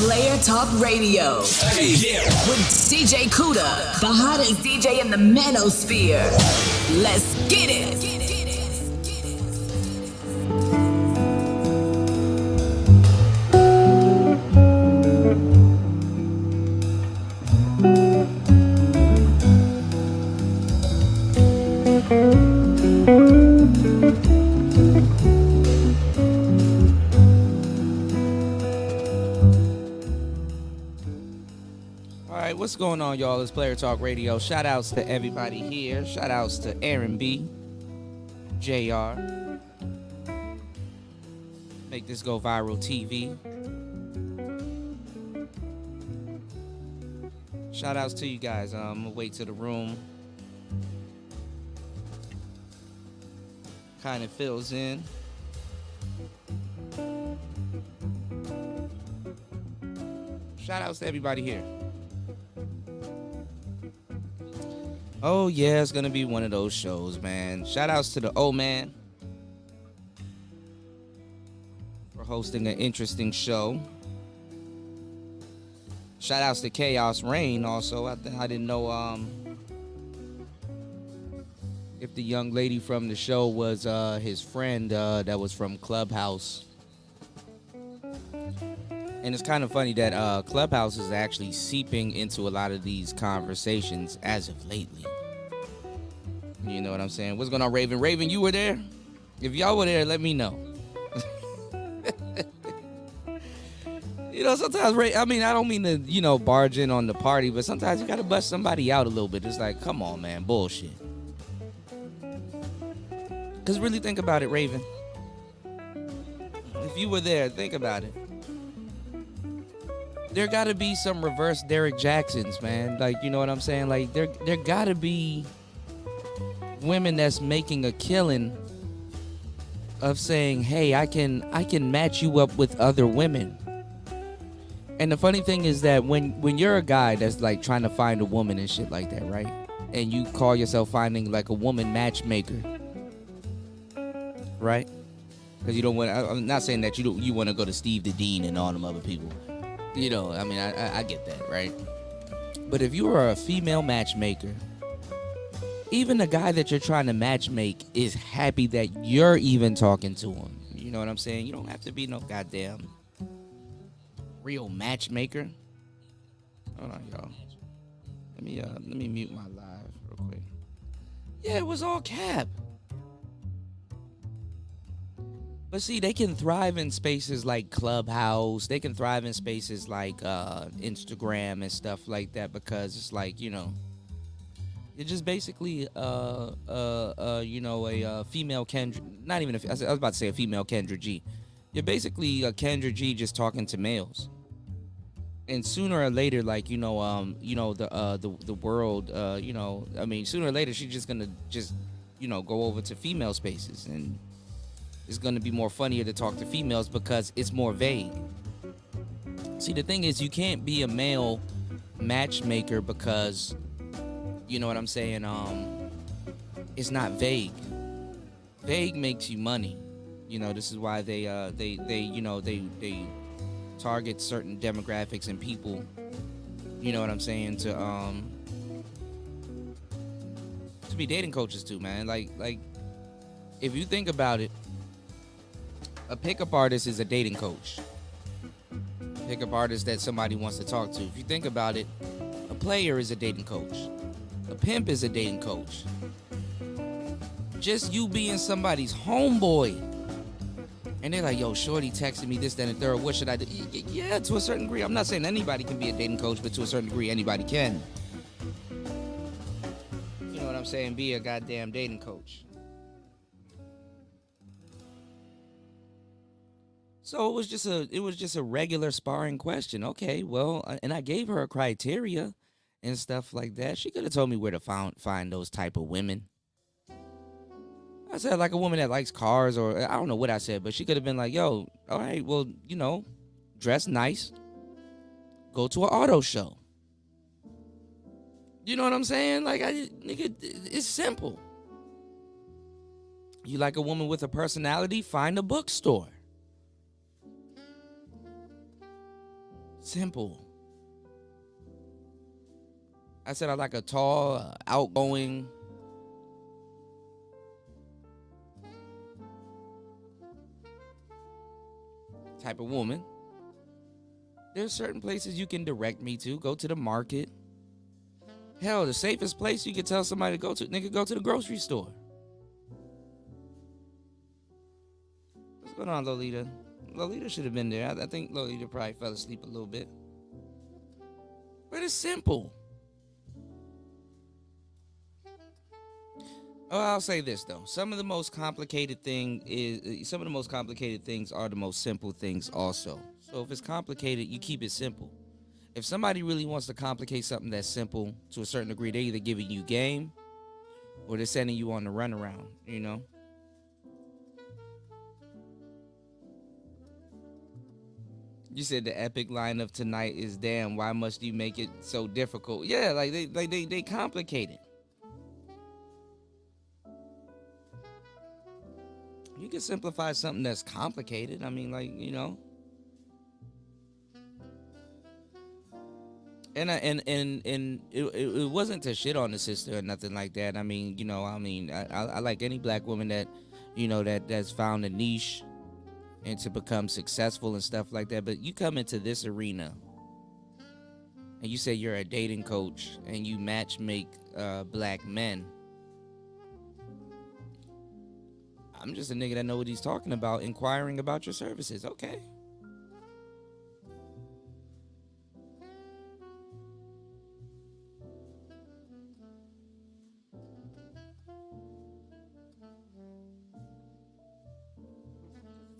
Player Talk Radio. Hey, yeah. With DJ Kuda, the hottest DJ in the manosphere. Let's get it. What's going on, y'all? It's Player Talk Radio. Shout outs to everybody here. Shout outs to Aaron B, JR. Make this go viral TV. Shout outs to you guys. I'm gonna wait to the room kind of fills in. Shout outs to everybody here. Oh, yeah, it's going to be one of those shows, man. Shout outs to the old man for hosting an interesting show. Shout outs to Chaos Rain also. I didn't know if the young lady from the show was his friend that was from Clubhouse. And it's kind of funny that Clubhouse is actually seeping into a lot of these conversations as of lately. You know what I'm saying? What's going on, Raven? Raven, you were there? If y'all were there, let me know. Sometimes, I mean, I don't mean to, barge in on the party, but sometimes you gotta bust somebody out a little bit. It's like, come on, man, bullshit. Because really think about it, Raven. If you were there, think about it. There gotta be some reverse Derek Jacksons, man. Like, you know what I'm saying? Like, there gotta be women that's making a killing of saying, hey, I can match you up with other women. And the funny thing is that when you're a guy that's like trying to find a woman and shit like that, right? And you call yourself finding like a woman matchmaker, right? Because you don't want. I'm not saying that you want to go to Steve the Dean and all them other people. I mean, I get that, right? But if you are a female matchmaker, even the guy that you're trying to matchmake is happy that you're even talking to him. You know what I'm saying? You don't have to be no goddamn real matchmaker. Hold on, y'all. Let me mute my live real quick. Yeah, it was all cap. But see, they can thrive in spaces like Clubhouse. They can thrive in spaces like Instagram and stuff like that because it's like, you're just basically a female Kendra. Not even I was about to say a female Kendra G. You're basically a Kendra G just talking to males. And sooner or later, like the world, I mean, sooner or later she's just gonna go over to female spaces, and it's gonna be more funnier to talk to females because it's more vague. See, the thing is, you can't be a male matchmaker because, you know what I'm saying? It's not vague. Vague makes you money. This is why they target certain demographics and people. You know what I'm saying? To be dating coaches too, man. Like if you think about it, a pickup artist is a dating coach. Pickup artist that somebody wants to talk to. If you think about it, a player is a dating coach. A pimp is a dating coach. Just you being somebody's homeboy. And they're like, yo, shorty texted me this, that, and third. What should I do? Yeah, to a certain degree. I'm not saying anybody can be a dating coach, but to a certain degree, anybody can. You know what I'm saying? Be a goddamn dating coach. So it was just a regular sparring question. Okay, well, and I gave her a criteria and stuff like that. She could have told me where to find those type of women. I said like a woman that likes cars, or I don't know what I said, but she could have been like, yo, all right, well, dress nice, go to an auto show. You know what I'm saying? Like, nigga, it's simple. You like a woman with a personality? Find a bookstore. Simple. I said I like a tall, outgoing, type of woman. There's certain places you can direct me to. Go to the market. Hell, the safest place you can tell somebody to go to, nigga, go to the grocery store. What's going on, Lolita? Lolita should have been there. I think Lolita probably fell asleep a little bit. But it's simple. Oh, I'll say this though. Some of the most complicated things are the most simple things also. So if it's complicated, you keep it simple. If somebody really wants to complicate something that's simple to a certain degree, they're either giving you game or they're sending you on the runaround, You said the epic line of tonight is, damn, why must you make it so difficult? Yeah, like they complicate it. You can simplify something that's complicated. I mean, like, And it wasn't to shit on the sister or nothing like that. I mean, I like any black woman that, that's found a niche and to become successful and stuff like that. But you come into this arena and you say you're a dating coach and you match make black men. I'm just a nigga that know what he's talking about, inquiring about your services. Okay.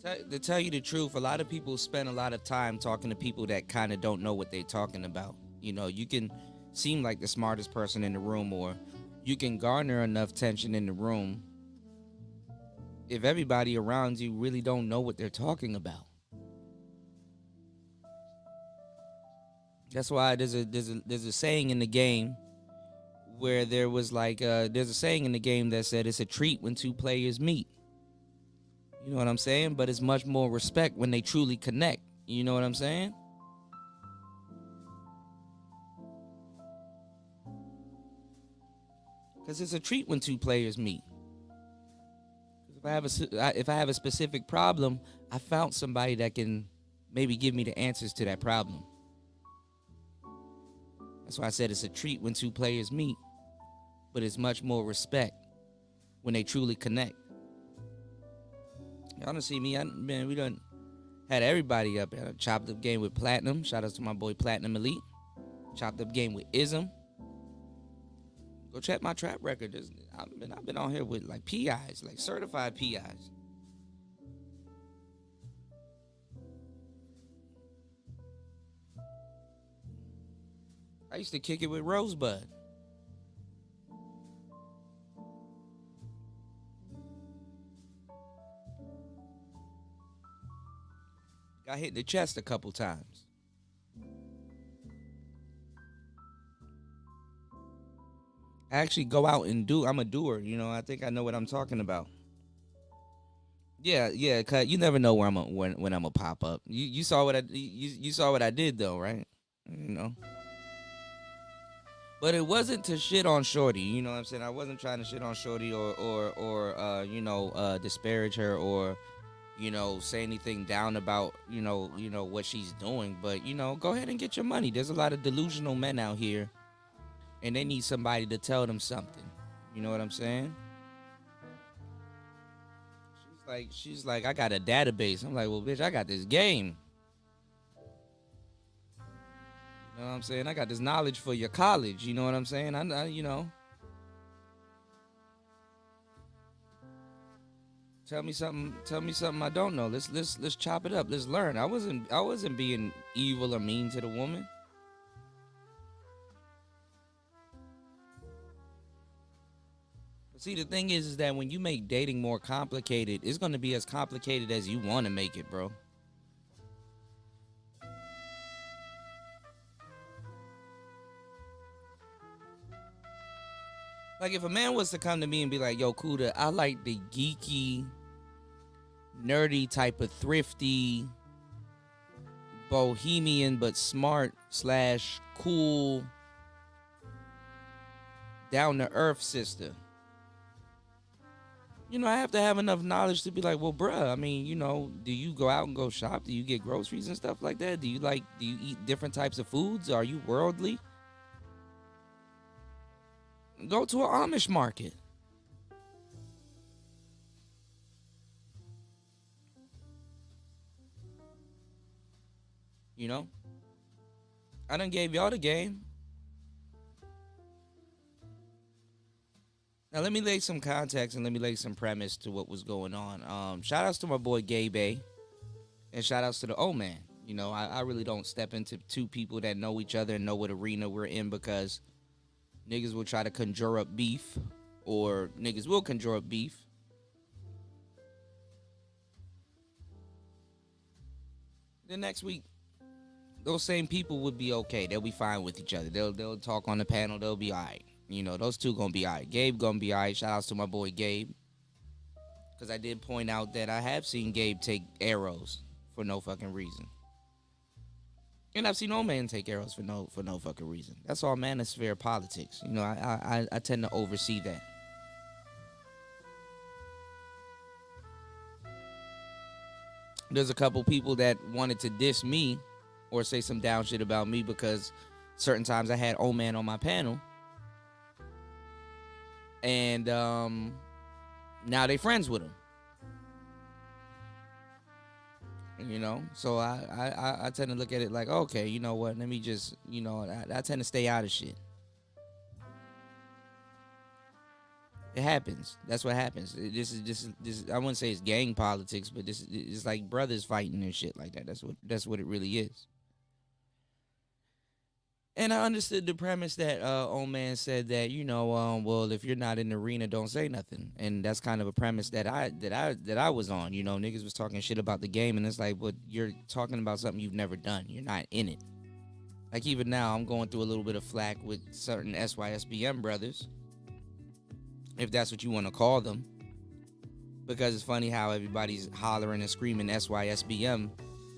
To tell you the truth, a lot of people spend a lot of time talking to people that kind of don't know what they're talking about. You know, you can seem like the smartest person in the room, or you can garner enough tension in the room if everybody around you really don't know what they're talking about. That's why there's a saying in the game where there was like there's a saying in the game that said it's a treat when two players meet. You know what I'm saying? But it's much more respect when they truly connect. You know what I'm saying? Because it's a treat when two players meet. If I have a specific problem, I found somebody that can maybe give me the answers to that problem. That's why I said it's a treat when two players meet, but it's much more respect when they truly connect. Y'all don't see me, man. We done had everybody up. I chopped up game with Platinum. Shout out to my boy Platinum Elite. Chopped up game with Ism. Go check my trap record. I've been on here with like PIs, like certified PIs. I used to kick it with Rosebud. Got hit in the chest a couple times. I actually go out and I'm a doer, you know. I think I know what I'm talking about. Yeah, cause you never know where when I'm gonna pop up. You saw what you saw what I did though, right? You know. But it wasn't to shit on Shorty, you know what I'm saying? I wasn't trying to shit on Shorty or disparage her or say anything down about what she's doing. But go ahead and get your money. There's a lot of delusional men out here, and they need somebody to tell them something. You know what I'm saying? She's like, I got a database. I'm like, well, bitch, I got this game. You know what I'm saying? I got this knowledge for your college. You know what I'm saying? Tell me something I don't know. Let's chop it up. Let's learn. I wasn't being evil or mean to the woman. But see, the thing is that when you make dating more complicated, it's gonna be as complicated as you want to make it, bro. Like if a man was to come to me and be like, yo, Kuda, I like the geeky, nerdy type of thrifty, bohemian but smart / cool, down to earth sister. I have to have enough knowledge to be like, well, bruh, I mean, do you go out and go shop? Do you get groceries and stuff like that? Do you eat different types of foods? Are you worldly? Go to an Amish market. I done gave y'all the game. Now let me lay some context and let me lay some premise to what was going on. Shout outs to my boy Gabe, and shout outs to the old man. I really don't step into two people that know each other and know what arena we're in, because niggas will try to conjure up beef, or niggas will conjure up beef. The next week, those same people would be okay. They'll be fine with each other. They'll talk on the panel. They'll be all right. Those two gonna be all right. Gabe gonna be all right. Shout outs to my boy Gabe, because I did point out that I have seen Gabe take arrows for no fucking reason. And I've seen no man take arrows for no fucking reason. That's all manosphere politics. I tend to oversee that. There's a couple people that wanted to diss me or say some down shit about me because certain times I had old man on my panel. And now they friends with him. So I tend to look at it like, okay, you know what, let me just, I tend to stay out of shit. It happens. That's what happens. This is I wouldn't say it's gang politics, but this is like brothers fighting and shit like that. That's what it really is. And I understood the premise that old man said that well, if you're not in the arena, don't say nothing, and that's kind of a premise that I was on. Niggas was talking shit about the game, and it's like, but you're talking about something you've never done. You're not in it. Like even now, I'm going through a little bit of flack with certain SYSBM brothers, if that's what you want to call them, because it's funny how everybody's hollering and screaming SYSBM,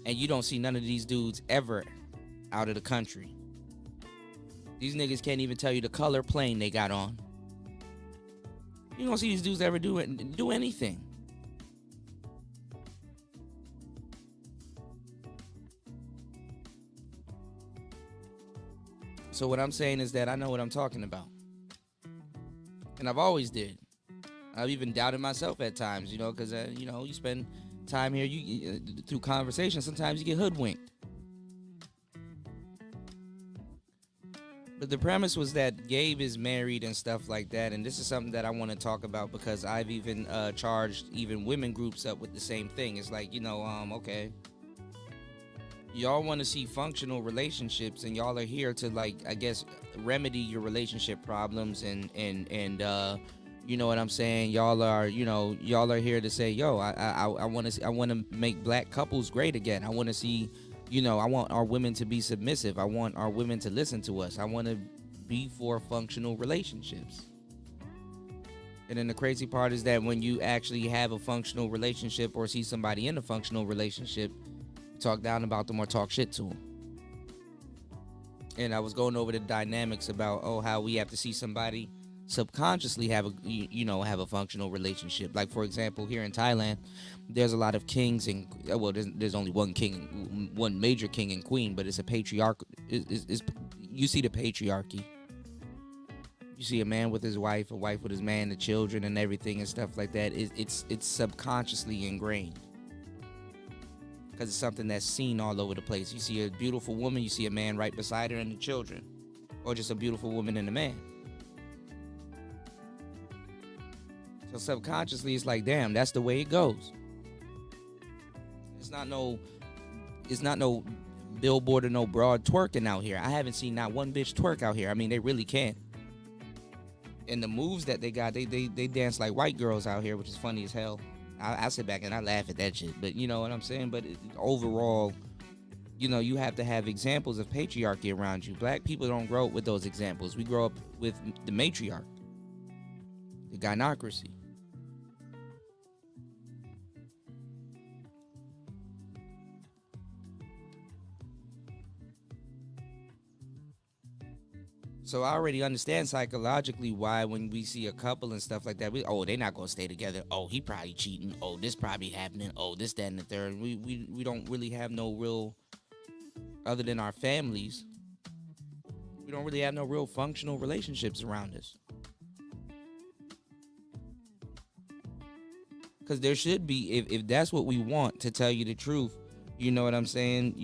and you don't see none of these dudes ever out of the country. These niggas can't even tell you the color plane they got on. You don't see these dudes ever do anything. So what I'm saying is that I know what I'm talking about. And I've always did. I've even doubted myself at times, because, you spend time here, through conversation, sometimes you get hoodwinked. But the premise was that Gabe is married and stuff like that, and this is something that I want to talk about because I've even charged even women groups up with the same thing. It's like, okay, y'all want to see functional relationships, and y'all are here to, like, I guess, remedy your relationship problems, and you know what I'm saying? Y'all are here to say, yo, I want to make black couples great again. I want to see. I want our women to be submissive. I want our women to listen to us. I want to be for functional relationships. And then the crazy part is that when you actually have a functional relationship or see somebody in a functional relationship, talk down about them or talk shit to them. And I was going over the dynamics about, how we have to see somebody subconsciously have a functional relationship. Like, for example, here in Thailand, there's a lot of kings and there's only one king, one major king and queen, but it's a patriarch. You see the patriarchy. You see a man with his wife, a wife with his man, the children and everything and stuff like that. It's subconsciously ingrained because it's something that's seen all over the place. You see a beautiful woman, you see a man right beside her and the children, or just a beautiful woman and a man. So subconsciously, it's like, damn, that's the way it goes. It's not no billboard or no broad twerking out here. I haven't seen not one bitch twerk out here. I mean, they really can. And the moves that they got, they dance like white girls out here, which is funny as hell. I sit back and I laugh at that shit. But you know what I'm saying? But overall, you have to have examples of patriarchy around you. Black people don't grow up with those examples. We grow up with the matriarch, the gynocracy. So I already understand psychologically why when we see a couple and stuff like that, they're not gonna stay together. Oh, he probably cheating. Oh, this probably happening. Oh, this, that, and the third. We don't really have no real, other than our families, we don't really have no real functional relationships around us. Because there should be, if that's what we want, to tell you the truth. You know what I'm saying?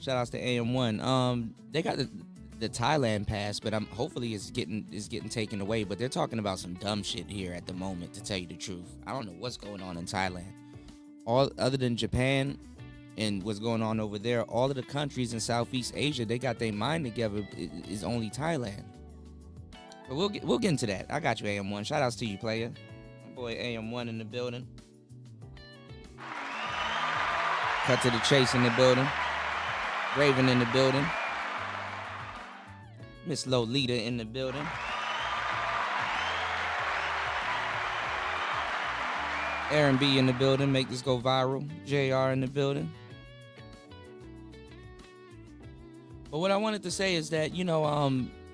Shout outs to AM1. They got the Thailand pass, but hopefully it's getting taken away. But they're talking about some dumb shit here at the moment, to tell you the truth. I don't know what's going on in Thailand. All other than Japan and what's going on over there, all of the countries in Southeast Asia, they got their mind together. Is only Thailand. But we'll get into that. I got you, AM1. Shout outs to you, player. My boy AM1 in the building. Cut to the chase in the building. Raven in the building. Miss Lolita in the building. Aaron B in the building. Make this go viral. JR in the building. But what I wanted to say is that,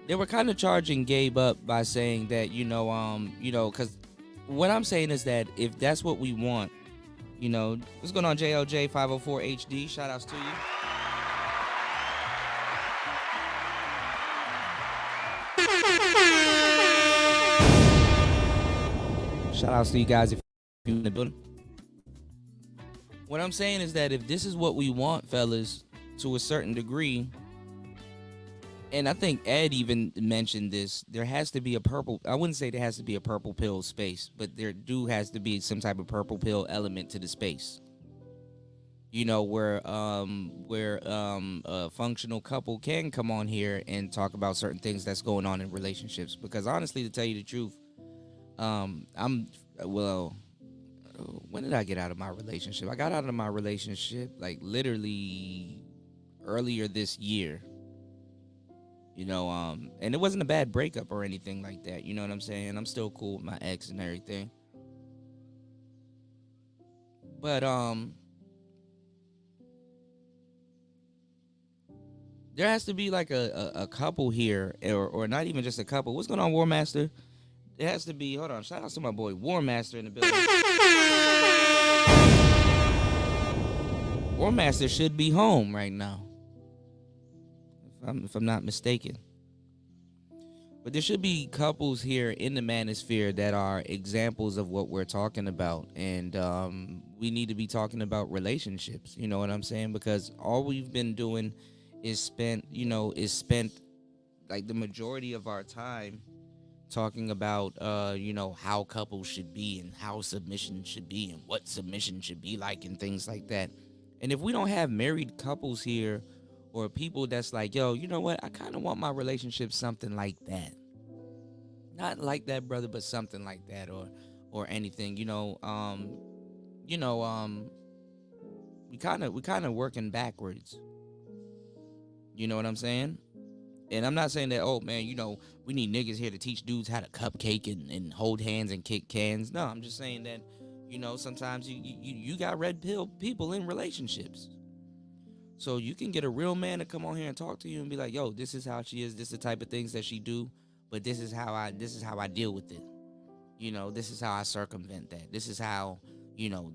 they were kind of charging Gabe up by saying that, because what I'm saying is that if that's what we want, what's going on, JLJ 504 HD? Shout outs to you. Shout outs to you guys if you're in the building. What I'm saying is that if this is what we want, fellas, to a certain degree, And I think Ed even mentioned this. There has to be a purple. I wouldn't say there has to be a purple pill space, but there do has to be some type of purple pill element to the space. You know, where a functional couple can come on here and talk about certain things that's going on in relationships. Because honestly, to tell you the truth, I'm well. When did I get out of my relationship? I got out of my relationship like literally earlier this year. And it wasn't a bad breakup or anything like that. You know what I'm saying? I'm still cool with my ex and everything. But there has to be like a couple here, or not even just a couple. What's going on, War Master? It has to be. Hold on, shout out to my boy War Master in the building. War Master should be home right now, if I'm not mistaken. But there should be couples here in the manosphere that are examples of what we're talking about. And we need to be talking about relationships. You know what I'm saying? Because all we've been doing is spent like the majority of our time talking about, how couples should be and how submission should be and what submission should be like and things like that. And if we don't have married couples here, or people that's like, yo, you know what? I kind of want my relationship something like that. Not like that, brother, but something like that, or anything. We kind of working backwards. You know what I'm saying? And I'm not saying that, oh man, we need niggas here to teach dudes how to cupcake and hold hands and kick cans. No, I'm just saying that, sometimes you got red pill people in relationships. So you can get a real man to come on here and talk to you and be like, yo, this is how she is, this is the type of things that she do, but this is how I deal with it. This is how I circumvent that. This is how,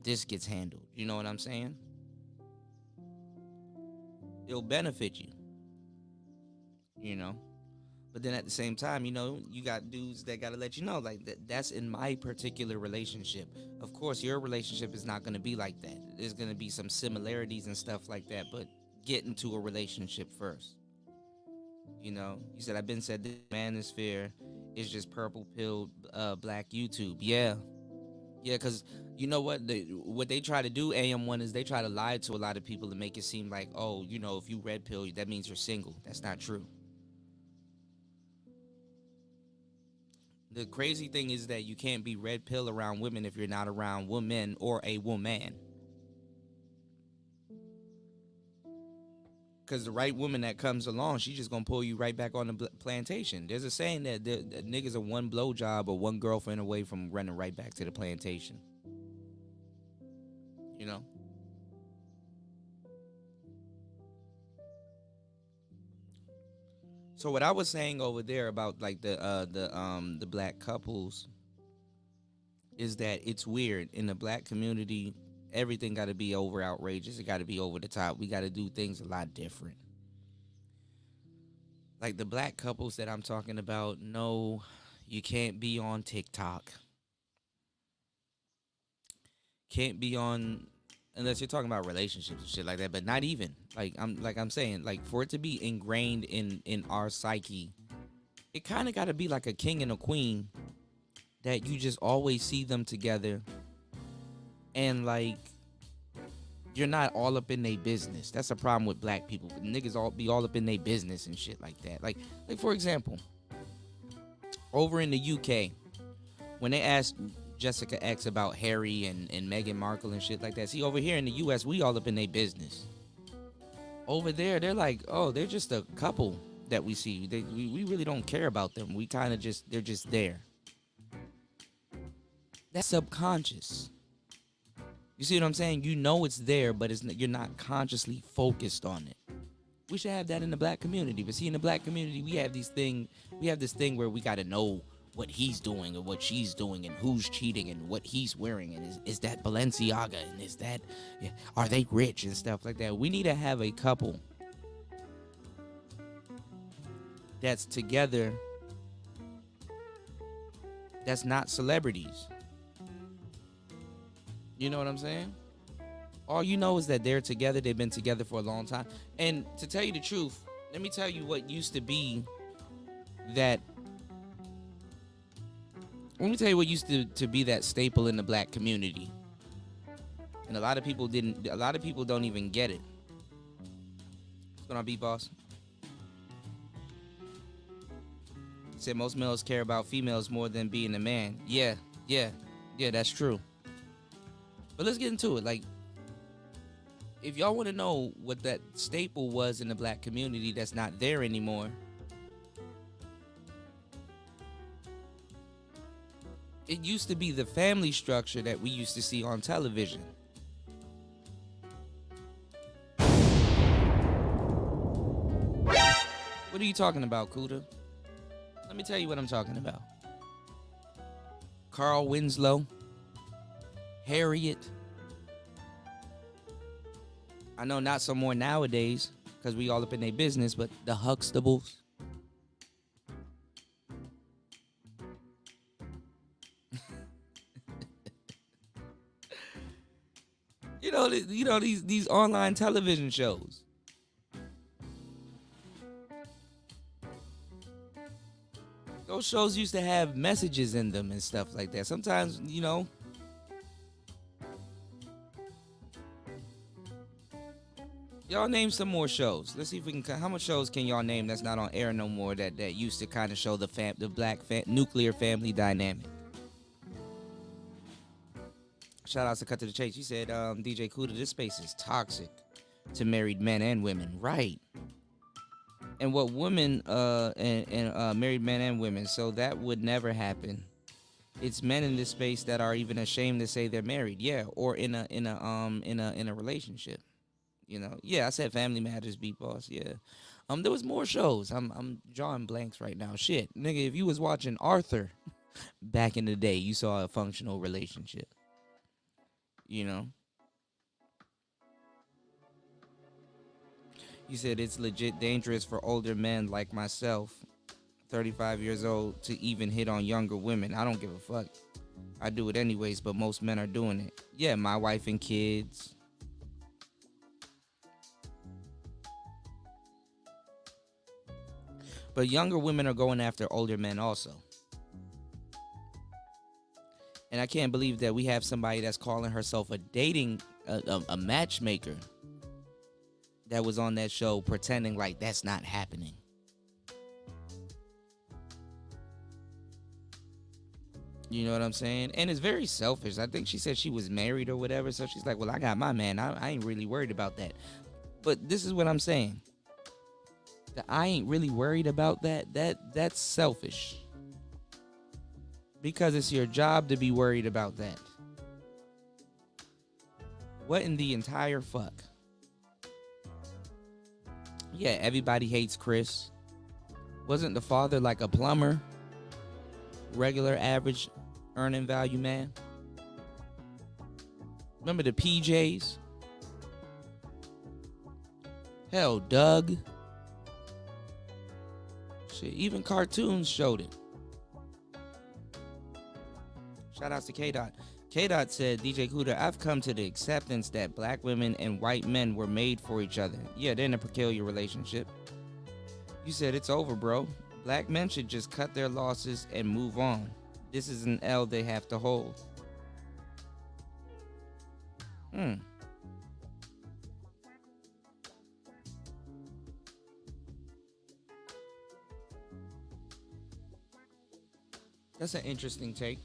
this gets handled. You know what I'm saying? It'll benefit you. But then at the same time, you got dudes that got to let you know, like, that's in my particular relationship. Of course, your relationship is not going to be like that. There's going to be some similarities and stuff like that, but get into a relationship first. You said, I've been said, the manosphere is just purple pill, black YouTube. Yeah, because you know what? What they try to do, AM1, is they try to lie to a lot of people and make it seem like, oh, if you red pill, that means you're single. That's not true. The crazy thing is that you can't be red pill around women if you're not around women or a woman. Because the right woman that comes along, she's just going to pull you right back on the plantation. There's a saying that the niggas are one blowjob or one girlfriend away from running right back to the plantation. So what I was saying over there about like the black couples is that it's weird in the black community. Everything got to be over outrageous. It got to be over the top. We got to do things a lot different. Like the black couples that I'm talking about, no, you can't be on TikTok. Can't be on, unless you're talking about relationships and shit like that, but not even. I'm saying, like, for it to be ingrained in our psyche, it kind of got to be like a king and a queen that you just always see them together, and like you're not all up in their business. That's a problem with black people. Niggas all up in their business and shit like that. Like for example, over in the UK, when they asked Jessica X about Harry and Meghan Markle and shit like that. See, over here in the US, we all up in their business. Over there, they're like, oh, they're just a couple that we see. We really don't care about them. We kind of they're just there. That's subconscious. You see what I'm saying? You know it's there, but you're not consciously focused on it. We should have that in the black community. But see, in the black community, we have this thing where we got to know what he's doing and what she's doing and who's cheating and what he's wearing and is that Balenciaga and are they rich and stuff like that. We need to have a couple that's together that's not celebrities. You know what I'm saying? All you know is that they're together. They've been together for a long time. And to tell you the truth, let me tell you what used to be that. Let me tell you what used to be that staple in the black community. And a lot of people didn't. A lot of people don't even get it. What's going on, Beat Boss? Said most males care about females more than being a man. Yeah, that's true. But let's get into it. Like, if y'all want to know what that staple was in the black community that's not there anymore, it used to be the family structure that we used to see on television. What are you talking about, Kuda? Let me tell you what I'm talking about. Carl Winslow, Harriet. I know not so more nowadays because we all up in their business, but the Huxtables. you know these online television shows. Those shows used to have messages in them and stuff like that. Sometimes, y'all name some more shows. Let's see if we can. How much shows can y'all name that's not on air no more that used to kind of show the black nuclear family dynamic? Shout out to Cut to the Chase. She said, DJ Kuda, this space is toxic to married men and women. Right. And what women and married men and women, so that would never happen. It's men in this space that are even ashamed to say they're married, yeah, or in a relationship. Yeah, I said Family Matters, Beat Boss, yeah. There was more shows. I'm drawing blanks right now. Shit, nigga, if you was watching Arthur back in the day, you saw a functional relationship. You said it's legit dangerous for older men like myself, 35 years old, to even hit on younger women. I don't give a fuck. I do it anyways, but most men are doing it. Yeah, my wife and kids. But younger women are going after older men also. And I can't believe that we have somebody that's calling herself a matchmaker that was on that show pretending like that's not happening. You know what I'm saying? And it's very selfish. I think she said she was married or whatever. So she's like, well, I got my man. I ain't really worried about that. But this is what I'm saying. That I ain't really worried about that's selfish. Because it's your job to be worried about that. What in the entire fuck? Yeah, everybody hates Chris. Wasn't the father like a plumber? Regular, average, earning value man? Remember the PJs? Hell, Doug. Shit, even cartoons showed it. Shout outs to K-Dot. K-Dot said, DJ Kuda, I've come to the acceptance that black women and white men were made for each other. Yeah, they're in a peculiar relationship. You said it's over, bro. Black men should just cut their losses and move on. This is an L they have to hold. That's an interesting take.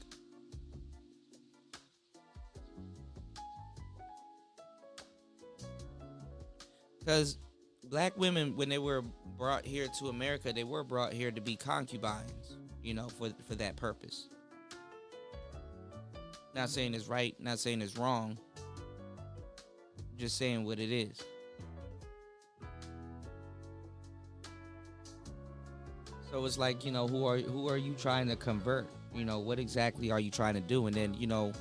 Because black women, when they were brought here to America, they were brought here to be concubines, for that purpose. Not saying it's right, not saying it's wrong. Just saying what it is. So it's like, who are you trying to convert? What exactly are you trying to do? And then,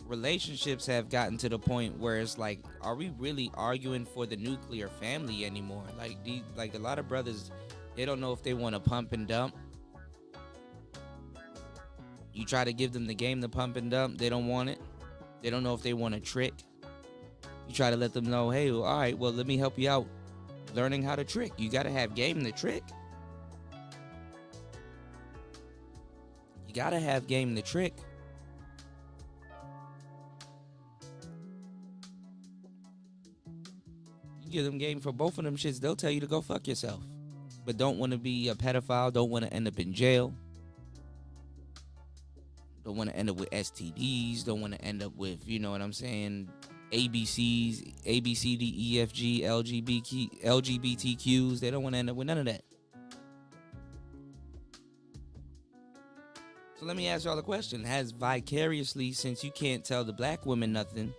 relationships have gotten to the point where it's like, are we really arguing for the nuclear family anymore? Like a lot of brothers, they don't know if they want to pump and dump. You try to give them the game to pump and dump, they don't want it. They don't know if they want a trick. You try to let them know, hey, all right, well, let me help you out. learning how to trick. You gotta have game to trick. You gotta have game to trick. You give them game for both of them shits, they'll tell you to go fuck yourself. But don't want to be a pedophile, don't want to end up in jail. Don't want to end up with STDs, don't want to end up with, you know what I'm saying, ABCs, A, B, C, D, E, F, G, LGBTQs. They don't want to end up with none of that. So let me ask y'all a question. Has vicariously, since you can't tell the black woman nothing,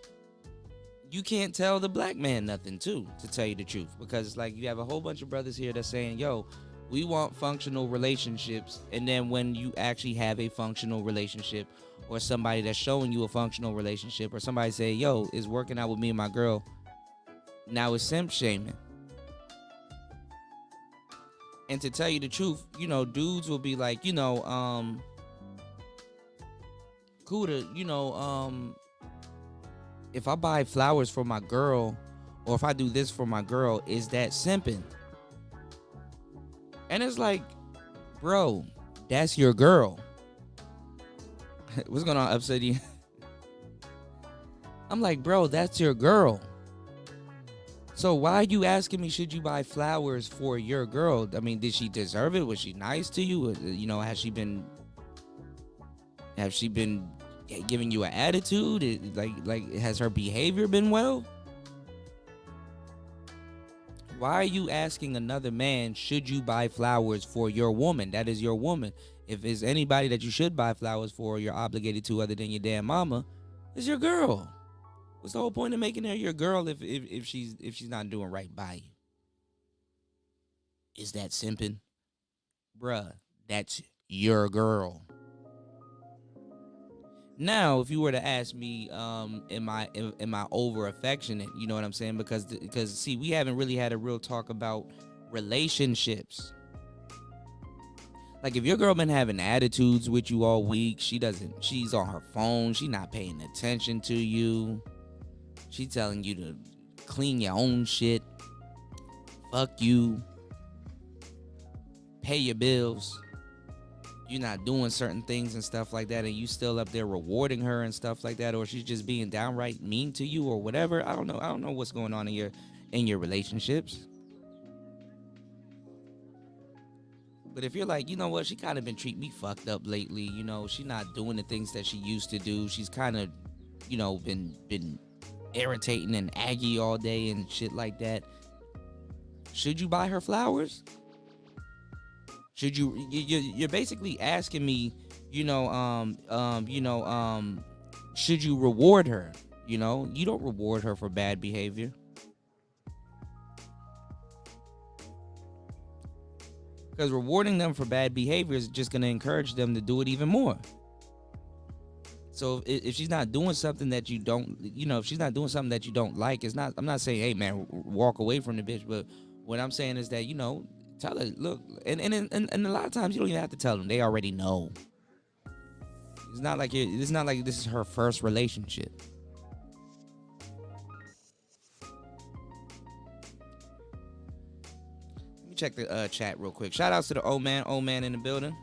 you can't tell the black man nothing too, to tell you the truth. Because it's like you have a whole bunch of brothers here that's saying, yo, we want functional relationships. And then when you actually have a functional relationship, or somebody that's showing you a functional relationship, or somebody say, yo, it's working out with me and my girl, now it's simp shaming. And to tell you the truth, you know, dudes will be like, you know, Kuda, you know, if I buy flowers for my girl, or if I do this for my girl, is that simping? And it's like, bro, that's your girl. What's going on, Obsidian? I'm like, bro, that's your girl. So why are you asking me, should you buy flowers for your girl? I mean, did she deserve it? Was she nice to you? You know, has she been giving you an attitude? Like has her behavior been well? Why are you asking another man, should you buy flowers for your woman? That is your woman. If there's anybody that you should buy flowers for, you're obligated to, other than your damn mama, is your girl. What's the whole point of making her your girl if she's not doing right by you? Is that simping? Bruh, that's your girl. Now, if you were to ask me, am I over affectionate? You know what I'm saying? Because see, we haven't really had a real talk about relationships. Like, if your girl been having attitudes with you all week, she's on her phone, she not paying attention to you, she telling you to clean your own shit, fuck you, pay your bills, you're not doing certain things and stuff like that, and you still up there rewarding her and stuff like that, or she's just being downright mean to you or whatever. I don't know what's going on in your relationships. But if you're like, you know what, she kind of been treating me fucked up lately, you know, she not doing the things that she used to do, she's kind of, you know, been irritating and aggy all day and shit like that, should you buy her flowers? Should you're basically asking me, you know, should you reward her? You know, you don't reward her for bad behavior. Because rewarding them for bad behavior is just going to encourage them to do it even more. So if she's not doing something that you don't, you know, if she's not doing something that you don't like, I'm not saying, hey man, walk away from the bitch. But what I'm saying is that, you know, tell her, look, and a lot of times you don't even have to tell them. They already know. It's not like this is her first relationship. Let me check the chat real quick. Shout outs to the old man in the building.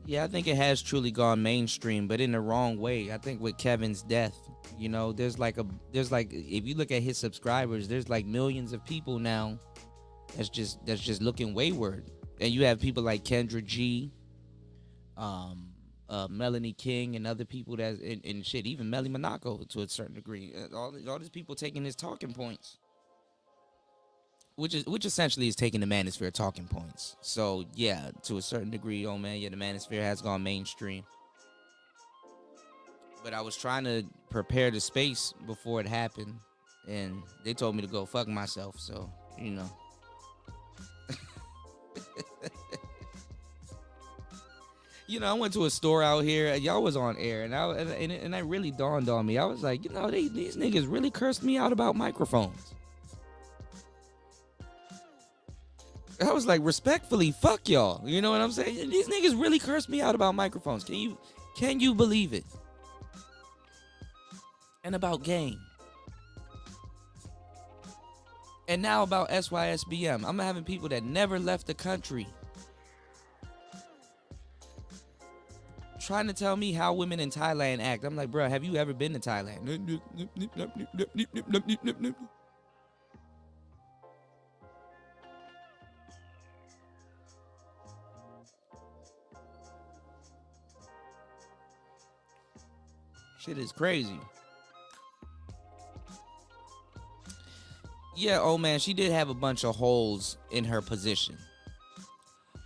Yeah, I think it has truly gone mainstream, but in the wrong way. I think with Kevin's death, you know, there's like if you look at his subscribers, there's like millions of people now that's just looking wayward. And you have people like Kendra G, Melanie King, and other people that and shit, even Melly Monaco to a certain degree. All these people taking his talking points, which essentially is taking the manosphere talking points. So yeah, to a certain degree, oh man, yeah, the manosphere has gone mainstream. But I was trying to prepare the space before it happened, and they told me to go fuck myself. So, you know. You know, I went to a store out here, and y'all was on air, and that really dawned on me. I was like, you know, these niggas really cursed me out about microphones. I was like, respectfully, fuck y'all. You know what I'm saying? These niggas really cursed me out about microphones. Can you believe it? and about game. And now about SYSBM. I'm having people that never left the country trying to tell me how women in Thailand act. I'm like, bro, have you ever been to Thailand? Shit is crazy. Yeah, oh man, she did have a bunch of holes in her position.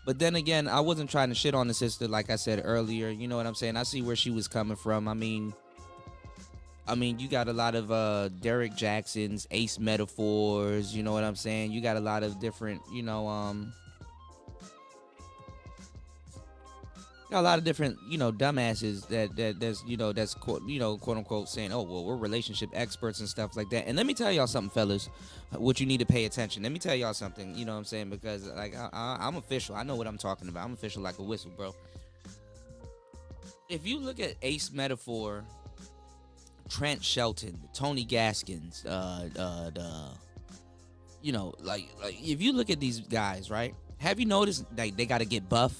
But then again, I wasn't trying to shit on the sister like I said earlier. You know what I'm saying? I see where she was coming from. I mean, you got a lot of Derek Jackson's ace metaphors, you know what I'm saying? You got a lot of different, got a lot of different, dumbasses that's quote unquote saying, oh, well, we're relationship experts and stuff like that. And let me tell y'all something, fellas, what you need to pay attention. Let me tell y'all something, you know what I'm saying? Because like I'm official. I know what I'm talking about. I'm official like a whistle, bro. If you look at ace metaphor, Trent Shelton, Tony Gaskins, if you look at these guys, right? Have you noticed they got to get buff?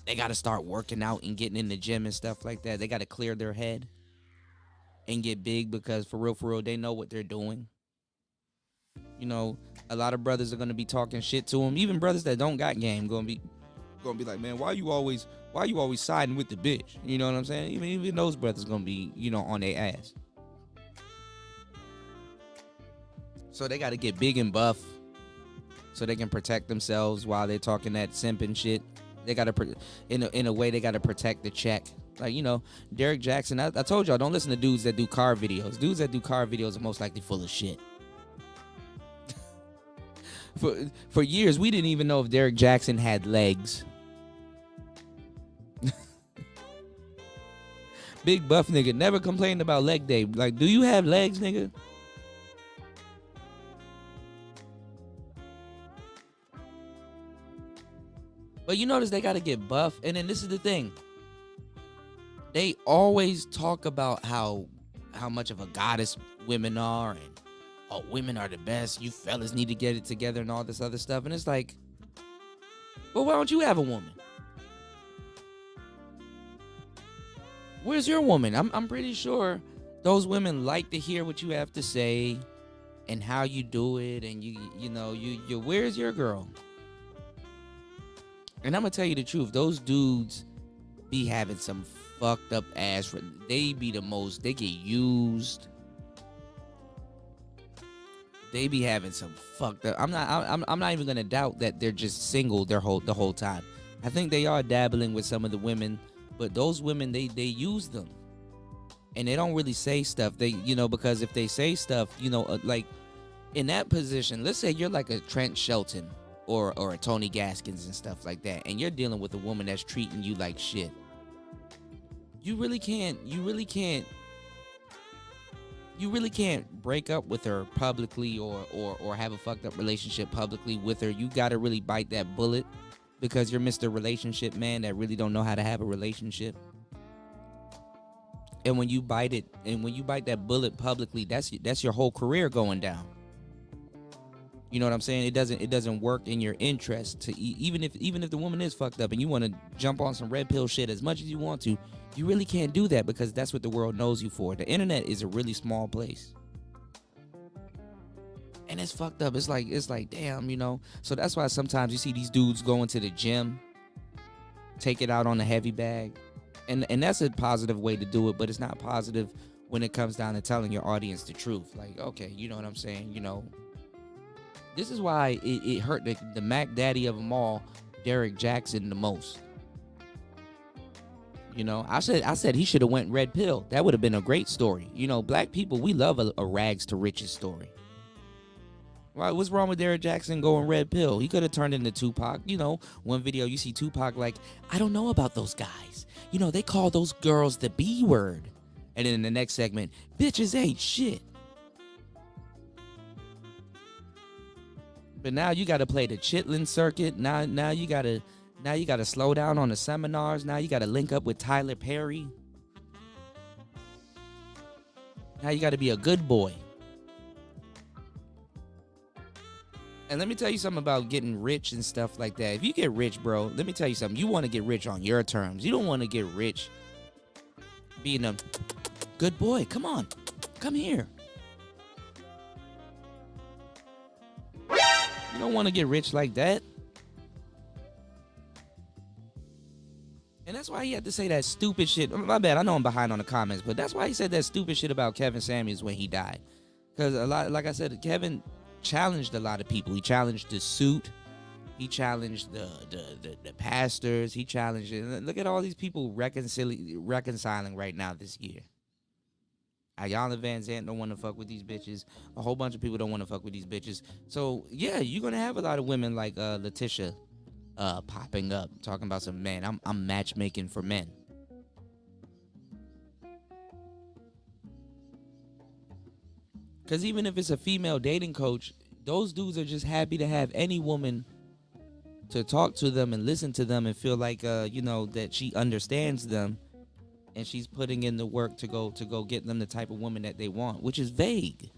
They got to start working out and getting in the gym and stuff like that. They got to clear their head and get big because for real, they know what they're doing. You know, a lot of brothers are going to be talking shit to them. Even brothers that don't got game going to be like, man, why you always siding with the bitch? You know what I'm saying? Even those brothers going to be, on their ass. So they got to get big and buff so they can protect themselves while they're talking that simping shit. They got to, in a way, they got to protect the check. Like, Derek Jackson, I told y'all, don't listen to dudes that do car videos. Dudes that do car videos are most likely full of shit. For years, we didn't even know if Derek Jackson had legs. Big buff nigga never complained about leg day. Like, do you have legs, nigga? But you notice they got to get buff. And then this is the thing. They always talk about how much of a goddess women are. And, oh, women are the best. You fellas need to get it together and all this other stuff. And it's like, well, why don't you have a woman? Where's your woman? I'm pretty sure those women like to hear what you have to say and how you do it. And you where's your girl? And I'm going to tell you the truth. Those dudes be having some fucked up ass. They be the most. They get used. They be having some fucked up. I'm not even going to doubt that they're just single the whole time. I think they are dabbling with some of the women. But those women, they use them. And they don't really say stuff. They, because if they say stuff, like in that position, let's say you're like a Trent Shelton. Or a Tony Gaskins and stuff like that, and you're dealing with a woman that's treating you like shit. You really can't break up with her publicly or have a fucked up relationship publicly with her. You gotta really bite that bullet because you're Mr. Relationship Man that really don't know how to have a relationship. And when you bite that bullet publicly, that's your whole career going down. You know what I'm saying? It doesn't work in your interest to even if the woman is fucked up and you want to jump on some red pill shit as much as you want to, you really can't do that because that's what the world knows you for. The internet is a really small place. And it's fucked up. It's like damn, So that's why sometimes you see these dudes going to the gym, take it out on the heavy bag. And that's a positive way to do it, but it's not positive when it comes down to telling your audience the truth. Like, okay, you know what I'm saying? This is why it hurt the Mac Daddy of them all, Derek Jackson, the most. I said he should have went red pill. That would have been a great story. Black people, we love a rags to riches story. Right? What's wrong with Derek Jackson going red pill? He could have turned into Tupac. One video you see Tupac like, I don't know about those guys. They call those girls the B word. And then in the next segment, bitches ain't shit. But now you got to play the Chitlin circuit. Now you got to slow down on the seminars. Now you got to link up with Tyler Perry. Now you got to be a good boy. And let me tell you something about getting rich and stuff like that. If you get rich, bro, let me tell you something. You want to get rich on your terms. You don't want to get rich being a good boy. Come on. Come here. You don't want to get rich like that. And that's why he had to say that stupid shit. My bad, I know I'm behind on the comments, but that's why he said that stupid shit about Kevin Samuels when he died. Because a lot, like I said, Kevin challenged a lot of people. He challenged the suit. He challenged the pastors. He challenged it. Look at all these people reconciling right now this year. Ayanna Van Zant don't want to fuck with these bitches. A whole bunch of people don't want to fuck with these bitches. So yeah, you're gonna have a lot of women like Letitia popping up talking about some man. I'm matchmaking for men. Because even if it's a female dating coach, those dudes are just happy to have any woman to talk to them and listen to them and feel like that she understands them. And she's putting in the work to go get them the type of woman that they want, which is vague.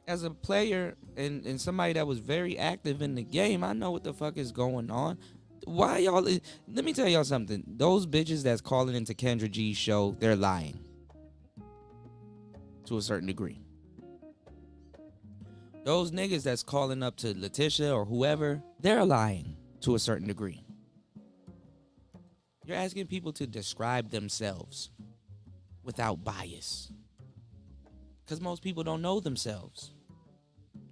As a player and somebody that was very active in the game, I know what the fuck is going on. Why y'all? Let me tell y'all something. Those bitches that's calling into Kendra G's show, they're lying. To a certain degree. Those niggas that's calling up to Letitia or whoever, they're lying to a certain degree. You're asking people to describe themselves without bias. Because most people don't know themselves.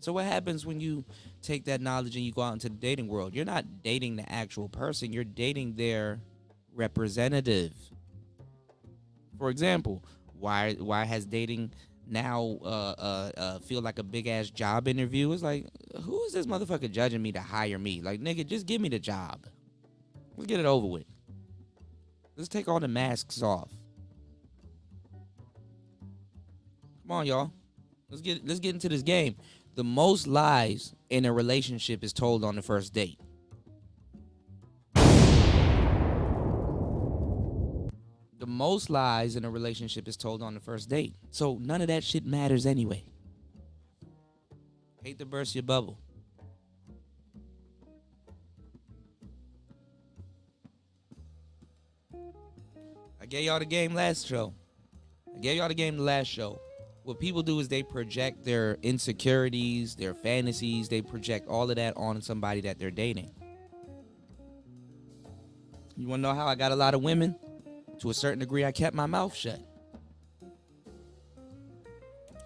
So what happens when you take that knowledge and you go out into the dating world? You're not dating the actual person. You're dating their representative. For example, why has dating now feel like a big ass job interview? It's like, who is this motherfucker judging me to hire me? Like, nigga, just give me the job. Let's get it over with. Let's take all the masks off. Come on, y'all. Let's get into this game. The most lies in a relationship is told on the first date. The most lies in a relationship is told on the first date. So none of that shit matters anyway. Hate to burst your bubble. I gave y'all the game last show. What people do is they project their insecurities, their fantasies, they project all of that on somebody that they're dating. You want to know how I got a lot of women? To a certain degree, I kept my mouth shut.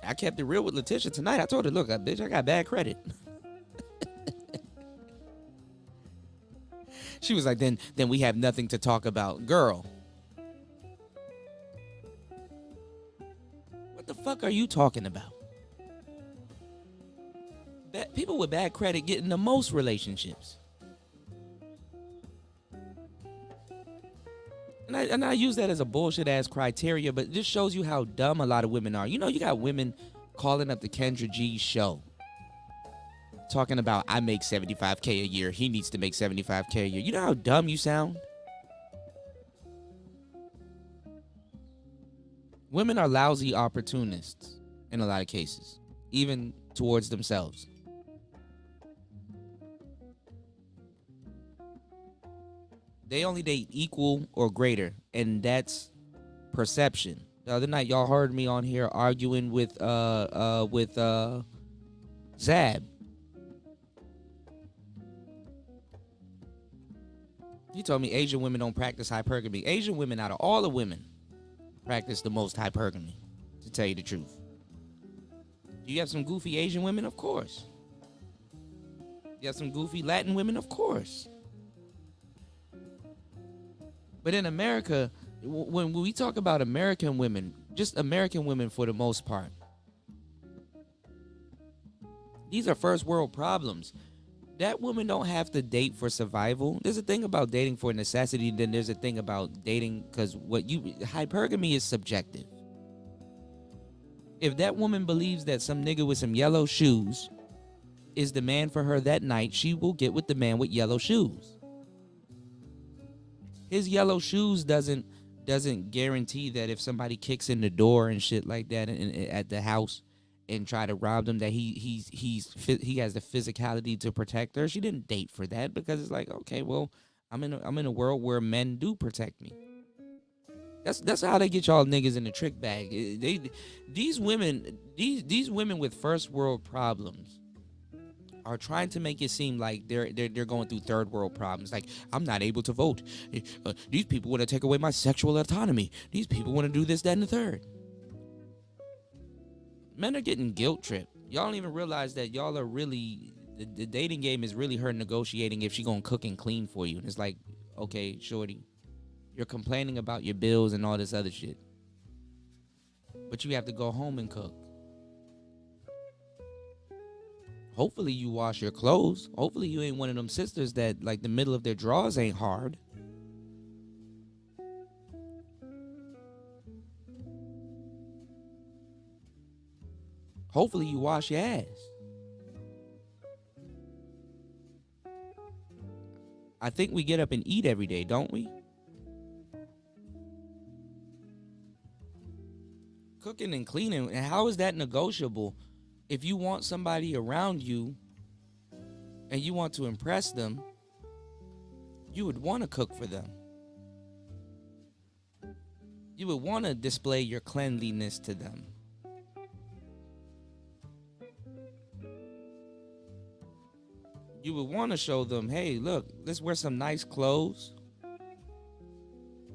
I kept it real with Letitia tonight. I told her, look, bitch, I got bad credit. She was like, then we have nothing to talk about. Girl, what the fuck are you talking about? People with bad credit get in the most relationships. And I use that as a bullshit ass criteria, but it just shows you how dumb a lot of women are. You know, you got women calling up the Kendra G show, talking about, I make $75K a year. He needs to make $75K a year. You know how dumb you sound? Women are lousy opportunists in a lot of cases, even towards themselves. They only date equal or greater, and that's perception. The other night, y'all heard me on here arguing with Zab. He told me Asian women don't practice hypergamy. Asian women, out of all the women, practice the most hypergamy, to tell you the truth. Do you have some goofy Asian women? Of course. You have some goofy Latin women? Of course. But in America, when we talk about American women, just American women for the most part, these are first world problems. That woman don't have to date for survival. There's a thing about dating for necessity, then there's a thing about dating because hypergamy is subjective. If that woman believes that some nigga with some yellow shoes is the man for her that night, she will get with the man with yellow shoes. His yellow shoes doesn't guarantee that if somebody kicks in the door and shit like that at the house and try to rob them, that he has the physicality to protect her. She didn't date for that, because it's like, okay, well, I'm in a world where men do protect me. That's how they get y'all niggas in the trick bag. These women with first world problems are trying to make it seem like they're going through third world problems. Like, I'm not able to vote. These people want to take away my sexual autonomy. These people want to do this, that, and the third. Men are getting guilt tripped. Y'all don't even realize that y'all are really, the dating game is really her negotiating if she gonna cook and clean for you. And it's like, okay, shorty, you're complaining about your bills and all this other shit, but you have to go home and cook. Hopefully you wash your clothes. Hopefully you ain't one of them sisters that, like, the middle of their drawers ain't hard. Hopefully you wash your ass. I think we get up and eat every day, don't we? Cooking and cleaning, and how is that negotiable? If you want somebody around you and you want to impress them, you would want to cook for them. You would want to display your cleanliness to them. You would want to show them, hey, look, let's wear some nice clothes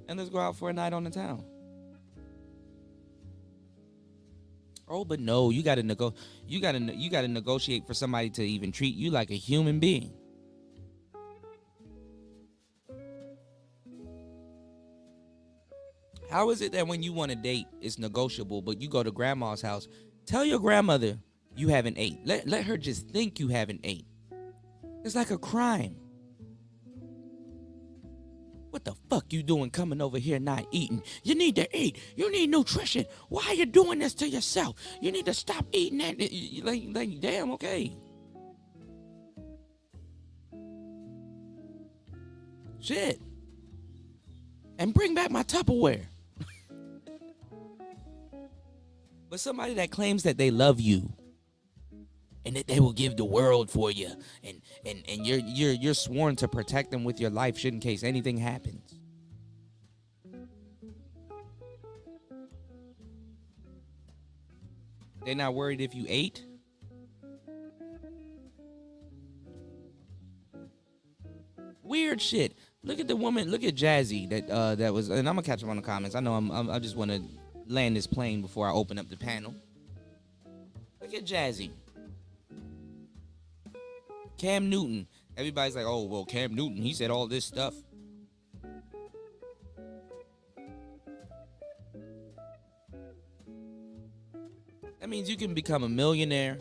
and let's go out for a night on the town. Oh, but no, you gotta negotiate for somebody to even treat you like a human being. How is it that when you want to date, it's negotiable, but you go to grandma's house, tell your grandmother you haven't ate. Let her just think you haven't ate. It's like a crime. What the fuck you doing coming over here not eating? You need to eat. You need nutrition. Why are you doing this to yourself? You need to stop eating that. Like damn, okay. Shit. And bring back my Tupperware. But somebody that claims that they love you and that they will give the world for you, and you're sworn to protect them with your life should in case anything happens. They're not worried if you ate. Weird shit. Look at the woman. Look at Jazzy. That was. And I'm gonna catch up on the comments. I know I just want to land this plane before I open up the panel. Look at Jazzy. Cam Newton. Everybody's like, oh, well, Cam Newton, he said all this stuff. That means you can become a millionaire.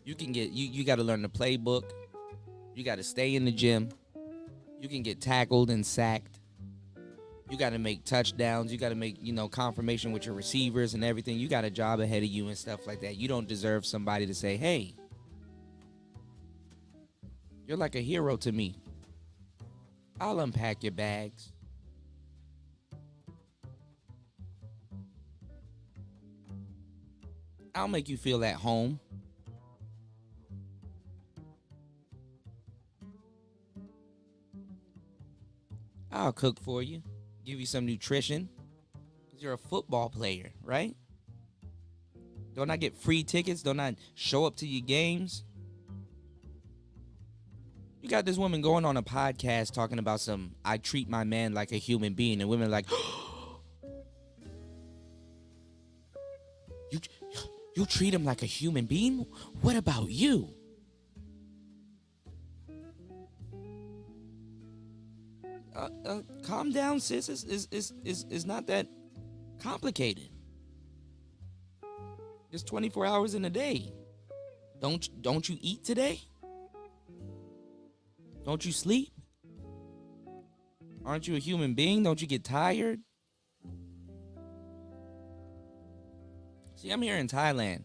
You can get, you got to learn the playbook. You got to stay in the gym. You can get tackled and sacked. You got to make touchdowns. You got to make, confirmation with your receivers and everything. You got a job ahead of you and stuff like that. You don't deserve somebody to say, hey, you're like a hero to me. I'll unpack your bags. I'll make you feel at home. I'll cook for you. Give you some nutrition. Because you're a football player, right? Don't I get free tickets? Don't I show up to your games? You got this woman going on a podcast talking about I treat my man like a human being, and women are like, you treat him like a human being? What about you? Calm down, sis. It's not that complicated. Just 24 hours in a day. Don't you eat today? Don't you sleep? Aren't you a human being? Don't you get tired? See, I'm here in Thailand.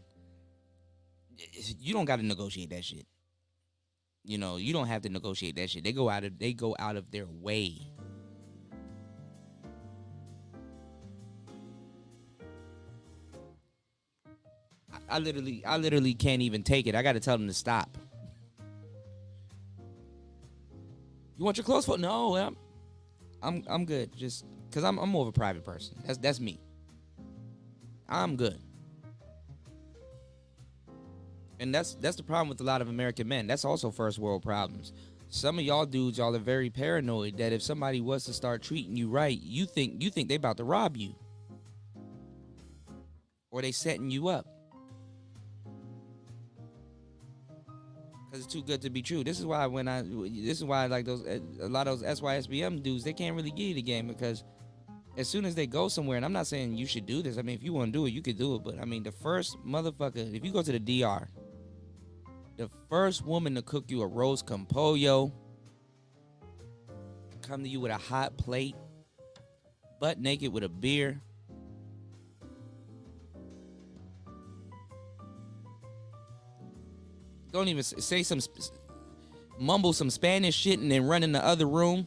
you don't got to negotiate that shit. You know, you don't have to negotiate that shit. They go out of their way. I literally can't even take it. I got to tell them to stop. You want your clothes for? No, I'm good. Just because I'm more of a private person. That's me. I'm good. And that's the problem with a lot of American men. That's also first world problems. Some of y'all dudes, y'all are very paranoid that if somebody was to start treating you right, you think they about to rob you, or they setting you up. Because it's too good to be true. This is why like a lot of those SYSBM dudes, they can't really give you the game, because as soon as they go somewhere, and I'm not saying you should do this. I mean, if you want to do it, you could do it. But I mean, the first motherfucker, if you go to the DR, the first woman to cook you a roast con pollo, come to you with a hot plate, butt naked with a beer. Don't even say mumble some Spanish shit and then run in the other room.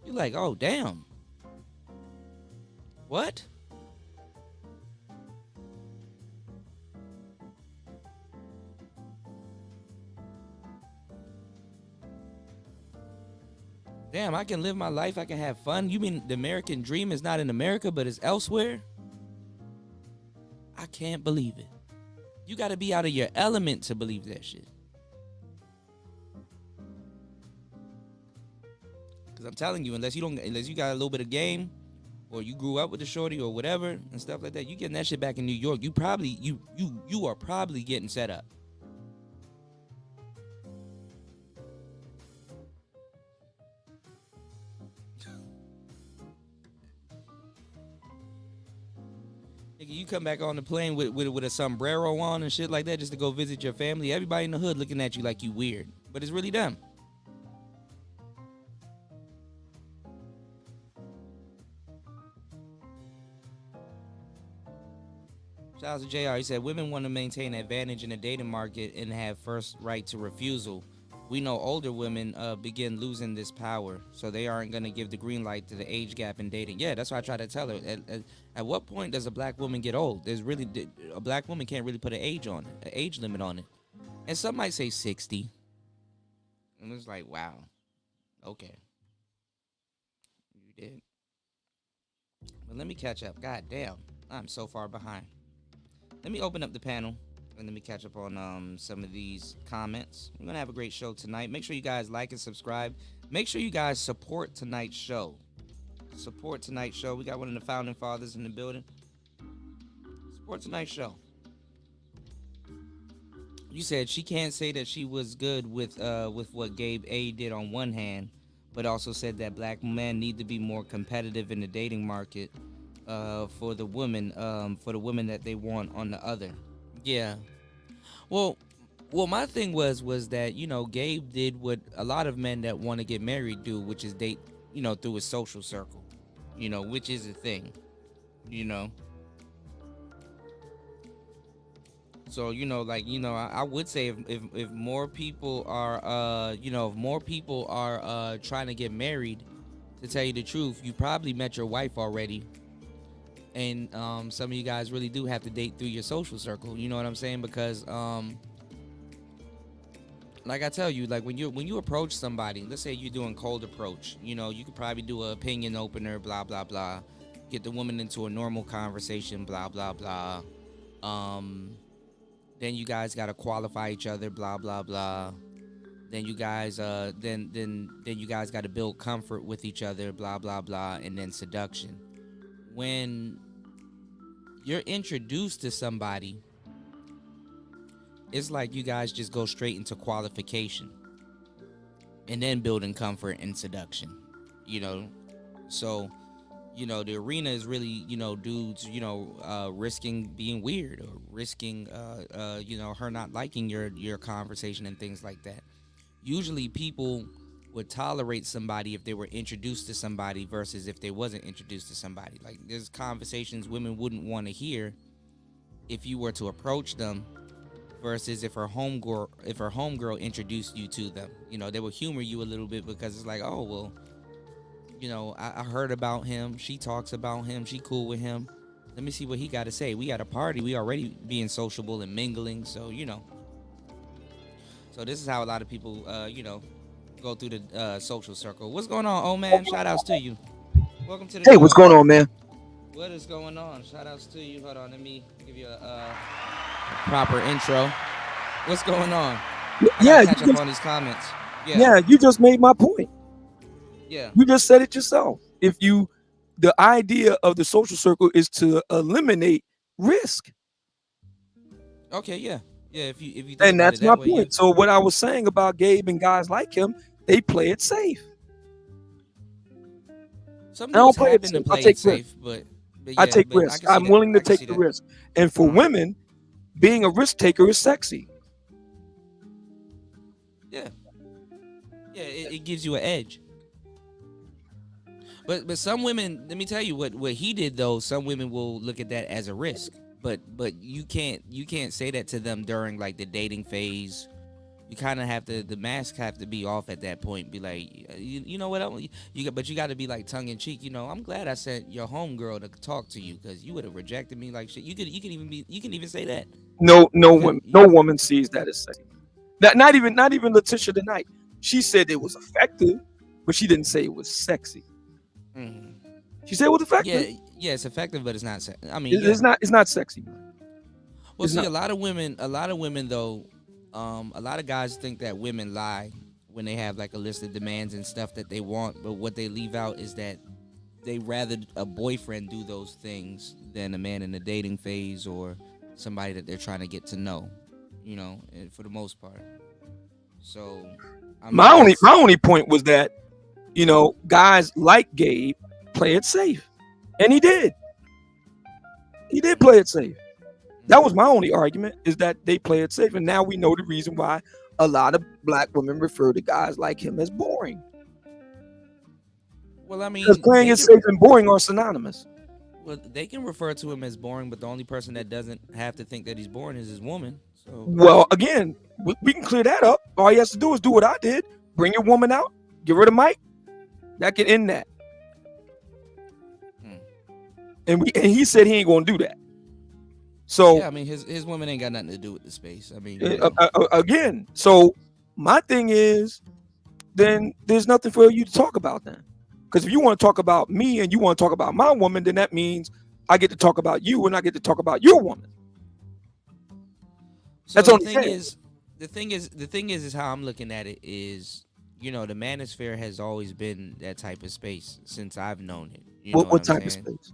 You're like, oh, damn. What? Damn, I can live my life. I can have fun. You mean the American dream is not in America, but it's elsewhere? I can't believe it. You got to be out of your element to believe that shit. Because I'm telling you, unless you got a little bit of game, or you grew up with the shorty or whatever and stuff like that, you getting that shit back in New York. You are probably getting set up. You come back on the plane with a sombrero on and shit like that just to go visit your family. Everybody in the hood looking at you like you weird. But it's really them. Shout out to JR. He said, women want to maintain advantage in the dating market and have first right to refusal. We know older women begin losing this power, so they aren't going to give the green light to the age gap in dating. Yeah, that's why I try to tell her. At what point does a black woman get old? A black woman can't really put an age limit on it. And some might say 60. And it's like, wow. Okay. You did. But let me catch up. God damn. I'm so far behind. Let me open up the panel. And let me catch up on some of these comments. We're going to have a great show tonight. Make sure you guys like and subscribe. Make sure you guys support tonight's show. Support tonight's show. We got one of the founding fathers in the building. Support tonight's show. You said she can't say that she was good with what Gabe A did on one hand, but also said that black men need to be more competitive in the dating market for the women that they want on the other. Yeah. Well, my thing was that, you know, Gabe did what a lot of men that want to get married do, which is date, you know, through his social circle, you know, which is a thing, you know. So, you know, like, you know, I would say if more people are, trying to get married, to tell you the truth, you probably met your wife already. And some of you guys really do have to date through your social circle. You know what I'm saying? Because, like I tell you, like when you approach somebody, let's say you're doing cold approach, you know, you could probably do an opinion opener, blah, blah, blah. Get the woman into a normal conversation, blah, blah, blah. Then you guys got to qualify each other, blah, blah, blah. Then you guys, then you guys got to build comfort with each other, blah, blah, blah. And then seduction. When you're introduced to somebody, it's like you guys just go straight into qualification and then building comfort and seduction, you know. So, you know, the arena is really, you know, dudes, you know, risking being weird or risking, you know, her not liking your conversation and things like that. Usually people would tolerate somebody if they were introduced to somebody versus if they wasn't introduced to somebody. Like, there's conversations women wouldn't want to hear if you were to approach them versus if her homegirl introduced you to them. You know, they will humor you a little bit because it's like, oh well, you know, I heard about him. She talks about him. She cool with him. Let me see what he got to say. We got a party. We already being sociable and mingling. So you know, so this is how a lot of people, you know, go through the social circle. What's going on, oh man? Shout outs to you. Welcome to the Hey, what's show. going on, man? What is going on? Shout outs to you. Hold on, let me give you a proper intro. What's going on? I gotta Yeah, catch up on these comments. Yeah, you just made my point. yeah. You just said it yourself. The idea of the social circle is to eliminate risk, Okay, yeah, yeah. If you think and about it that's my that way, yeah. point. So what I was saying about Gabe and guys like him, they play it safe. Some I don't dudes play it happen to safe. I play take it risk. safe, but I yeah, take but I risk. can see I'm that. willing to I can take see the that. risk. And for Uh-huh. women, being a risk taker is sexy. Yeah, yeah. It gives you an edge. But some women, let me tell you what he did though. Some women will look at that as a risk. But you can't say that to them during like the dating phase. You kind of have to, the mask have to be off at that point. Be like, you know what? But you got to be like tongue in cheek. You know, I'm glad I sent your homegirl to talk to you because you would have rejected me like shit. You can even say that. You could, No woman sees that as sexy. Not even Letitia tonight. She said it was effective, but she didn't say it was sexy. mhm. She said it was Yeah, effective. yeah, it's effective, but it's not. I mean, yeah. It's not sexy. Well, It's see, not. a lot of women though, a lot of guys think that women lie when they have like a list of demands and stuff that they want, but what they leave out is that they rather a boyfriend do those things than a man in the dating phase or somebody that they're trying to get to know, you know, for the most part. So, I mean, My that's only point was that guys like Gabe play it safe, and he did. He did play it safe. That was mhm. my only argument, is that they play it safe, and now we know the reason why a lot of black women refer to guys like him as boring, Well, I because mean, playing it safe and boring are synonymous. they can refer to him as boring, but the only person that doesn't have to think that he's boring is his woman. So, Well, again, we can clear that up. All he has to do is do what I did: bring your woman out, get rid of Mike. That can end that. hmm. And he said he ain't gonna do that. So Yeah, I mean, his woman ain't got nothing to do with the space. I mean, you know. again, so my thing is, then there's nothing for you to talk about then. Because if you want to talk about me and you want to talk about my woman, then that means I get to talk about you and I get to talk about your woman. So That's only fair. the thing is how I'm looking at it is, you know, the manosphere has always been that type of space since I've known it. You know what What I'm type of saying? space?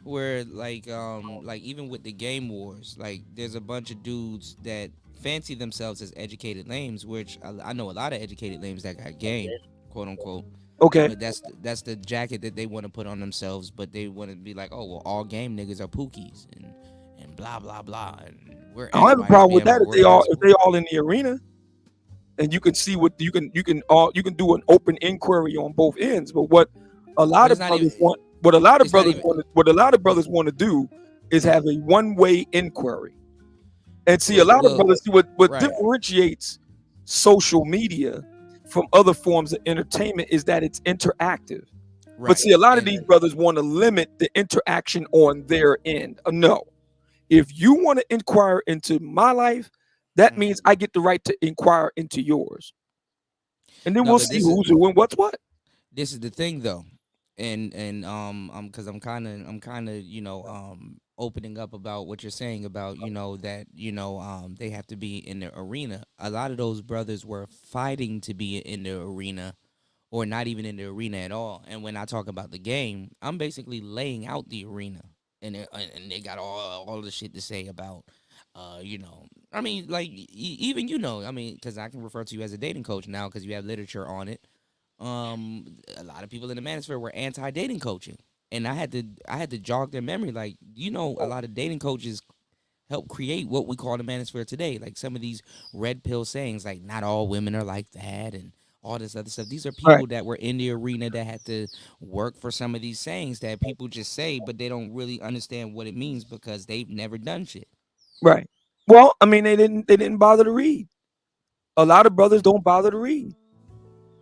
Where like even with the game wars, like there's a bunch of dudes that fancy themselves as educated lames, which I know a lot of educated lames that got game, quote unquote. Okay. But that's the jacket that they want to put on themselves. But they want to be like, oh well, all game niggas are pookies and blah blah blah, and we're I don't have a anybody's problem with man, that but we're if gospel. they all in the arena and you can see what you can do an open inquiry on both ends. But what a But lot it's of not even. brothers want what a lot of It's not brothers even. want what a lot of brothers want to do is have a one-way inquiry. And see, a lot of Well, brothers see what right, differentiates social media from other forms of entertainment is that it's interactive. But right, see, a lot of and these brothers want to limit the interaction on their end. No. If you want to inquire into my life, that mhm. means I get the right to inquire into yours. And then No, we'll but see who's who and what's what. this is the thing though, and because I'm kind of you know opening up about what you're saying about you know that you know they have to be in the arena. A lot of those brothers were fighting to be in the arena or not even in the arena at all. And when I talk about the game, I'm basically laying out the arena, and they got all the shit to say about, you know, I mean, like even you know, I mean, because I can refer to you as a dating coach now because you have literature on it. A lot of people in the manosphere were anti-dating coaching, and I had to jog their memory. Like you know, a lot of dating coaches help create what we call the manosphere today. Like some of these red pill sayings, like not all women are like that, and all this other stuff. These are people Right. that were in the arena that had to work for some of these sayings that people just say, but they don't really understand what it means because they've never done shit. Right. Well, I mean, they didn't bother to read. A lot of brothers don't bother to read.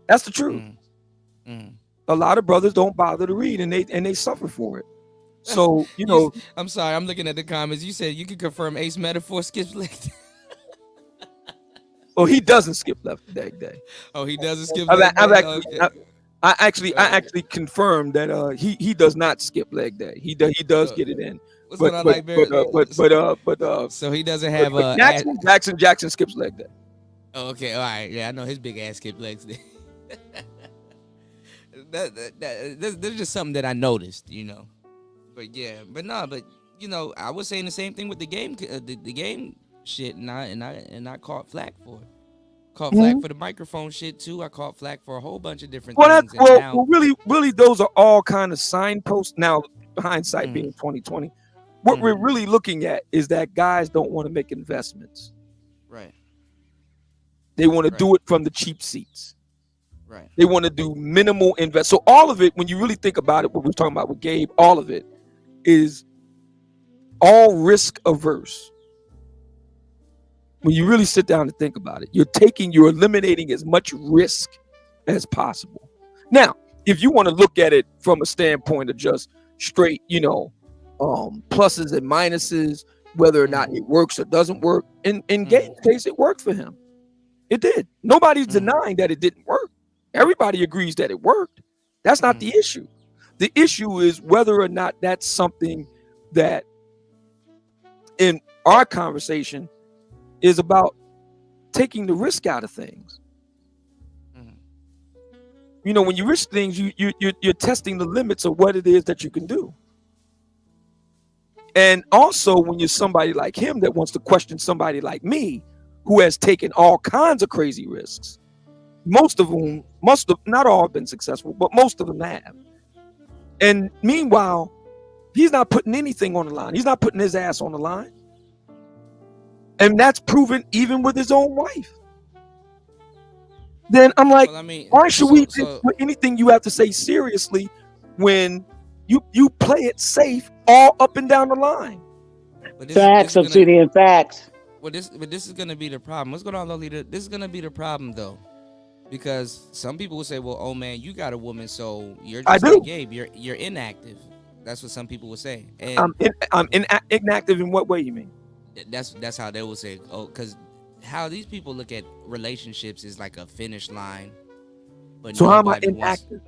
That's the truth. Mm, mm. A lot of brothers don't bother to read, and they suffer for it. So I'm sorry, I'm looking at the comments. You said you can confirm Ace Metaphor skips leg day. well, he doesn't skip left leg day. Oh, he doesn't skip I've, leg I've day? actually, Okay. I actually confirmed that he does not skip leg day. He does So, get it in. what's But going on, but like Barry? So he doesn't have but Jackson skips leg day. Oh, okay, all right. Yeah, I know his big ass skip legs day. There's just something that I noticed, But yeah, but I was saying the same thing with the game, the game shit, and I caught flack for it. Caught flack for the microphone shit too. I caught flack for a whole bunch of different things. Really, those are all kind of signposts. Now, hindsight being 2020, what we're really looking at is that guys don't want to make investments. Right. They want to do it from the cheap seats. Right. They want to do minimal invest. So all of it, when you really think about it, what we're talking about with Gabe, all of it is all risk averse. When you really sit down and think about it, you're eliminating as much risk as possible. Now, if you want to look at it from a standpoint of just straight, pluses and minuses, whether or not it works or doesn't work, in Gabe's case, it worked for him. It did. Nobody's denying that it didn't work. Everybody agrees that it worked. That's not the issue. The issue is whether or not that's something that in our conversation is about taking the risk out of things. When you risk things, you're testing the limits of what it is that you can do. And also when you're somebody like him that wants to question somebody like me, who has taken all kinds of crazy risks, not all have been successful, but most of them have. And meanwhile, he's not putting anything on the line. He's not putting his ass on the line. And that's proven even with his own wife. Then I'm like, why should we take anything you have to say seriously when you play it safe all up and down the line? Facts, Obsidian, facts. But this is gonna be the problem. What's going on, Lolita? This is gonna be the problem though, because some people will say, "Well, oh man, you got a woman, so you're just like Gabe. You're inactive." That's what some people will say. And I'm inactive in what way you mean? That's how they will say. Oh, because how these people look at relationships is like a finish line. But so how am I inactive?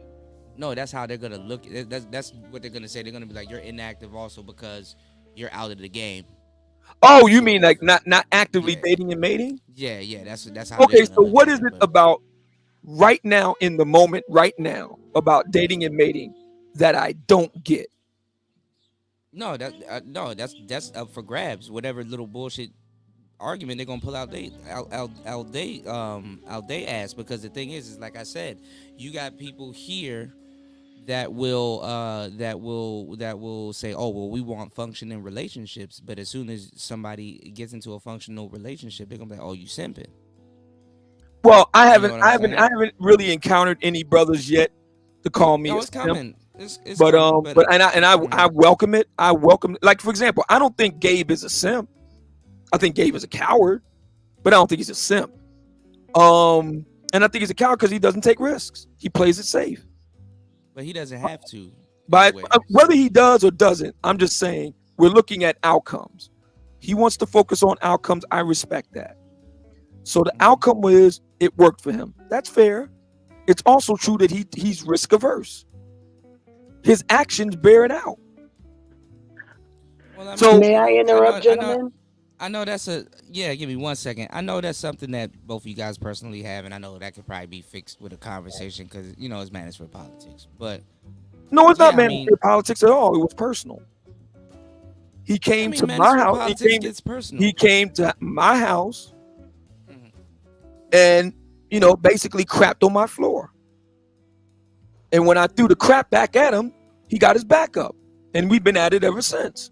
No, that's how they're gonna look. That's what they're gonna say. They're gonna be like, "You're inactive also because you're out of the game." Oh, you mean like not actively dating and mating? Yeah, that's how. Okay, so what is it about right now in the moment, right now, about dating and mating that I don't get? No, that's up for grabs. Whatever little bullshit argument they're gonna pull out they ass, because the thing is like I said, you got people here that will say, oh well, we want functioning relationships, but as soon as somebody gets into a functional relationship, they're gonna be like, oh, you simping. Well, I haven't really encountered any brothers yet to call me. No, it's coming. It's but coming, but I welcome it. I welcome it. Like, for example, I don't think Gabe is a simp. I think Gabe is a coward, but I don't think he's a simp. And I think he's a coward because he doesn't take risks. He plays it safe. But he doesn't have to. But whether he does or doesn't, I'm just saying we're looking at outcomes. He wants to focus on outcomes. I respect that. So the outcome is it worked for him. That's fair. It's also true that he's risk averse. His actions bear it out. Well, so may I interrupt, gentlemen? I know that's give me 1 second. I know that's something that both of you guys personally have, and I know that could probably be fixed with a conversation because, it's manosphere politics. But no, it's not manosphere politics at all. It was personal. He came to my house. He came to my house and, basically crapped on my floor. And when I threw the crap back at him, he got his back up. And we've been at it ever since.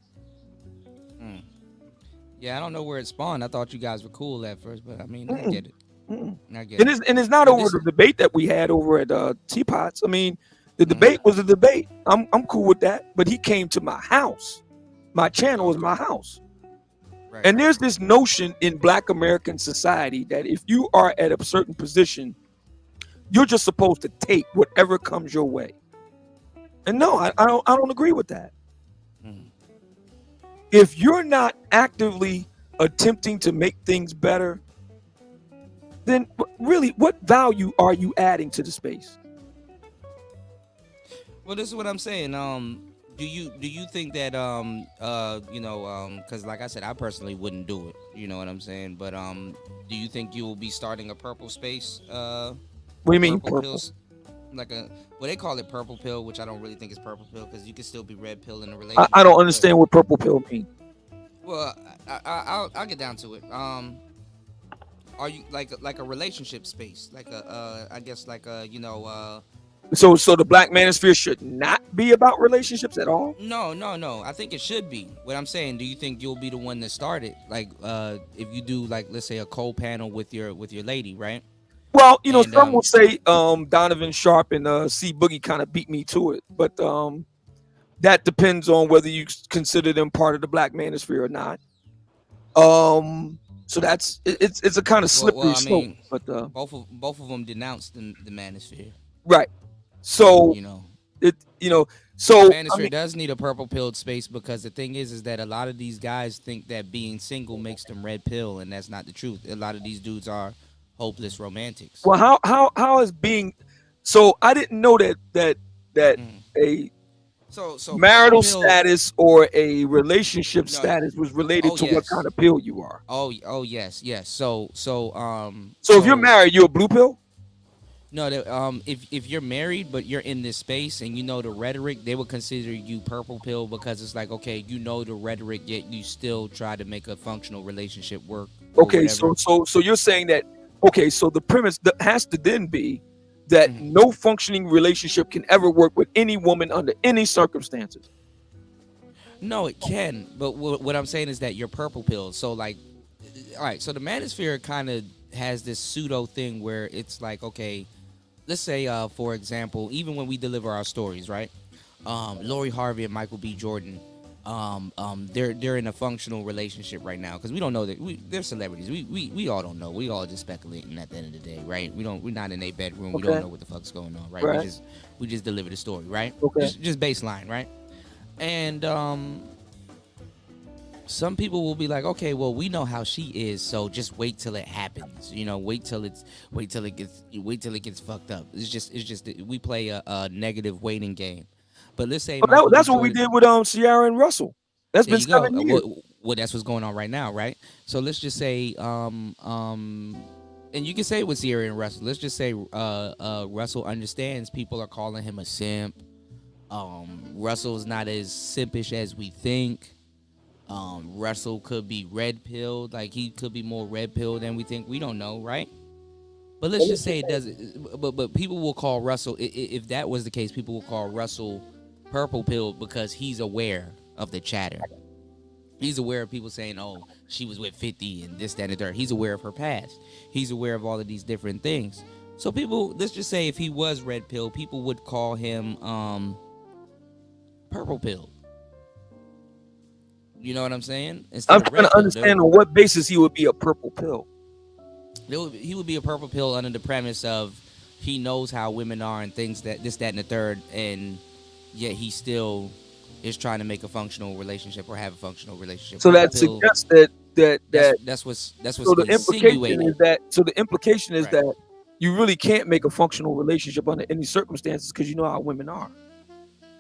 Yeah, I don't know where it spawned. I thought you guys were cool at first, but I mean, I get it. I get And it. it's not But over this, the debate that we had over at Teapots. I mean, the Mhm. debate was a debate. I'm cool with that. But he came to my house. My channel was Okay. my house. Right. And there's this notion in Black American society that if you are at a certain position, you're just supposed to take whatever comes your way. And no, I don't agree with that. Mhm. If you're not actively attempting to make things better, then really, what value are you adding to the space? Well, this is what I'm saying. Do you think that because like I said, I personally wouldn't do it. You know what I'm saying? But do you think you will be starting a purple space? What do you mean Purple purple? pills, like they call it purple pill, which I don't really think is purple pill because you can still be red pill in a I don't relationship. But understand what purple pill means. well, I'll get down to it. Are you like a relationship space, like a I guess like a So the Black manosphere should not be about relationships at all. No. I think it should be. What I'm saying, do you think you'll be the one that started? Like, if you do like, let's say, a co-panel with your lady, right? Well, And some will say Donovan Sharp and C Boogie kind of beat me to it, but that depends on whether you consider them part of the Black manosphere or not. So it's a kind of slippery I slope. mean, But both of them denounced the manosphere. right, so You know, it the so I manosphere mean, does need a purple pilled space because the thing is that a lot of these guys think that being single makes them red pill, and that's not the truth. A lot of these dudes are hopeless romantics. well, how is being so I didn't know that Mhm. a So purple marital pill. status or a relationship No. status was related Oh to what kind yes. of pill you are. Oh yes. So if you're married, you're a blue pill. No, if you're married but you're in this space and you know the rhetoric, they would consider you purple pill because it's like, okay, you know the rhetoric, yet you still try to make a functional relationship work or Okay, whatever. so you're saying that okay, so the premise that has to then be that Mhm. no functioning relationship can ever work with any woman under any circumstances. No, it can, but what I'm saying is that you're purple pill. So like, all right, so the manosphere kind of has this pseudo thing where it's like, okay, let's say, for example, even when we deliver our stories, right? Lori Harvey and Michael B. Jordan, they're in a functional relationship right now because we don't know that they're celebrities. We all don't know. We all just speculating at the end of the day, right? We're not in a bedroom. We don't Okay, know what the fuck's going on, right? right. We just deliver the story, right? Okay. Just baseline, right? And some people will be like, okay, well, we know how she is, so just wait till it happens. Wait till it gets fucked up. It's just that we play a negative waiting game. But let's say But Michael B. that's what we Jordan. did with Ciara and Russell. That's There been you go. 7 years. Well, that's what's going on right now, right? So let's just say, and you can say it with Sierra and Russell. Let's just say, Russell understands people are calling him a simp. Russell's not as simpish as we think. Russell could be red pilled, like he could be more red pilled than we think. We don't know, right? But let's just say it doesn't. But people will call Russell, if that was the case, people will call Russell purple pilled because he's aware of the chatter. He's aware of people saying, "Oh, she was with 50 and this, that, and the third." He's aware of her past. He's aware of all of these different things. So people, let's just say if he was red pill, people would call him purple pill. You know what I'm saying? Instead I'm of trying red to pill, understand on what basis he would be a purple pill. he would be a purple pill under the premise of he knows how women are and things that this, that, and the third, and yet he still is trying to make a functional relationship or have a functional relationship. So Purple that pill, suggests that that's what's so the implication insinuated. is that the implication is Right. that you really can't make a functional relationship under any circumstances because you know how women are.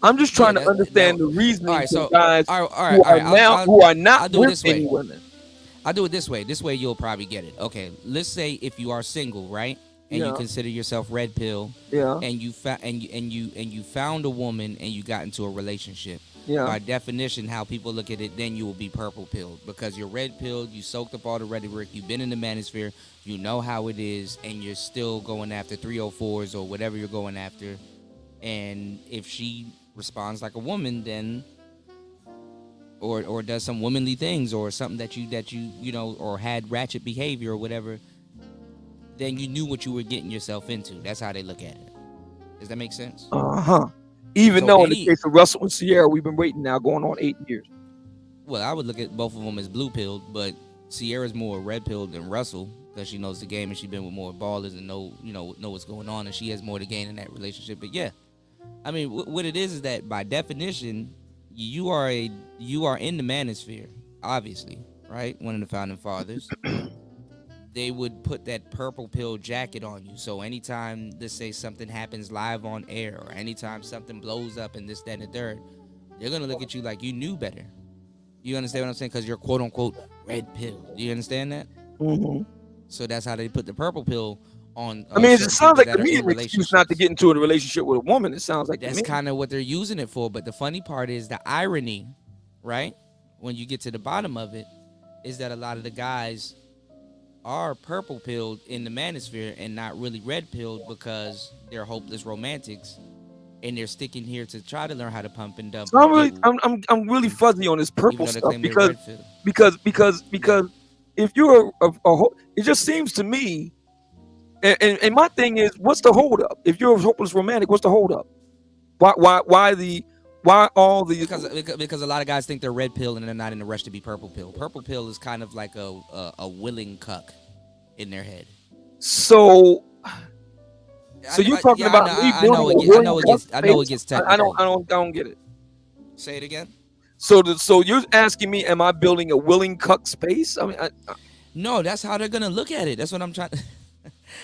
I'm just Yeah, trying to understand the all reasoning right. for So guys all who are right. now who are not I'll do it with this any way. women. I'll do it this way. This way you'll probably get it. Okay, let's say if you are single, right, and you Yeah, consider yourself red pill, yeah, and you found a woman and you got into a relationship. yeah. By definition, how people look at it, then you will be purple pilled because you're red pilled. You soaked up all the rhetoric. You've been in the manosphere. You know how it is, and you're still going after 304s or whatever you're going after. And if she responds like a woman, then or does some womanly things or something that you or had ratchet behavior or whatever, then you knew what you were getting yourself into. That's how they look at it. Does that make sense? Even So though in the case of Russell and Sierra, we've been waiting now going on 8 years. Well, I would look at both of them as blue pilled, but Sierra's more red pilled than Russell because she knows the game and she's been with more ballers and know what's going on, and she has more to gain in that relationship. But yeah, I mean, what it is that by definition, you are in the manosphere, obviously, right? One of the founding fathers. They would put that purple pill jacket on you. So anytime, let's say something happens live on air, or anytime something blows up and this, that, and the third, they're gonna look at you like you knew better. You understand what I'm saying? Because you're quote unquote red pill. Do you understand that? Mm-hmm. So that's how they put the purple pill on. I mean, it sounds like to me an excuse not to get into a relationship with a woman. It sounds like that's kind of what they're using it for. But the funny part is the irony, right? When you get to the bottom of it, is that a lot of the guys are purple pilled in the manosphere and not really red pilled because they're hopeless romantics and they're sticking here to try to learn how to pump and dump. So I'm really fuzzy on this purple stuff because if you're it just seems to me, and my thing is, what's the hold up? If you're a hopeless romantic, what's the hold up? Why all these? Because a lot of guys think they're red pill and they're not in a rush to be purple pill. Purple pill is kind of like a willing cuck in their head. So you're talking about me building I know it gets technical. I don't get it. Say it again. So you're asking me, am I building a willing cuck space? I mean, no, that's how they're gonna look at it. That's what I'm trying.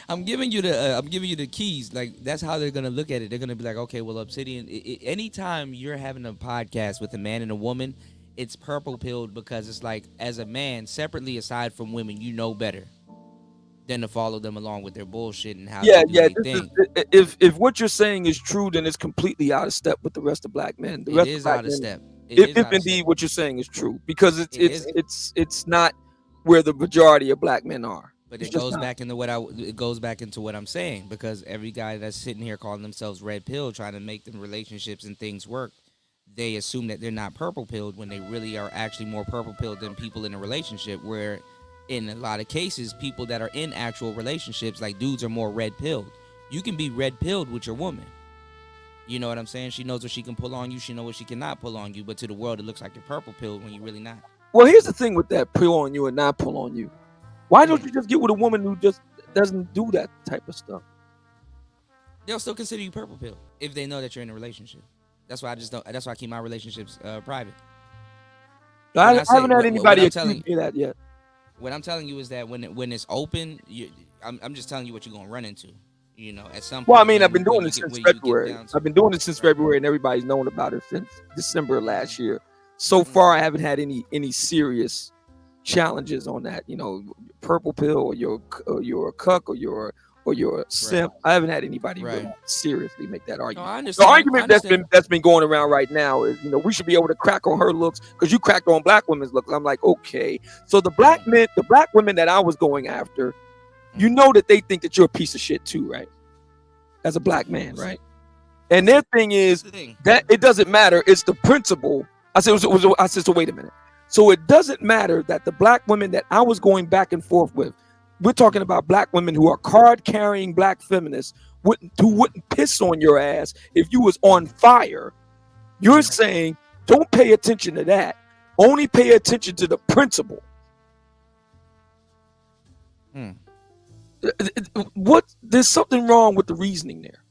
I'm giving you the keys. Like, that's how they're gonna look at it. They're gonna be like, okay, well, Obsidian. Anytime you're having a podcast with a man and a woman, it's purple pilled because it's like, as a man, separately aside from women, you know better than to follow them along with their bullshit and how they do their thing. If what you're saying is true, then it's completely out of step with the rest of black men. The rest is of black out of men, step. If indeed what you're saying is true, because it's not where the majority of black men are. But it goes back into what I'm saying, because every guy that's sitting here calling themselves red pill, trying to make them relationships and things work, they assume that they're not purple pilled when they really are actually more purple pilled than people in a relationship, where in a lot of cases, people that are in actual relationships, like dudes, are more red pilled. You can be red pilled with your woman. You know what I'm saying? She knows what she can pull on you. She knows what she cannot pull on you. But to the world, it looks like you're purple pilled when you're really not. Well, here's the thing with that pull on you and not pull on you. Why don't you just get with a woman who just doesn't do that type of stuff? They'll still consider you purple pill if they know that you're in a relationship. That's why I keep my relationships private. I haven't had anybody accuse me of that yet. What I'm telling you is that when it's open, I'm just telling you what you're gonna run into. You know, at some point. Well, I mean, I've been doing this since February. I've been doing this since February, and everybody's known about it since December of last year. So far, I haven't had any serious challenges on that. You know, purple pill, or you're a cuck, or you're a simp. I haven't had anybody really seriously make that argument. No, I understand. The argument that's been going around right now is, you know, we should be able to crack on her looks because you cracked on black women's looks. I'm like, okay. So the black women that I was going after, you know that they think that you're a piece of shit too, right? As a black man, right? And their thing is that it doesn't matter. It's the principle. I said, so wait a minute. So it doesn't matter that the black women that I was going back and forth with, we're talking about black women who are card-carrying black feminists who wouldn't piss on your ass if you was on fire. You're saying, don't pay attention to that. Only pay attention to the principle. There's something wrong with the reasoning there.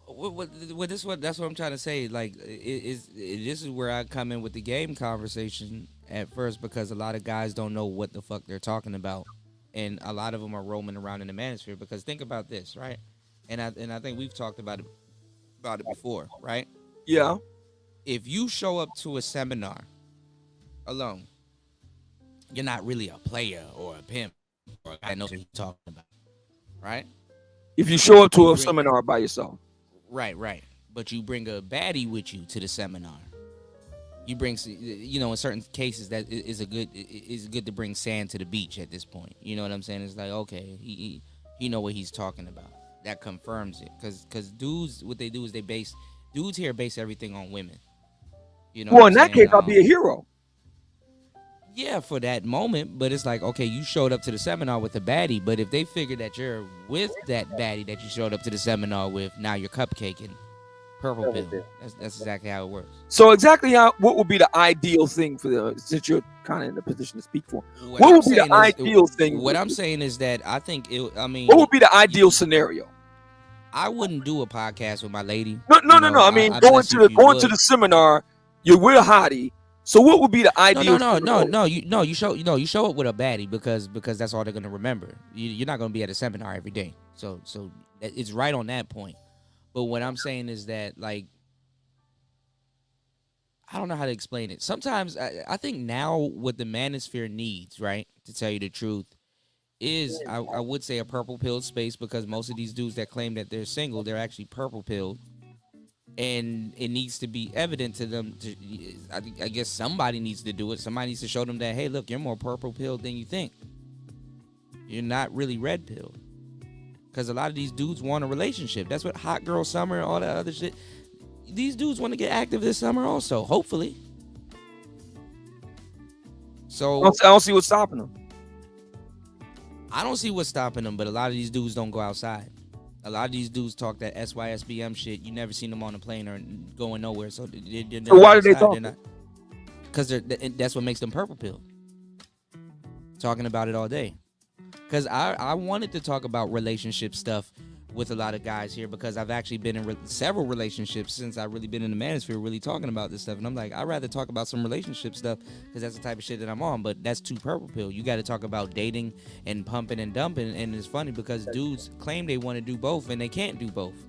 That's what I'm trying to say. Like, this is where I come in with the game conversation at first, because a lot of guys don't know what the fuck they're talking about, and a lot of them are roaming around in the manosphere. Because think about this, right? And I think we've talked about it before, right? Yeah. If you show up to a seminar alone, you're not really a player or a pimp or a guy that knows what he's talking about, right? If you show up to a seminar by yourself. Right. But you bring a baddie with you to the seminar. You bring, you know, in certain cases that is good to bring sand to the beach at this point. You know what I'm saying? It's like, okay, he know what he's talking about. That confirms it, because dudes, what they do is dudes here base everything on women. You know. Well, in that case, I'll be a hero. Yeah, for that moment, but it's like, okay, you showed up to the seminar with a baddie, but if they figure that you're with that baddie that you showed up to the seminar with, now you're cupcaking. Purple pill. That's exactly how it works. So exactly what would be the ideal thing since you're kind of in the position to speak for? What would be the ideal thing? What I'm saying is that I think what would be the ideal scenario? I wouldn't do a podcast with my lady. No. I mean, going to the seminar, you're with a hottie. So what would be the ideal? No. You show up with a baddie because that's all they're gonna remember. You're not gonna be at a seminar every day. So it's right on that point. But what I'm saying is that, like, I don't know how to explain it. Sometimes I think now what the manosphere needs, right, to tell you the truth, is I would say a purple pill space, because most of these dudes that claim that they're single, they're actually purple pilled. And it needs to be evident to them. I guess somebody needs to do it. Somebody needs to show them that, hey, look, you're more purple pilled than you think. You're not really red pilled. Because a lot of these dudes want a relationship. That's what hot girl summer and all that other shit. These dudes want to get active this summer also, hopefully. So I don't see what's stopping them. I don't see what's stopping them, but a lot of these dudes don't go outside. A lot of these dudes talk that SYSBM shit. You never seen them on a plane or going nowhere. So why do they talk? Because that's what makes them purple pill. Talking about it all day. Because I wanted to talk about relationship stuff with a lot of guys here, because I've actually been in several relationships since I've really been in the manosphere, really talking about this stuff. And I'm like, I'd rather talk about some relationship stuff because that's the type of shit that I'm on. But that's too purple pill. You got to talk about dating and pumping and dumping. And it's funny because dudes claim they want to do both and they can't do both.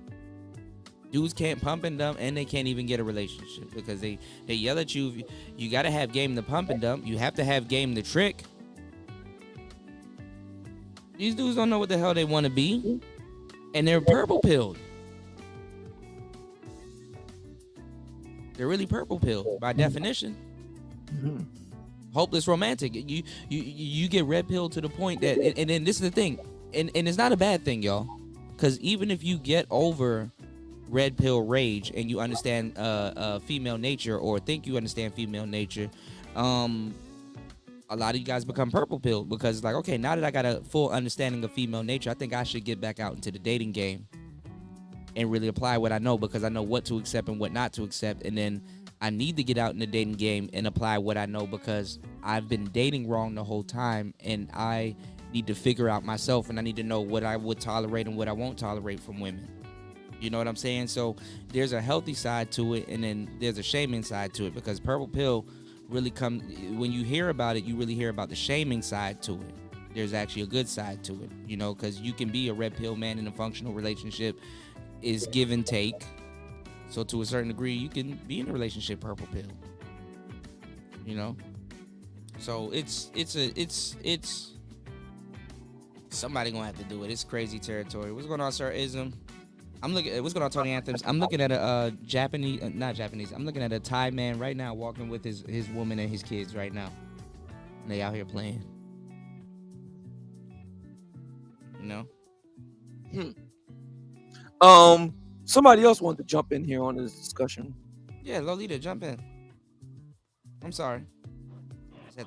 Dudes can't pump and dump, and they can't even get a relationship because they yell at you. You got to have game to pump and dump. You have to have game to trick. These dudes don't know what the hell they want to be. And they're purple pilled. They're really purple pilled by definition. Mm-hmm. Hopeless romantic. You get red pilled to the point that, and then this is the thing, and it's not a bad thing, y'all, because even if you get over red pill rage and you understand female nature, or think you understand female nature, a lot of you guys become purple pilled because it's like, okay, now that I got a full understanding of female nature, I think I should get back out into the dating game and really apply what I know, because I know what to accept and what not to accept. And then I need to get out in the dating game and apply what I know, because I've been dating wrong the whole time, and I need to figure out myself, and I need to know what I would tolerate and what I won't tolerate from women. You know what I'm saying? So there's a healthy side to it, and then there's a shaming side to it, because purple pill really when you hear about it, you really hear about the shaming side to it. There's actually a good side to it, you know, because you can be a red pill man in a functional relationship. Is give and take. So to a certain degree, you can be in a relationship purple pill, you know. So it's somebody gonna have to do it. It's crazy territory. What's going on, Sir Ism? What's going on, Tony Anthems? I'm looking at a not Japanese. I'm looking at a Thai man right now walking with his woman and his kids right now. And they out here playing. You know? Somebody else wanted to jump in here on this discussion. Yeah, Lolita, jump in. I'm sorry.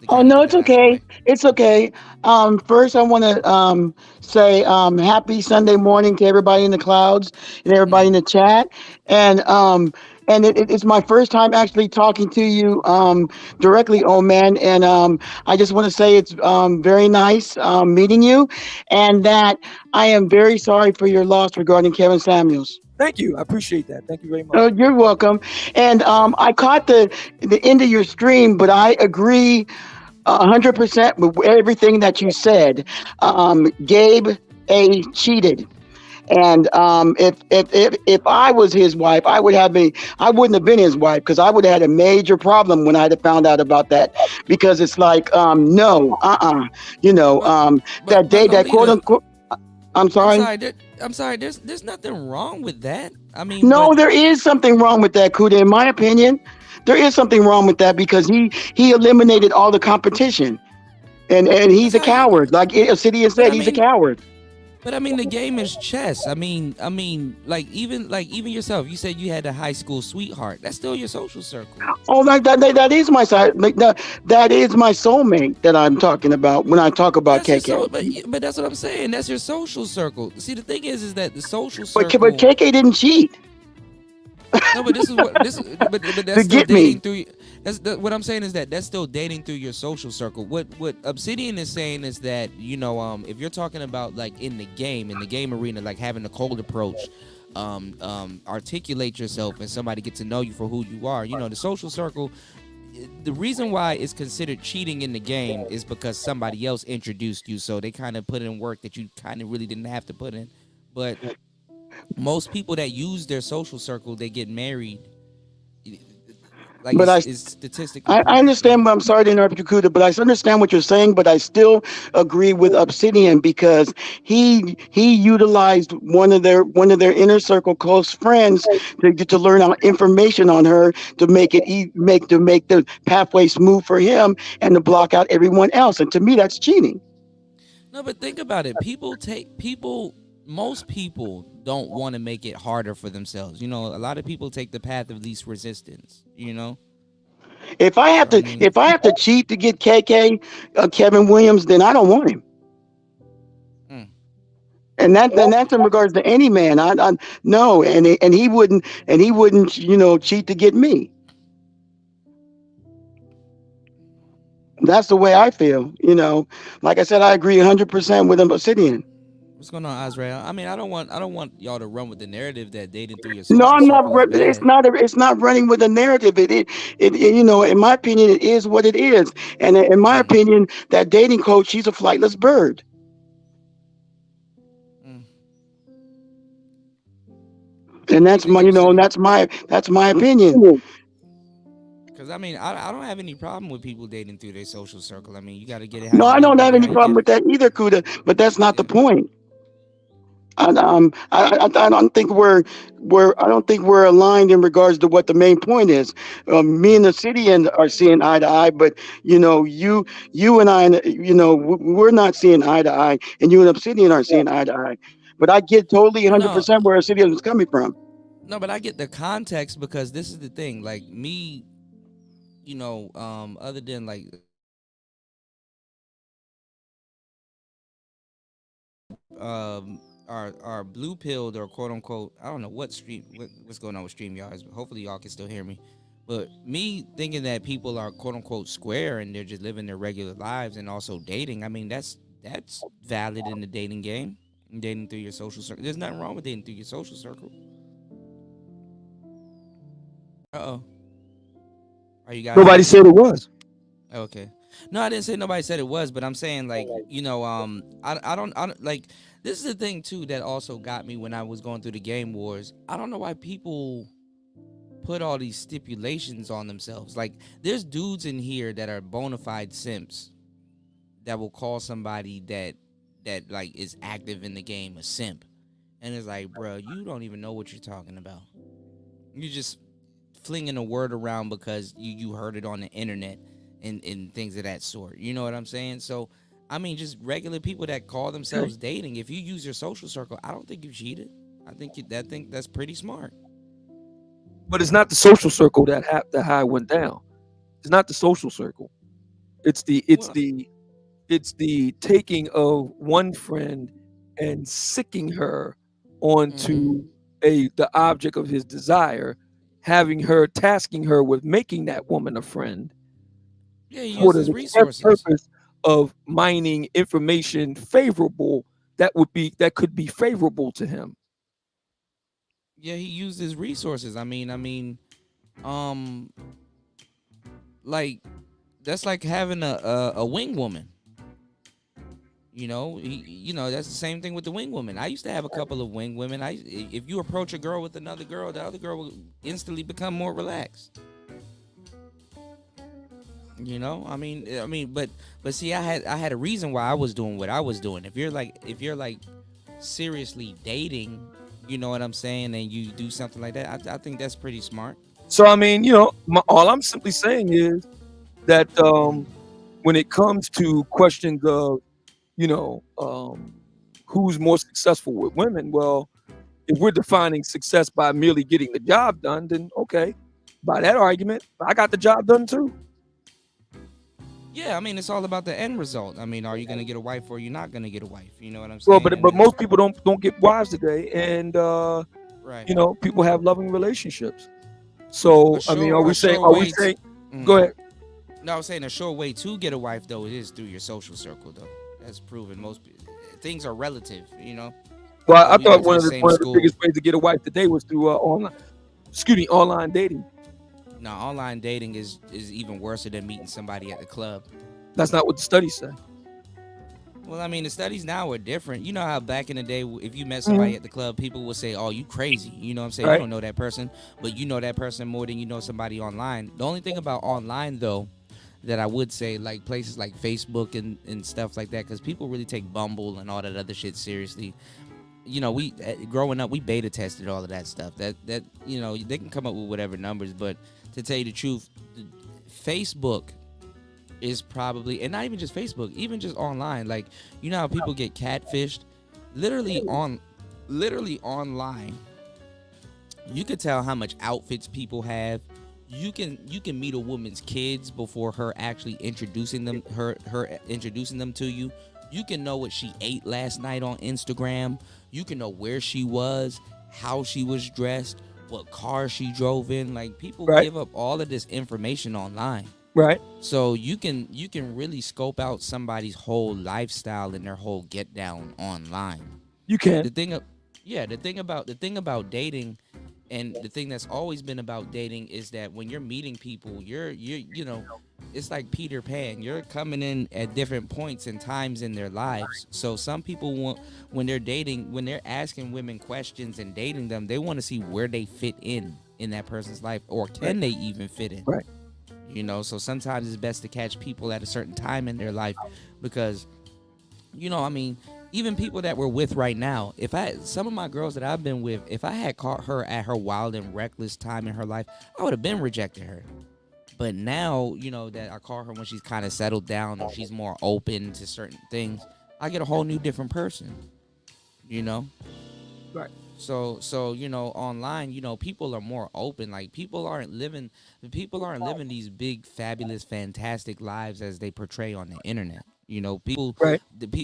Oh, no, it's okay. It's okay. First, I want to say happy Sunday morning to everybody in the clouds and everybody in the chat. And it's my first time actually talking to you directly, oh man. And I just want to say it's very nice meeting you, and that I am very sorry for your loss regarding Kevin Samuels. Thank you. I appreciate that. Thank you very much. Oh, you're welcome. And I caught the end of your stream, but I agree 100% with everything that you said. Gabe A cheated. And if I was his wife, I wouldn't have been his wife, because I would have had a major problem when I'd have found out about that, because it's like, no, that day, that quote unquote. I'm sorry. I'm sorry. There's nothing wrong with that. I mean, no, there is something wrong with that, Kuda. In my opinion, there is something wrong with that, because he eliminated all the competition, and he's a coward. Like Obsidian said, he's a coward. But I mean, the game is chess. Like even yourself. You said you had a high school sweetheart. That's still your social circle. Oh, that is my side. Like, that is my soulmate that I'm talking about when I talk about That's your KK. soul. But that's what I'm saying. That's your social circle. See, the thing is that the social But circle. KK didn't cheat No, but this is what this. But to that's still get me. dating through. What I'm saying is that that's still dating through your social circle. What Obsidian is saying is that if you're talking about like in the game arena, like having a cold approach, articulate yourself, and somebody get to know you for who you are. The social circle. The reason why it's considered cheating in the game is because somebody else introduced you, so they kind of put in work that you kind of really didn't have to put in. But most people that use their social circle, they get married. Like But it's statistically I proven. understand, but I'm sorry to interrupt you, Kuda, but I understand what you're saying, but I still agree with Obsidian because he utilized one of their inner circle close friends to get to learn out information on her to make it make the pathway smooth for him and to block out everyone else. And to me, that's cheating. No, but think about it. Most people don't want to make it harder for themselves. A lot of people take the path of least resistance. So I mean, If I have to cheat to get KK Kevin Williams, then I don't want him. mm, And that's in regards to any man. I no, and he wouldn't cheat to get me. That's the way I feel. Like I said, I agree 100% with Obsidian. what's going on, Azrael? I mean, I don't want y'all to run with the narrative that dating through your No, social I'm not. circle is It's bad. not. It's not running with a narrative. In my opinion, it is what it is. And in my Mm, opinion, that dating coach, she's a flightless bird. mm. And What do you that's think, my, and Obsidian? that's my opinion. Because I mean, I don't have any problem with people dating through their social circle. I mean, you got to get it how No, you I get it, don't have brother. any How you problem get with it? that either, Kuda. But that's not the Yeah. point. I don't think I don't think we're aligned in regards to what the main point is. Me and the city and are seeing eye to eye, but you and I, we're not seeing eye to eye, and you and Obsidian aren't seeing eye to eye. But I get totally No, 100% where Obsidian is coming from. no, but I get the context because this is the thing. Like me, other than like are blue pilled or quote unquote, I don't know what's going on with StreamYards, but hopefully y'all can still hear me. But me thinking that people are quote unquote square and they're just living their regular lives and also dating, I mean that's valid in the dating game. Dating through your social circle. There's nothing wrong with dating through your social circle. Uh oh. Are you guys Nobody there? said it was. Okay. No, I didn't say nobody said it was, but I'm saying like, I don't like this is the thing too that also got me when I was going through the game wars. I don't know why people put all these stipulations on themselves. Like there's dudes in here that are bona fide simps that will call somebody that like is active in the game a simp. And it's like, bro, you don't even know what you're talking about. You just flinging a word around because you heard it on the internet and things of that sort. You know what I'm saying? So, I mean, just regular people that call themselves dating. If you use your social circle, I don't think you cheated. I think that's pretty smart. But it's not the social circle that high went down. It's not the social circle. It's the it's Well, the it's the taking of one friend and sicking her onto mm-hmm. the object of his desire, having her tasking her with making that woman a friend Yeah, he for used the his express resources. purpose of mining information favorable that could be favorable to him. Yeah, he used his resources. Um, like that's like having a wing woman. That's the same thing with the wing woman. I used to have a couple of wing women. If you approach a girl with another girl, the other girl will instantly become more relaxed. But see, I had a reason why I was doing what I was doing. If you're like seriously dating, you know what I'm saying, and you do something like that, I think that's pretty smart. So I mean, all I'm simply saying is that when it comes to questions of, you know, who's more successful with women. Well, if we're defining success by merely getting the job done, then okay, by that argument, I got the job done too. Yeah, I mean, it's all about the end result. I mean, are you gonna get a wife or you're not gonna get a wife? You know what I'm Well, saying? but most people don't get wives today, and Right. people have loving relationships. So I mean, are we saying? Go ahead. No, I was saying a sure way to get a wife though is through your social circle though. That's proven. Things are relative, you know. Well, I You thought went to one the of same the school. biggest ways to get a wife today was through online dating. No, online dating is even worse than meeting somebody at the club. That's not what the studies say. Well, I mean, the studies now are different. You know how back in the day, if you met Mm-hmm. somebody at the club, people would say, "Oh, you crazy." You know what I'm saying? You Right. don't know that person, but you know that person more than you know somebody online. The only thing about online, though, that I would say, like places like Facebook and stuff like that, because people really take Bumble and all that other shit seriously. You know, we growing up, we beta tested all of that stuff. That they can come up with whatever numbers, but to tell you the truth, Facebook is probably, and not even just Facebook, even just online. Like, you know how people get catfished, literally online. You could tell how much outfits people have. You can meet a woman's kids before her actually introducing them to you. You can know what she ate last night on Instagram. You can know where she was, how she was dressed, what car she drove in. Like, people Right. give up all of this information online. Right. So you can really scope out somebody's whole lifestyle and their whole get down online. You can. The thing about dating, and the thing that's always been about dating, is that when you're meeting people, you're it's like Peter Pan. You're coming in at different points and times in their lives. So some people want, when they're dating, when they're asking women questions and dating them, they want to see where they fit in that person's life, or can they even fit in. Right. You know, so sometimes it's best to catch people at a certain time in their life, because, I mean, even people that we're with right now, some of my girls that I've been with, if I had caught her at her wild and reckless time in her life, I would have been rejected her. But now, that I caught her when she's kind of settled down or she's more open to certain things, I get a whole new different person, Right. So online, people are more open. Like, people aren't living these big, fabulous, fantastic lives as they portray on the internet. Right.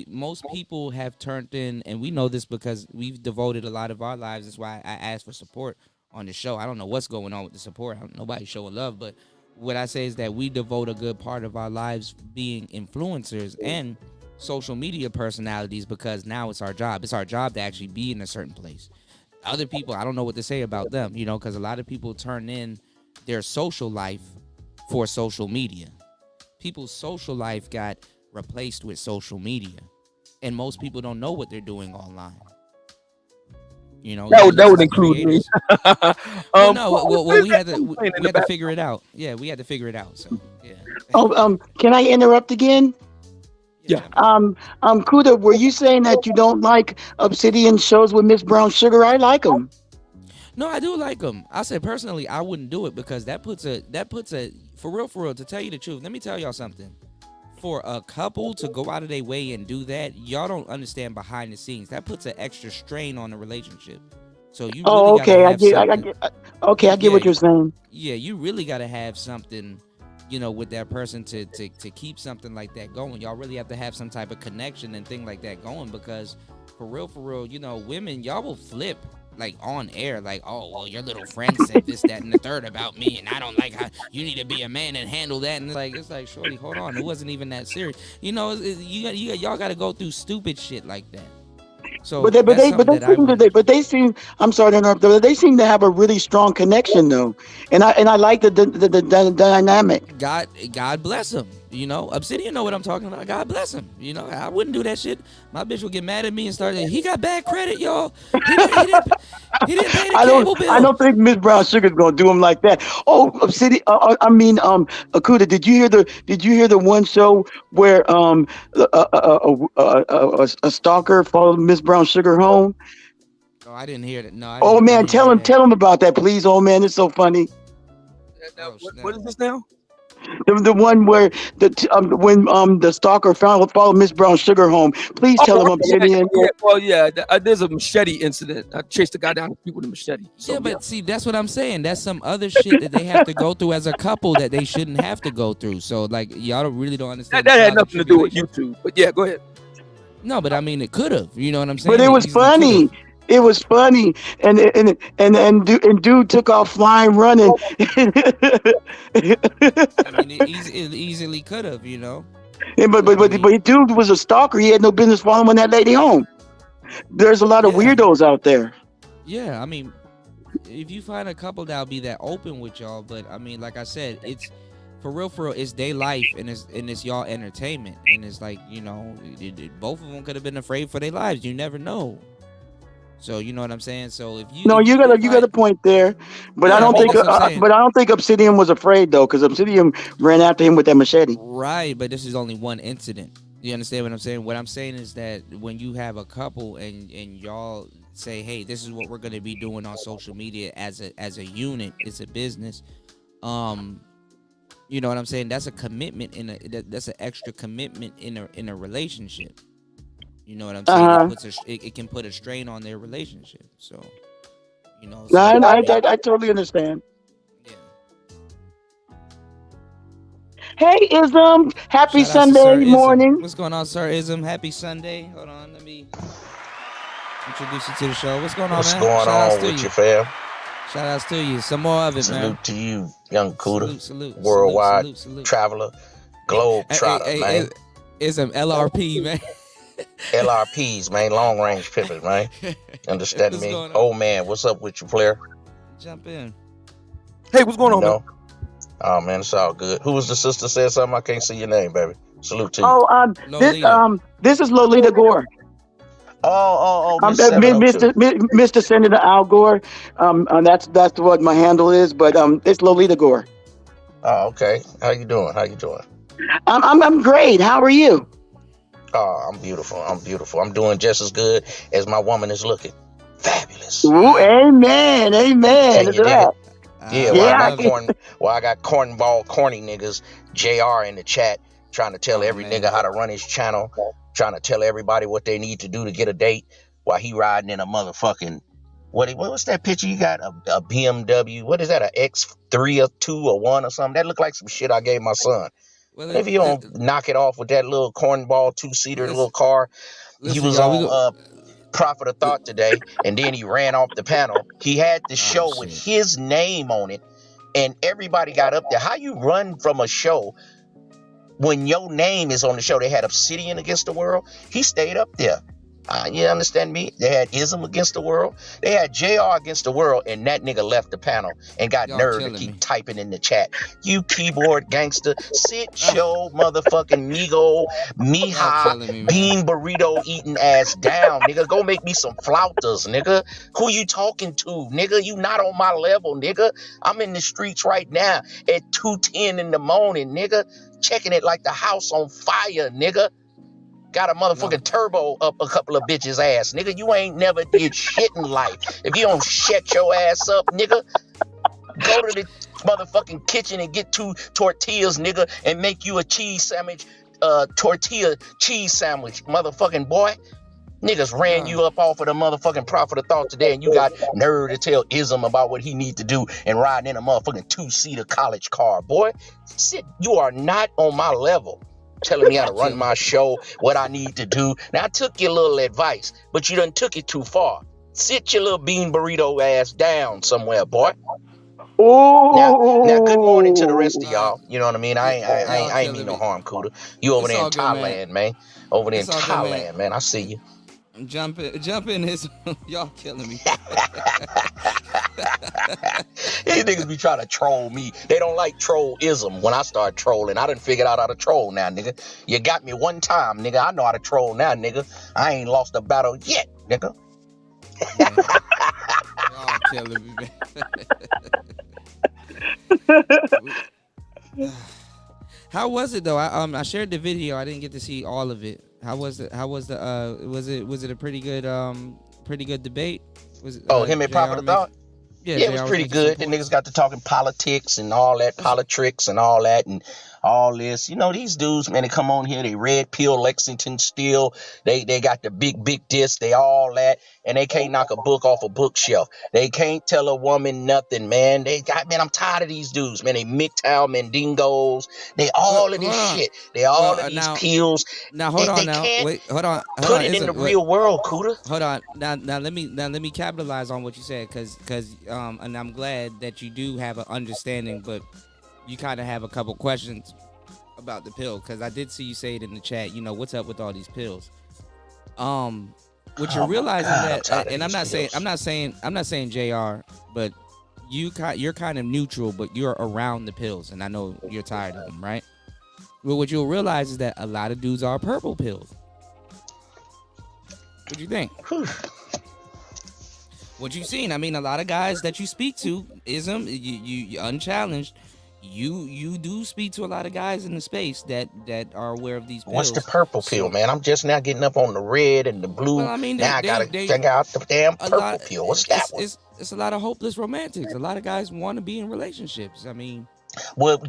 Most people have turned in, and we know this because we've devoted a lot of our lives. That's why I asked for support on the show. I don't know what's going on with the support. Nobody's showing love, but what I say is that we devote a good part of our lives being influencers and social media personalities, because now it's our job. It's our job to actually be in a certain place. Other people, I don't know what to say about them, because a lot of people turn in their social life for social media. People's social life got replaced with social media, and most people don't know what they're doing online. That would include me. We had to figure it out. Yeah, we had to figure it out. So yeah. Can I interrupt again? Yeah. Kuda, were you saying that you don't like Obsidian shows with Miss Brown Sugar? I like them. No, I do like them. I said personally, I wouldn't do it because that puts a for real. To tell you the truth, let me tell y'all something. For a couple to go out of their way and do that, y'all don't understand behind the scenes. That puts an extra strain on the relationship. So you really okay. I get what you're saying. Yeah, you really got to have something, with that person to keep something like that going. Y'all really have to have some type of connection and thing like that going, because for real, women, y'all will flip like on air, like, oh, well, your little friend said this, that, and the third about me, and I don't like how you need to be a man and handle that. And it's like, shorty, hold on, it wasn't even that serious. Y'all got to go through stupid shit like that. So, they seem. I'm sorry to interrupt. But they seem to have a really strong connection, though, and I like the dynamic. God bless him. Obsidian know what I'm talking about. God bless him. I wouldn't do that shit. My bitch would get mad at me and start. He got bad credit, y'all. He didn't pay the cable bill. I don't think Miss Brown Sugar's gonna do him like that. Oh, Obsidian. Akuda. Did you hear the one show where a stalker followed Miss Brown Sugar home? Oh, I didn't hear that. No. Oh man, tell him about that, please. Oh man, it's so funny. What is this now? The one where when the stalker followed Miss Brown's sugar home. Please tell him Obsidian. Well, yeah. There's a machete incident. I chased the guy down the street with a machete. So, yeah, but see, that's what I'm saying. That's some other shit that they have to go through as a couple that they shouldn't have to go through. So, like, y'all really don't understand. That had nothing to do with YouTube. But yeah, go ahead. No, but I mean, it could have. You know what I'm saying? But it was funny. It was funny, and dude took off flying, running. I mean, it easily could have, you know. But dude was a stalker. He had no business following that lady home. There's a lot of weirdos out there. Yeah, I mean, if you find a couple that'll be that open with y'all, but I mean, like I said, it's for real, it's their life and it's y'all entertainment, and it's like, you know, both of them could have been afraid for their lives. You never know. So you know what I'm saying. So if you you got a point there, but I don't think Obsidian was afraid though, because Obsidian ran after him with that machete. Right, but this is only one incident. You understand what I'm saying? What I'm saying is that when you have a couple and y'all say, hey, this is what we're gonna be doing on social media as a unit, it's a business. You know what I'm saying? That's a commitment that's an extra commitment in a relationship. You know what I'm saying? It can put a strain on their relationship. So, you know. So I totally understand. Yeah. Hey, Ism. Happy Sunday morning. What's going on, Sir Ism? Happy Sunday. Hold on. Let me introduce you to the show. What's going on, man? What's going on with you, fam? Shout outs to you. Some more of it, man. Salute to you, young Cuda. Salute. Worldwide traveler. Globe trotter, man. Ism, LRP, man. LRPs, man, long range pimpers, man. Understand me? Oh man, what's up with you, player? Jump in. Hey, what's going on, man? Oh man, it's all good. Who was the sister said something? I can't see your name, baby. Salute to you. This is Lolita Gore. Mr. Senator Al Gore. That's what my handle is, but it's Lolita Gore. Oh, okay. How you doing? I'm great. How are you? Oh, I'm beautiful. I'm doing just as good as my woman is looking. Fabulous. Ooh, amen. Look at that. I got cornball, corny niggas, JR in the chat, trying to tell every nigga how to run his channel, trying to tell everybody what they need to do to get a date while he riding in a motherfucking, what's that picture you got? A BMW, what is that, a X3 or 2 or 1 or something? That look like some shit I gave my son. Well, if you don't knock it off with that little cornball 2-seater little car, he was on Prophet of Thought today, and then he ran off the panel. He had the show with his name on it, and everybody got up there. How you run from a show when your name is on the show? They had Obsidian against the world. He stayed up there. You understand me? They had Ism against the world. They had JR against the world, and that nigga left the panel and got nerve to keep typing in the chat. You keyboard gangster, sit your motherfucking Migo, Mija, bean burrito eating ass down, nigga. Go make me some flautas, nigga. Who you talking to, nigga? You not on my level, nigga. I'm in the streets right now at 2:10 in the morning, nigga. Checking it like the house on fire, nigga. Got a motherfucking turbo up a couple of bitches' ass, nigga. You ain't never did shit in life. If you don't shut your ass up, nigga, go to the motherfucking kitchen and get 2 tortillas, nigga, and make you a cheese sandwich, tortilla cheese sandwich, motherfucking boy. Niggas ran you up off of the motherfucking Prophet of Thought today, and you got nerve to tell Ism about what he need to do and riding in a motherfucking 2-seater college car, boy. You are not on my level. Telling me how to run my show, what I need to do. Now, I took your little advice, but you done took it too far. Sit your little bean burrito ass down somewhere, boy. Now, good morning to the rest of y'all. You know what I mean? I ain't mean no harm, Cuda. You over there in Thailand, man. Over there in Thailand, man. I see you. Jump in his. Y'all killing me. These niggas be trying to troll me. They don't like trollism when I start trolling. I done figured out how to troll now, nigga. You got me one time, nigga. I know how to troll now, nigga. I ain't lost a battle yet, nigga. Y'all killing me, man. How was it though? I shared the video. I didn't get to see all of it. How was it? Was it a pretty good debate? Was it, him and Prophet of Thought? Yeah, Yeah, it was JR was pretty making some good. The niggas points. got to talking politics and all that, politics and all that, and all this. You know, these dudes, man, they come on here, they red pill Lexington Steel. They got the big disc, they all that, and they can't knock a book off a bookshelf. They can't tell a woman nothing, man. Man, I'm tired of these dudes, man. They MGTOW Mandingos. They all of Hold this on. shit. They all Well, of these now, pills. hold on They now. can't Wait, hold put on. it in the Isn't what? real world, Cuda. Hold on. Now let me capitalize on what you said, cause and I'm glad that you do have an understanding, but you kind of have a couple questions about the pill, cause I did see you say it in the chat. You know, what's up with all these pills? What you're Oh my realizing God, I'm that, tired of and I'm these not saying, pills. I'm not saying Jr. But you're kind of neutral, but you're around the pills, and I know you're tired of them, right? Well, what you'll realize is that a lot of dudes are purple pills. What do you think? Whew. What you've seen? I mean, a lot of guys that you speak to, you unchallenged. You do speak to a lot of guys in the space that are aware of these What's the pills. purple pill, So, man? I'm just now getting up on the red and the well, blue. I mean, Now I gotta they figure out the damn a purple lot. pill. What's that one? It's a lot of hopeless romantics. A lot of guys want to be in relationships. I mean, Well,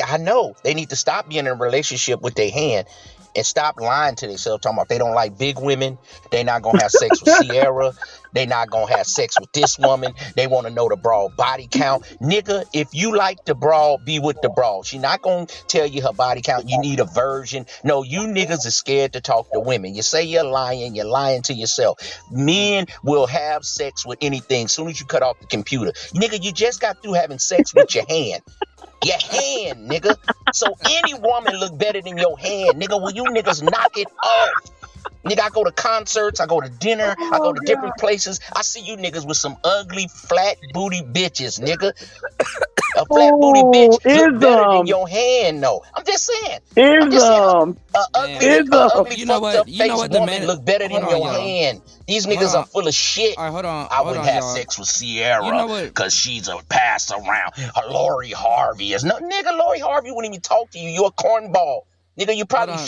I know they need to stop being in a relationship with their hand and stop lying to themselves. Talking about they don't like big women. They not gonna have sex with Sierra. They not gonna have sex with this woman. They want to know the broad body count. Nigga, if you like the broad, be with the broad. She not gonna tell you her body count. You need a virgin. No, you niggas are scared to talk to women. You say you're lying to yourself. Men will have sex with anything as soon as you cut off the computer. Nigga, you just got through having sex with your hand. Your hand, nigga. So any woman look better than your hand, nigga. Will you niggas knock it off? Nigga, I go to concerts, I go to dinner, I go Oh to God. different places. I see you niggas with some ugly, flat booty bitches, nigga. A flat booty bitch Oh, look better than ism, your hand, though. I'm just saying. ism, damn. ism. You know Fucked what? up You know face what? The woman man. look better Hold than on, your y'all. hand. These Hold niggas are on. full of shit. All right, I hold wouldn't on, have y'all. sex with You know Sierra what? because she's a pass around. Lori Harvey is no nigga. Lori Harvey wouldn't even talk to you. You're a cornball. Nigga, you Hold probably on.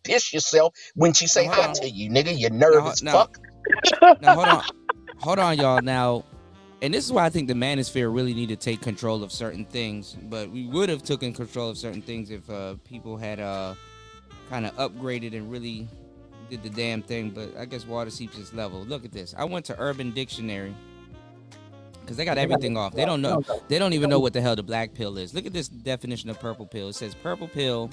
piss yourself when she Now say hold hi on. to you, nigga. You're Now nervous now fuck. now hold on, y'all. Now, and this is why I think the manosphere really need to take control of certain things. But we would have taken control of certain things if people had kind of upgraded and really did the damn thing. But I guess water seeps its level. Look at this. I went to Urban Dictionary because they got everything off. They don't know. They don't even know what the hell the black pill is. Look at this definition of purple pill. It says purple pill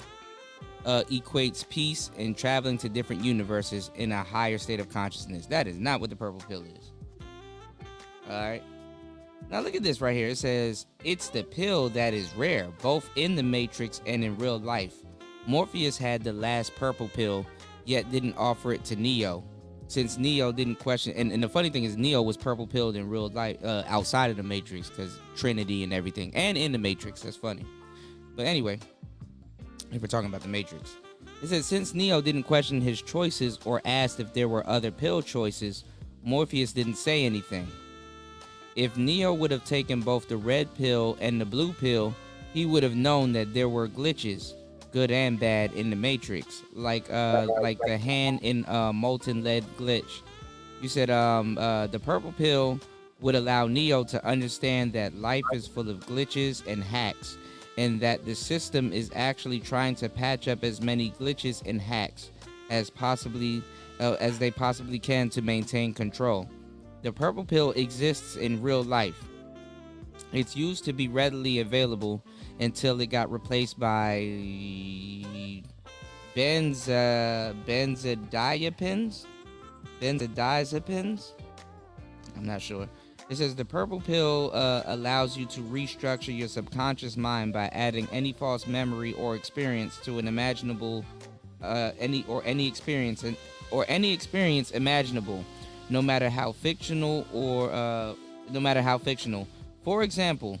equates peace and traveling to different universes in a higher state of consciousness. That is not what the purple pill is. All right. Now look at this right here. It says it's the pill that is rare, both in the Matrix and in real life. Morpheus had the last purple pill, yet didn't offer it to Neo, since Neo didn't question. And the funny thing is, Neo was purple pilled in real life, outside of the Matrix, because Trinity and everything, and in the Matrix. That's funny. But anyway, if we're talking about the Matrix, it says since Neo didn't question his choices or asked if there were other pill choices, Morpheus didn't say anything. If Neo would have taken both the red pill and the blue pill, he would have known that there were glitches, good and bad, in the Matrix, like the hand in molten lead glitch. You said the purple pill would allow Neo to understand that life is full of glitches and hacks, and that the system is actually trying to patch up as many glitches and hacks as they possibly can to maintain control. The purple pill exists in real life. It's used to be readily available until it got replaced by benzodiazepines. I'm not sure. It says the purple pill allows you to restructure your subconscious mind by adding any false memory or experience to an imaginable any experience imaginable, no matter how fictional. For example,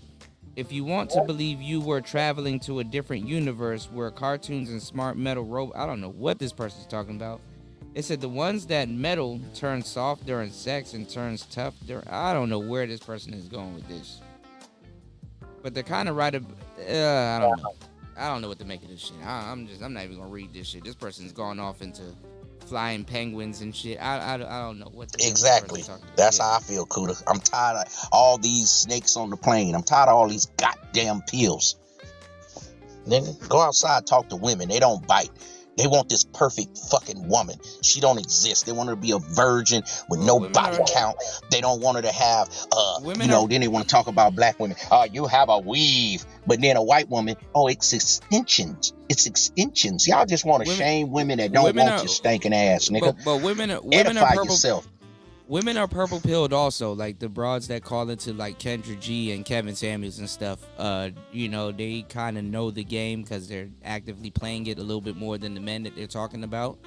if you want to believe you were traveling to a different universe where cartoons and smart metal robots, I don't know what this person's talking about. It said the ones that metal turns soft during sex and turns tough during, I don't know where this person is going with this. But they're kind of right. I don't know. I don't know what to make of this shit. I'm not even gonna read this shit. This person's gone off into flying penguins and shit. I don't know what the hell Exactly. this person talking about. That's Yeah. how I feel, Cuda. I'm tired of all these snakes on the plane. I'm tired of all these goddamn pills. Nigga, go outside, talk to women. They don't bite. They want this perfect fucking woman. She don't exist. They want her to be a virgin with no body count. They don't want her to have, then they want to talk about black women. You have a weave. But then a white woman, it's extensions. It's extensions. Y'all just want to shame women that don't want your stinking ass, nigga. But women are purple. Yourself. Women are purple pilled also, like the broads that call into like Kendra G and Kevin Samuels and stuff. They kind of know the game because they're actively playing it a little bit more than the men that they're talking about.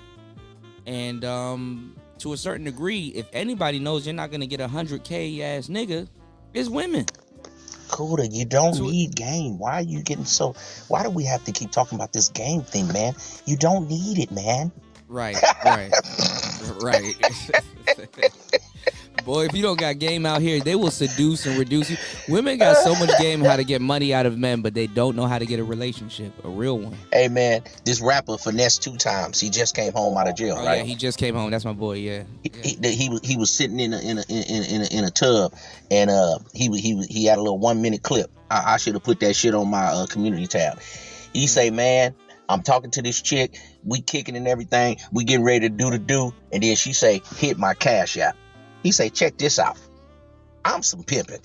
And to a certain degree, if anybody knows you're not gonna get 100K ass nigga, it's women. Cuda, you don't need game. Why are you getting so? Why do we have to keep talking about this game thing, man? You don't need it, man. Right. Boy, if you don't got game out here, they will seduce and reduce you. Women got so much game how to get money out of men, but they don't know how to get a relationship, a real one. Hey man, this rapper finessed 2 times. He just came home out of jail, right? Yeah, he just came home. That's my boy. Yeah. He was sitting in a tub, and he had a little 1-minute clip. I should have put that shit on my community tab. He say, man, I'm talking to this chick, we kicking and everything, we getting ready to do the do, and then she say, hit my cash app. He say, check this out. I'm some pimping.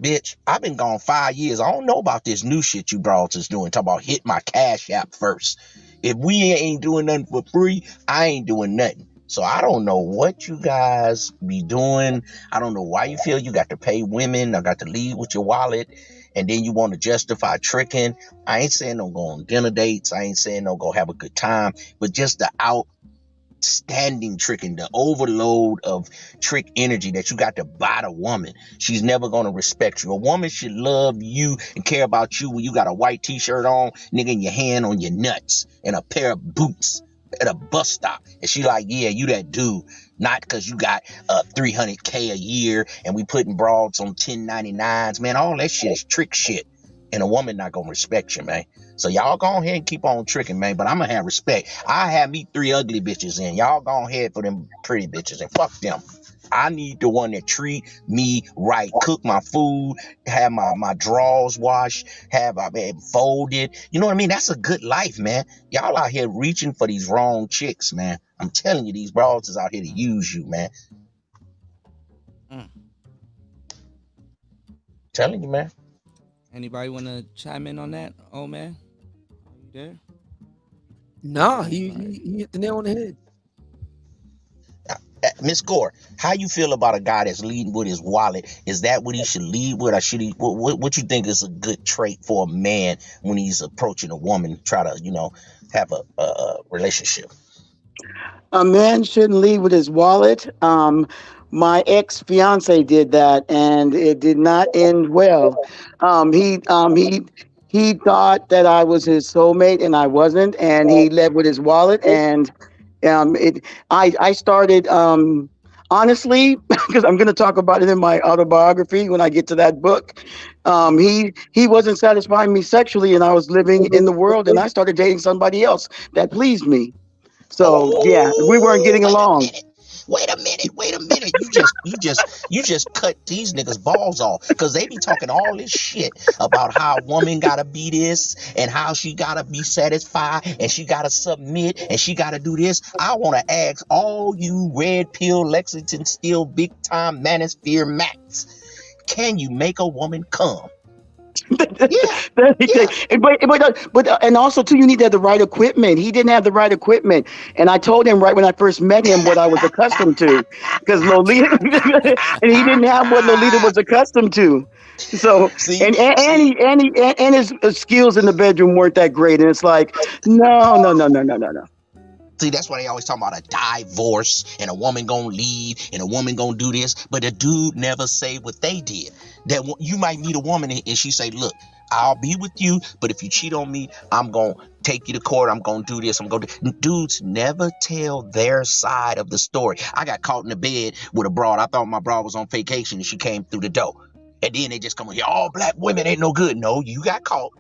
Bitch, I've been gone 5 years. I don't know about this new shit you broads is doing. Talk about hit my cash app first. If we ain't doing nothing for free, I ain't doing nothing. So I don't know what you guys be doing. I don't know why you feel you got to pay women. I got to leave with your wallet. And then you want to justify tricking. I ain't saying don't go on dinner dates. I ain't saying don't go have a good time. But just the outstanding tricking, the overload of trick energy that you got to buy the woman. She's never going to respect you. A woman should love you and care about you when you got a white t-shirt on, nigga, in your hand on your nuts, and a pair of boots at a bus stop. And she like, yeah, you that dude. Not because you got $300K a year and we putting broads on 1099s. Man, all that shit is trick shit. And a woman not going to respect you, man. So y'all go ahead and keep on tricking, man. But I'm going to have respect. I have me 3 ugly bitches in. Y'all go ahead for them pretty bitches and fuck them. I need the one that treat me right, cook my food, have my drawers washed, have folded. You know what I mean? That's a good life, man. Y'all out here reaching for these wrong chicks, man. I'm telling you, these broads is out here to use you, man. Telling you, man. Anybody want to chime in on that, old man? You there? Nah, he hit the nail on the head. Miss Gore, how you feel about a guy that's leading with his wallet? Is that what he should lead with, or should he? What you think is a good trait for a man when he's approaching a woman to try to, have a relationship? A man shouldn't lead with his wallet. My ex-fiance did that, and it did not end well. He thought that I was his soulmate, and I wasn't, and he led with his wallet, and I started honestly, because I'm going to talk about it in my autobiography when I get to that book. He wasn't satisfying me sexually, and I was living in the world, and I started dating somebody else that pleased me. So yeah, we weren't getting along. Wait a minute. You just cut these niggas balls off, because they be talking all this shit about how a woman gotta be this and how she gotta be satisfied and she gotta submit and she gotta do this. I want to ask all you red pill Lexington Steel big time manosphere Max, can you make a woman come? But and also too, you need to have the right equipment. He didn't have the right equipment, and I told him right when I first met him what I was accustomed to, because Lolita, and he didn't have what Lolita was accustomed to. So and his skills in the bedroom weren't that great, and it's like no. See, that's why they always talk about a divorce and a woman gonna leave and a woman gonna do this, but the dude never say what they did. That you might meet a woman and she say, look, I'll be with you, but if you cheat on me, I'm gonna take you to court, I'm gonna do this, Dudes never tell their side of the story. I got caught in the bed with a broad. I thought my broad was on vacation and she came through the door. And then they just come in here, all black women ain't no good. No, you got caught.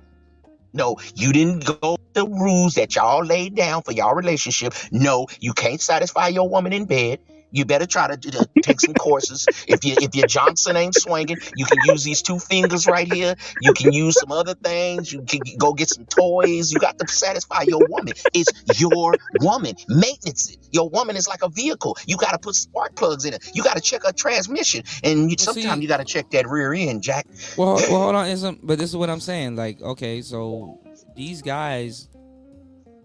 No, you didn't go the rules that y'all laid down for y'all relationship. No, you can't satisfy your woman in bed. You better try to take some courses. If your Johnson ain't swinging, you can use these two fingers right here. You can use some other things. You can go get some toys. You got to satisfy your woman. It's your woman. Maintenance it. Your woman is like a vehicle. You got to put spark plugs in it. You got to check her transmission, and Well, sometimes see, you got to check that rear end, Jack. well, hold on, but this is what I'm saying. Like, okay, so these guys,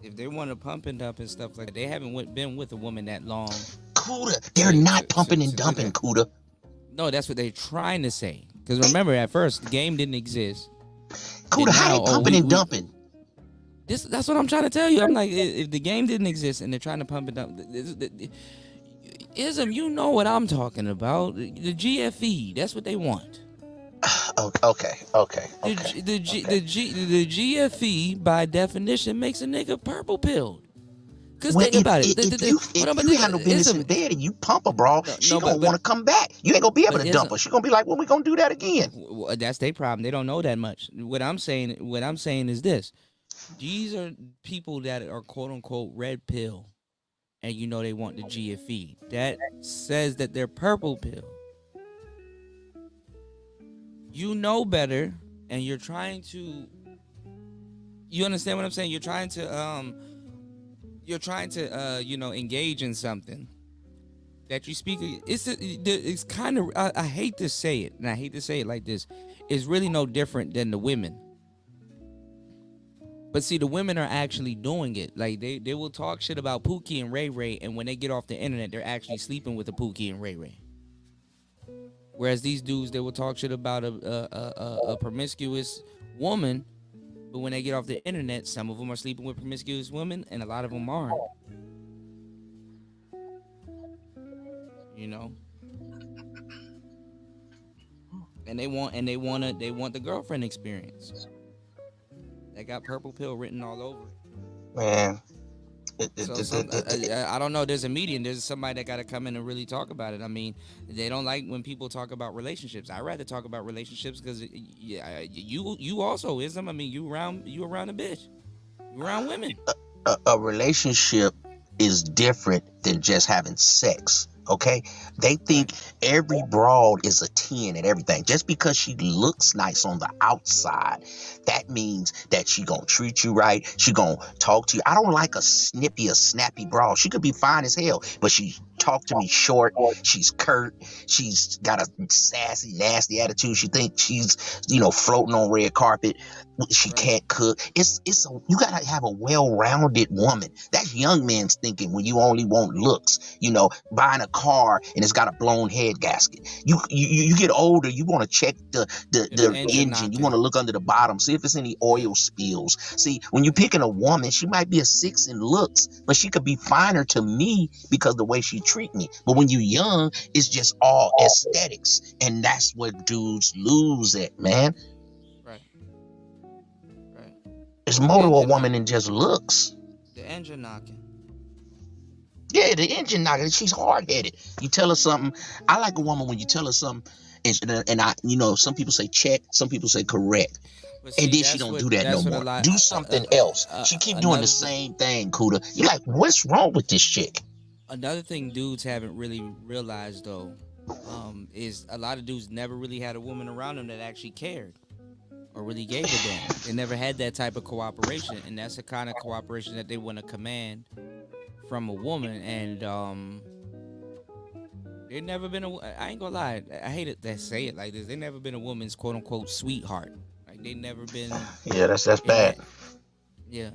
if they want to pump and dump and stuff like that, they haven't been with a woman that long Cuda, they're not pumping and to do dumping, that. Cuda. No, that's what they're trying to say. Because remember, at first the game didn't exist. Cuda, how Now, they pumping and dumping? That's what I'm trying to tell you. I'm like, if the game didn't exist and they're trying to pump and dump, ism, you know what I'm talking about. The GFE, that's what they want. Okay. The GFE by definition makes a nigga purple pilled. Cause Well, think about it. if you handle business in bed and you pump a bra, she gonna want to come back. You ain't gonna be able to dump her. She gonna be like, "When we gonna do that again?" That's their problem. They don't know that much. What I'm saying is this: these are people that are quote unquote red pill, and you know they want the GFE. That says that they're purple pill. You know better, and you're trying to. You understand what I'm saying? You're trying to engage in something that you speak. It's kind of, I hate to say it, and I hate to say it like this. It's really no different than the women. But see, the women are actually doing it. Like they will talk shit about Pookie and Ray Ray, and when they get off the internet, they're actually sleeping with a Pookie and Ray Ray. Whereas these dudes, they will talk shit about a promiscuous woman, but when they get off the internet, some of them are sleeping with promiscuous women, and a lot of them aren't. You know, and they want the girlfriend experience. They got purple pill written all over it. Man, I don't know. There's a median. There's somebody that got to come in and really talk about it. I mean, they don't like when people talk about relationships. I rather talk about relationships because you also ism. I mean, you around a bitch. You around women. a relationship is different than just having sex. Okay, they think every broad is a 10 and everything. Just because she looks nice on the outside, that means that she gonna treat you right. She gonna talk to you. I don't like a snippy or snappy broad. She could be fine as hell, but she talk to me short. She's curt. She's got a sassy, nasty attitude. She thinks she's, floating on red carpet. She can't cook. You gotta have a well-rounded woman. That's young men's thinking when you only want looks. Buying a car and it's got a blown head gasket. You get older, you want to check the engine. You want to look under the bottom, see if it's any oil spills. See, when you're picking a woman, she might be a 6 in looks, but she could be finer to me because the way she treat me. But when you're young, it's just all aesthetics, and that's what dudes lose at, man. Right. There's more to a woman than just looks. The engine knocking. Yeah, the engine knocking. She's hard-headed. You tell her something. I like a woman when you tell her something, and some people say check, some people say correct. See, and then she don't do that no more. Do something else. She keep doing the same thing, Kuda. You're like, what's wrong with this chick? Another thing dudes haven't really realized, though, is a lot of dudes never really had a woman around them that actually cared or really gave a damn. They never had that type of cooperation, and that's the kind of cooperation that they want to command from a woman. And they've never been I ain't gonna lie, I hate it to say it like this. They never been a woman's quote unquote sweetheart. Like they never been. Yeah, that's bad. Yeah.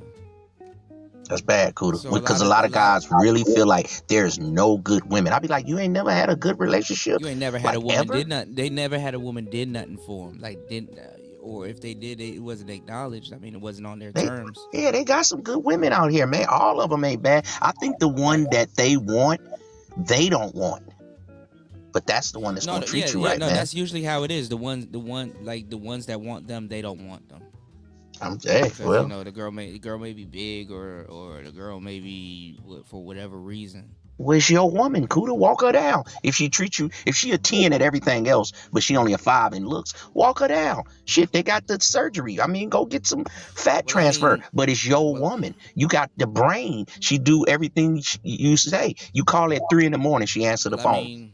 That's bad, Kuda. Because a lot of guys really feel like there's no good women. I'd be like, you ain't never had a good relationship. You ain't never had a woman ever? did nothing. They never had a woman did nothing for them. Like didn't, or if they did, it wasn't acknowledged. I mean, it wasn't on their terms. Yeah, they got some good women out here, man. All of them ain't bad. I think the one that they want, they don't want. But that's the one that's gonna treat you right, man. That's usually how it is. The ones that want them, they don't want them. Well, the girl may be big, or the girl may be for whatever reason. Well, it's your woman, Cuda. Walk her down. If she treats you, if she a 10 at everything else, but she only a 5 in looks, walk her down. Shit, they got the surgery. I mean, go get some fat Well, I transfer. mean, But it's your well, woman. You got the brain. She do everything you say. You call at 3 in the morning, she answer the I phone. mean,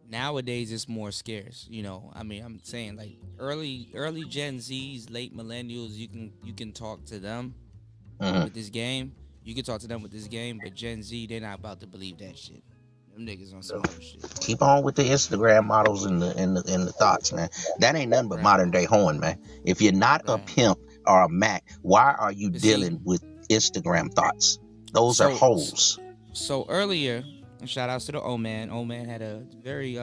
nowadays it's more scarce. You know, I mean, I'm saying like early Gen Zs, late millennials, you can talk to them Mhm. with this game. You can talk to them with this game, but Gen Z, they're not about to believe that shit. Them niggas on some other shit. Keep on with the Instagram models and the thoughts, man. That ain't nothing but Right, modern day hoeing, man. If you're not a right. pimp or a Mac, why are you But see, dealing with Instagram thoughts? Those are so hoes. so earlier, shout outs to the O Man. O Man had a very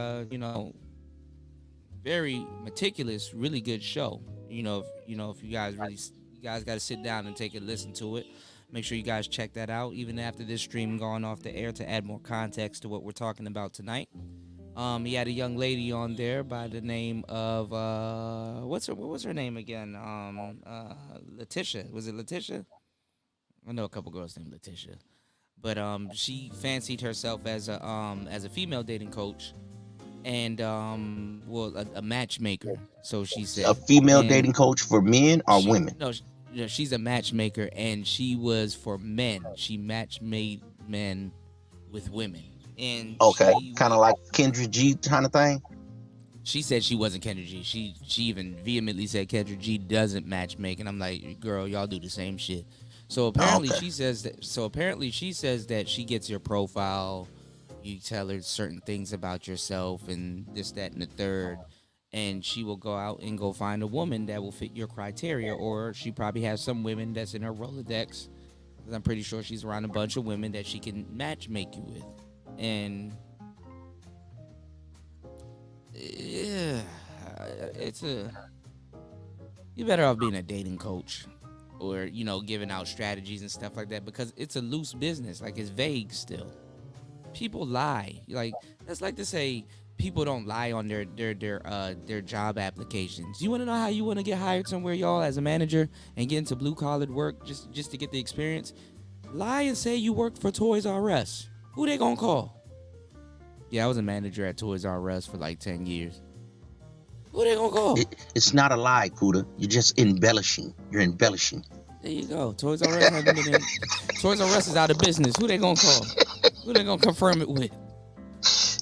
very meticulous, really good show. If you guys got to sit down and take a listen to it. Make sure you guys check that out, even after this stream gone off the air, to add more context to what we're talking about tonight. He had a young lady on there by the name of what was her name again? Letitia. Was it Letitia? I know a couple girls named Letitia, but she fancied herself as a female dating coach and a matchmaker. So she said A female and dating coach for men or women? she's a matchmaker, and she was for men. She made men with women, and Okay, kind of like Kendra G kind of thing. she said she wasn't Kendra G. She even vehemently said Kendra G doesn't matchmake, and I'm like, girl, y'all do the same shit. So apparently Okay. she says that. So apparently she says that she gets your profile. You tell her certain things about yourself and this, that, and the third, and she will go out and go find a woman that will fit your criteria. Or she probably has some women that's in her Rolodex, because I'm pretty sure she's around a bunch of women that she can match make you with. And yeah, you better off being a dating coach, or giving out strategies and stuff like that, because it's a loose business. Like, it's vague still. People lie. Like, that's like to say people don't lie on their job applications. You want to know how you want to get hired somewhere, y'all, as a manager, and get into blue collared work just to get the experience? Lie and say you work for Toys R Us. Who they gonna call? Yeah, I was a manager at Toys R Us for like 10 years. Who they gonna call? It's not a lie, Cuda. You're just embellishing. You're embellishing. There you go. Toys R Us Toys R Us is out of business. Who they gonna call? Who they gonna confirm it with?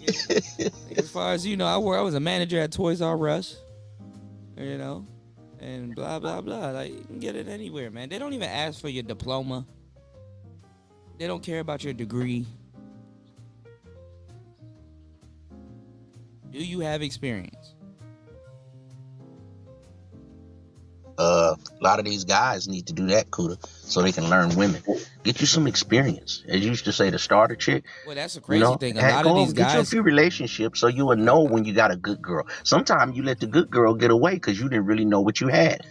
Yeah. As far as you know, I was a manager at Toys R Us. And blah blah blah. Like, you can get it anywhere, man. They don't even ask for your diploma. They don't care about your degree. Do you have experience? A lot of these guys need to do that, Cuda, so they can learn women. Get you some experience. As you used to say, the starter chick. Well, that's a crazy thing. A lot of these get you a guys. few relationships so you will know when you got a good girl. Sometimes you let the good girl get away because you didn't really know what you had.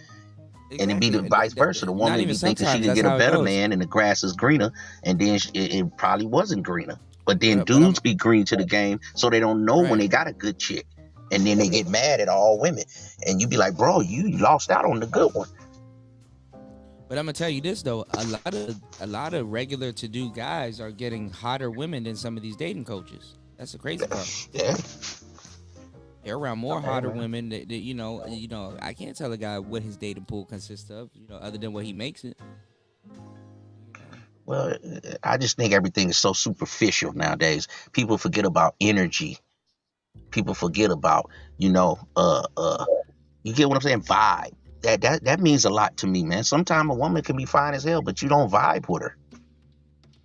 Exactly. And it'd be the vice versa. The Not woman even be thinking she sometimes, can get that's a how it better goes. man and the grass is greener, and then it probably wasn't greener. But then But I'm- dudes be green to the game, so they don't know when Right. they got a good chick. And then they get mad at all women. And you be like, bro, you lost out on the good one. But I'm gonna tell you this though, a lot of regular to do guys are getting hotter women than some of these dating coaches. That's the crazy part. Yeah. They're around more hotter women that I can't tell a guy what his dating pool consists of, other than what he makes it. Well, I just think everything is so superficial nowadays. People forget about energy. People forget about, you get what I'm saying? Vibe. That means a lot to me, man. Sometimes a woman can be fine as hell, but you don't vibe with her.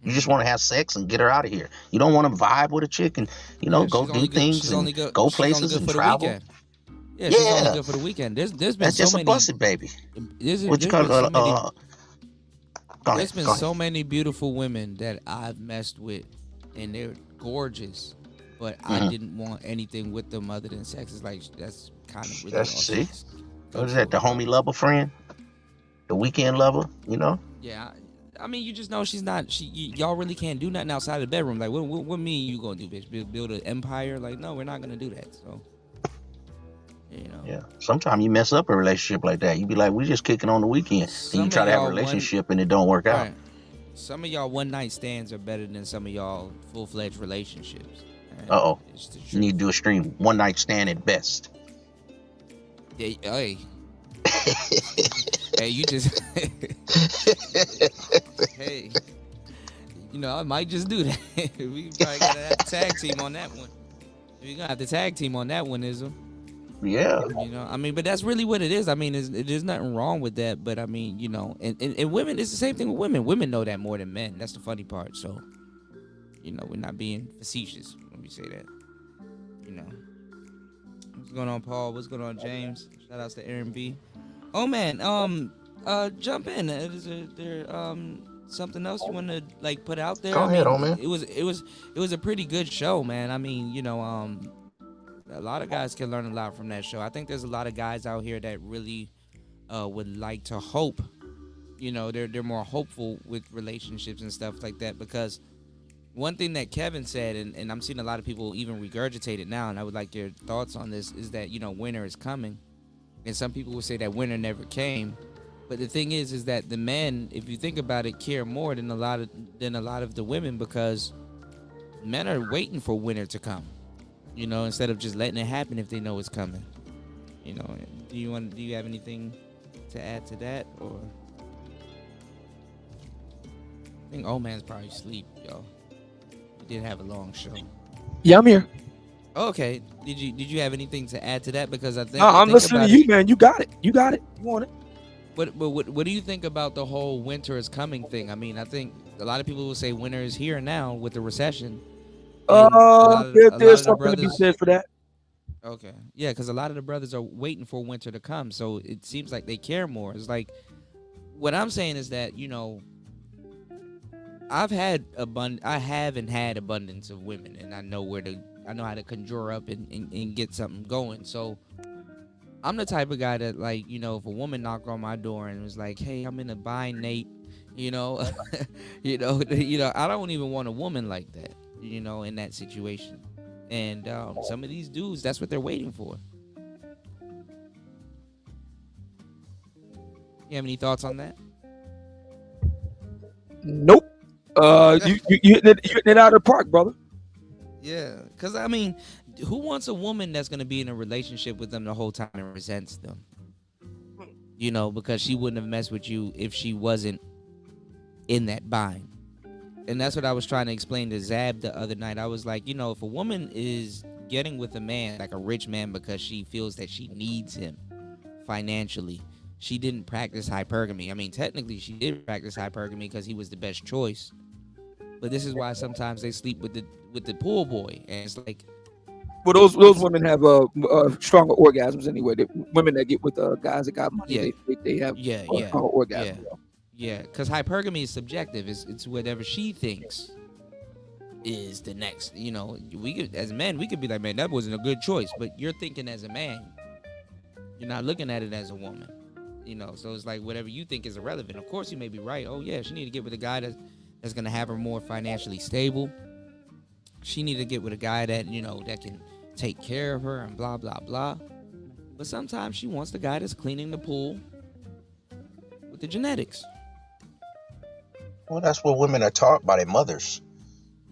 You just want to have sex and get her out of here. You don't want to vibe with a chick and, go do things and go places and travel. Yeah, she's only good for the weekend. There's been That's so just many. a busted baby. There's What you call it? There's been so many beautiful women that I've messed with, and they're gorgeous, but I didn't want anything with them other than sex. It's like, that's kind of really See? What is that? The homie lover friend? The weekend lover? Yeah, I mean, you just know she's not. Y'all really can't do nothing outside of the bedroom. Like, what me and you gonna do, bitch? Build an empire? Like, no, we're not gonna do that. So, Yeah. Sometimes you mess up a relationship like that. You be like, we just kicking on the weekend. And you try to have a relationship and it don't work out. Right. some of y'all one night stands are better than some of y'all full fledged relationships. And Uh oh. it's the You need to truth. do a stream one night stand at best. Yeah, hey, hey, you just hey, you know, I might just do that. We probably gotta have to tag team on that one. We gonna have to tag team on that one, Ism. Yeah. You know, I mean, but that's really what it is. I mean, there's nothing wrong with that. But I mean, you know, and women, it's the same thing with women. Women know that more than men. That's the funny part. So, you know, we're not being facetious when we say that. You know, what's going on, Paul? What's going on, James? Shout outs to Aaron B. Oh man, jump in. Is there something else you want to like put out there? Go ahead, I mean, old man. it was a pretty good show, man. I mean, you know, a lot of guys can learn a lot from that show. I think there's a lot of guys out here that really would like to hope. You know, they're more hopeful with relationships and stuff like that, because one thing that Kevin said, and I'm seeing a lot of people even regurgitate it now, and I would like your thoughts on this, is that, you know, winter is coming. And some people will say that winter never came. But the thing is that the men, if you think about it, care more than a lot of the women, because men are waiting for winter to come. You know, instead of just letting it happen if they know it's coming. You know, do you have anything to add to that, or? I think old man's probably asleep, y'all. We did have a long show. Yeah, I'm here. Okay, did you have anything to add to that? Because I think No, I'm listening to you, it, man. You got it. You got it. You want it? But what do you think about the whole winter is coming thing? I mean, I think a lot of people will say winter is here now with the recession. There's something to be said for that. Okay, yeah, because a lot of the brothers are waiting for winter to come, so it seems like they care more. It's like, what I'm saying is that, you know, I have and had abundance of women, and I know how to conjure up and get something going. So I'm the type of guy that, like, you know, if a woman knocked on my door and was like, "Hey, I'm in a bind, Nate," you know, you know, I don't even want a woman like that, you know, in that situation. And some of these dudes, that's what they're waiting for. You have any thoughts on that? Nope. You hitting it out of the park, brother. Yeah, because I mean, who wants a woman that's going to be in a relationship with them the whole time and resents them? You know, because she wouldn't have messed with you if she wasn't in that bind. And that's what I was trying to explain to Zab the other night. I was like, you know, if a woman is getting with a man, like a rich man, because she feels that she needs him financially, she didn't practice hypergamy. I mean, technically, she did practice hypergamy because he was the best choice. But this is why sometimes they sleep with the pool boy, and it's like, well, those women have stronger orgasms anyway. Women that get with guys that got money, yeah, they have stronger orgasms. Yeah, because hypergamy is subjective. It's whatever she thinks is the next. You know, we could, as men, we could be like, man, that wasn't a good choice. But you're thinking as a man, you're not looking at it as a woman. You know, so it's like whatever you think is irrelevant. Of course, you may be right. Oh yeah, she need to get with a guy that's gonna have her more financially stable. She need to get with a guy that, you know, that can take care of her and blah blah blah. But sometimes she wants the guy that's cleaning the pool with the genetics. Well, that's what women are taught by their mothers.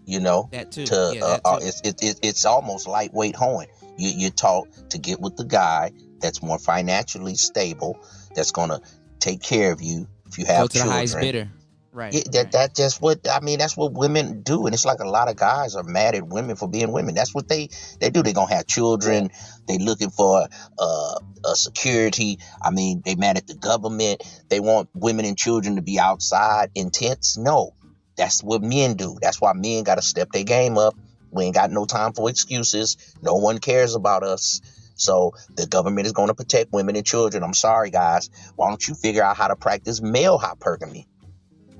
You know, That too. to Yeah, that too. it's almost lightweight hoeing. You're taught to get with the guy that's more financially stable, that's gonna take care of you if you have Go to children. the highest bidder. Right. That's just what I mean. That's what women do, and it's like a lot of guys are mad at women for being women. That's what they do. They're gonna have children. They looking for a security. I mean, they mad at the government. They want women and children to be outside in tents. No, that's what men do. That's why men got to step their game up. We ain't got no time for excuses. No one cares about us. So the government is going to protect women and children. I'm sorry, guys. Why don't you figure out how to practice male hypergamy?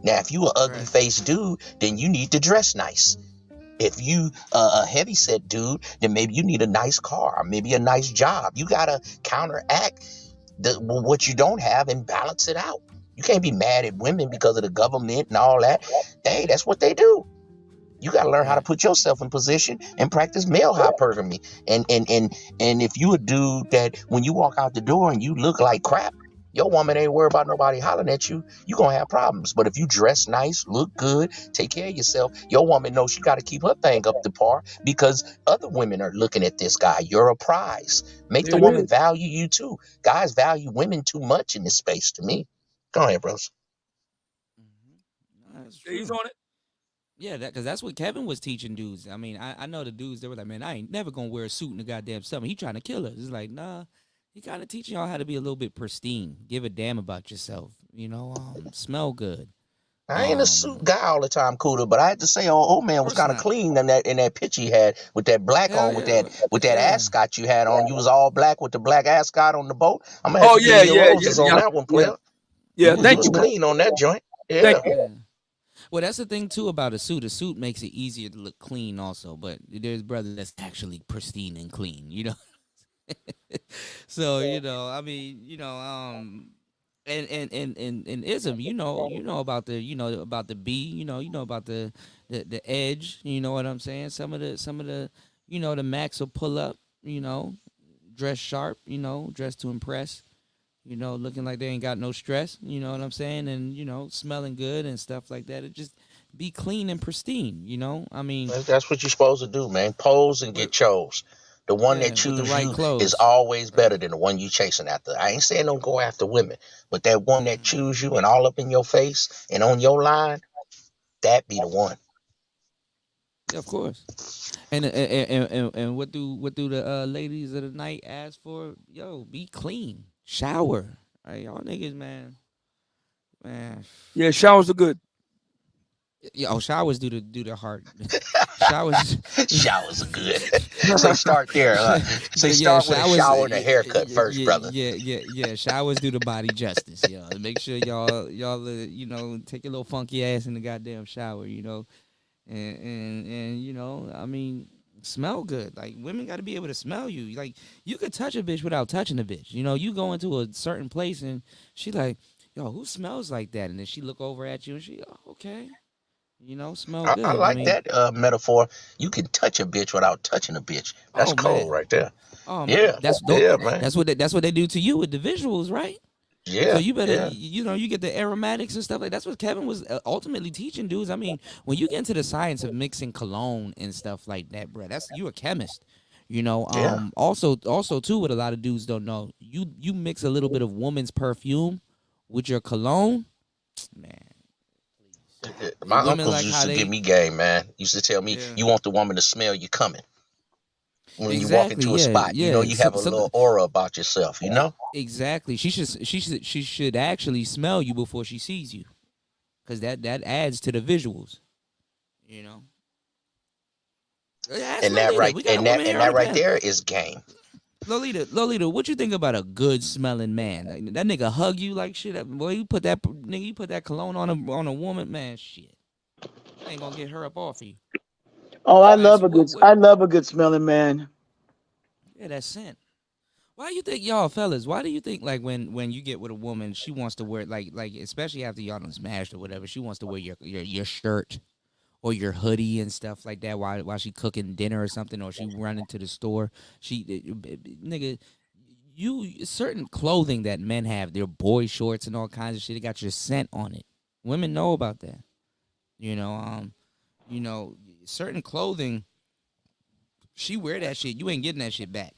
Now, if you an ugly faced dude, then you need to dress nice. If you a heavy set dude, then maybe you need a nice car, maybe a nice job. You gotta counteract what you don't have and balance it out. You can't be mad at women because of the government and all that. Hey, that's what they do. You gotta learn how to put yourself in position and practice male hypergamy. And if you a dude that when you walk out the door and you look like crap, Your woman ain't worried about nobody hollering at you. You gonna have problems. But if you dress nice, look good, take care of yourself, your woman knows she got to keep her thing up to par because other women are looking at this guy. You're a prize. Make the There it woman is. value you too. Guys value women too much in this space to me. Go ahead, bros. That's He's true. on it. Yeah, because that's what Kevin was teaching dudes. I mean, I know the dudes, they were like, man, I ain't never gonna wear a suit in the goddamn summer. He trying to kill us. It's like, nah, he kind of teaching y'all how to be a little bit pristine, give a damn about yourself, smell good. I ain't a suit Um, guy all the time, Cooler, but I had to say, old of man was course kind of not. clean in that picture he had with that black Hell on, yeah, with that yeah. ascot you had on. You was all black with the black ascot on the boat. I'm gonna have Oh to give yeah, you your yeah, yeah, roses on yeah, that one, yeah, player. yeah. You Thank was you, man. clean on that joint. Thank Yeah. you. Yeah. Well, that's the thing too about a suit. A suit makes it easier to look clean, also. But there's brothers that's actually pristine and clean, So I mean, and ism, about the B, about the edge. You know what I'm saying? Some of the the Macs will pull up. Dress sharp. Dress to impress. Looking like they ain't got no stress. You know what I'm saying? And smelling good and stuff like that. It just be clean and pristine. I mean, That's what you're supposed to do, man. Pose and get with chose. The one that yeah, with the choose right you is clothes. always Right. better than the one you chasing after. I ain't saying don't go after women, but that one that Mhm. choose you and all up in your face and on your line, that be the one. Yeah, of course. And what do the ladies of the night ask for? Yo, be clean, shower. Right, y'all niggas, man. Yeah, showers are good. Yeah, showers do the heart. Showers. Showers are good. Say start there. Say Yeah, start with a showers. shower and a haircut first, Yeah, brother. yeah, yeah, yeah. Showers do the body justice. Make sure y'all take your little funky ass in the goddamn shower. And I mean, smell good. Like, women got to be able to smell you. Like, you could touch a bitch without touching a bitch. You go into a certain place and she like, yo, who smells like that? And then she look over at you and she, oh, okay, smell I good. I like mean, that metaphor. You can touch a bitch without touching a bitch. That's oh cold man, right there. oh man, Yeah, yeah, man. that's what they do to you with the visuals, right? So Yeah, you better, yeah. you get the aromatics and stuff like that's what Kevin was ultimately teaching dudes. I mean, when you get into the science of mixing cologne and stuff like that, bro, that's you a chemist. Yeah. Also too, what a lot of dudes don't know, you mix a little bit of woman's perfume with your cologne, man. My Women uncles like used how to give they, me game, man. Used to tell me, yeah, you want the woman to smell you coming. When you walk exactly, into a yeah, spot, yeah. you have a Some little aura about yourself, you know? exactly. She should actually smell you before she sees you, because that adds to the visuals. You know. Ask And that Lolita. right We got a and woman that here and on that the right panel. there is game. Lolita, what you think about a good smelling man? Like, that nigga hug you like shit. Boy, you put that cologne on a woman, man. Shit, I ain't gonna get her up off of you. Oh, I'm gonna ask you what I love a good smelling man. yeah, that scent. Why you think y'all fellas? Why do you think like when you get with a woman, she wants to wear like especially after y'all done smashed or whatever, she wants to wear your shirt or your hoodie and stuff like that while she cooking dinner or something, or she running to the store. Nigga, you certain clothing that men have, their boy shorts and all kinds of shit. It got your scent on it. Women know about that. You know, um, certain clothing. She wear that shit. You ain't getting that shit back.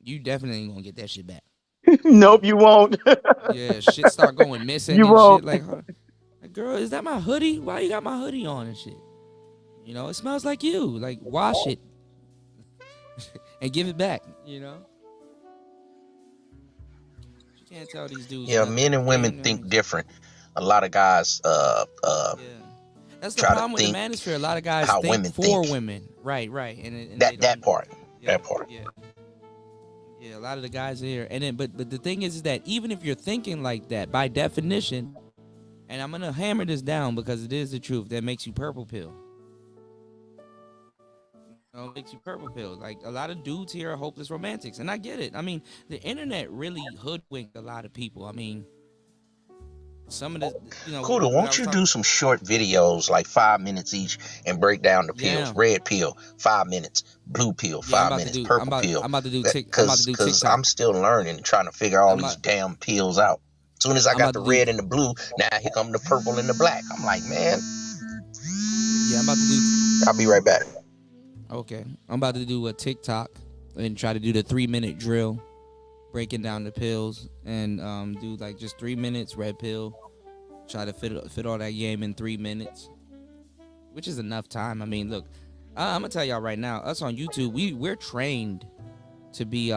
You definitely ain't gonna get that shit back. You Nope, know, you won't. yeah, shit start going missing You and shit. won't. Like, huh, like, girl, is that my hoodie? Why you got my hoodie on and shit? It smells like you. Like, wash it and give it back. You can't tell these dudes Yeah, nothing. men and women Game think knows. different. A lot of guys Yeah, that's the try to problem with the think manosphere. A lot of guys how think women for think. women, right, and they That don't. part. Yeah, That part. yeah, yeah. A lot of the guys here, and then, but the thing is that even if you're thinking like that, by definition, and I'm gonna hammer this down because it is the truth, that makes you purple pill. Makes you purple pill. Like, a lot of dudes here are hopeless romantics, and I get it. I mean, the internet really hoodwinked a lot of people. I mean, some of the, Kuda, what I won't was you talking. do some short videos, like 5 minutes each, and break down the pills? Yeah, Red pill, 5 minutes. Blue pill, yeah. 5 minutes. Purple pill. I'm about to do Cause TikTok. I'm still learning and trying to figure all I'm these about, damn pills out. As soon as I I'm got about the to do. red and the blue, now here come the purple and the black. I'm like, man, Yeah, I'm about to do. I'll be right back. Okay, I'm about to do a TikTok and try to do the 3-minute drill, breaking down the pills, and do like just 3 minutes red pill. Try to fit all that game in 3 minutes, which is enough time. I mean, look, I'm gonna tell y'all right now. Us on YouTube, we're trained to be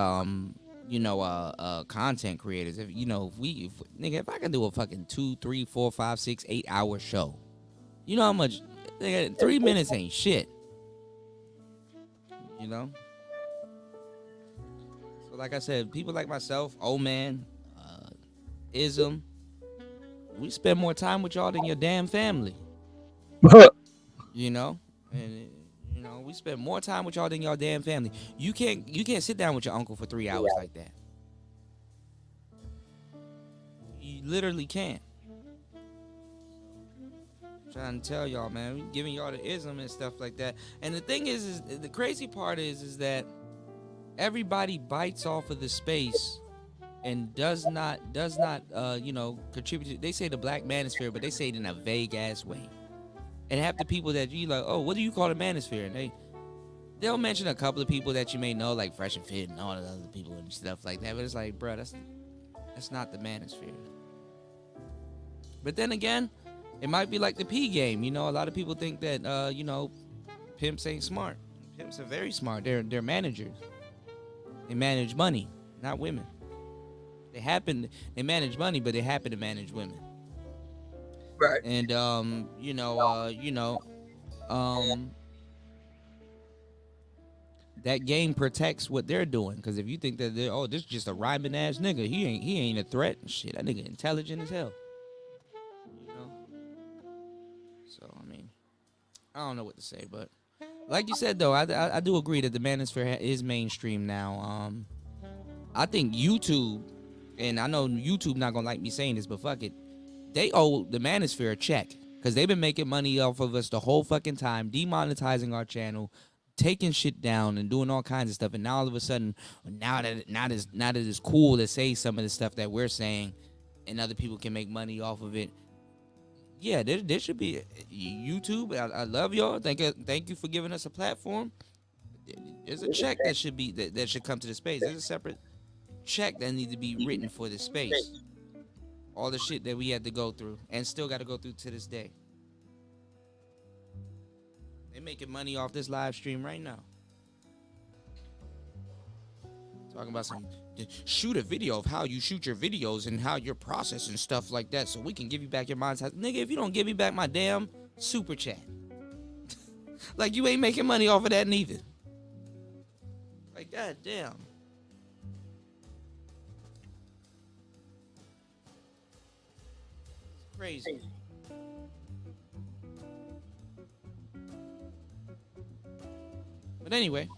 content creators. If I can do a fucking 2, 3, 4, 5, 6, 8 hour show, you know how much? Nigga, 3 minutes ain't shit. You know. So like I said, people like myself, old man, ism, we spend more time with y'all than your damn family. You know, and we spend more time with y'all than y'all damn family. You can't sit down with your uncle for 3 hours like that. You literally can't. I'm trying to tell y'all, man, we giving y'all the ism and stuff like that. And the thing is the crazy part is that everybody bites off of the space and does not contribute. They say the black manosphere, but they say it in a vague ass way. And half the people that you like, oh, what do you call the manosphere? And they'll mention a couple of people that you may know, like Fresh and Fit and all the other people and stuff like that. But it's like, bro, that's not the manosphere. But then again, it might be like the P game. A lot of people think that pimps ain't smart. Pimps are very smart. They're managers. They manage money, not women. They manage money, but they happen to manage women. Right. And that game protects what they're doing. Because if you think that this is just a rhyming ass nigga, he ain't a threat. Shit, that nigga intelligent as hell. So I mean, I don't know what to say, but like you said though, I do agree that the manosphere is mainstream now. I think YouTube, and I know YouTube not gonna like me saying this, but fuck it. They owe the manosphere a check because they've been making money off of us the whole fucking time, demonetizing our channel, taking shit down, and doing all kinds of stuff. And now all of a sudden, now that it's cool to say some of the stuff that we're saying, and other people can make money off of it. Yeah, there should be YouTube. I love y'all. Thank you for giving us a platform. There's a check that should be that should come to the space. There's a separate check that needs to be written for the space. All the shit that we had to go through and still got to go through to this day. They're making money off this live stream right now. Talking about shoot a video of how you shoot your videos and how you're processing stuff like that so we can give you back your monetization. Nigga, if you don't give me back my damn super chat, like you ain't making money off of that neither. Like, god damn. Crazy. But anyway,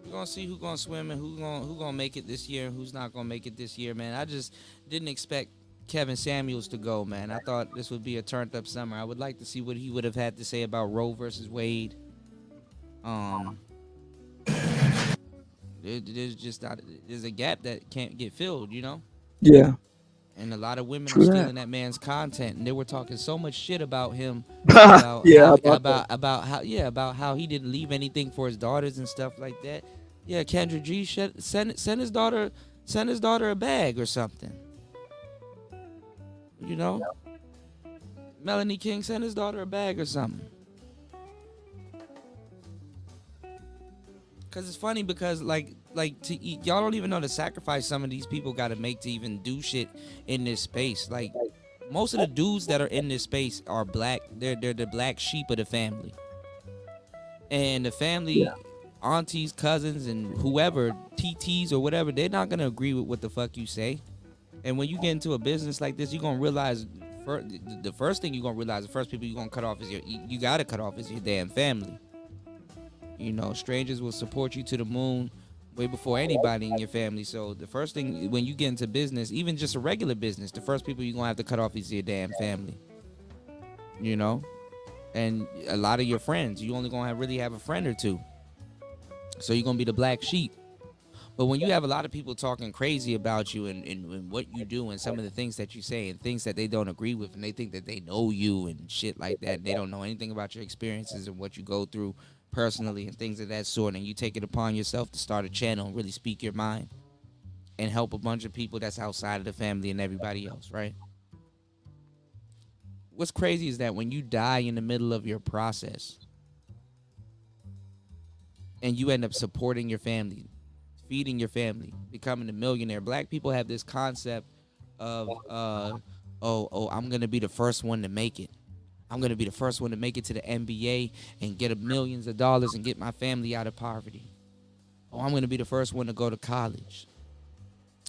we're gonna see who's gonna swim and who's gonna make it this year and who's not gonna make it this year, man. I just didn't expect Kevin Samuels to go, man. I thought this would be a turned up summer. I would like to see what he would have had to say about Roe versus Wade. There's a gap that can't get filled, Yeah. And a lot of women True are that. stealing that man's content, and they were talking so much shit about him, Yeah, about how he didn't leave anything for his daughters and stuff like that. Yeah, Kendra G send his daughter a bag or something. Melanie King sent his daughter a bag or something. Cause it's funny because y'all don't even know the sacrifice some of these people got to make to even do shit in this space. Like most of the dudes that are in this space are black. They're the black sheep of the family, and the family, aunties, cousins, and whoever, TTs or whatever, they're not gonna agree with what the fuck you say. And when you get into a business like this, you're gonna realize the first thing you're gonna realize, the first people you're gonna cut off is you gotta cut off is your damn family. Strangers will support you to the moon. way before anybody in your family. So the first thing when you get into business, even just a regular business, the first people you're gonna have to cut off is your damn family. You know, and a lot of your friends, you only gonna really have a friend or two. So you're gonna be the black sheep. But when you have a lot of people talking crazy about you and what you do and some of the things that you say and things that they don't agree with and they think that they know you and shit like that, and they don't know anything about your experiences and what you go through personally and things of that sort, and you take it upon yourself to start a channel and really speak your mind and help a bunch of people that's outside of the family and everybody else, right? What's crazy is that when you die in the middle of your process and you end up supporting your family, feeding your family, becoming a millionaire. Black people have this concept of, I'm gonna be the first one to make it. I'm gonna be the first one to make it to the NBA and get millions of dollars and get my family out of poverty. Oh, I'm gonna be the first one to go to college.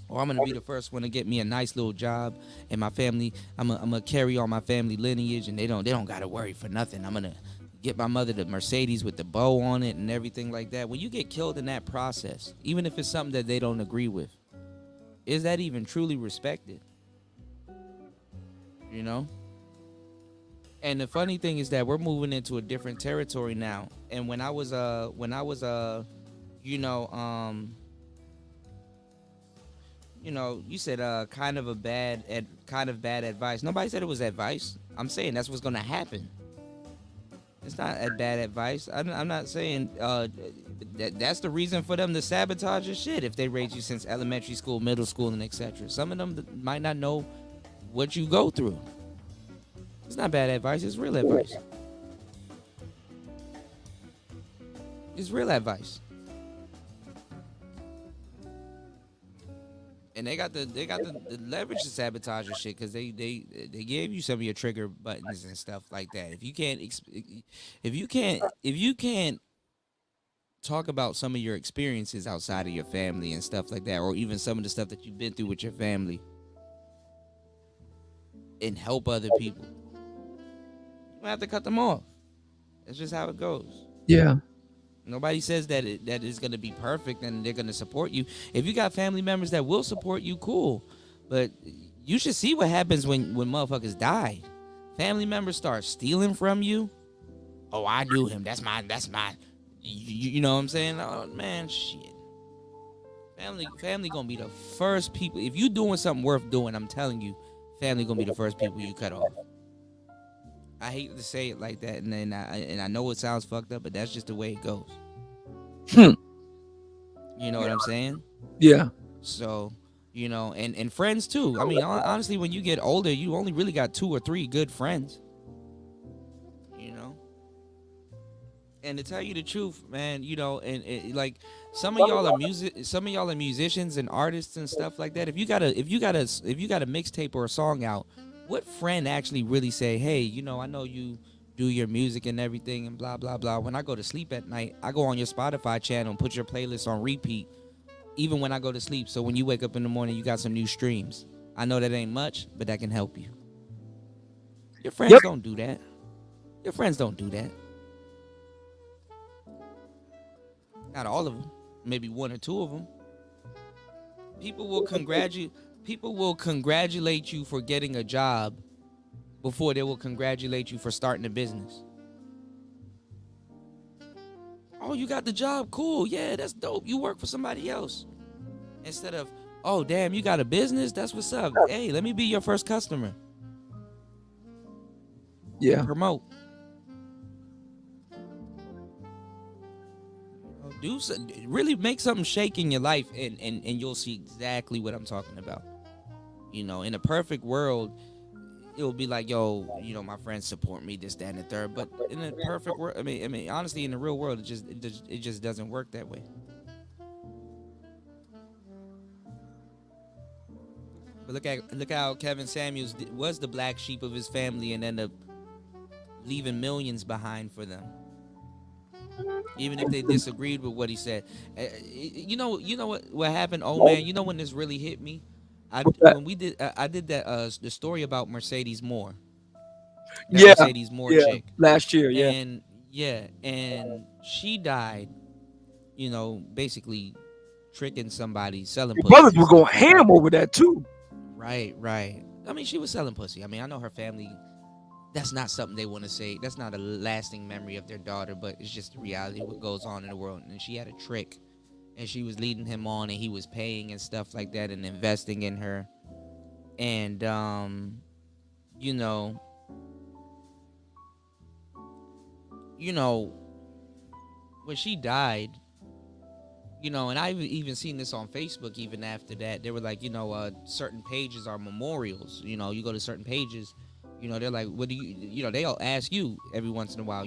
Or I'm gonna be the first one to get me a nice little job and my family. I'm gonna carry on my family lineage and they don't gotta worry for nothing. I'm gonna get my mother the Mercedes with the bow on it and everything like that. When you get killed in that process, even if it's something that they don't agree with, is that even truly respected? You know? And the funny thing is that we're moving into a different territory now. And when I was you said kind of bad advice. Nobody said it was advice. I'm saying that's what's gonna happen. It's not a bad advice. I'm not saying that's the reason for them to sabotage your shit if they raised you since elementary school, middle school, and etc. Some of them might not know what you go through. It's not bad advice. It's real advice. It's real advice. And they got the leverage to sabotage your shit because they gave you some of your trigger buttons and stuff like that. If you can't talk about some of your experiences outside of your family and stuff like that, or even some of the stuff that you've been through with your family, and help other people, you don't have to cut them off. That's just how it goes. Yeah. Nobody says that that is going to be perfect and they're going to support you. If you got family members that will support you, cool. But you should see what happens when motherfuckers die. Family members start stealing from you. Oh, I knew him. That's mine. You know what I'm saying? Oh, man, shit. Family going to be the first people. If you doing something worth doing, I'm telling you, family going to be the first people you cut off. I hate to say it like that, and I know it sounds fucked up, but that's just the way it goes. You know what I'm saying? Yeah. So, and friends too. I mean, honestly, when you get older, you only really got 2 or 3 good friends. And to tell you the truth, man, and like some of y'all are musicians and artists and stuff like that. If you got a mixtape or a song out, what friend actually really say, hey, I know you do your music and everything and blah, blah, blah. When I go to sleep at night, I go on your Spotify channel and put your playlist on repeat, even when I go to sleep. So when you wake up in the morning, you got some new streams. I know that ain't much, but that can help you. Your friends don't do that. Your friends don't do that. Not all of them. Maybe 1 or 2 of them. People will congratulate you for getting a job before they will congratulate you for starting a business. Oh, you got the job? Cool. Yeah, that's dope. You work for somebody else. Instead of, oh, damn, you got a business? That's what's up. Hey, let me be your first customer. Yeah. Promote. Really make something shake in your life and you'll see exactly what I'm talking about. In a perfect world, it'll be like, yo, my friends support me, this, that, and the third. But in a perfect world, I mean, honestly, in the real world, it just doesn't work that way. But look how Kevin Samuels was the black sheep of his family and ended up leaving millions behind for them. Even if they disagreed with what he said. You know what happened, old man? You know when this really hit me? I did that the story about Mercedes Moore. Mercedes Moore chick. Last year, And she died, basically tricking somebody, selling Your pussy. brothers and were stuff going like ham that. over that too. Right, right. I mean, she was selling pussy. I mean, I know her family. That's not something they want to say. That's not a lasting memory of their daughter, but it's just the reality of what goes on in the world. And she had a trick, and she was leading him on, and he was paying and stuff like that, and investing in her. And you know, you know, when she died, and I've even seen this on Facebook. Even after that, they were like, certain pages are memorials. You go to certain pages, they're like, what do you, they'll ask you every once in a while,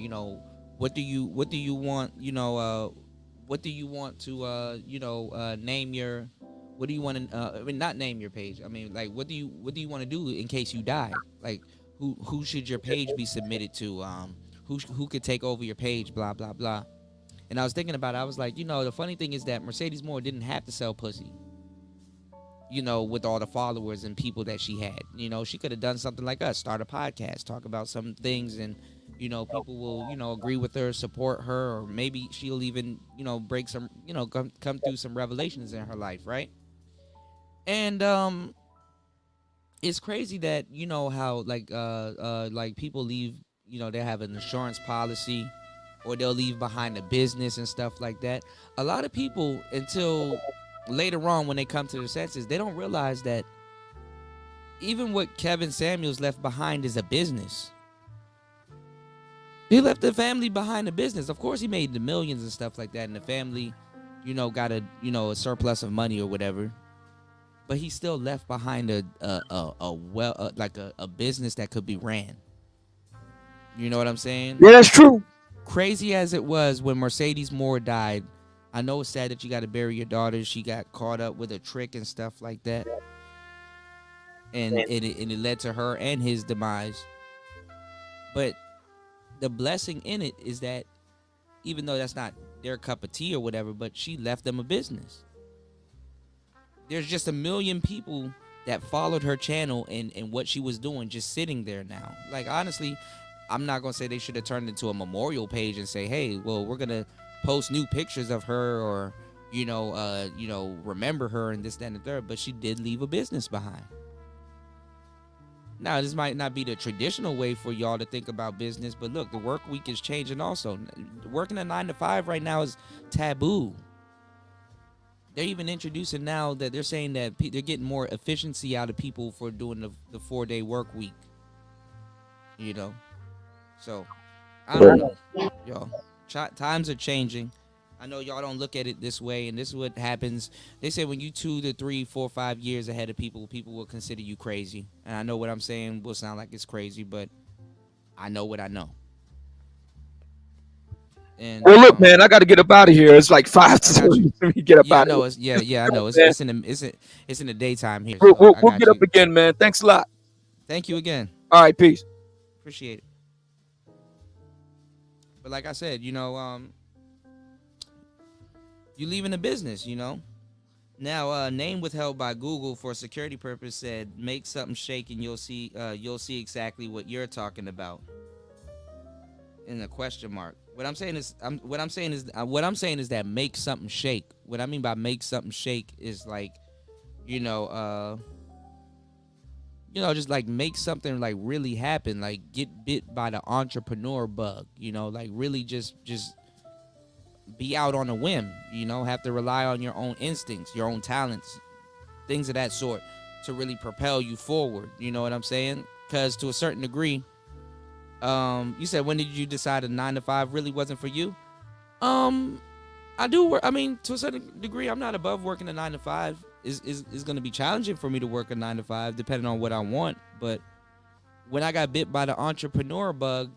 what do you want, what do you want to, name your, what do you want to, I mean, not name your page. I mean, like, what do you want to do in case you die? Like, who should your page be submitted to? Who could take over your page? Blah blah blah. And I was thinking about it. I was like, the funny thing is that Mercedes Moore didn't have to sell pussy, with all the followers and people that she had. She could have done something like us, start a podcast, talk about some things, and, people will, agree with her, support her, or maybe she'll even, break some, come through some revelations in her life, right? And it's crazy that, how like people leave, they have an insurance policy, or they'll leave behind a business and stuff like that. A lot of people, until later on when they come to their senses, they don't realize that even what Kevin Samuels left behind is a business. He left the family behind a business. Of course, he made the millions and stuff like that, and the family, got a surplus of money or whatever. But he still left behind a business that could be ran. You know what I'm saying? Yeah, that's true. Crazy as it was when Mercedes Moore died, I know it's sad that you got to bury your daughter. She got caught up with a trick and stuff like that, and it led to her and his demise. But the blessing in it is that even though that's not their cup of tea or whatever, but she left them a business. There's just a million people that followed her channel and what she was doing, just sitting there now. Like, honestly, I'm not going to say they should have turned into a memorial page and say, hey, well, we're going to post new pictures of her, or, remember her and this, that, and the third. But she did leave a business behind. Now, this might not be the traditional way for y'all to think about business, but look, the work week is changing also. Working a 9 to 5 right now is taboo. They're even introducing now that they're saying that they're getting more efficiency out of people for doing the 4-day work week. So I don't know, y'all. Times are changing. I know y'all don't look at it this way, and this is what happens. They say when you 2 to 3, 4, 5 years ahead of people will consider you crazy. And I know what I'm saying will sound like it's crazy, but I know what I know. And well, look, man, I got to get up out of here. It's like 5 to 7. Get up yeah, I out know. of here. I know. It's in the daytime here. We'll, So we'll, I we'll got get you. up again, man. Thanks a lot. Thank you again. All right, peace. Appreciate it. But like I said, you leaving the business, Now, name withheld by Google for security purpose said, "Make something shake and you'll see exactly what you're talking about." In a question mark. What I'm saying is that make something shake. What I mean by make something shake is like, just like make something like really happen, like get bit by the entrepreneur bug, like really just be out on a whim, have to rely on your own instincts, your own talents, things of that sort to really propel you forward. You know what I'm saying? Because to a certain degree, you said, when did you decide a 9 to 5 really wasn't for you? I do work. I mean, to a certain degree, I'm not above working a 9 to 5. Is going to be challenging for me to work a 9 to 5, depending on what I want. But when I got bit by the entrepreneur bug,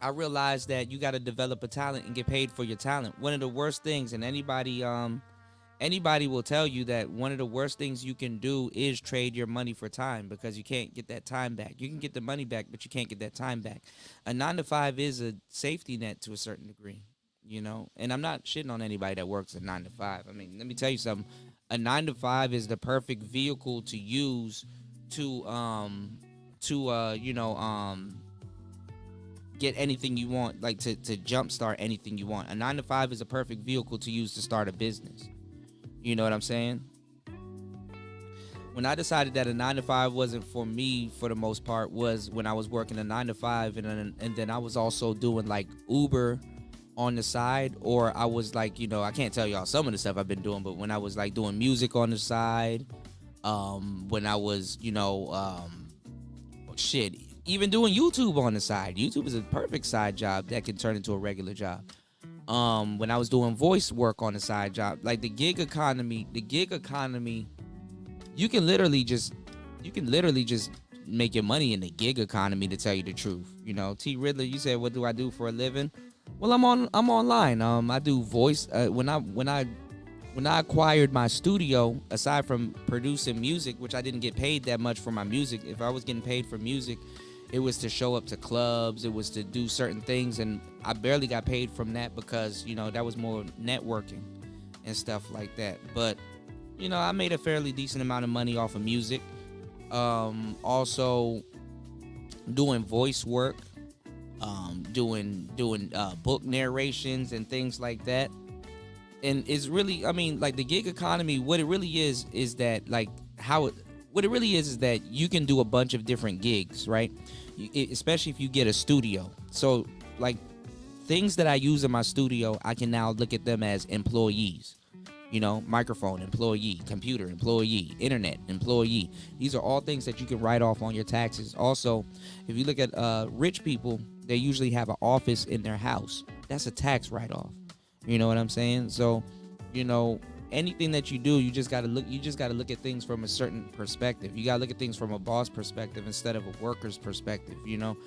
I realized that you got to develop a talent and get paid for your talent. One of the worst things, and anybody will tell you that one of the worst things you can do is trade your money for time, because you can't get that time back. You can get the money back, but you can't get that time back. A 9 to 5 is a safety net to a certain degree, and I'm not shitting on anybody that works a 9 to 5. I mean, let me tell you something. A 9 to 5 is the perfect vehicle to use to get anything you want, like to jumpstart anything you want. A 9 to 5 is a perfect vehicle to use to start a business. You know what I'm saying? When I decided that a 9 to 5 wasn't for me, for the most part, was when I was working a 9 to 5, and then I was also doing like Uber on the side, or I was like, I can't tell y'all some of the stuff I've been doing, but when I was like doing music on the side, when I was, shit, even doing YouTube on the side. YouTube is a perfect side job that can turn into a regular job. When I was doing voice work on the side job, like the gig economy, you can literally just make your money in the gig economy, to tell you the truth. T Riddler, you said, what do I do for a living? Well, I'm online. I do voice. When I acquired my studio, aside from producing music, which I didn't get paid that much for my music. If I was getting paid for music, it was to show up to clubs, it was to do certain things, and I barely got paid from that because, that was more networking and stuff like that. But, I made a fairly decent amount of money off of music. Also doing voice work, doing book narrations and things like that. And it's really, like the gig economy, what it really is that that you can do a bunch of different gigs, right? Especially if you get a studio. So like things that I use in my studio, I can now look at them as employees. Microphone employee, computer employee, internet employee. These are all things that you can write off on your taxes. Also, if you look at rich people, they usually have an office in their house. That's a tax write-off. You know what I'm saying? So, anything that you do, you just gotta look at things from a certain perspective. You gotta look at things from a boss perspective instead of a worker's perspective. When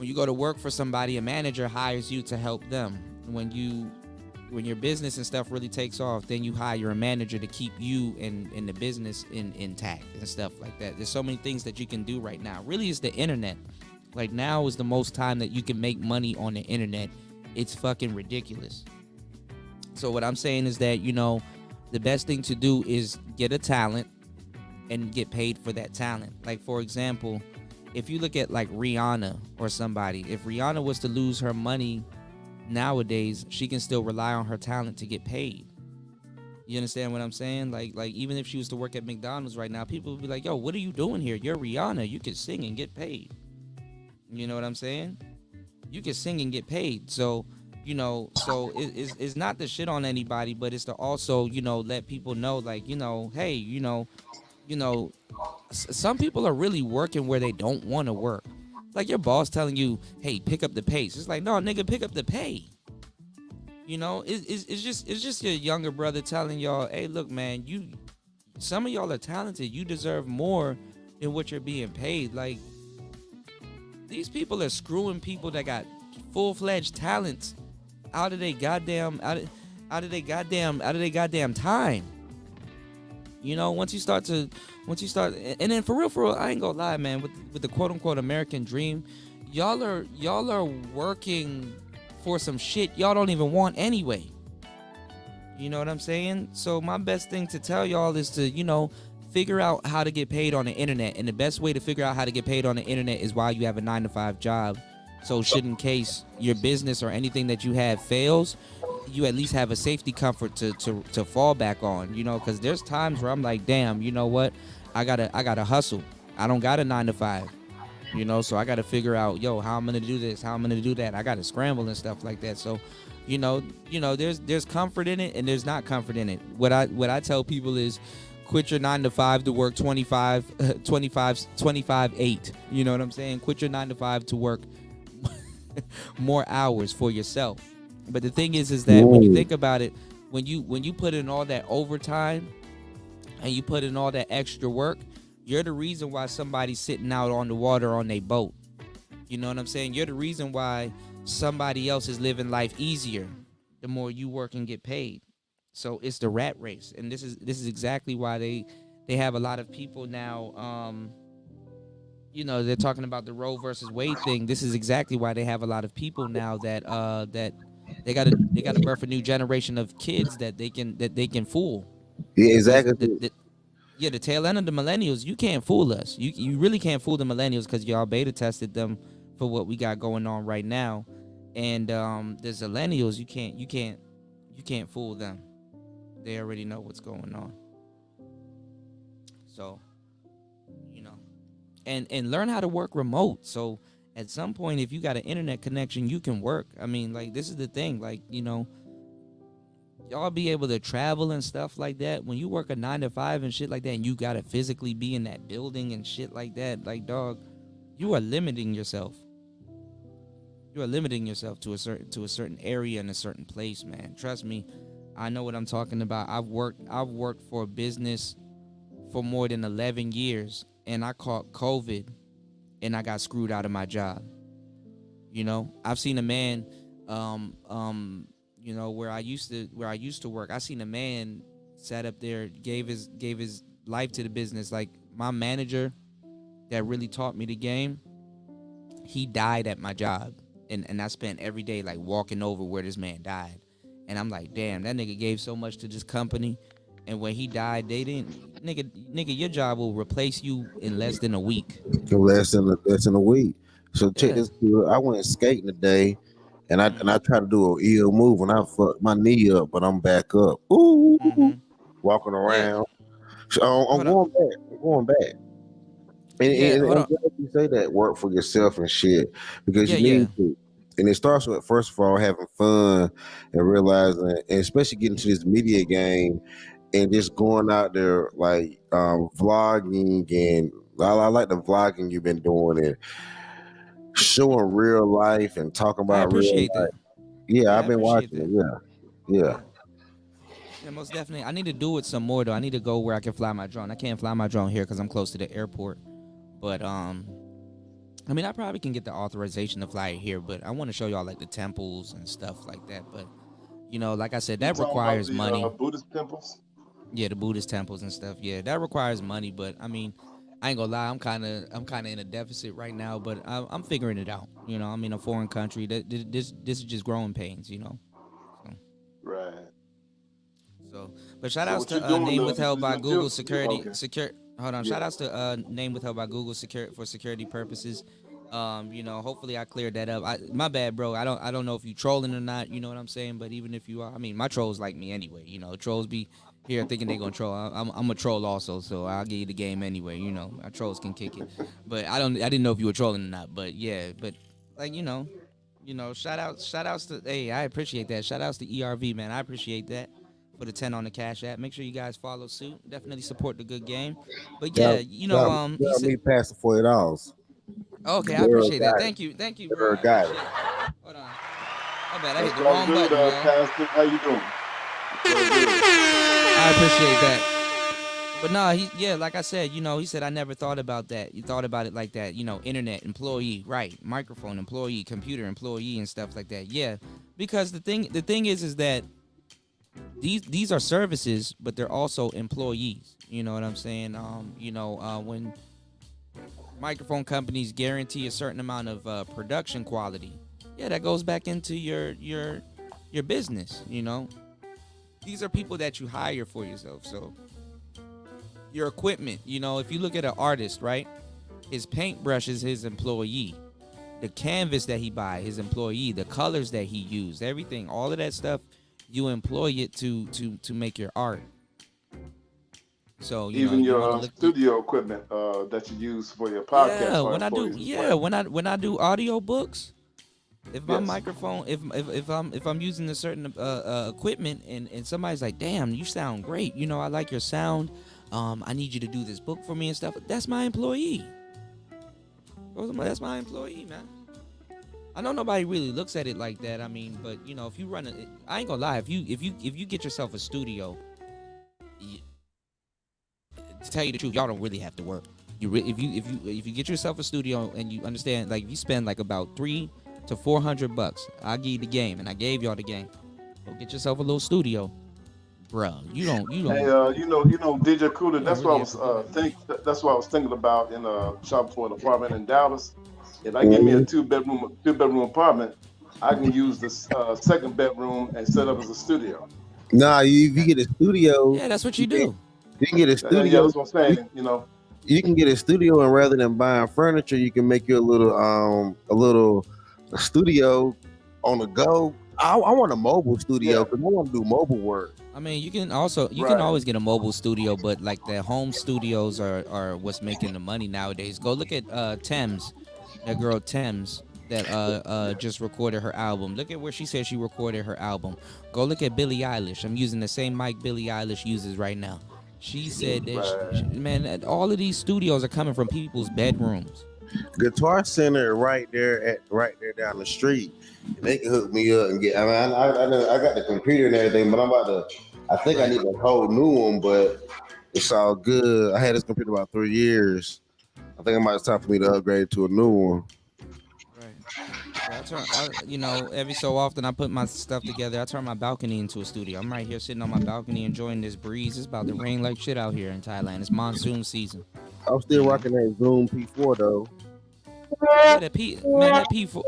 you go to work for somebody, a manager hires you to help them. When your business and stuff really takes off, then you hire a manager to keep you in the business intact and stuff like that. There's so many things that you can do right now. Really, it's the internet. Like, now is the most time that you can make money on the internet. It's fucking ridiculous. So what I'm saying is that, the best thing to do is get a talent and get paid for that talent. Like, for example, if you look at like Rihanna or somebody, if Rihanna was to lose her money nowadays, she can still rely on her talent to get paid. You understand what I'm saying? Like even if she was to work at McDonald's right now, people would be like, yo, what are you doing here? You're Rihanna. You can sing and get paid. You know what I'm saying? You can sing and get paid. So, it's not to shit on anybody, but it's to also, let people know, like, hey, some people are really working where they don't want to work. Like your boss telling you, hey, pick up the pace. It's like, no, nigga, pick up the pay. It's just your younger brother telling y'all, hey, look, man, some of y'all are talented. You deserve more than what you're being paid. Like, these people are screwing people that got full-fledged talents out of their goddamn time. Once you start, and then for real, I ain't gonna lie, man, with the quote unquote American dream, y'all are working for some shit y'all don't even want anyway. You know what I'm saying? So my best thing to tell y'all is to, figure out how to get paid on the internet. And the best way to figure out how to get paid on the internet is while you have a 9-to-5 job. So should in case your business or anything that you have fails, you at least have a safety comfort to fall back on, because there's times where I'm like, damn, you know what? I gotta hustle. I don't got a 9-to-5, so I gotta figure out, how I'm gonna do this, how I'm gonna do that. I gotta scramble and stuff like that. So, there's comfort in it and there's not comfort in it. What I tell people is quit your 9-to-5 to work 25, 8. You know what I'm saying? Quit your 9-to-5 to work more hours for yourself. But the thing is that when you think about it, when you put in all that overtime and you put in all that extra work, you're the reason why somebody's sitting out on the water on their boat. You know what I'm saying? You're the reason why somebody else is living life easier the more you work and get paid. So it's the rat race, and this is exactly why they have a lot of people now. They're talking about the Roe versus Wade thing. This is exactly why they have a lot of people now that they gotta birth a new generation of kids that they can fool. Yeah, exactly. The tail end of the millennials, you can't fool us. You really can't fool the millennials because y'all beta tested them for what we got going on right now, and the zillennials, you can't fool them. They already know what's going on. So, you know, and learn how to work remote. So at some point, if you got an internet connection, you can work. I mean, like, this is the thing. Like, you know, y'all be able to travel and stuff like that. When you work a 9 to 5 and shit like that, and you gotta physically be in that building and shit like that, like, dog, you are limiting yourself. You are limiting yourself to a certain area and a certain place, man. Trust me, I know what I'm talking about. I've worked for a business for more than 11 years, and I caught COVID, and I got screwed out of my job. You know, I've seen a man, you know, where I used to work. I seen a man sat up there, gave his life to the business. Like, my manager that really taught me the game, he died at my job. And I spent every day like walking over where this man died. And I'm like, damn, that nigga gave so much to this company. And when he died, they didn't, nigga, your job will replace you in less than a week. Less than a week. So check Yeah. this. I went skating today, and I tried to do an eel move, and I fucked my knee up, but I'm back up. Ooh, walking around. So I'm going back. And hold I'm on. glad you say that. Work for yourself and shit, because Yeah, you need to. And it starts with, first of all, having fun and realizing, and especially getting to this media game and just going out there like vlogging. And I like the vlogging you've been doing and showing real life and talking I about real appreciate life. that. Yeah, Yeah, I've I been appreciate watching that. it. Yeah. Yeah, most definitely. I need to do it some more though. I need to go where I can fly my drone. I can't fly my drone here because I'm close to the airport. But I mean, I probably can get the authorization to fly it here. But I want to show y'all like the temples and stuff like that. But you know, like I said, that requires money. Buddhist temples? Yeah, the Buddhist temples and stuff. Yeah, that requires money. But I mean, I ain't gonna lie, I'm kind of in a deficit right now. But I'm figuring it out. You know, I'm in a foreign country. This is just growing pains. You know. So. Right. So, but shout So outs what you to doing name though? withheld by Google Okay. Hold on. Yeah. Shout outs to name withheld by Google for security purposes. You know, hopefully I cleared that up. My bad, bro. I don't know if you trolling or not. You know what I'm saying? But even if you are, I mean, my trolls like me anyway. You know, trolls be here thinking they gonna troll. I'm a troll also, so I'll give you the game anyway. You know, our trolls can kick it. But I didn't know if you were trolling or not. But yeah, but like you know, shout outs to, hey, I appreciate that. Shout outs to ERV, man. I appreciate that. For the 10 on the Cash App. Make sure you guys follow suit. Definitely support the good game. But yeah, you know, he said, me past the $40. okay, I appreciate that. Thank you, bro. I Got appreciate it. it. Hold on. My bad, I hit That's the all wrong good, button, yo. Pastor. How you doing? It's all good. I appreciate that. But no, like I said, you know, he said I never thought about that. You thought about it like that, you know, internet employee, right? Microphone employee, computer employee, and stuff like that. Yeah, because the thing is that these are services, but they're also employees. You know what I'm saying? When microphone companies guarantee a certain amount of production quality, yeah, that goes back into your business. You know, these are people that you hire for yourself. So your equipment, you know, if you look at an artist, right? His paintbrush is his employee. The canvas that he buy, his employee. The colors that he used, everything, all of that stuff. You employ it to make your art. So Even you want to your look studio equipment that you use for your podcast. when I do audio books, if my Yes. microphone, if I'm using a certain equipment and somebody's like, damn, you sound great, you know, I like your sound, I need you to do this book for me and stuff. That's my employee. That's my employee, man. I know nobody really looks at it like that. I mean, but you know, if you run it, I ain't gonna lie. If you get yourself a studio, to tell you the truth, y'all don't really have to work. If you get yourself a studio and you understand, like if you spend like about $300 to $400, I'll give you the game, and I gave y'all the game. Go get yourself a little studio, bro. You don't. Hey, DJ Cuda. That's what I was That's what I was thinking about in shopping for an apartment in Dallas. If I give me a two bedroom apartment, I can use the second bedroom and set up as a studio. Nah, if you get a studio, yeah, that's what you do. You can get a studio. Yeah, that's what I'm saying. You know, you can get a studio, and rather than buying furniture, you can make you a little studio on the go. I want a mobile studio Yeah. because I want to do mobile work. I mean, you can always get a mobile studio, but like the home studios are what's making the money nowadays. Go look at Thames, that girl Thames that just recorded her album. Look at where she said she recorded her album. Go look at Billie Eilish. I'm using the same mic Billie Eilish uses right now. She said that man, all of these studios are coming from people's bedrooms. Guitar Center right there down the street. They can hook me up and get. I mean, I got the computer and everything, but I'm about to. I think I need a whole new one, but it's all good. I had this computer about 3 years. I think it's time for me to upgrade to a new one. Every so often I put my stuff together. I turn my balcony into a studio. I'm right here sitting on my balcony enjoying this breeze. It's about to rain like shit out here in Thailand. It's monsoon season. I'm still rocking that Zoom P4 though. Yeah, that P4. That P4.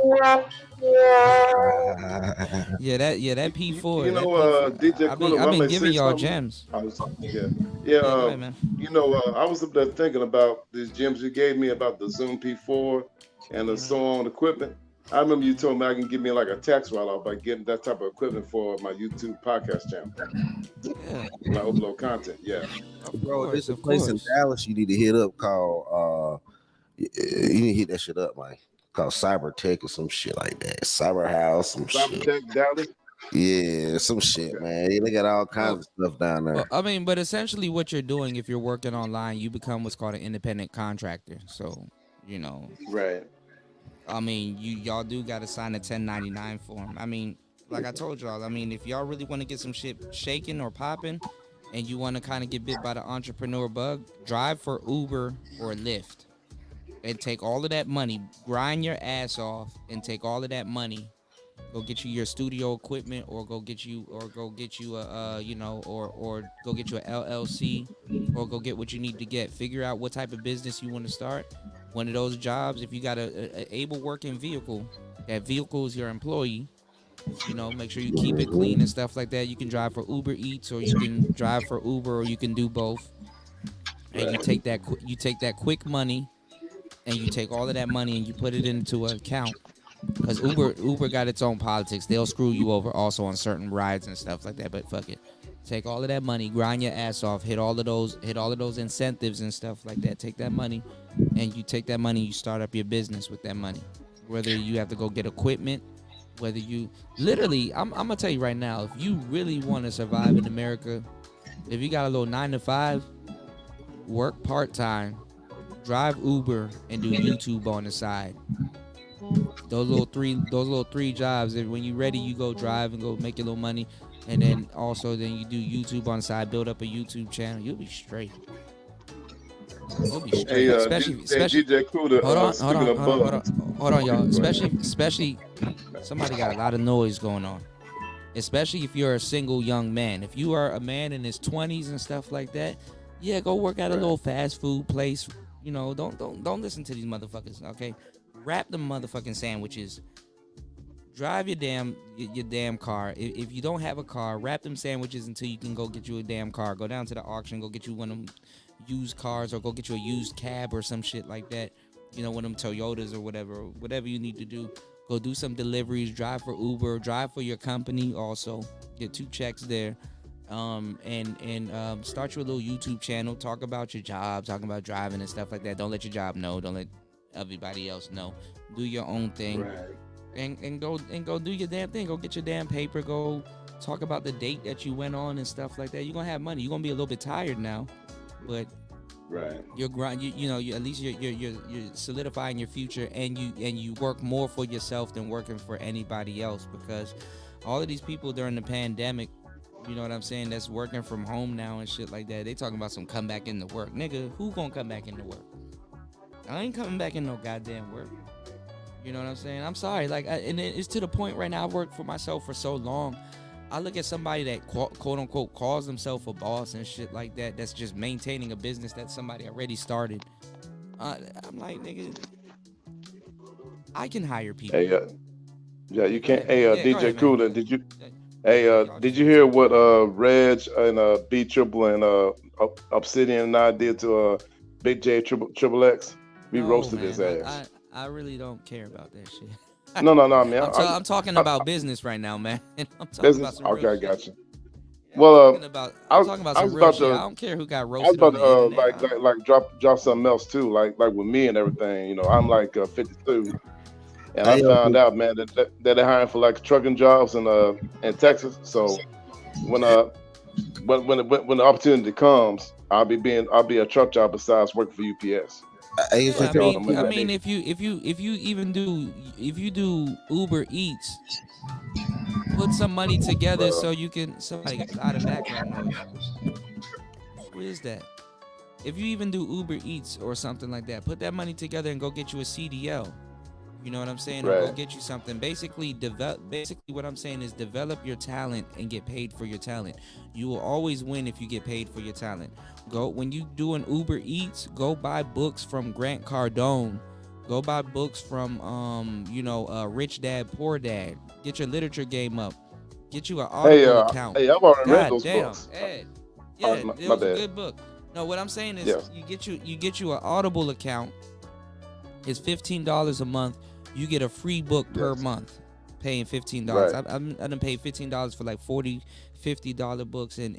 You know, DJ I've been giving y'all gems. Yeah. Go ahead, man. You know, I was up there thinking about these gems you gave me about the Zoom P4 and the so on equipment. I remember you told me I can give me like a tax write-off by getting that type of equipment for my YouTube podcast channel. Yeah. When I upload content, yeah. Bro, there's a place in Dallas you need to hit up called you need to hit that shit up, man. Called Cyber Tech or some shit like that. Cyber House, some shit. Tech Dallas. Yeah, some shit, man. They got all kinds of stuff down there. Well, I mean, but essentially what you're doing if you're working online, you become what's called an independent contractor. So, Right. I mean, y'all do got to sign a 1099 form. I mean, like I told y'all, I mean, if y'all really want to get some shit shaking or popping and you want to kind of get bit by the entrepreneur bug, drive for Uber or Lyft and take all of that money, grind your ass off and take all of that money, go get you your studio equipment or go get you a go get you a LLC or go get what you need to get. Figure out what type of business you want to start. One of those jobs, if you got a able working vehicle, that vehicle is your employee. Make sure you keep it clean and stuff like that. You can drive for Uber Eats, or you can drive for Uber, or you can do both. And you take that quick money, and you take all of that money and you put it into an account. Because Uber got its own politics. They'll screw you over also on certain rides and stuff like that. But fuck it. Take all of that money, grind your ass off, hit all of those incentives and stuff like that. Take that money, and you take that money, you start up your business with that money. Whether you have to go get equipment, whether you literally, I'm gonna tell you right now, if you really want to survive in America, if you got a little 9 to 5, work part time, drive Uber, and do YouTube on the side. Those little three jobs. And when you're ready, you go drive and go make your little money. And then you do YouTube on the side, build up a YouTube channel. You'll be straight. Hey, especially DJ Kuda, hold on, y'all. Especially, somebody got a lot of noise going on. Especially if you're a single young man. If you are a man in his 20s and stuff like that, yeah, go work at a little fast food place. Don't listen to these motherfuckers. Okay, wrap them motherfucking sandwiches. Drive your damn car. If you don't have a car, wrap them sandwiches until you can go get you a damn car. Go down to the auction, go get you one of them used cars, or go get you a used cab or some shit like that. One of them Toyotas or whatever you need to do. Go do some deliveries. Drive for Uber. Drive for your company also. Get 2 checks there. And start your little YouTube channel. Talk about your job. Talk about driving and stuff like that. Don't let your job know. Don't let everybody else know. Do your own thing. Right. And go do your damn thing. Go get your damn paper. Go talk about the date that you went on and stuff like that. You're gonna have money. You're gonna be a little bit tired now, but you're grind. You at least you're solidifying your future, and you work more for yourself than working for anybody else. Because all of these people during the pandemic, you know what I'm saying, that's working from home now and shit like that. They talking about some come back into work, nigga. Who gonna come back into work? I ain't coming back in no goddamn work. You know what I'm saying? I'm sorry. And it's to the point right now. I've worked for myself for so long. I look at somebody that quote unquote calls themselves a boss and shit like that. That's just maintaining a business that somebody already started. I'm like, nigga, I can hire people. Hey, you can't. Hey, DJ Kuda, did you? Hey, did you hear what Reg and B Triple and Obsidian and I did to Big J Triple X? We roasted his ass. I really don't care about that shit. No, man. I'm talking about business right now, man. I'm talking Business. about some Okay, real I shit. got you. Yeah, Well, I'm talking about I some was real about shit. I to don't care who got I was roasted about on to the internet. drop something else too, like with me and everything. You know, I'm like 52, and I Hey, found out, man, that they're hiring for like trucking jobs in Texas. So when when the opportunity comes, I'll be a truck job besides working for UPS. hey, it's Yeah, Make okay. all the money I I mean, need. if you even do if you do Uber Eats, put some money together But so you can. Somebody got a lot of background noise. Who is that? If you even do Uber Eats or something like that, put that money together and go get you a CDL. You know what I'm saying? Or go right, get you something. Basically what I'm saying is develop your talent and get paid for your talent. You will always win if you get paid for your talent. Go when you do an Uber Eats, go buy books from Grant Cardone. Go buy books from Rich Dad Poor Dad. Get your literature game up. Get you an hey, Audible account. I've already read God those damn, books. Ed. Yeah, it My was a bad. good book. No, what I'm saying is Yes, you get you an Audible account. It's $15 a month. You get a free book per yes, month, paying $15. right, I done paid $15 for like 40, $50 books and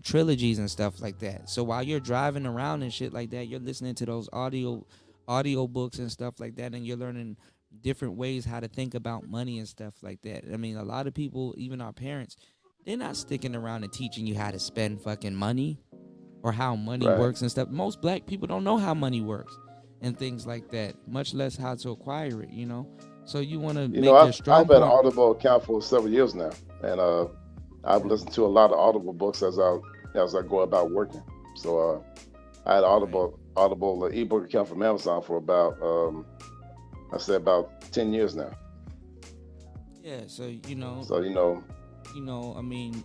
trilogies and stuff like that. So while you're driving around and shit like that, you're listening to those audio books and stuff like that, and you're learning different ways how to think about money and stuff like that. I mean, a lot of people, even our parents, they're not sticking around and teaching you how to spend fucking money or how money right. works and stuff. Most black people don't know how money works and things like that, much less how to acquire it, you know? So you want to You know, make your I've strong had an point. Audible account for several years now, and I've listened to a lot of Audible books as I go about working. So I had an Right. Audible ebook account from Amazon for about I say about 10 years now. Yeah, so So I mean,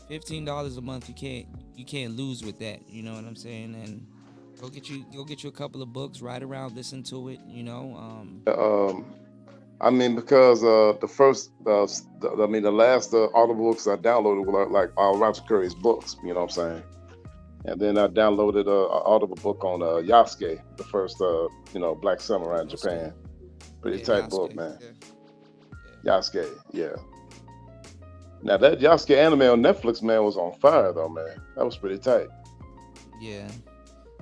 $15 a month, you can't lose with that, you know what I'm saying? And go get you a couple of books, ride around, listen to it, um, I mean because the first the last Audible books I downloaded were like Roger Curry's books. You know what I'm saying? And then I downloaded a Audible book on Yasuke, the first black samurai in Yasuke. Japan. Pretty Yeah, tight book, Yasuke. man. Yeah. Yasuke, yeah. Now that Yasuke anime on Netflix, man, was on fire though, man. That was pretty tight. Yeah.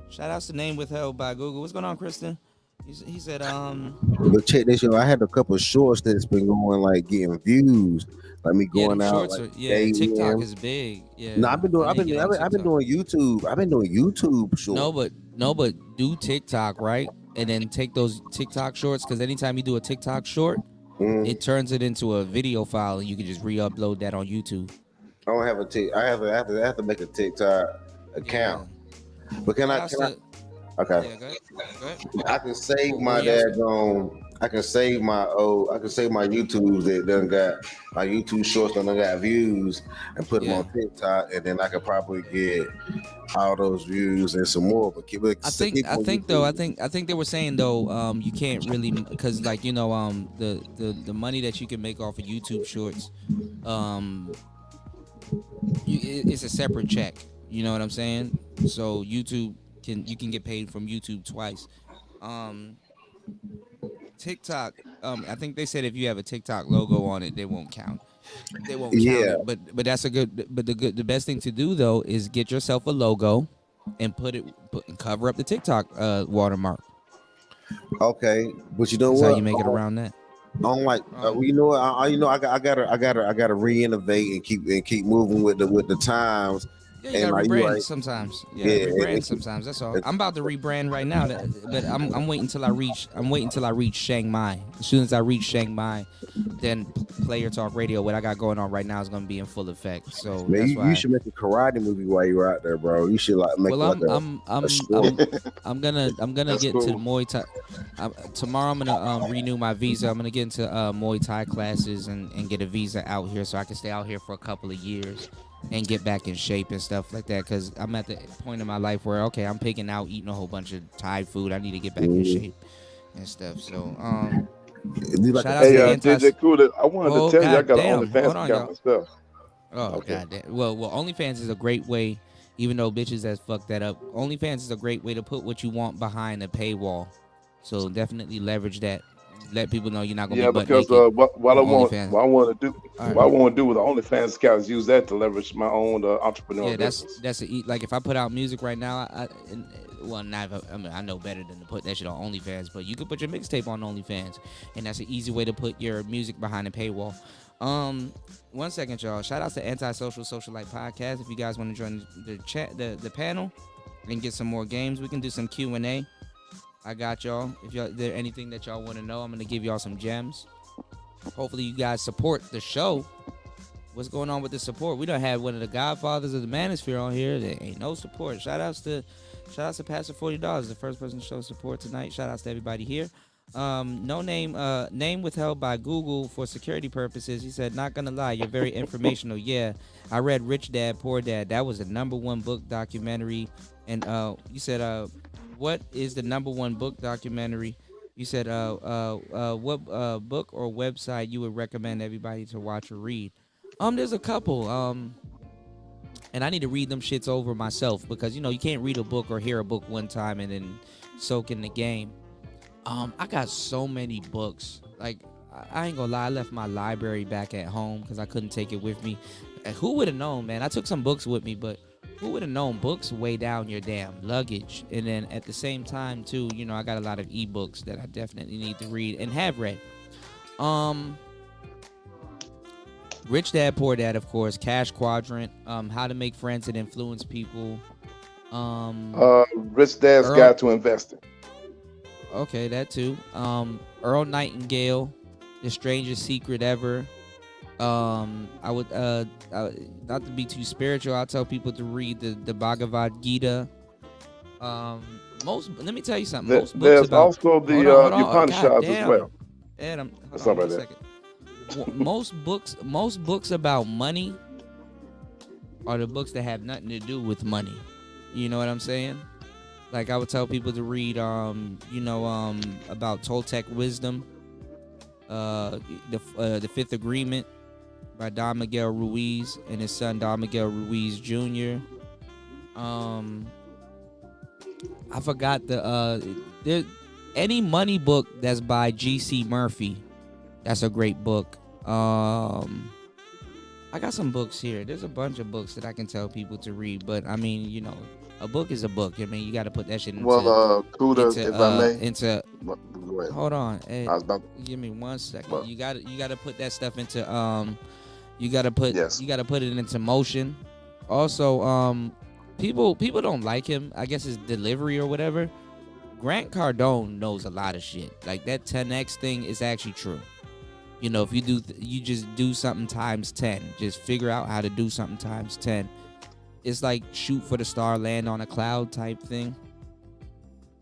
Shout outs to Name Withheld by Google. What's going on, Kristen? He said, But check this out. I had a couple of shorts that's been going like getting views, like me yeah, them going out shorts like are, yeah, TikTok dating. is big. No, Yeah, I've been I doing. need to get on I've been TikTok. doing YouTube. I've been doing YouTube short. No, but do TikTok, right? And then take those TikTok shorts, because anytime you do a TikTok short, Mm. it turns it into a video file and you can just re-upload that on YouTube. I don't have a tick. I have to make a TikTok Yeah. account. But can Shout I? outs Can I? to, Okay. yeah, go ahead. Go ahead. I can save What were my you asking? daggone. I can save my YouTubes that done got my YouTube shorts that done got views and put them Yeah. on TikTok, and then I could probably get all those views and some more. But keep it. I Keep think I on think though YouTube. I think they were saying though you can't really, because like the money that you can make off of YouTube shorts, um it's a separate check, you know what I'm saying? So you can get paid from YouTube twice. um TikTok, I think they said if you have a TikTok logo on it, they won't count Yeah. it. But that's a good, but the best thing to do though is get yourself a logo and cover up the TikTok watermark. Okay. But you know That's how what? you make it around that. I'm like, Um, you know what? I gotta reinnovate and keep moving with the times. yeah, you And gotta like you rebrand right, sometimes. Yeah, yeah. rebrand sometimes. That's all. I'm about to rebrand right now, but I'm waiting till I reach. I'm waiting till I reach Chiang Mai. As soon as I reach Chiang Mai, then Player Talk Radio, what I got going on right now, is gonna be in full effect. So Man, that's you why. should make a karate movie while you're out there, bro. You should like make Well, like a short. I'm gonna That's get to cool. Muay Thai. Tomorrow I'm gonna renew my visa. I'm gonna get into Muay Thai classes and get a visa out here so I can stay out here for a couple of years and get back in shape and stuff like that. Cause I'm at the point in my life where okay, I'm picking out eating a whole bunch of Thai food. I need to get back in Mhm. shape and stuff. So Do like a shout outs Hey, to anti. DJ Kuda, I wanted to Oh tell you I god got an damn! OnlyFans Hold on, account y'all. myself. Oh Okay. god damn. Well, OnlyFans is a great way. Even though bitches has fucked that up, OnlyFans is a great way to put what you want behind a paywall. So definitely leverage that. Let people know you're not gonna be Yeah, butt because naked what I on want, OnlyFans. what I want to do, All right. what I want to do with the OnlyFans account is use that to leverage my own Yeah, entrepreneurial business. like if I put out music right now, well, not if I mean I know better than to put that shit on OnlyFans, but you could put your mixtape on OnlyFans, and that's an easy way to put your music behind a paywall. 1 second, y'all. Shout out to Antisocial Socialite Podcast. If you guys want to join the chat, the panel, and get some more games, we can do some Q&A. I got y'all. If there anything that y'all want to know, I'm gonna give y'all some gems. Hopefully, you guys support the show. What's going on with the support? We don't have one of the godfathers of the manosphere on here. There ain't no support. Shout outs to Pastor $40, the first person to show support tonight. Shout outs to everybody here. No name withheld by Google for security purposes. He said, not gonna lie, you're very informational. Yeah, I read Rich Dad Poor Dad. That was the #1 book documentary. And you said, what is the #1 book documentary? You said, what book or website you would recommend everybody to watch or read? There's a couple. And I need to read them shits over myself because you can't read a book or hear a book one time and then soak in the game. I got so many books. Like I ain't gonna lie, I left my library back at home because I couldn't take it with me. Who would have known, man? I took some books with me, but who would have known books weigh down your damn luggage? And then at the same time too, I got a lot of ebooks that I definitely need to read and have read. Rich Dad Poor Dad, of course. Cash Quadrant. How to Make Friends and Influence People. Rich Dad's Guide to Investing. Okay, that too. Earl Nightingale, The Strangest Secret Ever. I would not to be too spiritual, I'll tell people to read the Bhagavad Gita. Let me tell you something. Most books There's about, also the hold on. Upanishads as well. Adam, That's hold on all right one second. Most books about money are the books that have nothing to do with money. You know what I'm saying? Like I would tell people to read about Toltec wisdom, the Fifth Agreement by Don Miguel Ruiz and his son Don Miguel Ruiz Jr. I forgot any money book that's by G.C. Murphy. That's a great book. I got some books here. There's a bunch of books that I can tell people to read, but I mean, a book is a book. I mean, you got to put that shit into. Well, Kuda, if I may. Go ahead. Hold on. Hey, I was about give me 1 second. What? You got to put that stuff into. You got to put it into motion. Also, people don't like him. I guess his delivery or whatever. Grant Cardone knows a lot of shit. Like that 10x thing is actually true. If you just do something times 10. Just figure out how to do something times 10. It's like shoot for the star, land on a cloud type thing.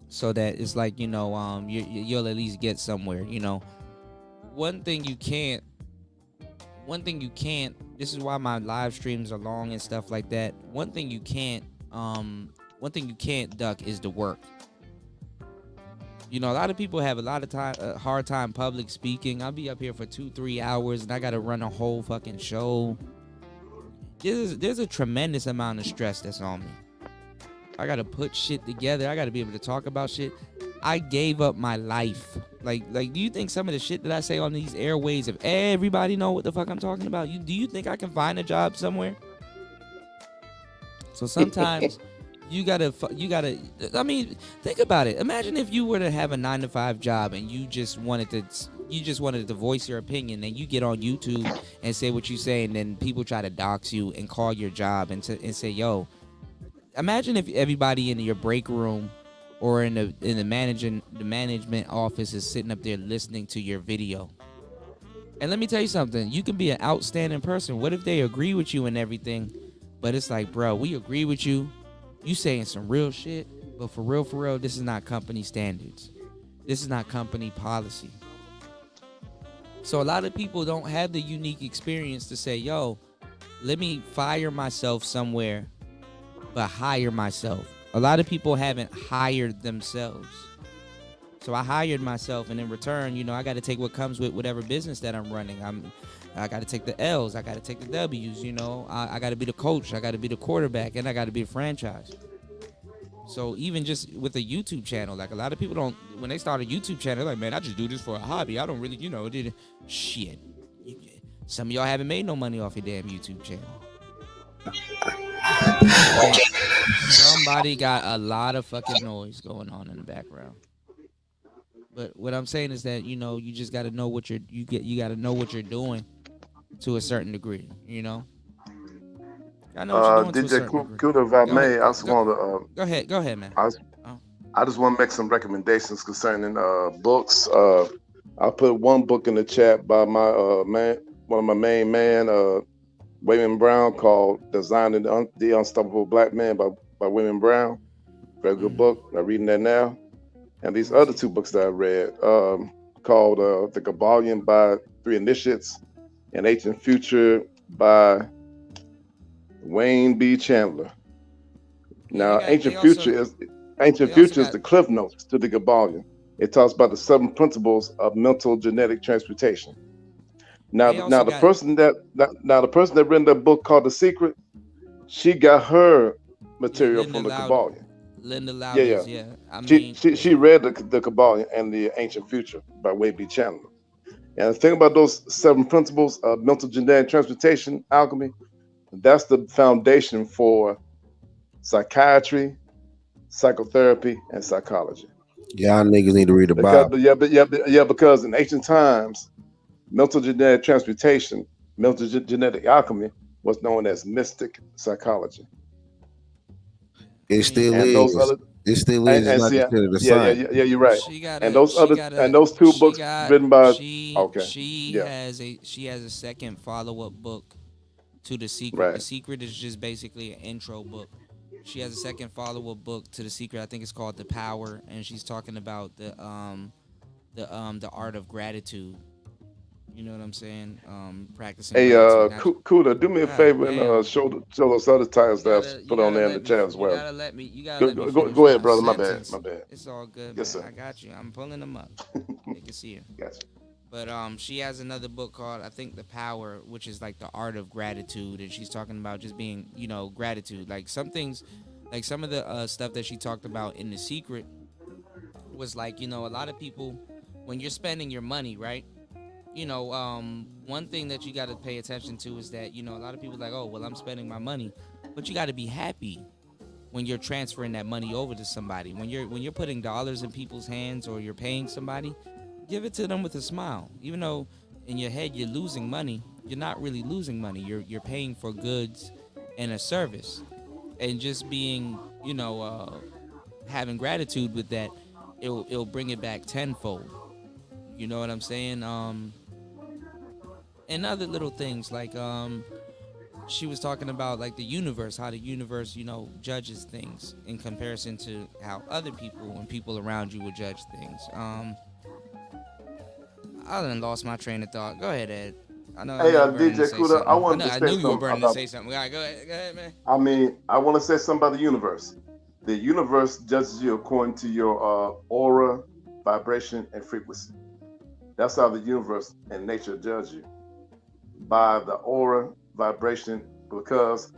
So that it's like, you'll at least get somewhere, One thing you can't, this is why my live streams are long and stuff like that. One thing you can't duck is the work. A lot of people have a hard time public speaking. I'll be up here for 2-3 hours and I got to run a whole fucking show. There's a tremendous amount of stress that's on me. I got to put shit together. I got to be able to talk about shit. I gave up my life. Like, do you think some of the shit that I say on these airways, if everybody know what the fuck I'm talking about, do you think I can find a job somewhere? So sometimes you gotta. I mean, think about it. Imagine if you were to have a 9-to-5 job and you just wanted to voice your opinion, and you get on YouTube and say what you say, and then people try to dox you and call your job and say, yo. Imagine if everybody in your break room or in the management office is sitting up there listening to your video. And let me tell you something. You can be an outstanding person. What if they agree with you and everything, but it's like, bro, we agree with you. You saying some real shit, but for real, this is not company standards. This is not company policy. So a lot of people don't have the unique experience to say, yo, let me fire myself somewhere, but hire myself. A lot of people haven't hired themselves. So I hired myself, and in return, I got to take what comes with whatever business that I'm running. I got to take the L's. I got to take the W's, I got to be the coach. I got to be the quarterback, and I got to be a franchise. So even just with a YouTube channel, like a lot of people don't, when they start a YouTube channel, they're like, man, I just do this for a hobby. I don't really, did shit. You- Some of y'all haven't made no money off your damn YouTube channel. Okay, somebody got a lot of fucking noise going on in the background. But what I'm saying is that you just got to know what you got to know what you're doing to a certain degree. I know what you're doing to a DJ certain degree. Kuda, if I Go ahead, may, I just want to go ahead, man. I, Oh, I just want to make some recommendations concerning books. I put one book in the chat by my one of my main man, William Brown, called "Designing the Unstoppable Black Man" by William Brown. Very good book. I'm reading that now. And these other two books that I read, called "The Kabbalion" by Three Initiates and "Ancient Future" by Wayne B. Chandler. yeah, Now, Ancient they also Future is got the cliff notes to the Kabbalion. It talks about the 7 principles of mental genetic transmutation. Now, they also the got person that written that book called The Secret, she got her yeah, material from the Kabbalion. Linda Yeah, yeah. Louders, yeah. I She mean, she, she read the Kabbalion and the Ancient Future by Wade B. Chandler. And the thing about those 7 principles of mental genetic transmutation alchemy, that's the foundation for psychiatry, psychotherapy, and psychology. Y'all niggas need to read the Because Bible. because in ancient times, mental genetic transmutation, genetic alchemy was known as mystic psychology. It I mean, still And those is. other It still is. It's and not see, considered a science. you're right. she got And a those she other got and a those two she books got written by she okay, she yeah, has a second follow-up book to The Secret. The right. Secret is just basically an intro book. She has a second follow-up book to The Secret. I think it's called The Power, and she's talking about the art of gratitude. You know what I'm saying? Practicing Hey, gratitude. Not Kuda, do me a God favor and damn. show those other titles that I've You put on gotta there in the let me chat as well. you gotta let me finish Go ahead, my brother. My bad. sentence. My bad. It's all good, Yes, man. sir. I got you. I'm pulling them up. They can see you. Gotcha. But she has another book called I think The Power, which is like the art of gratitude, and she's talking about just being gratitude. Like some things, like some of the stuff that she talked about in The Secret was like a lot of people when you're spending your money, right? One thing that you got to pay attention to is that a lot of people like, oh well, I'm spending my money, but you got to be happy when you're transferring that money over to somebody. When you're putting dollars in people's hands or you're paying somebody, give it to them with a smile. Even though in your head you're losing money, you're not really losing money. You're paying for goods and a service, and just being having gratitude with that, it'll bring it back tenfold. You know what I'm saying? And other little things like she was talking about like the universe, how the universe judges things in comparison to how other people and people around you would judge things. I done lost my train of thought. Go ahead, Ed. I Hey, know you burning to DJ say Kuda, I something. wanted to I say knew you were something burning to about. say something. All right, go ahead, man. I mean, I want to say something about the universe. The universe judges you according to your aura, vibration, and frequency. That's how the universe and nature judge you, by the aura, vibration, because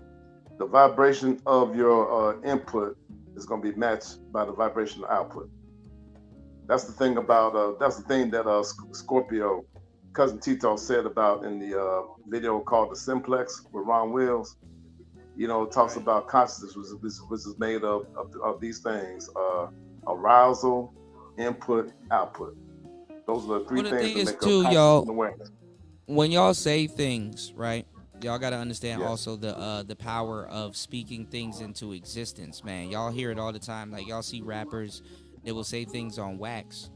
the vibration of your input is going to be matched by the vibration of output. That's the thing about that's the thing that Scorpio cousin Tito said about in the video called the Simplex with Ron Wills. It talks Right. about consciousness, which is made of these things: arousal, input, output. Those are the three Well, the things thing that is make up too, consciousness and y'all, awareness. when y'all say things, right? Y'all gotta understand Yes. also the power of speaking things into existence, man. Y'all hear it all the time. Like y'all see rappers, they will say things on wax.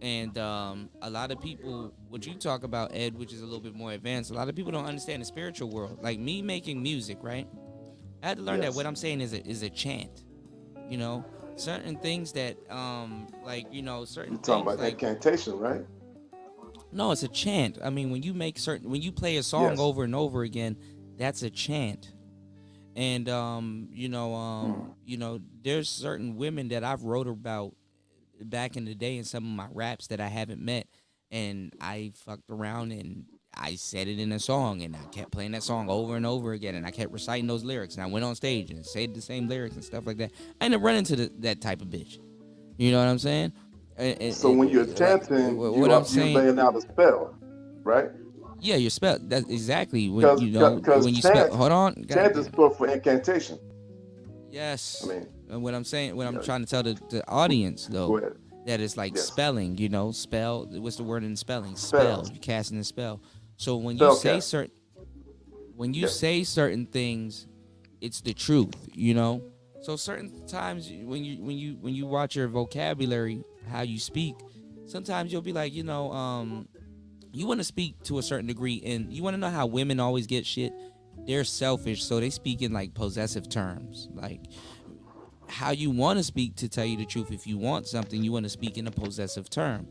And a lot of people, what you talk about, Ed, which is a little bit more advanced, a lot of people don't understand the spiritual world. Like me making music, right? I had to learn that what Yes. I'm saying is a chant. You know, certain things that certain You're talking things about like incantation, right? no, it's a chant. I mean, when you play a song Yes. over and over again, that's a chant. And Mm. there's certain women that I've wrote about back in the day in some of my raps that I haven't met, and I fucked around and I said it in a song, and I kept playing that song over and over again, and I kept reciting those lyrics, and I went on stage and said the same lyrics and stuff like that. I ended up running to that type of bitch. You know what I'm saying? So when you're chanting, you're laying out a spell, right? Yeah, your spell. That's exactly when Because when you spell. Hold on, chant is short for incantation. Yes. I mean, and what I'm saying, what I'm trying to tell the audience though, that it's like spelling. You know, spell. What's the word in spelling? Spell. You're casting a spell. So when you say certain things, it's the truth. You know. So certain times when you watch your vocabulary, how you speak, sometimes you'll be like, you want to speak to a certain degree, and you want to know how women always get shit. They're selfish, so they speak in like possessive terms, like how you want to speak. To tell you the truth, if you want something, you want to speak in a possessive term,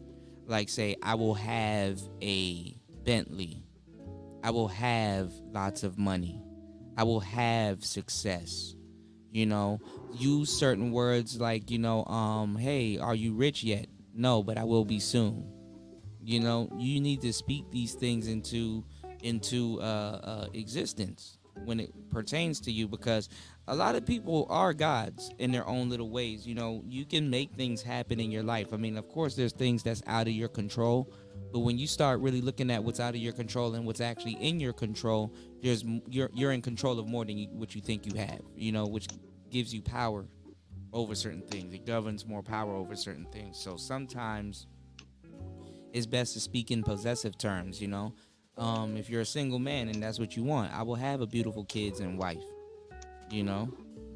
like say, I will have a Bentley, I will have lots of money, I will have success. Use certain words like, hey, are you rich yet? No, but I will be soon. You need to speak these things into existence when it pertains to you, because a lot of people are gods in their own little ways. You can make things happen in your life. I mean, of course, there's things that's out of your control, but when you start really looking at what's out of your control and what's actually in your control, you're in control of more than what you think you have. Which gives you power over certain things. It governs more power over certain things. So sometimes it's best to speak in possessive terms. If you're a single man and that's what you want, I will have a beautiful kids and wife.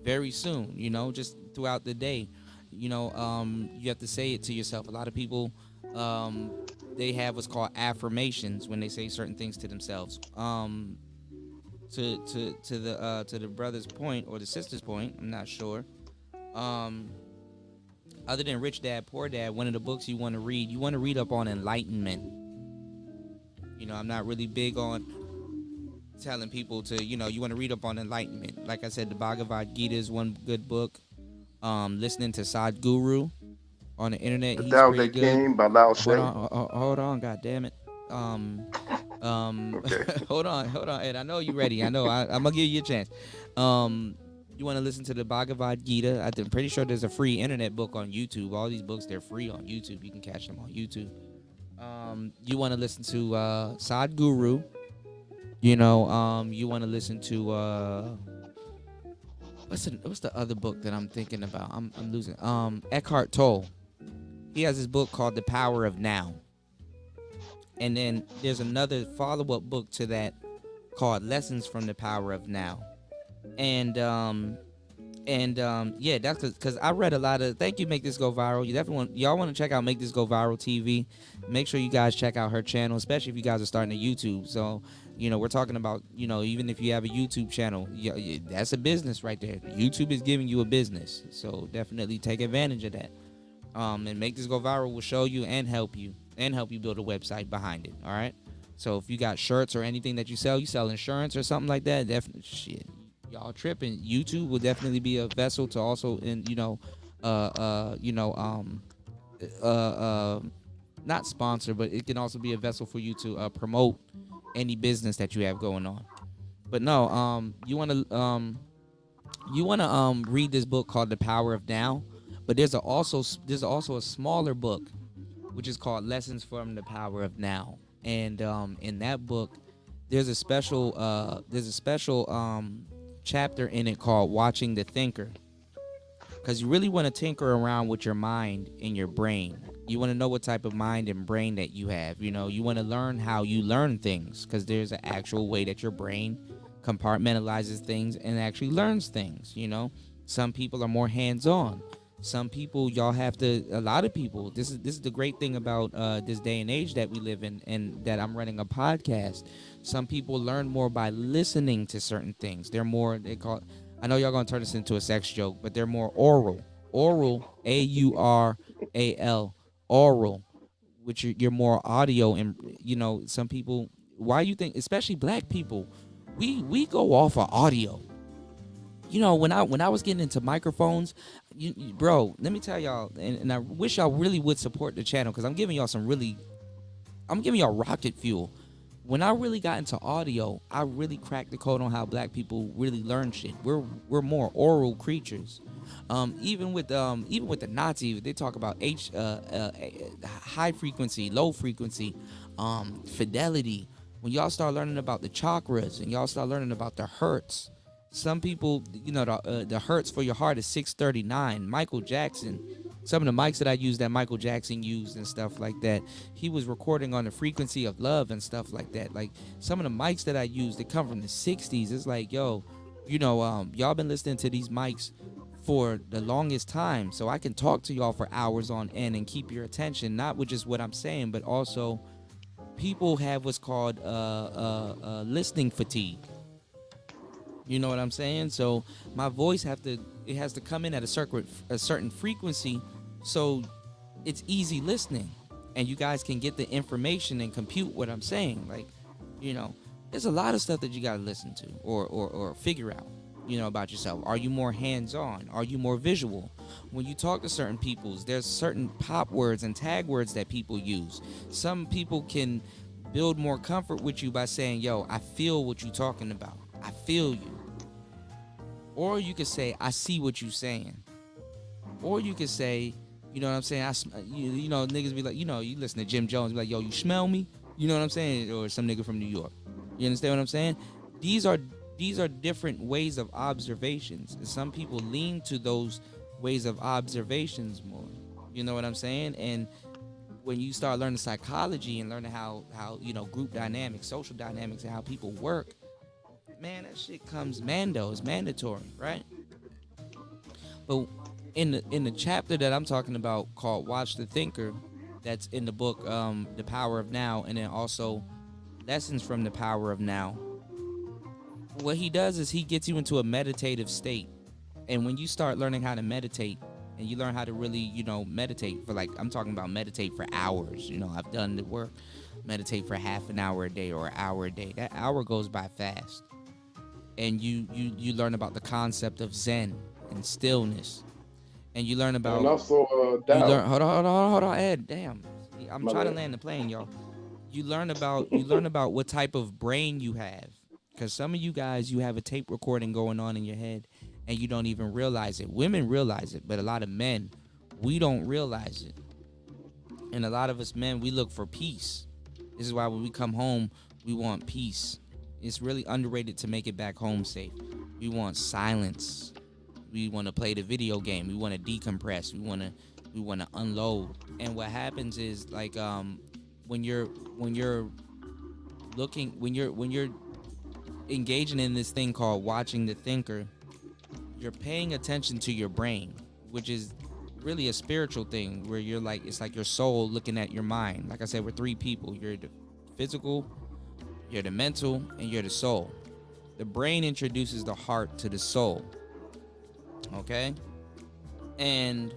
Very soon. Just throughout the day. You have to say it to yourself. A lot of people, they have what's called affirmations when they say certain things to themselves. To the brother's point or the sister's point, I'm not sure. Other than Rich Dad Poor Dad, one of the books you want to read up on enlightenment. I'm not really big on telling people to, you want to read up on enlightenment. Like I said, the Bhagavad Gita is one good book. Listening to Sadhguru on the internet, he's pretty good. King by Lao Tse. Hold on, God damn it. Okay. hold on, Ed. I know you're ready. I know. I'm gonna give you a chance. You want to listen to the Bhagavad Gita? I'm pretty sure there's a free internet book on YouTube. All these books, they're free on YouTube. You can catch them on YouTube. You want to listen to Sadhguru. You want to listen to what's the other book that I'm thinking about? I'm losing. Eckhart Tolle. He has this book called The Power of Now. And then there's another follow-up book to that called Lessons from the Power of Now. And yeah, that's because I read a lot of. Thank you, Make This Go Viral. Y'all want to check out Make This Go Viral TV. Make sure you guys check out her channel, especially if you guys are starting a YouTube. So we're talking about even if you have a YouTube channel, that's a business right there. YouTube is giving you a business, so definitely take advantage of that. And Make This Go Viral will show you and help you build a website behind it. All right. So if you got shirts or anything that you sell insurance or something like that, definitely shit. Y'all tripping. YouTube will definitely be a vessel to also not sponsor, but it can also be a vessel for you to promote any business that you have going on. But no, you wanna read this book called The Power of Now, but there's also a smaller book which is called Lessons from the Power of Now. And in that book, there's a special chapter in it called Watching the Thinker, because you really want to tinker around with your mind and your brain. You want to know what type of mind and brain that you have. You want to learn how you learn things, because there's an actual way that your brain compartmentalizes things and actually learns things. Some people are more hands-on. Some people, a lot of people, this is the great thing about this day and age that we live in, and that I'm running a podcast. Some people learn more by listening to certain things. I know y'all gonna turn this into a sex joke, but they're more oral, AURAL, oral, which you're more audio. And some people, why you think, especially black people, we go off of audio. When I was getting into microphones, bro, let me tell y'all, and I wish y'all really would support the channel, because I'm giving y'all rocket fuel. when I really got into audio, I really cracked the code on how black people really learn shit. We're more oral creatures. Even with the Nazis, they talk about high frequency, low frequency, fidelity. When y'all start learning about the chakras and y'all start learning about the hertz, some people, the hertz for your heart is 639. Michael Jackson, some of the mics that I used that Michael Jackson used and stuff like that, he was recording on the frequency of love and stuff like that. Like some of the mics that I used that come from the 60s, it's like, yo, y'all been listening to these mics for the longest time, so I can talk to y'all for hours on end and keep your attention, not with just what I'm saying, but also people have what's called listening fatigue. You know what I'm saying? So my voice has to come in at a certain frequency, so it's easy listening, and you guys can get the information and compute what I'm saying. Like, there's a lot of stuff that you gotta listen to or figure out, about yourself. Are you more hands-on? Are you more visual? When you talk to certain peoples, there's certain pop words and tag words that people use. Some people can build more comfort with you by saying, yo, I feel what you're talking about. I feel you. Or you could say, I see what you're saying. Or you could say, you know what I'm saying? Niggas be like, you listen to Jim Jones, be like, yo, you smell me? You know what I'm saying? Or some nigga from New York. You understand what I'm saying? These are different ways of observations. And some people lean to those ways of observations more. You know what I'm saying? And when you start learning psychology and learning how group dynamics, social dynamics, and how people work, man, that shit comes it's mandatory, right? But in the chapter that I'm talking about called Watch the Thinker, that's in the book The Power of Now, and then also Lessons from the Power of Now, what he does is he gets you into a meditative state. And when you start learning how to meditate, and you learn how to really, meditate for, like, I'm talking about meditate for hours. I've done the work, meditate for half an hour a day or an hour a day. That hour goes by fast. And you learn about the concept of Zen and stillness. And you learn about... And also, hold on, Ed. Damn. I'm trying to land the plane, y'all. You learn about what type of brain you have. Because some of you guys, you have a tape recording going on in your head, and you don't even realize it. Women realize it, but a lot of men, we don't realize it. And a lot of us men, we look for peace. This is why when we come home, we want peace. It's really underrated to make it back home safe. We want silence. We want to play the video game. We want to decompress. We want to unload. And what happens is, like, when you're engaging in this thing called watching the thinker, you're paying attention to your brain, which is really a spiritual thing where you're like, it's like your soul looking at your mind. Like I said, we're three people. You're the physical, you're the mental, and you're the soul. The brain introduces the heart to the soul. Okay? And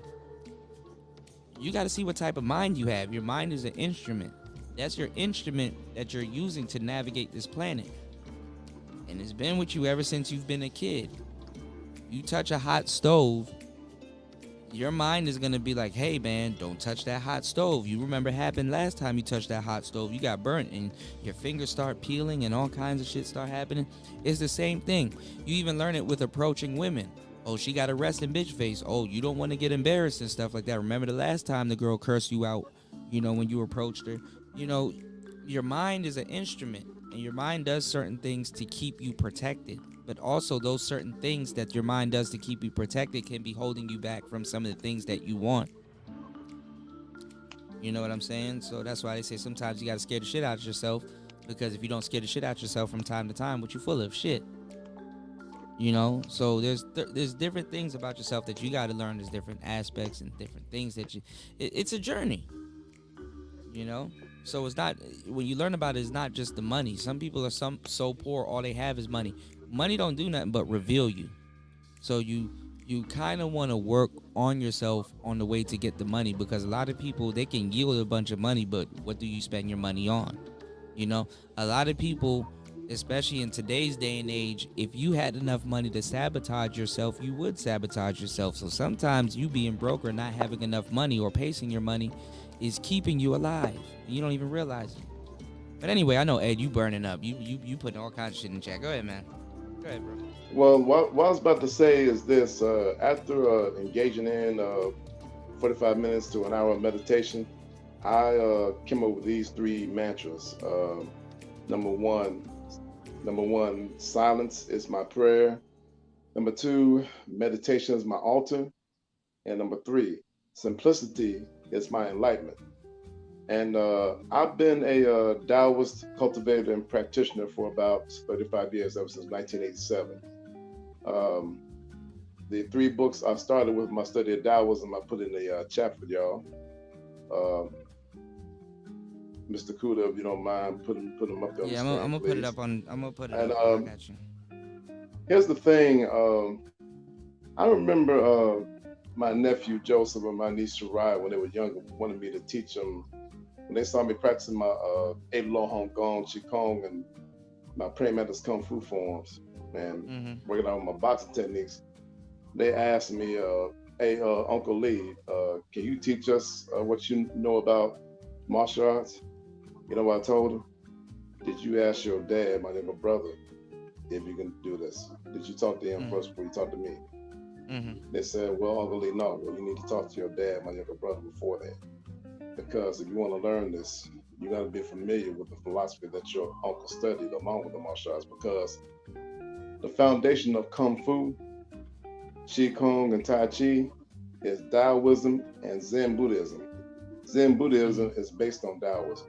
you got to see what type of mind you have. Your mind is an instrument. That's your instrument that you're using to navigate this planet. And it's been with you ever since you've been a kid. You touch a hot stove, your mind is going to be like, hey, man, don't touch that hot stove. You remember what happened last time you touched that hot stove. You got burnt and your fingers start peeling and all kinds of shit start happening. It's the same thing. You even learn it with approaching women. Oh, she got a resting bitch face. Oh, you don't want to get embarrassed and stuff like that. Remember the last time the girl cursed you out, when you approached her. Your mind is an instrument, and your mind does certain things to keep you protected. But also those certain things that your mind does to keep you protected can be holding you back from some of the things that you want. You know what I'm saying? So that's why they say sometimes you got to scare the shit out of yourself, because if you don't scare the shit out of yourself from time to time, what you full of shit. So there's different things about yourself that you got to learn. There's different aspects and different things that it's a journey. So it's not, when you learn about it, it's not just the money. Some people are so poor, all they have is money. Money don't do nothing but reveal you. So you kind of want to work on yourself on the way to get the money, because a lot of people, they can yield a bunch of money, but what do you spend your money on? A lot of people, especially in today's day and age, if you had enough money to sabotage yourself, you would sabotage yourself. So sometimes you being broke or not having enough money or pacing your money is keeping you alive. You don't even realize it. But anyway, I know Ed, you burning up. You putting all kinds of shit in the chat. Go ahead, man. Go ahead, bro. Well, what I was about to say is this: after engaging in 45 minutes to an hour of meditation, I came up with these three mantras. Number one, silence is my prayer. Number two, meditation is my altar. And number three, simplicity is my enlightenment. And I've been a Taoist cultivator and practitioner for about 35 years, ever since 1987. The three books I started with my study of Taoism, I put in the chat for y'all. Mr. Kuda, if you don't mind, put them up there on the Yeah, screen, I'm gonna please. put it up on. I'm gonna put it And up. I got you. here's the thing. I remember my nephew Joseph and my niece Shirai, when they were younger, wanted me to teach them. When they saw me practicing my Eight Lo Hong Gong, Qigong, and my praying mantis Kung Fu forms, and working out my boxing techniques, they asked me, "Hey, Uncle Lee, can you teach us what you know about martial arts?" You know what I told them? Did you ask your dad, my younger brother, if you can do this? Did you talk to him first before you talked to me? They said, well, Uncle Lee, no. Well, you need to talk to your dad, my younger brother, before that. Because if you want to learn this, you got to be familiar with the philosophy that your uncle studied along with the martial arts. Because the foundation of Kung Fu, Qigong, and Tai Chi is Taoism and Zen Buddhism. Zen Buddhism is based on Taoism.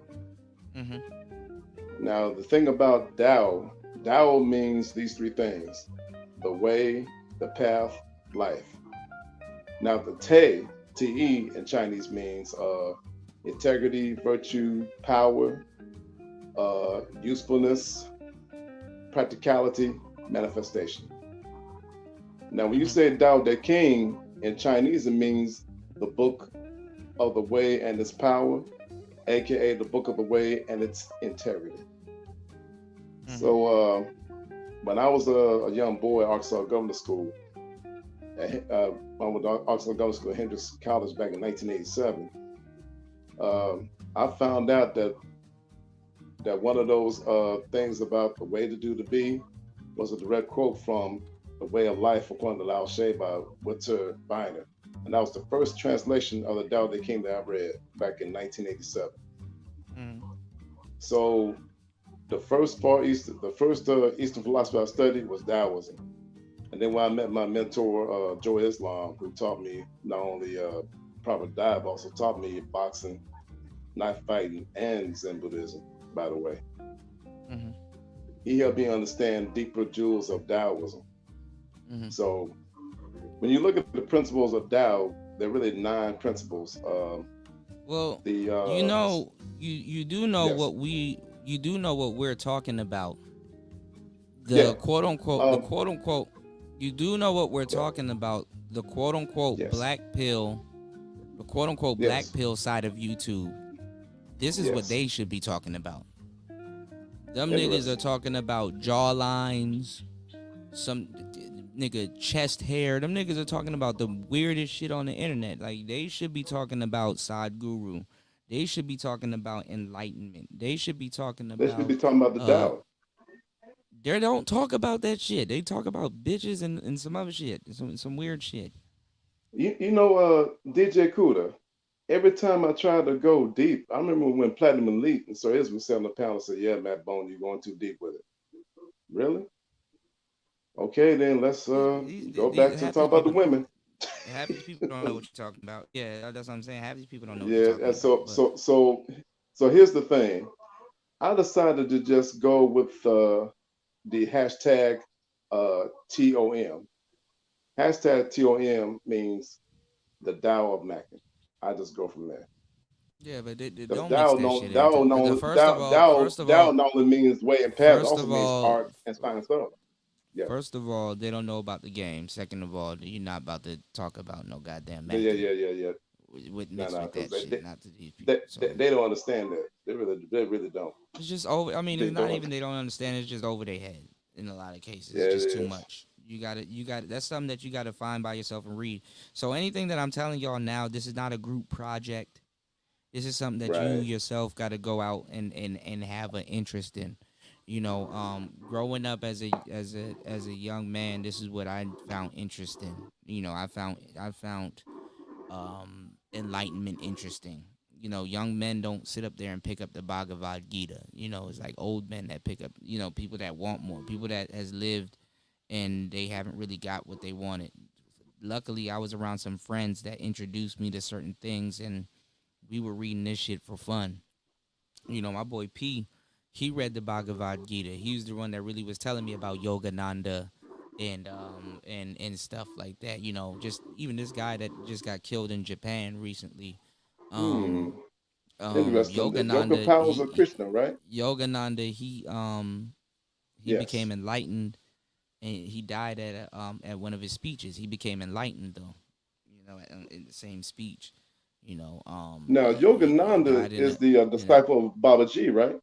Now, the thing about Tao, Tao means these three things: the way, the path, life. Now, the Te, Te in Chinese means integrity, virtue, power, usefulness, practicality, manifestation. Now, when you say Tao Te King in Chinese, it means the book of the way and its power, aka the book of the way and its integrity. So when I was a young boy at Arkansas Government School, I went to Arkansas Government School at Hendrix College back in 1987. I found out that one of those things about the way to do to be was a direct quote from The Way of Life according to Lao She by Wouter Biner. And that was the first translation of the Tao Te King that I read back in 1987. So the first Eastern philosophy I studied was Taoism. And then when I met my mentor, Joe Islam, who taught me not only proper diet, but also taught me boxing, knife fighting, and Zen Buddhism, by the way. He helped me understand deeper jewels of Taoism. So when you look at the principles of Tao, there are really 9 principles. Well, the you do know yes. you do know what we're talking about. The quote unquote, you do know what we're talking about. The quote unquote black pill, the quote unquote black pill side of YouTube. This is what they should be talking about. Them niggas are talking about jawlines, some nigga chest hair. Them niggas are talking about the weirdest shit on the internet. Like, they should be talking about Sadhguru. They should be talking about enlightenment. They should be talking about. They should be talking about the Tao. They don't talk about that shit. They talk about bitches and some other shit, some weird shit. You know, DJ Kuda, every time I try to go deep, I remember when Platinum Elite and Sir Israel sat on the panel and said, yeah, Matt Bone, you're going too deep with it. Really? Okay, then let's go back to talk about the women. Half these people don't know what you're talking about. Yeah, that's what I'm saying. Half these people don't know what you're talking about. So here's the thing. I decided to just go with the hashtag TOM. Hashtag TOM means the Tao of Mackin. I just go from there. Yeah, but they don't mix that shit into. First of all, not only means way and path, it also means art and science. Yeah. First of all, they don't know about the game. Second of all, you're not about to talk about no goddamn Mackin. Yeah. With that shit, not to these people. They don't understand that. They really don't. It's just over. I mean, it's not even they don't understand. It's just over their head in a lot of cases. It's just too much. You got it. That's something that you got to find by yourself and read. So anything that I'm telling y'all now, this is not a group project. This is something that you Right. yourself got to go out and have an interest in. Growing up as a young man, this is what I found interesting. I found enlightenment interesting. Young men don't sit up there and pick up the Bhagavad Gita. It's like old men that pick up. People that want more, people that has lived and they haven't really got what they wanted. Luckily, I was around some friends that introduced me to certain things, and we were reading this shit for fun. My boy P, he read the Bhagavad Gita. He was the one that really was telling me about Yogananda and stuff like that. Just even this guy that just got killed in Japan recently. Hmm. Um Interesting. The Yoga Yogananda powers of Krishna, right? Yogananda he became Yes. enlightened, and he died at one of his speeches. He became enlightened though, in the same speech. Now, He Yogananda died in is a the in a disciple of Babaji, right?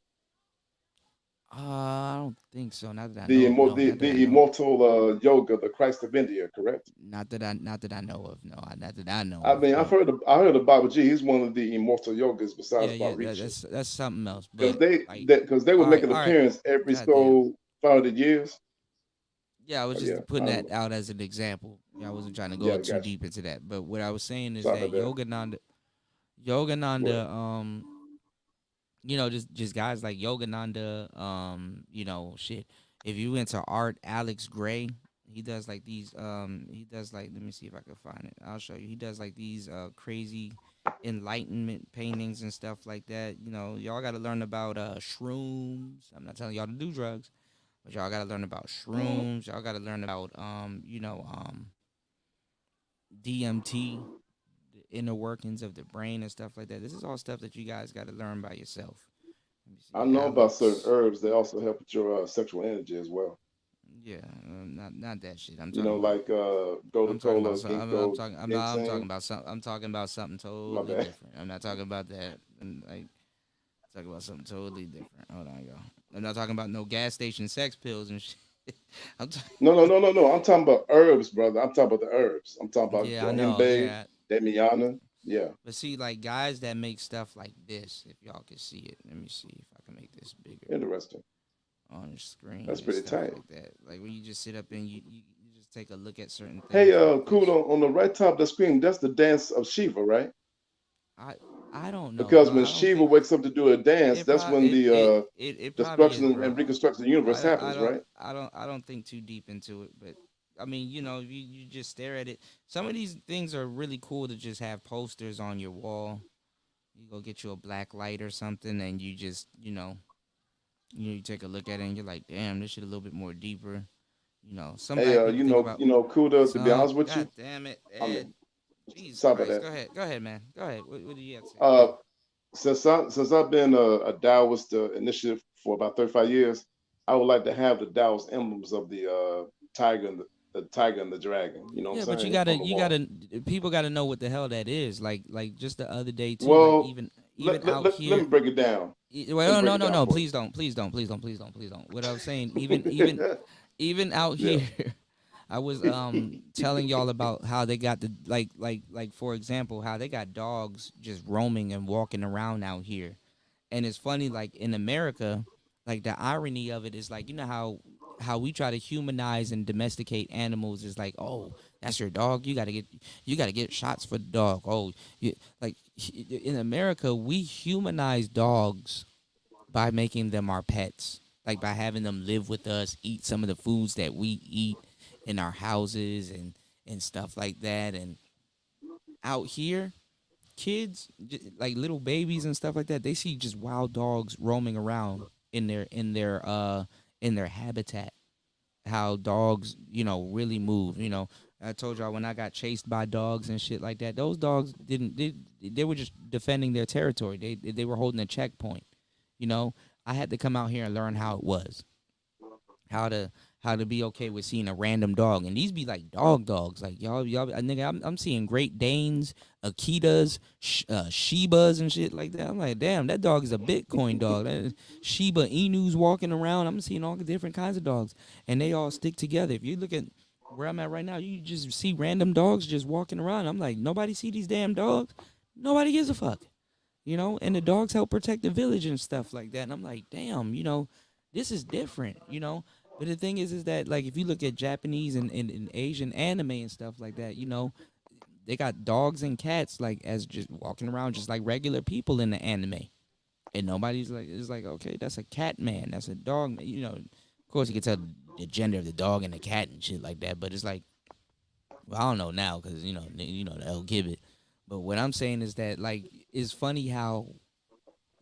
I don't think so. Not that I The know. immo- No, the, not that I the know. immortal yoga, the Christ of India, correct? Not that I know of. No, not that I know I of. mean, But I heard of Babaji. He's one of the immortal yogas besides yeah, Maharishi, that's something else. because But like, they would make an all right. appearance every God damn. so 500 years. Yeah, I was Oh just yeah, putting that out as an example. I wasn't trying to go yeah, too got you. deep into that. But what I was saying is Sorry that about that. Yogananda, Right. just guys like Yogananda, shit. If you into art, Alex Gray, he does like these, he does like, let me see if I can find it. I'll show you. He does like these crazy enlightenment paintings and stuff like that. Y'all got to learn about shrooms. I'm not telling y'all to do drugs, but y'all got to learn about shrooms. Y'all got to learn about DMT, the inner workings of the brain and stuff like that. This is all stuff that you guys got to learn by yourself. Let me I see, know about certain Alex. herbs. They also help with your sexual energy as well. Yeah, not that shit. I'm You talking know, about. like I'm talking Gotu-kola, about some. I'm ginkgo, talking. I'm talking ginseng. about some. I'm talking about something My totally bad. different. I'm not talking about that. I'm like talking about something totally different. Hold on, yo. I'm not talking about no gas station sex pills and shit. I'm talking. No, no, no, no, no. I'm talking about herbs, brother. I'm talking about the herbs. I'm talking about Yeah, I know. Dohimbe, Yeah, Demiana. Yeah, but see, like guys that make stuff like this, if y'all can see it, let me see if I can make this bigger interesting. on the screen That's and pretty stuff tight. like that. Like when you just sit up and you just take a look at certain Hey, things like this. Kudo, on the right top of the screen, that's the dance of Shiva, right? I I don't know, Because bro. when I don't Shiva think wakes up to do a dance, it that's probably when it the it it, it probably is, destruction and bro. reconstruction of the universe happens, right? I don't think too deep into it, but I mean, you just stare at it. Some of these things are really cool to just have posters on your wall. You go get you a black light or something, and you just you take a look at it, and you're like, damn, this shit a little bit more deeper. Some Hey, black people think about Kuda, to be some. honest with God you, damn it, I Ed. mean, Jesus sorry about Christ. that. Go ahead, man. Go ahead. What do you have to say? Go Uh, ahead. since I've been a Taoist initiative for about 35 years, I would like to have the Taoist emblems of the tiger and the tiger and the dragon. You know what Yeah, I'm but saying, on the you wall. gotta people gotta know what the hell that is. Like just the other day too. Like Well, even out let here. me break it down. Let me Well, break no, it no, down no. for you. Please don't. Please don't. Please don't. Please don't. Please don't. What I was saying, even out Yeah. here, I was telling y'all about how they got the like for example, how they got dogs just roaming and walking around out here. And it's funny, like in America, like the irony of it is like how we try to humanize and domesticate animals is like, oh, that's your dog, you gotta get shots for the dog. Oh, like in America we humanize dogs by making them our pets, like by having them live with us, eat some of the foods that we eat in our houses and stuff like that. And out here, kids, like little babies and stuff like that, they see just wild dogs roaming around in their habitat. How dogs, really move. I told y'all when I got chased by dogs and shit like that. Those dogs didn't. They were just defending their territory. They were holding a checkpoint. You know, I had to come out here and learn how it was, how to how to be okay with seeing a random dog, and these be like dogs, like y'all, nigga. I'm seeing Great Danes, Akitas, Shibas and shit like that. I'm like, damn, that dog is a Bitcoin dog. That is Shiba Inus walking around. I'm seeing all the different kinds of dogs, and they all stick together. If you look at where I'm at right now, you just see random dogs just walking around. I'm like, nobody see these damn dogs. Nobody gives a fuck. and the dogs help protect the village and stuff like that. And I'm like, damn, this is different. But the thing is that like if you look at Japanese and Asian anime and stuff like that, they got dogs and cats like as just walking around just like regular people in the anime. And nobody's like, it's like, okay, that's a cat man, that's a dog man. Of course you can tell the gender of the dog and the cat and shit like that, but it's like, well, I don't know now because they'll give it. But what I'm saying is that like it's funny how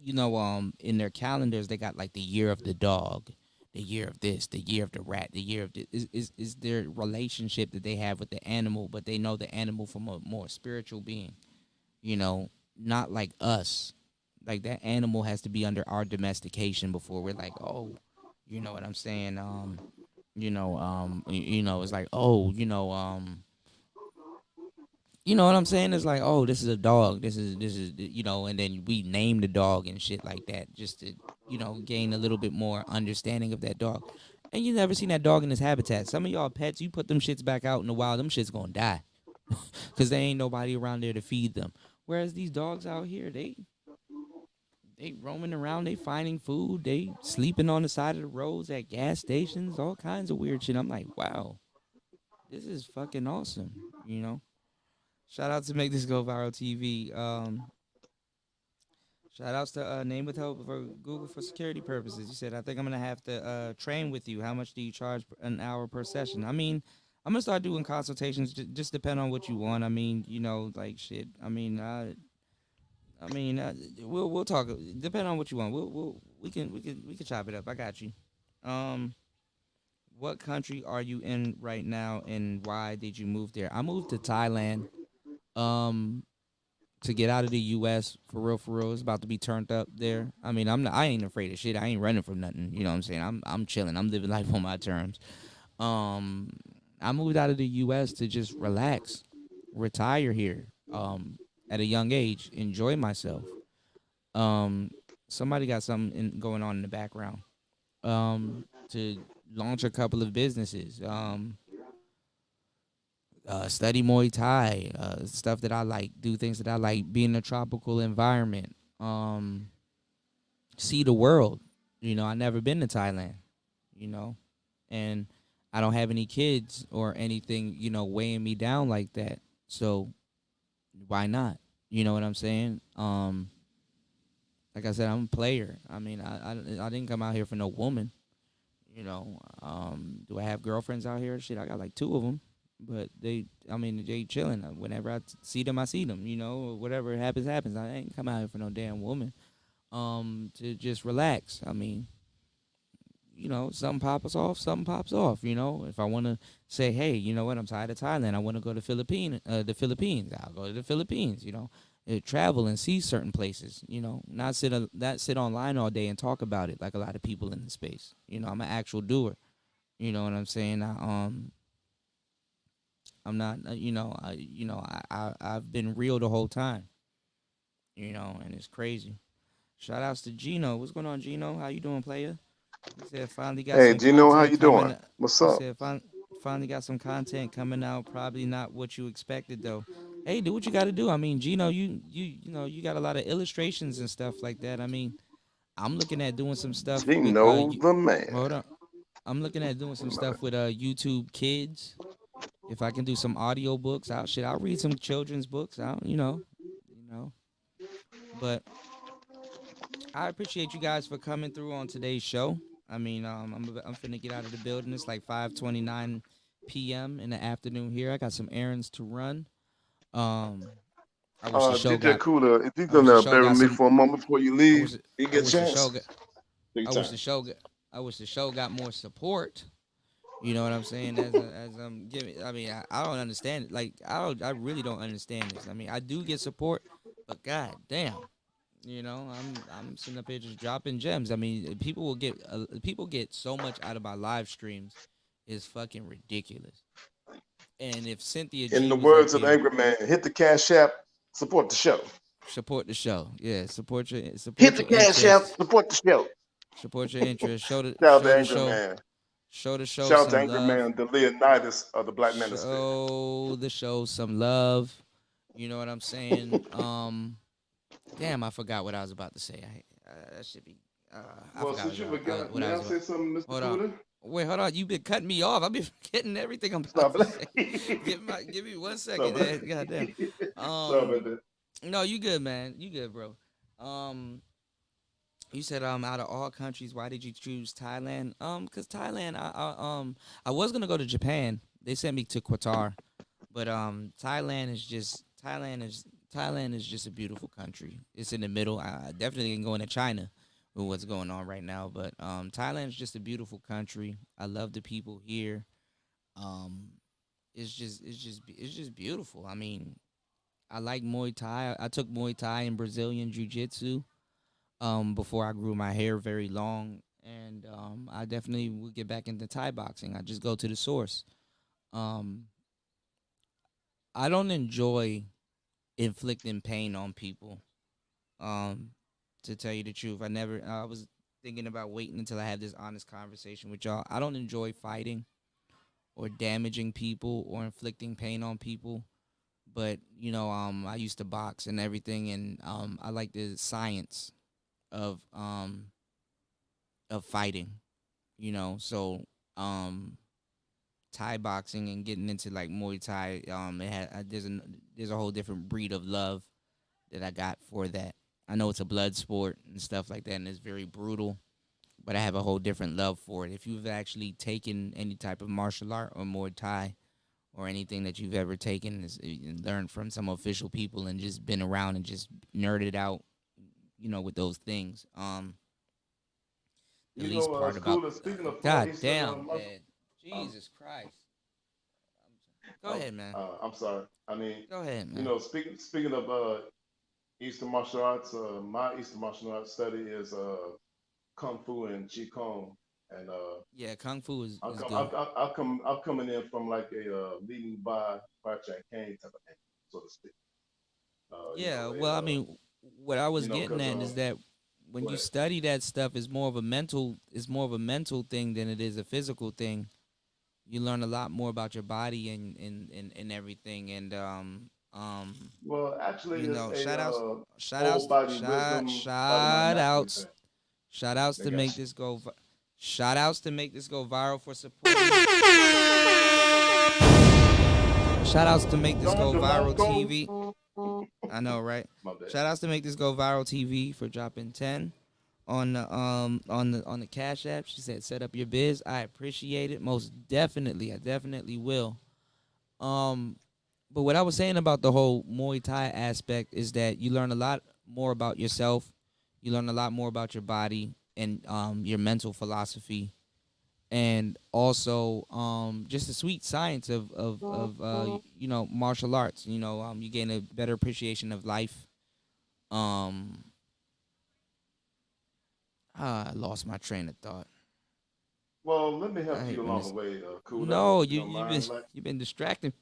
in their calendars they got like the year of the dog, the year of this, the year of the rat, the year of this is their relationship that they have with the animal, but they know the animal from a more spiritual being, not like us. Like that animal has to be under our domestication before we're like, oh, you know what I'm saying? It's like, oh, you know what I'm saying? It's like, oh, this is a dog. This is and then we name the dog and shit like that just to gain a little bit more understanding of that dog. And you never seen that dog in its habitat. Some of y'all pets, you put them shits back out in the wild, them shits gonna die because there ain't nobody around there to feed them. Whereas these dogs out here, they roaming around, they finding food, they sleeping on the side of the roads at gas stations, all kinds of weird shit. I'm like, wow, this is fucking awesome. Shout out to Make This Go Viral TV. Shout outs to Name Withheld for Google for security purposes. You said, I think I'm going to have to train with you. How much do you charge an hour per session? I mean, I'm going to start doing consultations. Just depend on what you want. I mean, like shit. We'll talk. Depend on what you want. We can chop it up. I got you. Um, what country are you in right now, and why did you move there? I moved to Thailand. Um, to get out of the U.S. for real, for real. It's about to be turned up there. I mean, I ain't afraid of shit. I ain't running from nothing. You know what I'm saying? I'm chilling. I'm living life on my terms. Um, I moved out of the U.S. to just relax, retire here. At a young age, enjoy myself. Um, somebody got something going on in the background. To launch a couple of businesses. Study Muay Thai, stuff that I like, do things that I like, be in a tropical environment, see the world. I never been to Thailand, you know, and I don't have any kids or anything, weighing me down like that. So why not? You know what I'm saying? Like I said, I'm a player. I mean, I didn't come out here for no woman. Do I have girlfriends out here? Shit, I got like two of them, but they chilling. Whenever I see them, I see them. Whatever happens, happens. I ain't come out here for no damn woman. To just relax. I mean, something pops off, something pops off. If I want to say, hey, you know what, I'm tired of Thailand. I want to go to the Philippines. I'll go to the Philippines. Travel and see certain places. Not sit online all day and talk about it like a lot of people in the space. I'm an actual doer. You know what I'm saying? I'm not. I've been real the whole time. And it's crazy. Shout outs to Gino. What's going on, Gino? How you doing, player? He said finally got Hey, some Gino, how content you coming. doing? What's He up? said finally got some content coming out. Probably not what you expected though. Hey, do what you got to do. I mean, Gino, you got a lot of illustrations and stuff like that. I mean, I'm looking at doing some stuff with Gino the man. hold on. I'm looking at doing some stuff with YouTube Kids. If I can do some audio books, I'll read some children's books. You know. But I appreciate you guys for coming through on today's show. I mean, I'm finna get out of the building. It's like 5:29 p.m. in the afternoon here. I got some errands to run. Um, I wish the show DJ got. Cooler, if you I wish the gonna show bury got me some. for a moment before you I leave, wish. you I get a wish the show chance. got. Take I your wish time. the show got. I wish the show got more support. You know what I'm saying? As I'm giving. I mean, I don't understand it. Like I really don't understand this. I mean, I do get support, but god damn. I'm sitting up here just dropping gems. I mean, people get so much out of my live streams, is fucking ridiculous. And if Cynthia In G the was up words of the here, Angry Man, hit the Cash App, support the show. support the show. Yeah, Hit support the your Cash App, interest. support the show. Support your interest. Show the Shout out to show the Angry show. Man. Show the show Shout out to some Angry love. Man, the Leonidas of the Black Manosphere. Show the show some love. You know what I'm saying? Damn, I forgot what I was about to say. That should be. I Well, forgot since you forgot, what I may I was about. say something, Mr. Hold on. Cooter? Wait, hold on. You've been cutting me off. I've been forgetting everything I'm about Stop to say. it. Give me 1 second. Stop Goddamn. it. Sorry about Um, that. no, you good, man. You good, bro. Um, you said out of all countries, why did you choose Thailand? Cause Thailand, I was gonna go to Japan. They sent me to Qatar, but Thailand is just a beautiful country. It's in the middle. I definitely ain't going to China with what's going on right now, but Thailand is just a beautiful country. I love the people here. Um, it's just beautiful. I mean, I like Muay Thai. I took Muay Thai and Brazilian Jiu Jitsu before I grew my hair very long, and I definitely would get back into Thai boxing. I just go to the source. Um, I don't enjoy inflicting pain on people. Um, to tell you the truth, I was thinking about waiting until I had this honest conversation with y'all. I don't enjoy fighting or damaging people or inflicting pain on people. But I used to box and everything, and I like the science of um of fighting. So um Thai boxing and getting into like Muay Thai, there's a whole different breed of love that I got for that. I know it's a blood sport and stuff like that, and it's very brutal, but I have a whole different love for it. If you've actually taken any type of martial art or Muay Thai or anything that you've ever taken and learned from some official people and just been around and just nerded out, with those things. The You least know, part about Cooler, speaking of Far God Eastern damn, martial, man. um, Jesus Christ. Go um, ahead, man. I'm sorry. I mean, Go ahead, man. speaking of Eastern martial arts, my Eastern martial arts study is Kung Fu and Qi Kong, and Yeah, Kung Fu I'm is com- good. I'm coming in from like a leading by Chan Kane type of thing, so to speak. Yeah, well, I mean, what I was getting Cause at is that when go you ahead. study that stuff, it's more of a mental thing than it is a physical thing. You learn a lot more about your body and everything. And Well, actually, it's a shout outs, shout outs, whole body shout wisdom, body mind shout mastery outs, thing. shout outs They to got make you. this go. Shout outs to make this go viral for supporting. Shout outs to make this Don go viral DeMarco. TV. I know, right? My bad. Shout outs to make this go viral TV for dropping 10 on the Cash App. She said set up your biz. I appreciate it most definitely. I definitely will. Um, but what I was saying about the whole Muay Thai aspect is that you learn a lot more about yourself. You learn a lot more about your body and your mental philosophy, and also just the sweet science of martial arts. You gain a better appreciation of life. Um, I lost my train of thought. Well, let me I help you hate when along the this. way, Kuda, No, if you don't you've been mind. Like, you've been distracting.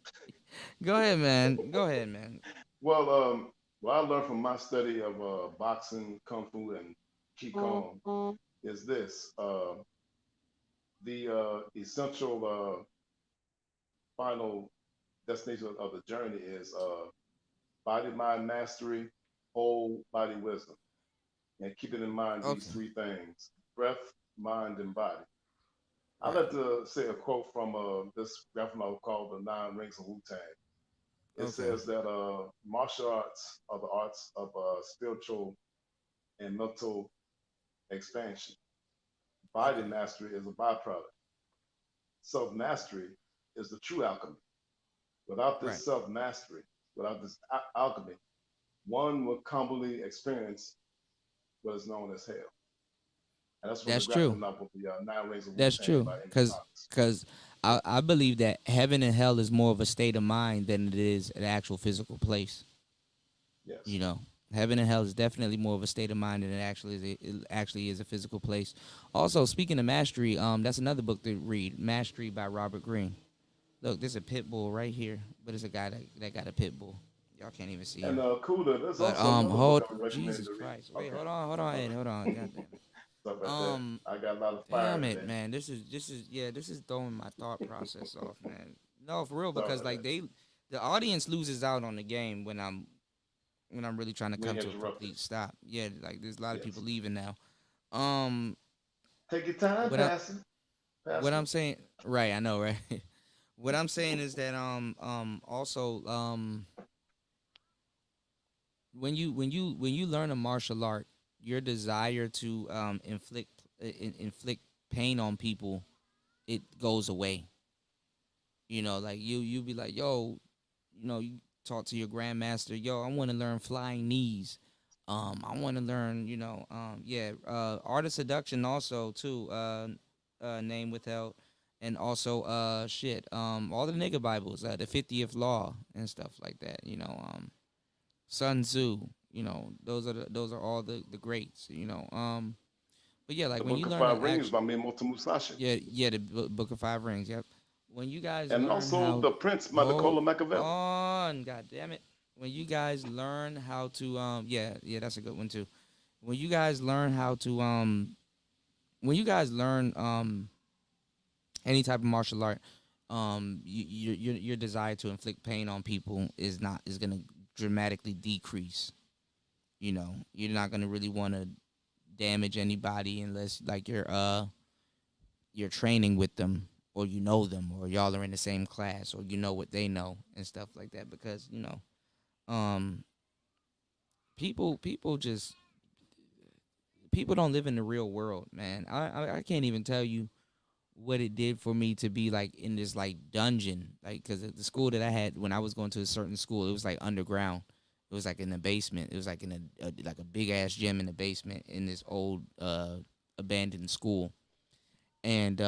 Go ahead, man. Go ahead, man. well, what I learned from my study of boxing, kung fu, and qigong is this: the essential final destination of the journey is body, mind mastery, whole body wisdom, and keeping in mind these Okay. three things: breath, mind, and body. I Right. like to say a quote from this graphic novel called The Nine Rings of Wu Tang. It Okay. says that martial arts are the arts of spiritual and mental expansion. Body Okay. mastery is a byproduct. Self mastery is the true alchemy. Without Right. this self mastery, without this alchemy, one will humbly experience what is known as hell. And that's from the That's graphic true. novel, The Nine Rings of Wu That's Tang true. by Amy Cause, Thomas. cause I believe that heaven and hell is more of a state of mind than it is an actual physical place. Yes. You know, heaven and hell is definitely more of a state of mind than it actually is a physical place. Also, speaking of mastery, that's another book to read, Mastery by Robert Greene. Look, there's a pit bull right here, but it's a guy that got a pit bull. Y'all can't even see And him. Kuda, there's But also another book hold I would recommend Jesus to read. Christ. Wait, Okay. hold on, Ed, hold on. God damn it. Stuff like that. Um, I got a lot of fire Damn it, today. man. This is throwing my thought process off, man. No, for real, Sorry because about like that. the audience loses out on the game when I'm when I'm really trying to We come to a interrupted. complete stop. Yeah, like there's a lot of people Yes. leaving now. Um, Take your time, what I Pastor. what Pastor. I'm saying, right? I know, right? What I'm saying is that also when you learn a martial art, your desire to inflict pain on people, it goes away. You know, like you be like, yo, you talk to your grandmaster, yo, I want to learn flying knees. I want to learn, yeah, art of seduction also too. Name withheld, and also all the nigga Bibles, the 50th Law and stuff like that. Sun Tzu. Those are all the greats. But yeah, like The when you Book of learn Five to Rings act, by Miyamoto Musashi. yeah, the Book of Five Rings. Yep. When you guys And learn also how The Prince by hold Niccolo Machiavelli. on, god damn it. When you guys learn how to yeah, that's a good one too. When you guys learn how to when you guys learn any type of martial art, your desire to inflict pain on people is gonna dramatically decrease. You're not gonna really want to damage anybody unless like you're training with them, or you know them, or y'all are in the same class, or you know what they know and stuff like that, because um people just people don't live in the real world, man. I can't even tell you what it did for me to be like in this like dungeon, like because the school that I had when I was going to a certain school, it was like underground. It was like in the basement. It was like in like a big ass gym in the basement in this old abandoned school. And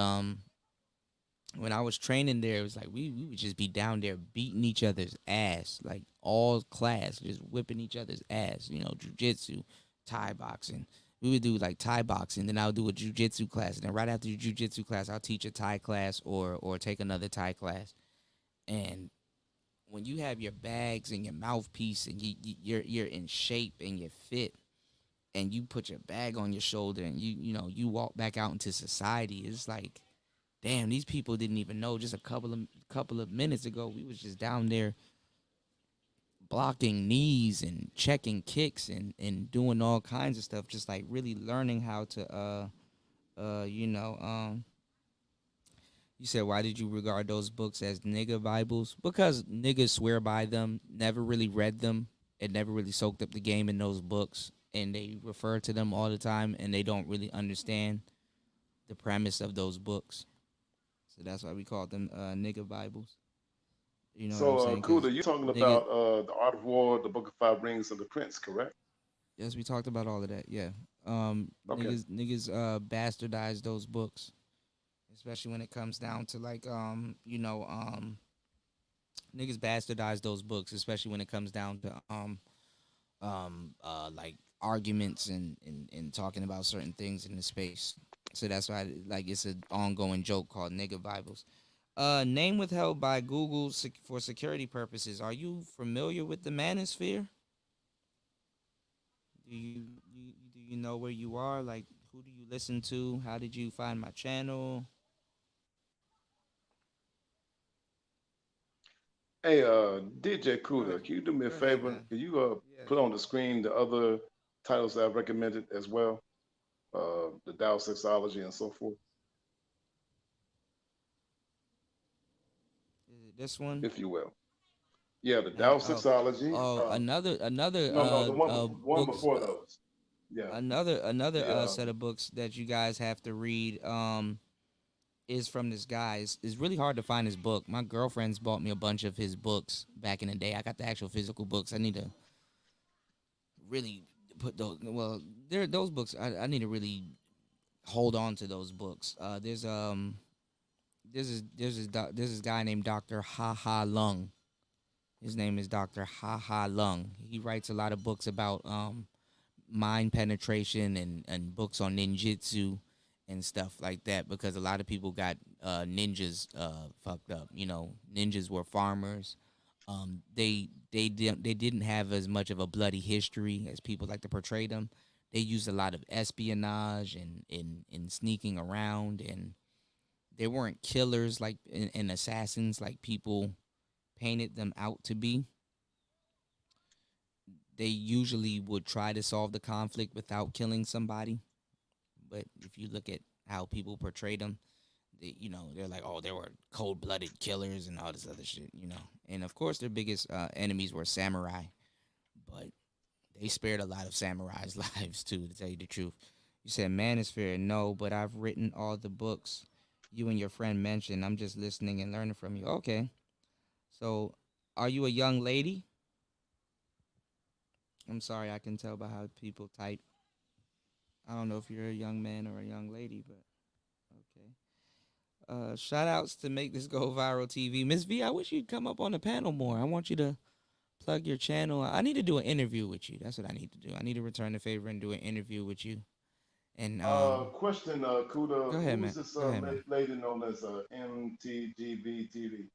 when I was training there, it was like we would just be down there beating each other's ass, like all class, just whipping each other's ass. Jujitsu, Thai boxing. We would do like Thai boxing, then I would do a jujitsu class, and then right after the jujitsu class, I'll teach a Thai class or take another Thai class. And when you have your bags and your mouthpiece, and you're in shape and you're fit, and you put your bag on your shoulder, and you walk back out into society, it's like, damn, these people didn't even know just a couple of minutes ago we was just down there blocking knees and checking kicks and doing all kinds of stuff, just like really learning how to uh you know um you said, why did you regard those books as nigga Bibles? Because niggas swear by them, never really read them, and never really soaked up the game in those books, and they refer to them all the time, and they don't really understand the premise of those books. So that's why we call them nigga Bibles. You know what I'm So, saying? Because Kuda, you're talking nigga, about The Art of War, The Book of Five Rings, and The Prince, correct? yes, we talked about all of that. Yeah. Okay. Niggas bastardize those books, especially when it comes down to like niggas bastardize those books, especially when it comes down to like arguments and talking about certain things in the space. So that's why like it's an ongoing joke called nigga Bibles. Name withheld by Google for security purposes. Are you familiar with the manosphere? Do you know where you are? Like, who do you listen to? How did you find my channel? Hey, DJ Go ahead. Kuda, can you do me a Go ahead, favor? man. Can you Yeah. put on the screen the other titles that I've recommended as well? The Tao Sexology and so forth, Is it this one? if you will. Yeah, the And Tao Sexology. another No, the one books before those. Yeah, another the set of books that you guys have to read is from this guy. It's really hard to find his book. My girlfriend's bought me a bunch of his books back in the day. I got the actual physical books. I need to really put those. Well, there those books. I need to really hold on to those books. There's this guy named Doctor Ha Ha Lung. His name is Doctor Ha Ha Lung. He writes a lot of books about mind penetration and books on ninjutsu and stuff like that, because a lot of people got ninjas fucked up. Ninjas were farmers. They didn't have as much of a bloody history as people like to portray them. They used a lot of espionage and sneaking around, and they weren't killers like and assassins like people painted them out to be. they usually would try to solve the conflict without killing somebody. But if you look at how people portray them, they're like, oh, they were cold-blooded killers and all this other shit. And of course, their biggest enemies were samurai, but they spared a lot of samurais' lives too, to tell you the truth. You said manosphere, no, but I've written all the books you and your friend mentioned. I'm just listening and learning from you. Okay, so are you a young lady? I'm sorry, I can tell by how people type. I don't know if you're a young man or a young lady, but okay. Shout outs to Make This Go Viral TV. Miss V, I wish you'd come up on the panel more. I want you to plug your channel. I need to do an interview with you. That's what I need to do. I need to return the favor and do an interview with you. And Question, Kuda, go ahead, who man. is this Go ahead, man. lady known as MTGV TV?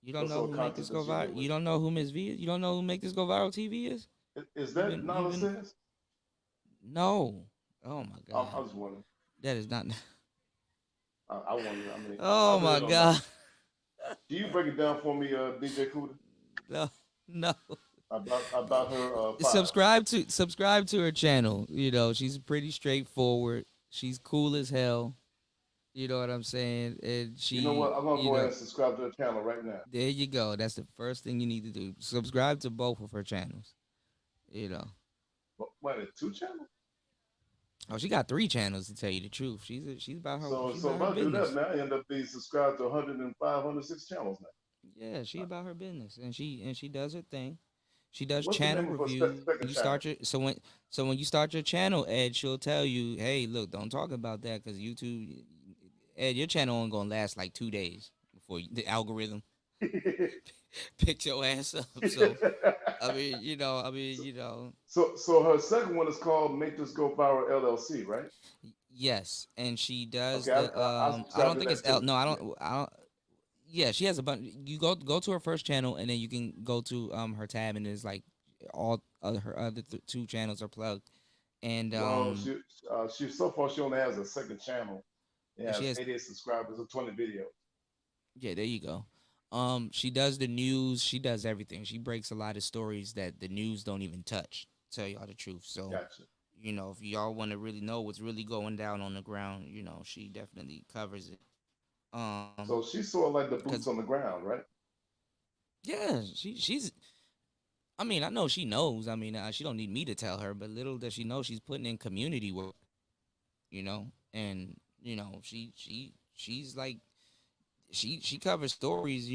You don't What know sort who of Make This content Go does she Viral? deal You with? don't know who Miss V is? You don't know who Make This Go Viral TV is? Is You've that been, you've Nala been. says? No. Oh my I God. was wondering. That is not. I wonder. I mean, I Oh really my don't know. God. Do you break it down for me, DJ Kuda, No. No. about her file? Subscribe to her channel. She's pretty straightforward. She's cool as hell. You know what I'm saying? And You know what? she, I'm gonna go ahead and subscribe to her channel right now. there you go. That's the first thing you need to do. Subscribe to both of her channels. You know. Wait, a minute, two channels? Oh, she got 3 channels to tell you the truth. She's about her she's So about if her I do that, business. man, I end up being subscribed to 105, 106 channels now. Yeah, she about her business, and she does her thing. She does What's the channel name of her reviews. second You channel? start your when you start your channel, Ed, she'll tell you, hey, look, don't talk about that because YouTube, Ed, your channel only gonna last like 2 days before the algorithm pick your ass up. So so, so her second one is called Make This Go Viral LLC, right? yes, and she does Okay, the I I subscribe don't to think it's that L. too. No, Yeah. I don't. Yeah, she has a bunch. You go to her first channel, and then you can go to her tab, and there's like all other her other 2 channels are plugged, and Well, she so far she only has a second channel. It and she has has 88 subscribers and 20 videos. yeah, there you go. She does the news. She does everything. She breaks a lot of stories that the news don't even touch. Tell y'all the truth. So, Gotcha. if y'all want to really know what's really going down on the ground, she definitely covers it. So she's sort of like the Cause boots on the ground, right? yeah, she's. I mean, I know she knows. I mean, she don't need me to tell her, but little does she know she's putting in community work. And she's like she covers stories.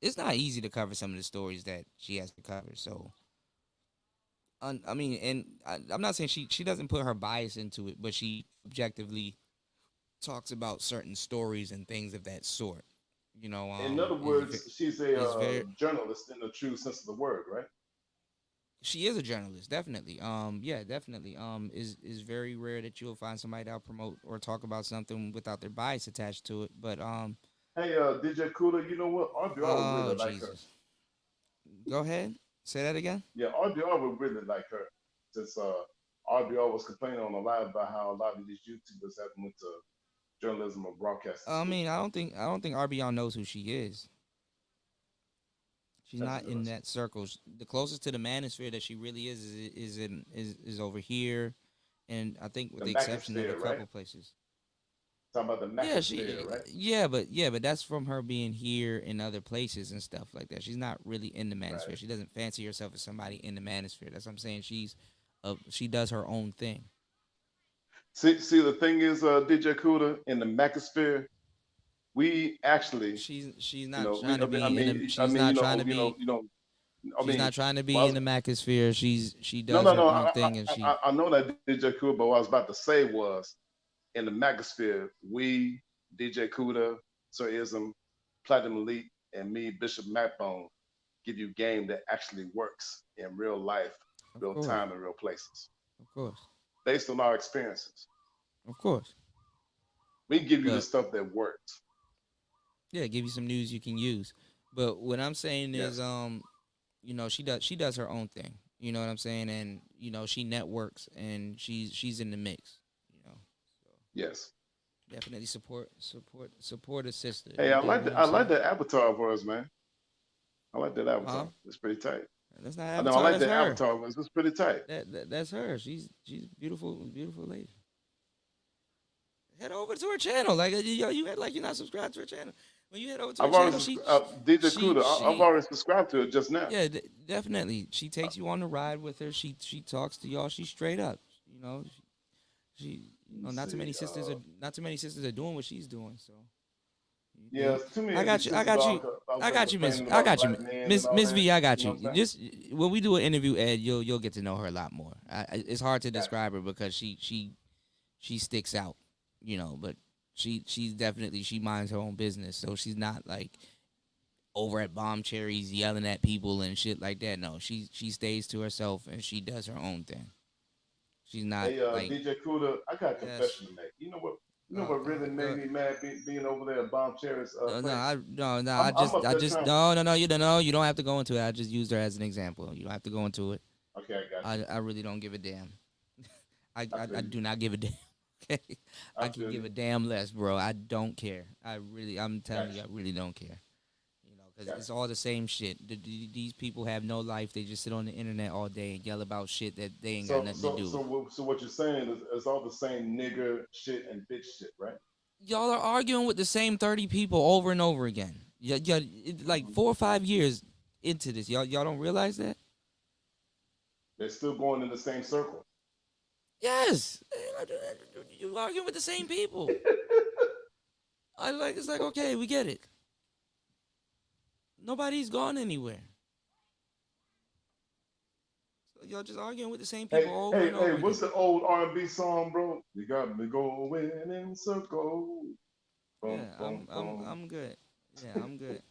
It's not easy to cover some of the stories that she has to cover. So, I mean, and I'm not saying she doesn't put her bias into it, but she objectively talks about certain stories and things of that sort. In other Is words, she's a is very journalist in the true sense of the word, right? she is a journalist, definitely. Yeah, definitely. Is very rare that you'll find somebody that'll promote or talk about something without their bias attached to it. But Hey, DJ Cooler, you know what? RBR would oh really like her. Jesus, go ahead, say that again. Yeah, RBR would really like her. Since RBR was complaining on the live about how a lot of these YouTubers haven't went to journalism or broadcasting I school. mean, I don't think RBL knows who she is. She's That's not in interesting. that circle. The closest to the manosphere that she really is over here, and I think with The the exception of a Macosphere, right? couple places. Talking about the Yeah, Macosphere, right? but that's from her being here in other places and stuff like that. She's not really in the Right. manosphere. She doesn't fancy herself as somebody in the manosphere. That's what I'm saying. She does her own thing. See, the thing is, DJ Cooler, in the Macosphere, we actually, She's you not know, trying to be in the. I She's mean, not trying to be. I She's mean, not trying to be in well, the macosphere. She no, does no, her no. own thing, and I know that DJ Cooler, but what I was about to say was, in the Macosphere, we, DJ Cuda, Sir Ism, Platinum Elite, and me, Bishop Macbone, give you game that actually works in real life, of real course, time, and real places, of course, based on our experiences. of course. We give you the But stuff that works. yeah, give you some news you can use. But what I'm saying is, Yes, she does her own thing. You know what I'm saying, and she networks and she's in the mix. So yes. definitely support a sister. Hey, You dig what I I'm like saying? the avatar of ours, man. I like that Huh? avatar. It's pretty tight. That's not I know I Avatar. like That's that her. avatar. It's pretty tight. That's her. She's beautiful, beautiful lady. Head over to her channel. Like you act like you're not subscribed to her channel. When you head over to her I've already channel, DJ she Kuda. I've she already subscribed to it just now. yeah, definitely. She takes you on the ride with her. She talks to y'all. She's straight up. You know, she Let me not too see. many sisters are doing what she's doing. So Yeah, too I many got you. I sisters got you. out I there got you, Miss. complaining I about got you, black men and Miss all Miss that. V. I got You know you. what I'm saying? Just when we do an interview, Ed, you'll get to know her a lot more. It's hard to Gotcha. describe her because she sticks out, but she's definitely she minds her own business, so she's not like over at Bomb Cherries yelling at people and shit like that. No, she stays to herself and she does her own thing. She's not Hey, like DJ Kuda, I got a yes. confession to make. You know what? You know what really made Go, me mad being over there at Bomb Cherry's no, no, place? no. I'm up I there just, trying. no, no, no. You don't know. You don't have to go into it. I just used her as an example. You don't have to go into it. Okay, I got you. I really don't give a damn. I feel I you. do not give a damn. Okay, I I can feel give you. a damn less, bro. I don't care. I'm telling you, Gotcha. I really don't care. Because Gotcha. it's all the same shit. These people have no life. They just sit on the internet all day and yell about shit that they ain't got So, nothing to so, do so, with. so what you're saying is all the same nigger shit and bitch shit, right? Y'all are arguing with the same 30 people over and over again. Yeah, like Hmm. 4 or 5 years into this. Y'all don't realize that? They're still going in the same circle. Yes. You arguing with the same people. It's like okay, we get it. Nobody's gone anywhere. So y'all just arguing with the same people Hey, over hey, and hey, over what's again. the old R&B song, bro? You got me going in circles. Boom, Yeah, boom, boom. I'm good. Yeah, I'm good.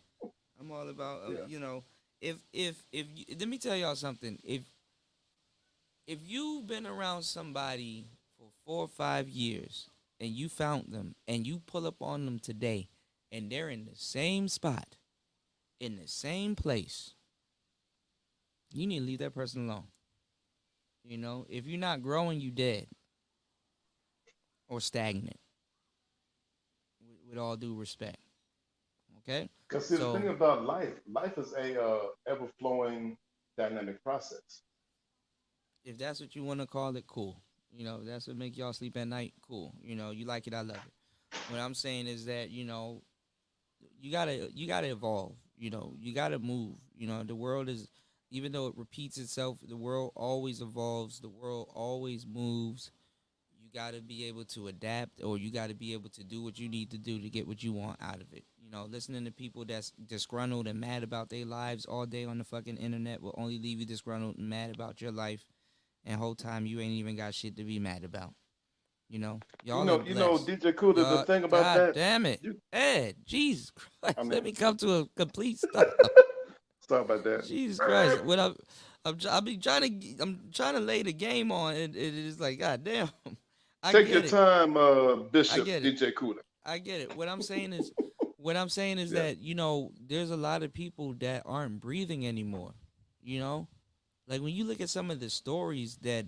I'm all about Yeah. let me tell y'all something. If you've been around somebody for 4 or 5 years and you found them and you pull up on them today and they're in the same spot, in the same place, you need to leave that person alone. If you're not growing, you dead or stagnant. With all due respect, okay? Because see, the So thing about life is a ever-flowing dynamic process. if that's what you want to call it, cool. If that's what make y'all sleep at night, cool. You like it, I love it. What I'm saying is that you gotta evolve. You gotta move. The world is, even though it repeats itself, the world always evolves. The world always moves. You gotta be able to adapt, or you gotta be able to do what you need to do to get what you want out of it. Listening to people that's disgruntled and mad about their lives all day on the fucking internet will only leave you disgruntled and mad about your life, and whole time you ain't even got shit to be mad about. Y'all are blessed. DJ Kuda, the Y'all, thing about God that, damn it, you, Ed, Jesus I Christ, mean, let me come to a complete stop. sorry about that. Jesus Christ, what I be I'm trying to lay the game on, and it is like, God damn, I Take your get it, time, I Bishop get it, DJ Kuda. I get it. What I'm saying is Yeah. that there's a lot of people that aren't breathing anymore. You know, like when you look at some of the stories that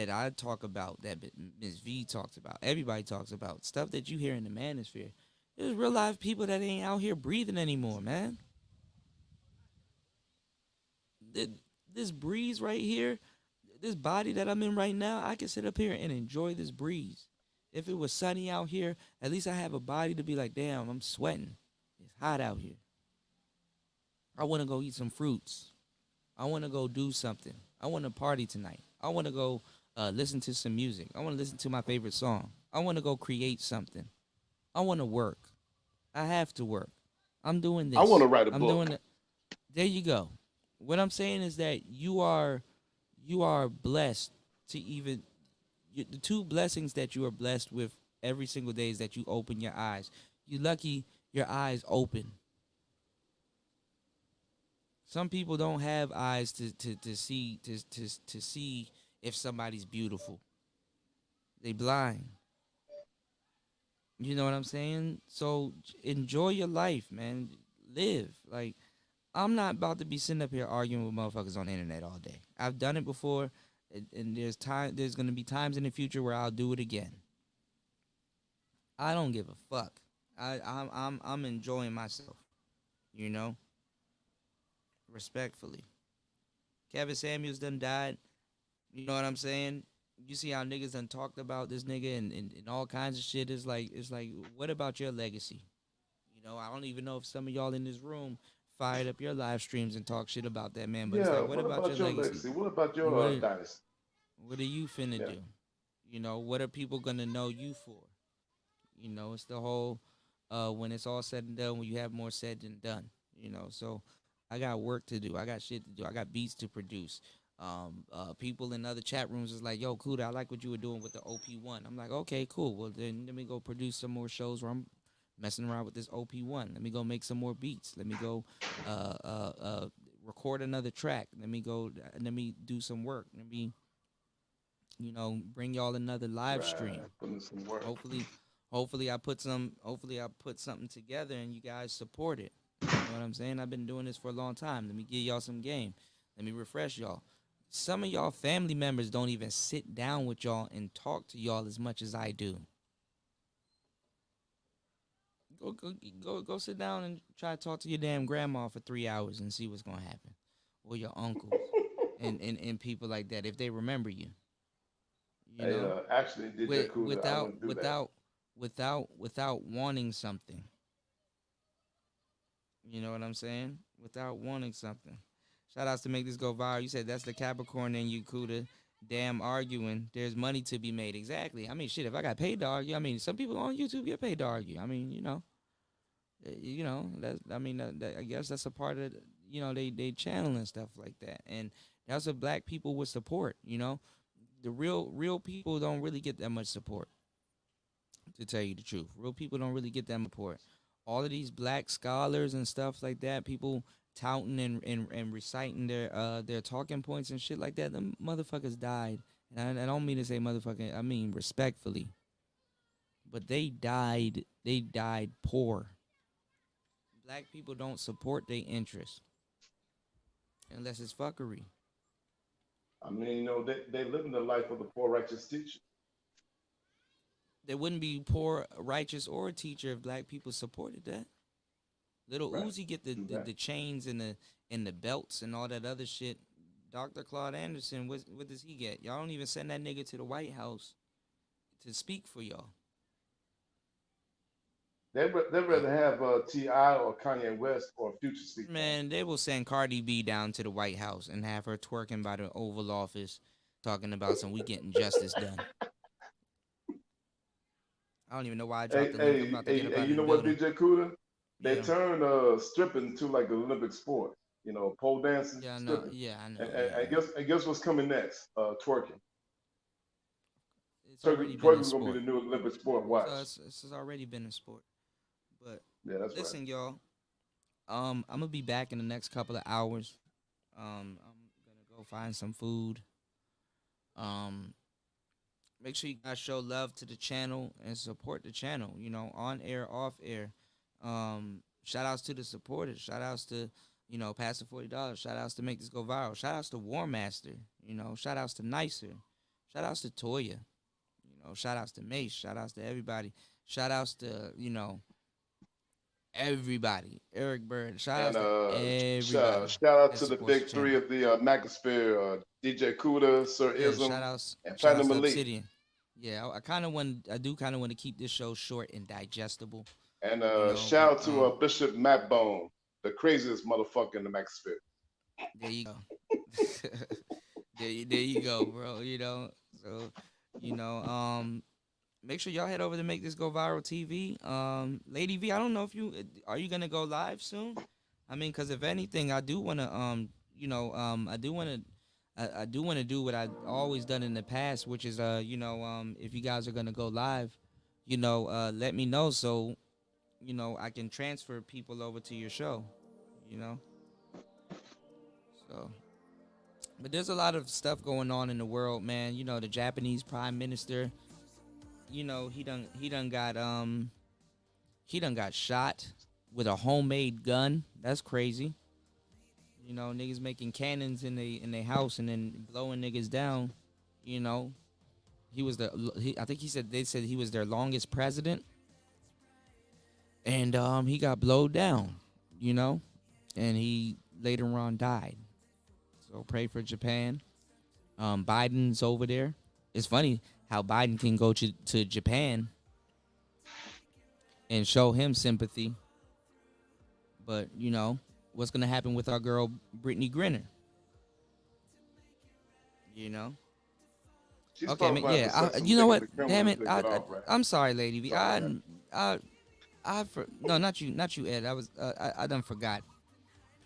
I talk about, that Ms. V talks about, everybody talks about, stuff that you hear in the manosphere. There's real life people that ain't out here breathing anymore, man. Th- This breeze right here, this body that I'm in right now, I can sit up here and enjoy this breeze. If it was sunny out here, at least I have a body to be like, damn, I'm sweating. It's hot out here. I want to go eat some fruits. I want to go do something. I want to party tonight. I want to go listen to some music. I want to listen to my favorite song. I want to go create something. I want to work. I have to work. I'm doing I want to this. write a I'm doing book. it. There you go. What I'm saying is that you are blessed to even the two blessings that you are blessed with every single day is that you open your eyes. You lucky your eyes open. Some people don't have eyes to see if somebody's beautiful. They blind. You know what I'm saying? So enjoy your life, man. Live. Like I'm not about to be sitting up here arguing with motherfuckers on the internet all day. I've done it before, and there's gonna be times in the future where I'll do it again. I don't give a fuck. I'm enjoying myself. You know, respectfully. Kevin Samuels done died. You know what I'm saying? You see how niggas done talked about this nigga and all kinds of shit. It's like, what about your legacy? You know, I don't even know if some of y'all in this room fired up your live streams and talk shit about that man. But it's Yeah. like, what What about your about your legacy? legacy? What about What your are, dynasty? what are you finna Yeah. do? You know, what are people gonna know you for? You know, it's the whole when it's all said and done, when you have more said than done. You know, so I got work to do. I got shit to do. I got beats to produce. People in other chat rooms is like, "Yo, Kuda, I like what you were doing with the OP1." I'm like, "Okay, cool. Well, then let me go produce some more shows where I'm messing around with this OP1. Let me go make some more beats. Let me go record another track. Let me go. Let me do some work. Let me, bring y'all another live stream. Right. Put in some work. Hopefully I put something together and you guys support it. You know what I'm saying? I've been doing this for a long time. Let me give y'all some game. Let me refresh y'all. Some of y'all family members don't even sit down with y'all and talk to y'all as much as I do. Go sit down and try to talk to your damn grandma for 3 hours and see what's gonna happen. Or your uncles and people like that if they remember you. You Hey, know? actually, DJ Kuda, I Without wouldn't do that. without wanting something. You know what I'm saying? Without wanting something. Shout outs to make this go viral. You said that's the Capricorn in you, Kuda. Damn arguing. There's money to be made. Exactly. I mean, shit, if I got paid to argue, I mean, some people on YouTube get paid to argue. I mean, I guess that's a part of, they channel and stuff like that. And that's what black people would support, The real people don't really get that much support, to tell you the truth. Real people don't really get that much support. All of these black scholars and stuff like that, people touting and reciting their talking points and shit like that, them motherfuckers died. And I don't mean to say motherfucking, I mean respectfully. But they died poor. Black people don't support their interests unless it's fuckery. I mean, they living the life of the poor righteous teacher. There wouldn't be poor, righteous, or a teacher if black people supported that. Little Right. Uzi get the chains and the belts and all that other shit. Dr. Claude Anderson, what does he get? Y'all don't even send that nigga to the White House to speak for y'all. They'd rather have T.I. or Kanye West or Future speak. Man, they will send Cardi B down to the White House and have her twerking by the Oval Office, talking about we getting justice done. I don't even know why I dropped the link. I'm about to get up out of You the know what, building. DJ Kuda? They Yeah. turned stripping to like an Olympic sport. Pole dancing, Yeah, I know. stripping. Yeah, I know. And guess what's coming next? Twerking. It's already been a Twerking's gonna be sport. the new Olympic sport. Watch. So it's already been a sport. But Yeah, that's listen, right. y'all. I'm gonna be back in the next couple of hours. I'm gonna go find some food. Make sure you guys show love to the channel and support the channel. On air, off air. Shout outs to the supporters. Shout outs to pass the $40. Shout outs to make this go viral. Shout outs to War Master. Shout outs to Nicer. Shout outs to Toya. Shout outs to Mace. Shout outs to everybody. Shout outs to everybody. Eric Bird. Shout outs to everybody. Shout out that to the supports big channel. three of the Magosphere, DJ Kuda, Sir Yeah, Ism, shout outs and to Platinum Elite. Obsidian. Yeah, I do kind of want to keep this show short and digestible. And know, shout out but, to Bishop Matt Bone, the craziest motherfucker in the Magosphere. There you go. there you go, bro. So, make sure y'all head over to Make This Go Viral TV. Lady V, I don't know if are you gonna go live soon? I mean, cause if anything, I do wanna I do wanna do what I've always done in the past, which is if you guys are gonna go live, let me know so I can transfer people over to your show. So. But there's a lot of stuff going on in the world, man. The Japanese Prime Minister, he done got shot with a homemade gun. That's crazy. Niggas making cannons in their house and then blowing niggas down. I think they said he was their longest president. And he got blowed down. you know, and he later on died. So pray for Japan. Biden's over there. It's funny how Biden can go to Japan and show him sympathy. But, you know, what's going to happen with our girl, Brittany Griner? You know? She's Okay, man, qualified yeah. to set some You know what? particular Damn it. criminals to get off, right? I'm sorry, Lady V. Sorry, No, not you, Ed. I done forgot.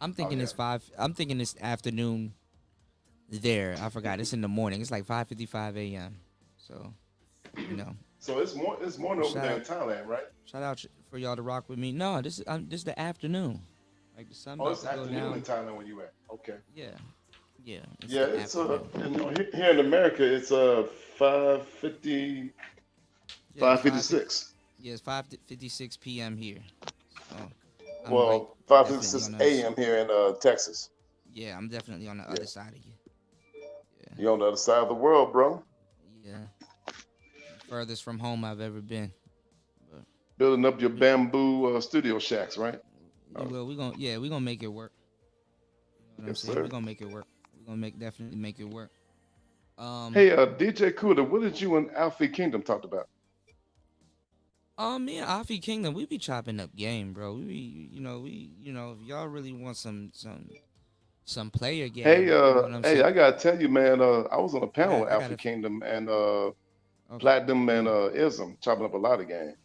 I'm thinking it's 5. I'm thinking it's afternoon there. I forgot. It's in the morning. It's like 5:55 a.m. So, you know. So it's morning over there in Thailand, right? Shout out for y'all to rock with me. No, this is the afternoon. Like the sun Oh, about it's to go afternoon down. in Thailand when you at. Okay. Yeah. Yeah. Yeah, the it's afternoon. here in America it's 5:50, Yeah, 5:56. Yeah, it's 5:56 p.m. here. So I'm Well, definitely 5:56 on the other a.m. here in Texas. Yeah, I'm definitely on the other side of you. Yeah. You're on the other side of the world, bro. Yeah. Furthest from home I've ever been. But Building up your bamboo studio shacks, right? well, we gonna make it work. You know what I'm Yes, saying? sir. We're gonna make it work. We're gonna definitely make it work. Hey, DJ Cuda, what did you and Alfie Kingdom talked about? Me and Afi Kingdom, we be chopping up game, bro. We be, if y'all really want some player game, Hey, you know what I'm saying? I gotta tell you, man, I was on a panel with I Alfie gotta, Kingdom and okay. Platinum and Ism, chopping up a lot of game.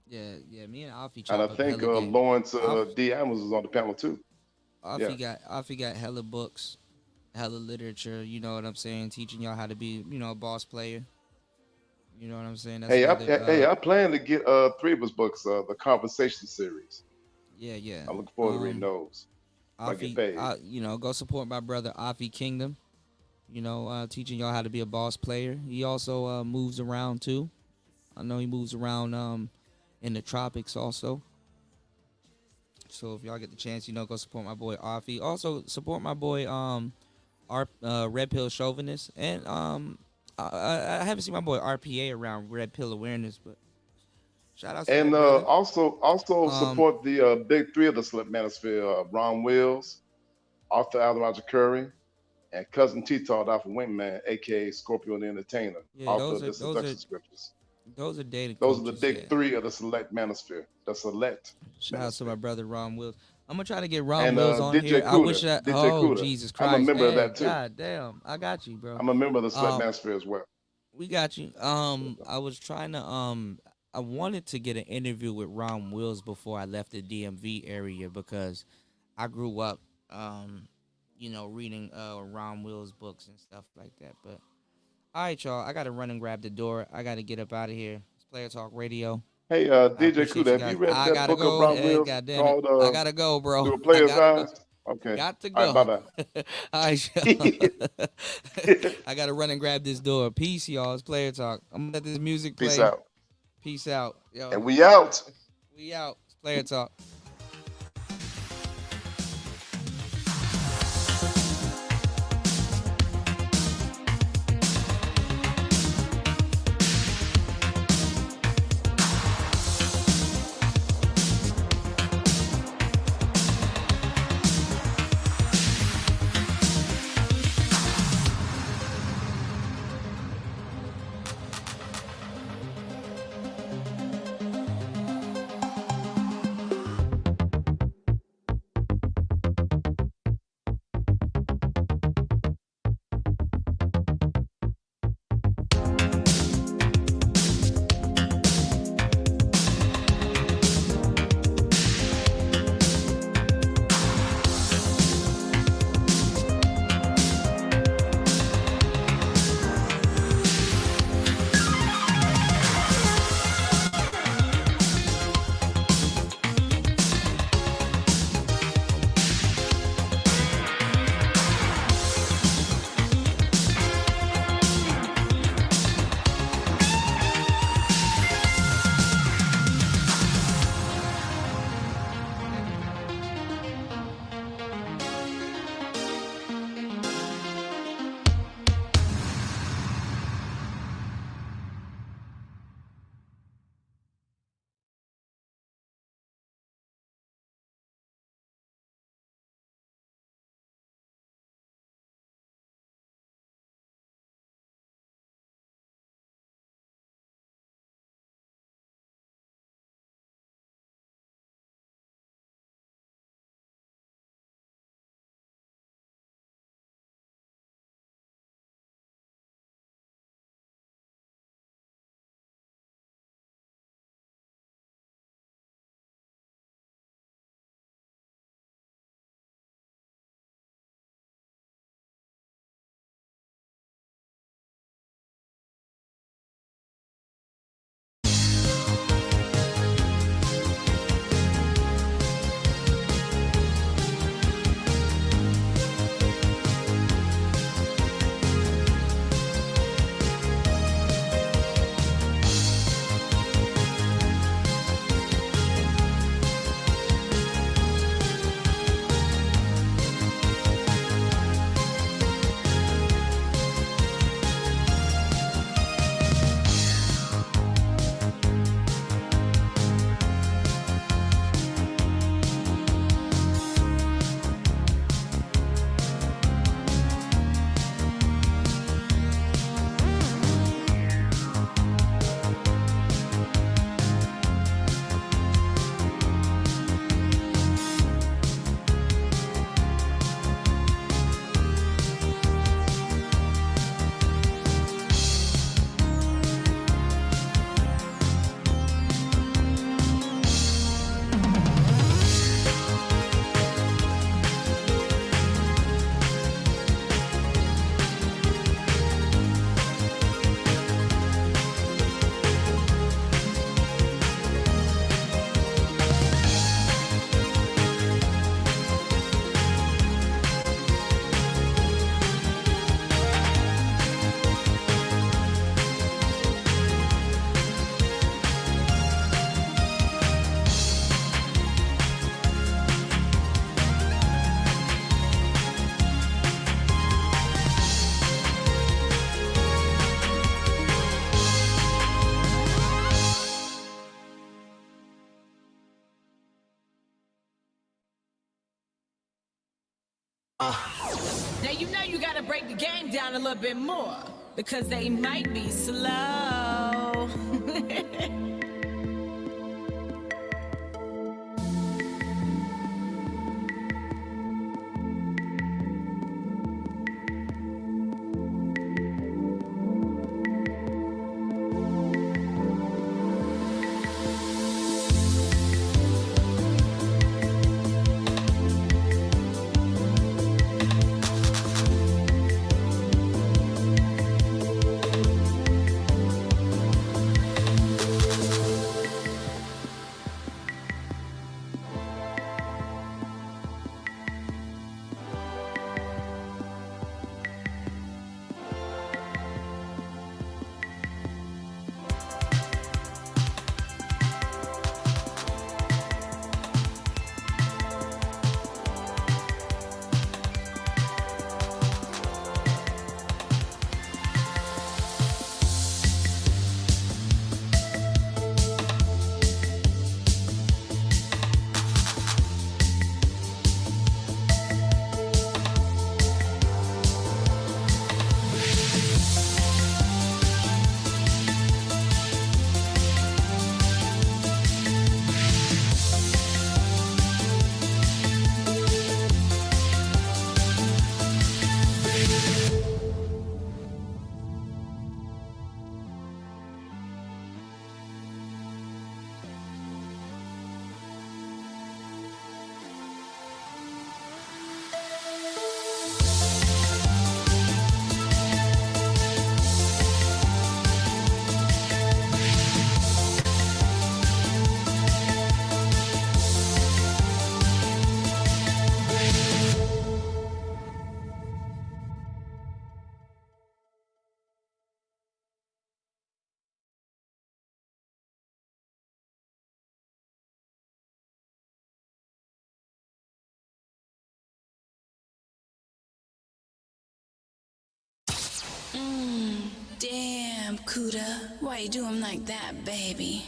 Yeah, me and Afi And chop I up think hella game. Lawrence D. Adams was on the panel too. Afi got hella books, hella literature, you know what I'm saying? Teaching y'all how to be, a boss player. You know what I'm saying? That's I plan to get 3 of his books, the Conversation series. Yeah. I'm looking forward to reading those. I get paid. Go support my brother Afi Kingdom. Teaching y'all how to be a boss player. He also moves around too. I know he moves around in the tropics also. So if y'all get the chance, go support my boy Afi. Also support my boy Red Pill Chauvinist, and I haven't seen my boy RPA around Red Pill Awareness, but shout out to And that brother. also support the big 3 of the Select Manosphere, Ron Wills, Arthur Alden Curry, and Cousin T-Tall Alpha Wingman, aka Scorpio the Entertainer, author of the Seduction Scriptures. Those are dated Those coaches, are the big 3 of the Select Manosphere. The Select. Shout out to my brother Ron Wills. I'm gonna try to get Ron And Wills on DJ here. I wish Cuda, DJ oh Cuda. Jesus Christ! I'm a member of that too. God damn, I got you, bro. I'm a member of the Select Manosphere as well. We got you. I was trying to I wanted to get an interview with Ron Wills before I left the DMV area because I grew up reading Ron Wills books and stuff like that. But all right, y'all, I gotta run and grab the door. I gotta get up out of here. It's Player Talk Radio. Hey, DJ Cuda, have you read that book of Ron Wills called I gotta go, bro. Through a Player's Eyes? Okay. Got to go. All right, bye-bye. All right, y'all. I gotta run and grab this door. Peace, y'all. It's Player Talk. I'm gonna let this music play. Peace out. Peace out. Yo. And we out. We out. It's Player Talk. Now you know you gotta break the game down a little bit more because they might be slow. Damn, Kuda. Why you do him like that, baby?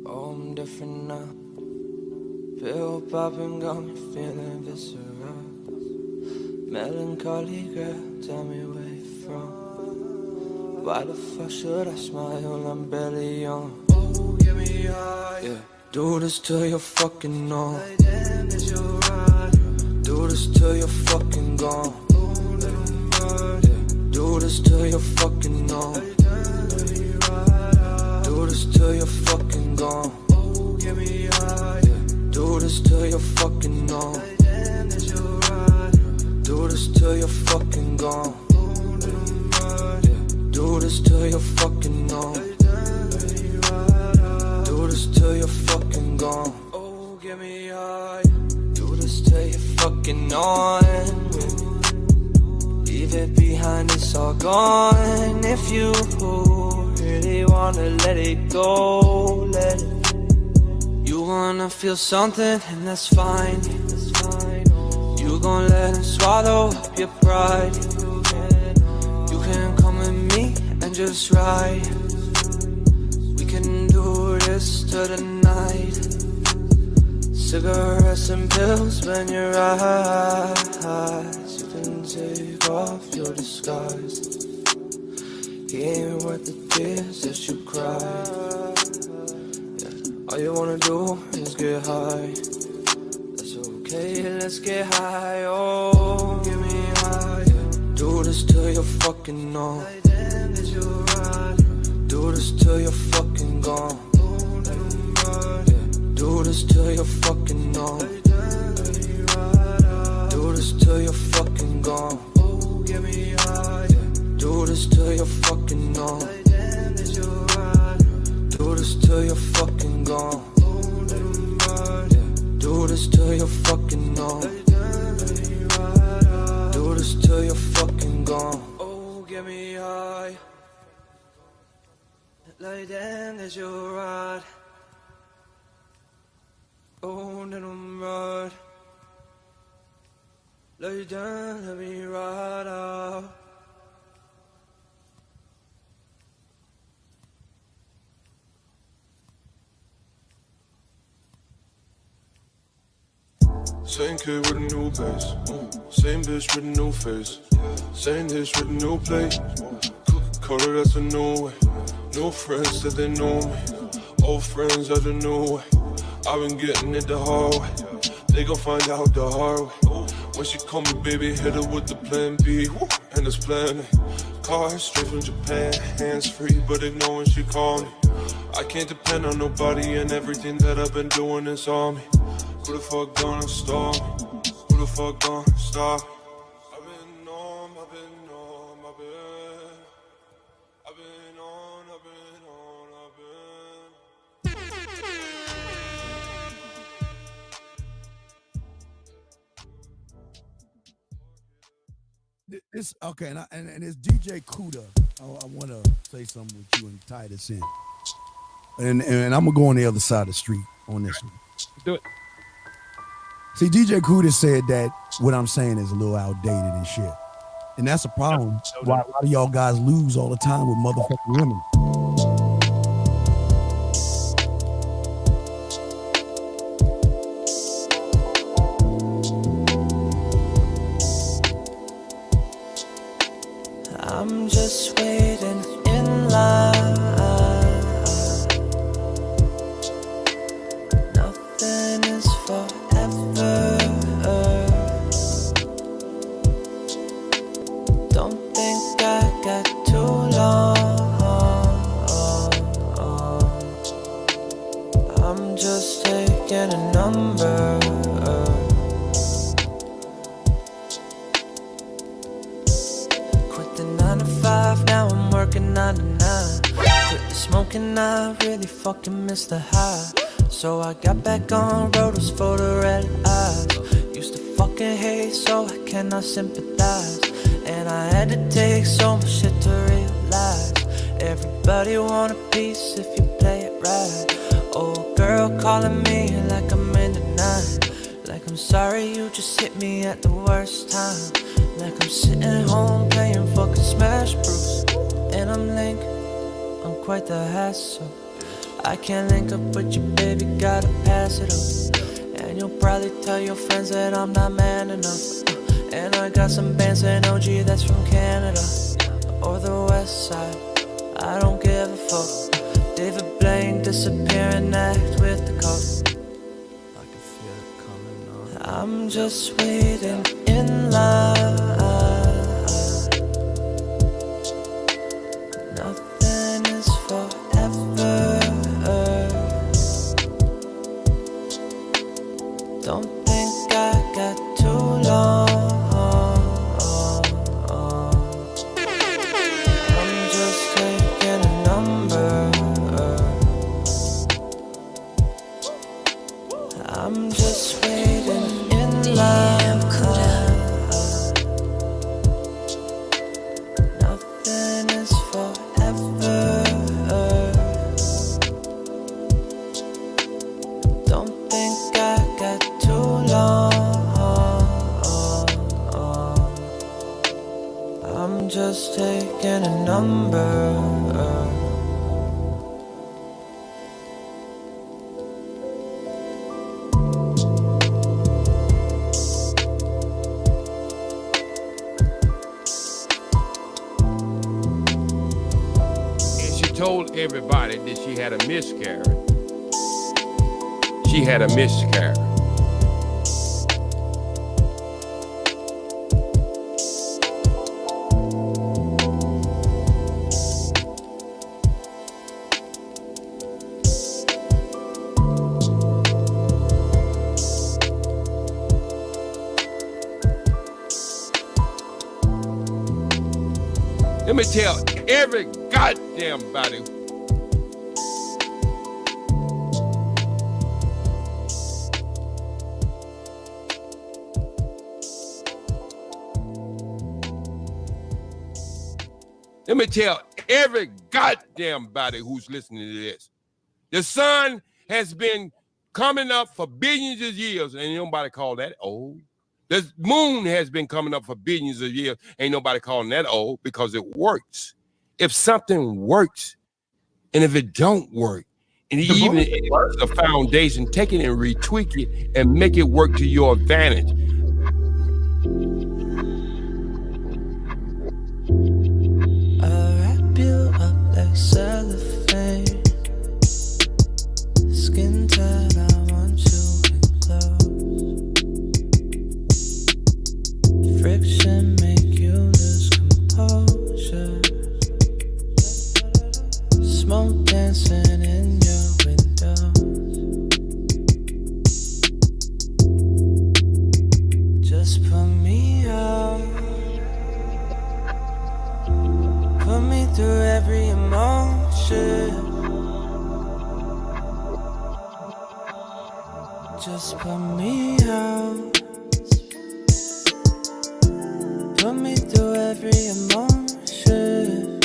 Oh, I'm different now. Pill popping got me feeling visceral. Melancholy girl, tell me where you from. Why the fuck should I smile? I'm barely young. Oh, get me high. Yeah, do this till you're fucking on. Do this till you're fucking gone. Yeah, do this till you're fucking on. Do this till you're fucking gone. Oh, get me high. Yeah, do this till you're fucking on. Do this till you're fucking gone. Yeah, do this till you're fucking on. Do this till you're fucking gone. Oh, get me high. Do this till you're fucking on. Leave it behind, it's all gone. If you really wanna let it go, let it. You wanna feel something, and that's fine. You gon' let him swallow up your pride. You can come with me and just ride. We can do this till the night. Cigarettes and pills when your eyes. You can take off your disguise. He ain't worth the tears that you cried. Yeah. All you wanna do is get high. That's okay, let's get high. Oh, get me high. Do this till you're fucking numb. Do this till you're fucking gone. Do this till you're fucking numb. Do this till you're fucking gone. Get me high. Do this till you're fucking numb. Do this till you're fucking gone. Do this till you're fucking numb. Do this till you're fucking gone. Oh, get me high. Lay down as you ride. Oh, let 'em ride. Lay down, let me ride out. Same kid with a new bass, same bitch with a new face, same dish with a new plate. Coca-Cola, that's a new way. New friends that they know me, old friends are the new way. I've been getting it the hard way, they gon' find out the hard way. When she call me baby, hit her with the plan B, and it's plan A. Car straight from Japan, hands free, but ignore when she call me. I can't depend on nobody, and everything that I've been doing is on me. Who the fuck gonna stop me? Who the fuck gonna stop me? I've been on, I've been on, I've been on, I've been on, It's okay, and it's DJ Kuda. I want to say something with you and tie this in, and I'm gonna go on the other side of the street on this one. Do it. See, DJ Kuda said that what I'm saying is a little outdated and shit, and that's a problem. Why a lot of y'all guys lose all the time with motherfucking women. I'm just waiting in line. Nothing is forever. Don't think I got too long. I'm just taking a number. Quit the 9 to 5, now I'm working 9 to 9. Quit the smoking, I really fucking miss the high. So I got back on rollers for the red eyes. Used to fucking hate, so I cannot sympathize. And I had to take so much shit to realize everybody want a piece if you play it right. Old girl calling me like I'm in the night. Like I'm sorry you just hit me at the worst time. Like I'm sitting home playing fucking Smash Bros. And I'm link, I'm quite the hassle. I can't link up with you, baby, gotta pass it up. And you'll probably tell your friends that I'm not man enough. And I got some bands and OG that's from Canada or the West Side, I don't give a fuck. David Blaine disappear and act with the cop. I can feel it coming on. I'm just waiting in line. Nothing is forever. Don't think I got too long. I'm just taking a number. I'm just waiting in line. Nothing is forever. Don't think I got too long. I'm just taking a number. Told everybody that she had a miscarriage. she had a miscarriage. Let me tell every goddamn body. Let me tell every goddamn body who's listening to this. The sun has been coming up for billions of years, and nobody call that old. The moon has been coming up for billions of years. Ain't nobody calling that old because it works. If something works, and if it don't work, and even if it's a foundation, take it and retweak it and make it work to your advantage. I wrap you up like cellophane, skin tight, I want you enclosed. Friction make you lose composure. Smoke dancing in your windows. Just put me out. Put me through every emotion. Just put me out. Put me through every emotion.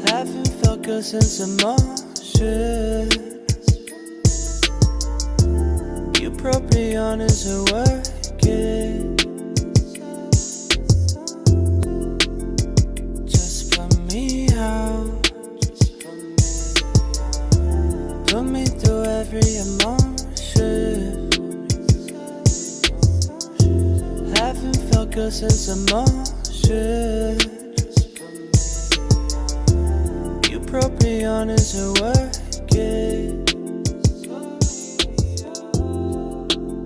Haven't felt good since emotion. You propion isn't working. Just put me out. Put me through every emotion. Haven't felt good since emotion. You propion isn't working.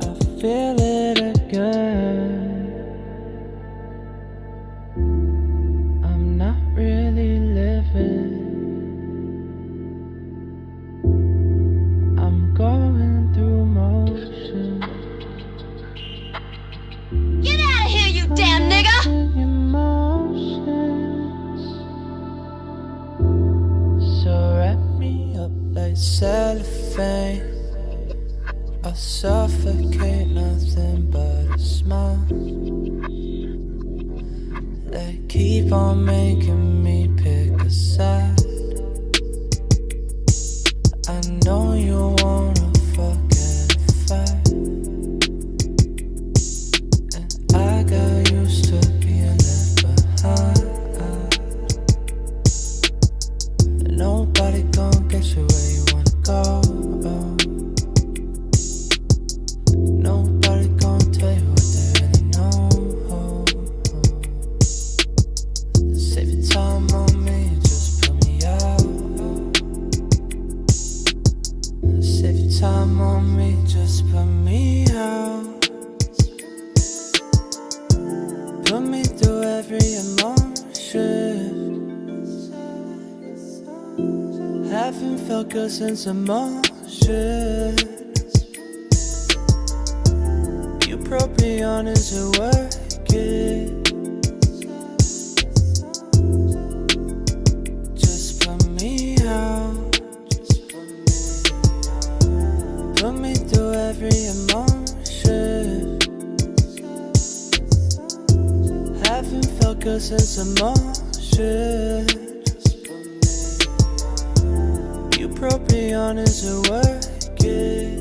I feel it again. I'm not really living. I'm going through motion. Get out of here, you damn nigga! Emotions. So wrap me up like cellophane. I'll suffocate, nothing but a smile. They keep on making me pick a side. I know you wanna fucking fight, and I got used to being left behind. Nobody gon' get you where you wanna go. Nobody gon' tell you what they really know. Save your time on me, just put me out. Save your time on me, just put me out. Put me through every emotion. Haven't felt good since emotion. You propion isn't working. Just put me out. Put me through every emotion. Haven't felt good since emotion. You propion isn't working.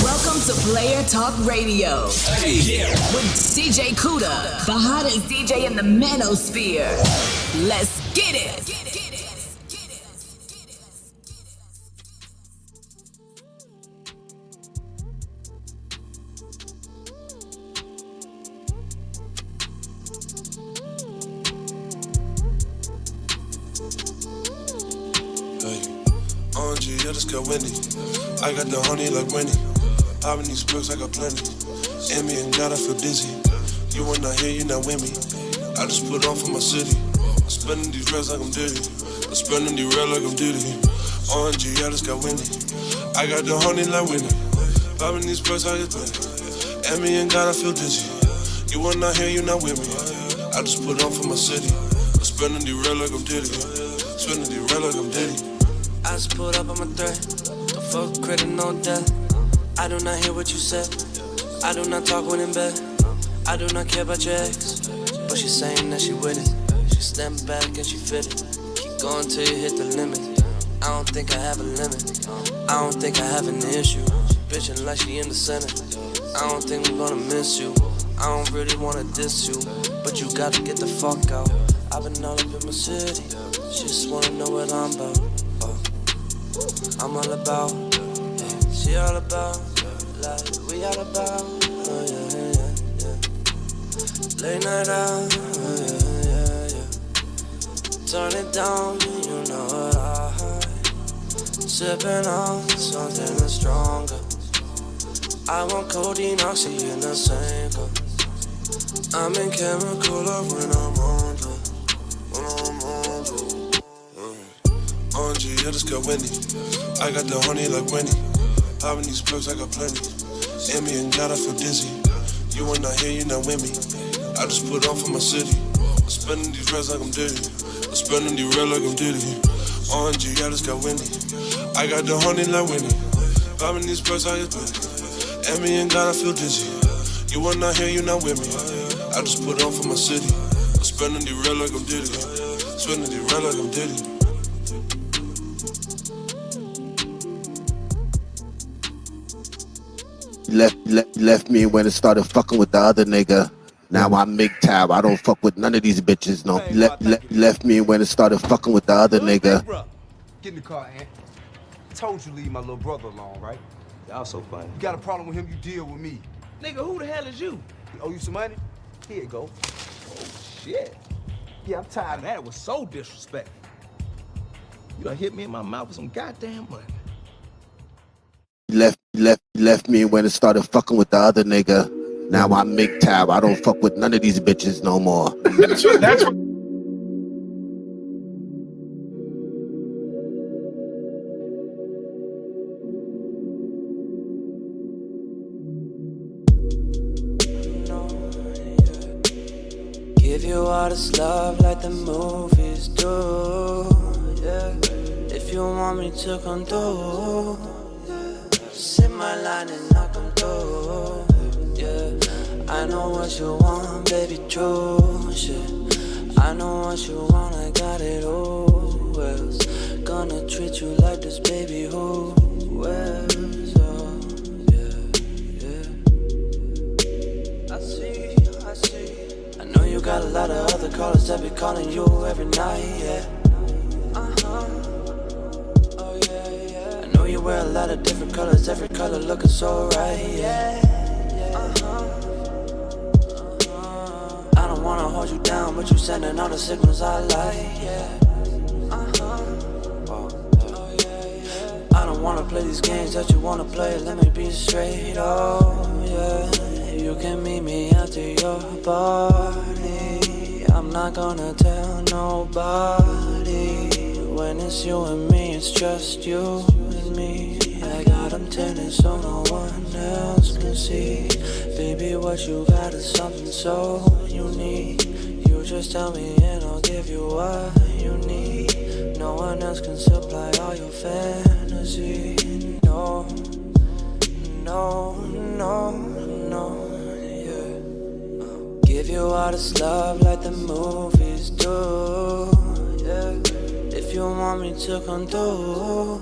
Welcome to Player Talk Radio with DJ Kuda, the hottest DJ in the manosphere. Let's get it. ONG, I just got windy. I got the honey like Winnie. Popping these perks, I got plenty. In me and God, I feel dizzy. You were not here, you not with me. I just put on for my city. I'm spending these racks like I'm Diddy. I'm spending these racks like I'm Diddy. ONG, I just got windy. I got the honey like Winnie. Popping these perks, I got plenty. In me and God, I feel dizzy. You were not here, you not with me. I just put on for my city. I'm spending these racks like I'm Diddy. Spending these racks like I'm Diddy. I just pulled up on my threat. Don't fuck credit, no death. I do not hear what you said. I do not talk when in bed. I do not care about your ex. But she's saying that she with it. She snapping back and she fit it. Keep going till you hit the limit. I don't think I have a limit. I don't think I have an issue. She bitching like she in the center. I don't think I'm gonna miss you. I don't really wanna diss you, but you gotta get the fuck out. I've been all up in my city. She just wanna know what I'm about. I'm all about, yeah. She all about, like we all about, oh yeah, yeah, yeah. Late night out, oh yeah, yeah, yeah. Turn it down, you know what I heard. Sipping on something that's stronger. I want codeine, oxy in the same cup. I'm in chemical love when I'm on the, when I'm on the. ONG, I just got windy. I got the honey like Winnie. Popping these perks, I got plenty. In me and God, I feel dizzy. You were not here, you not with me. I just put on for my city. I'm spending these racks like I'm Diddy. I'm spending these racks like I'm Diddy. ONG, I just got windy. I got the honey like Winnie. Popping these perks, I got plenty. In me and God, I feel dizzy. You were not here, you not with me. I just put on for my city. I'm spending these racks like I'm Diddy. Spending these racks like I'm Diddy. Left me when it started fucking with the other nigga. Now I'm MGTOW. I don't fuck with none of these bitches. No. Left me when it started fucking with the other nigga. Get in the car, Ant. Told you leave my little brother alone, right? Y'all so funny. You got a problem with him, you deal with me. Nigga, who the hell is you? He owe you some money? Here you go. Oh, shit. Yeah, I'm tired of that. It was so disrespectful. You done hit me in my mouth with some goddamn money. Left me when it started fucking with the other nigga. Now I'm MGTOW. I don't fuck with none of these bitches no more. That's what. Give you all this love like the movies do, yeah. If you want me to come through, sit my line and knock them through, yeah. I know what you want, baby, true shit. I know what you want, I got it, who else gonna treat you like this, baby, who else, oh, yeah, yeah. I see, I see. I know you got a lot of other callers that be calling you every night, yeah. Oh yeah, yeah. I know you wear a lot of different colors, every color looking so right, yeah. I don't wanna hold you down, but you sending all the signals I like, yeah. I don't wanna play these games that you wanna play, let me be straight, oh yeah. You can meet me after your party. I'm not gonna tell nobody. When it's you and me, it's just you and me. I got them tinted so no one else can see. Baby, what you got is something so unique. You just tell me and I'll give you what you need. No one else can supply all your fantasy. No, no, no, no, yeah. Give you all this love like the movies do, yeah. If you want me to come through,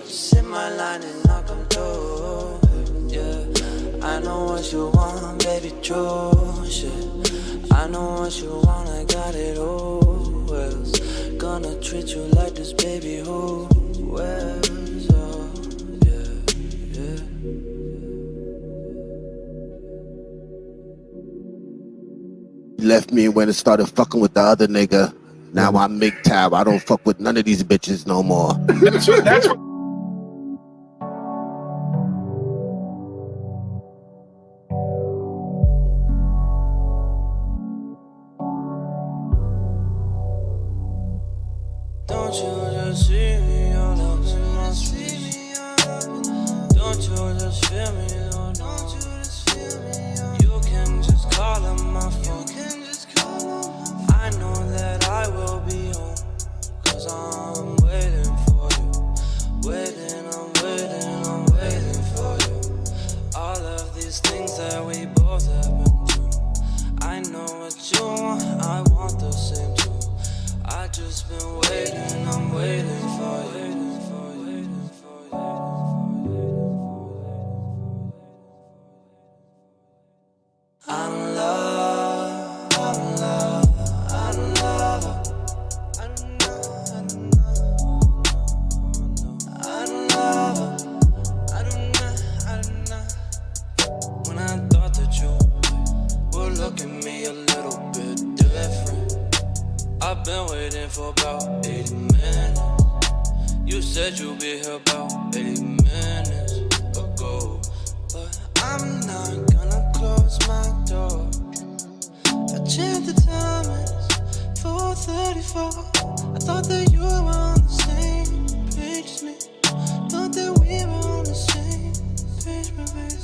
sit my line and knock them through, yeah. I know what you want, baby, true shit. I know what you want, I got it, who else gonna treat you like this, baby, who else, oh, yeah, yeah. Left me when it started fucking with the other nigga. Now I'm MGTOW. I don't fuck with none of these bitches no more. That's what. Don't you just see me all up in my sleep? Don't you just feel me? Oh, don't you just feel me? You can just call on my phone. I know that I will be home, 'cause I'm waiting for you. I'm waiting for you. All of these things that we both have been through. I know what you want, I want the same too. I just been waiting, I'm waiting for you. I'm love, I'm love, I'm love. When I thought that you would look at me a little bit different, I've been waiting for about 80 minutes. You said you'd be here about 80 minutes ago, but I'm not gonna close my door. I checked the time, it's 4:34. I thought that you were on the same page as me. Thought that we were on the same page, my baby.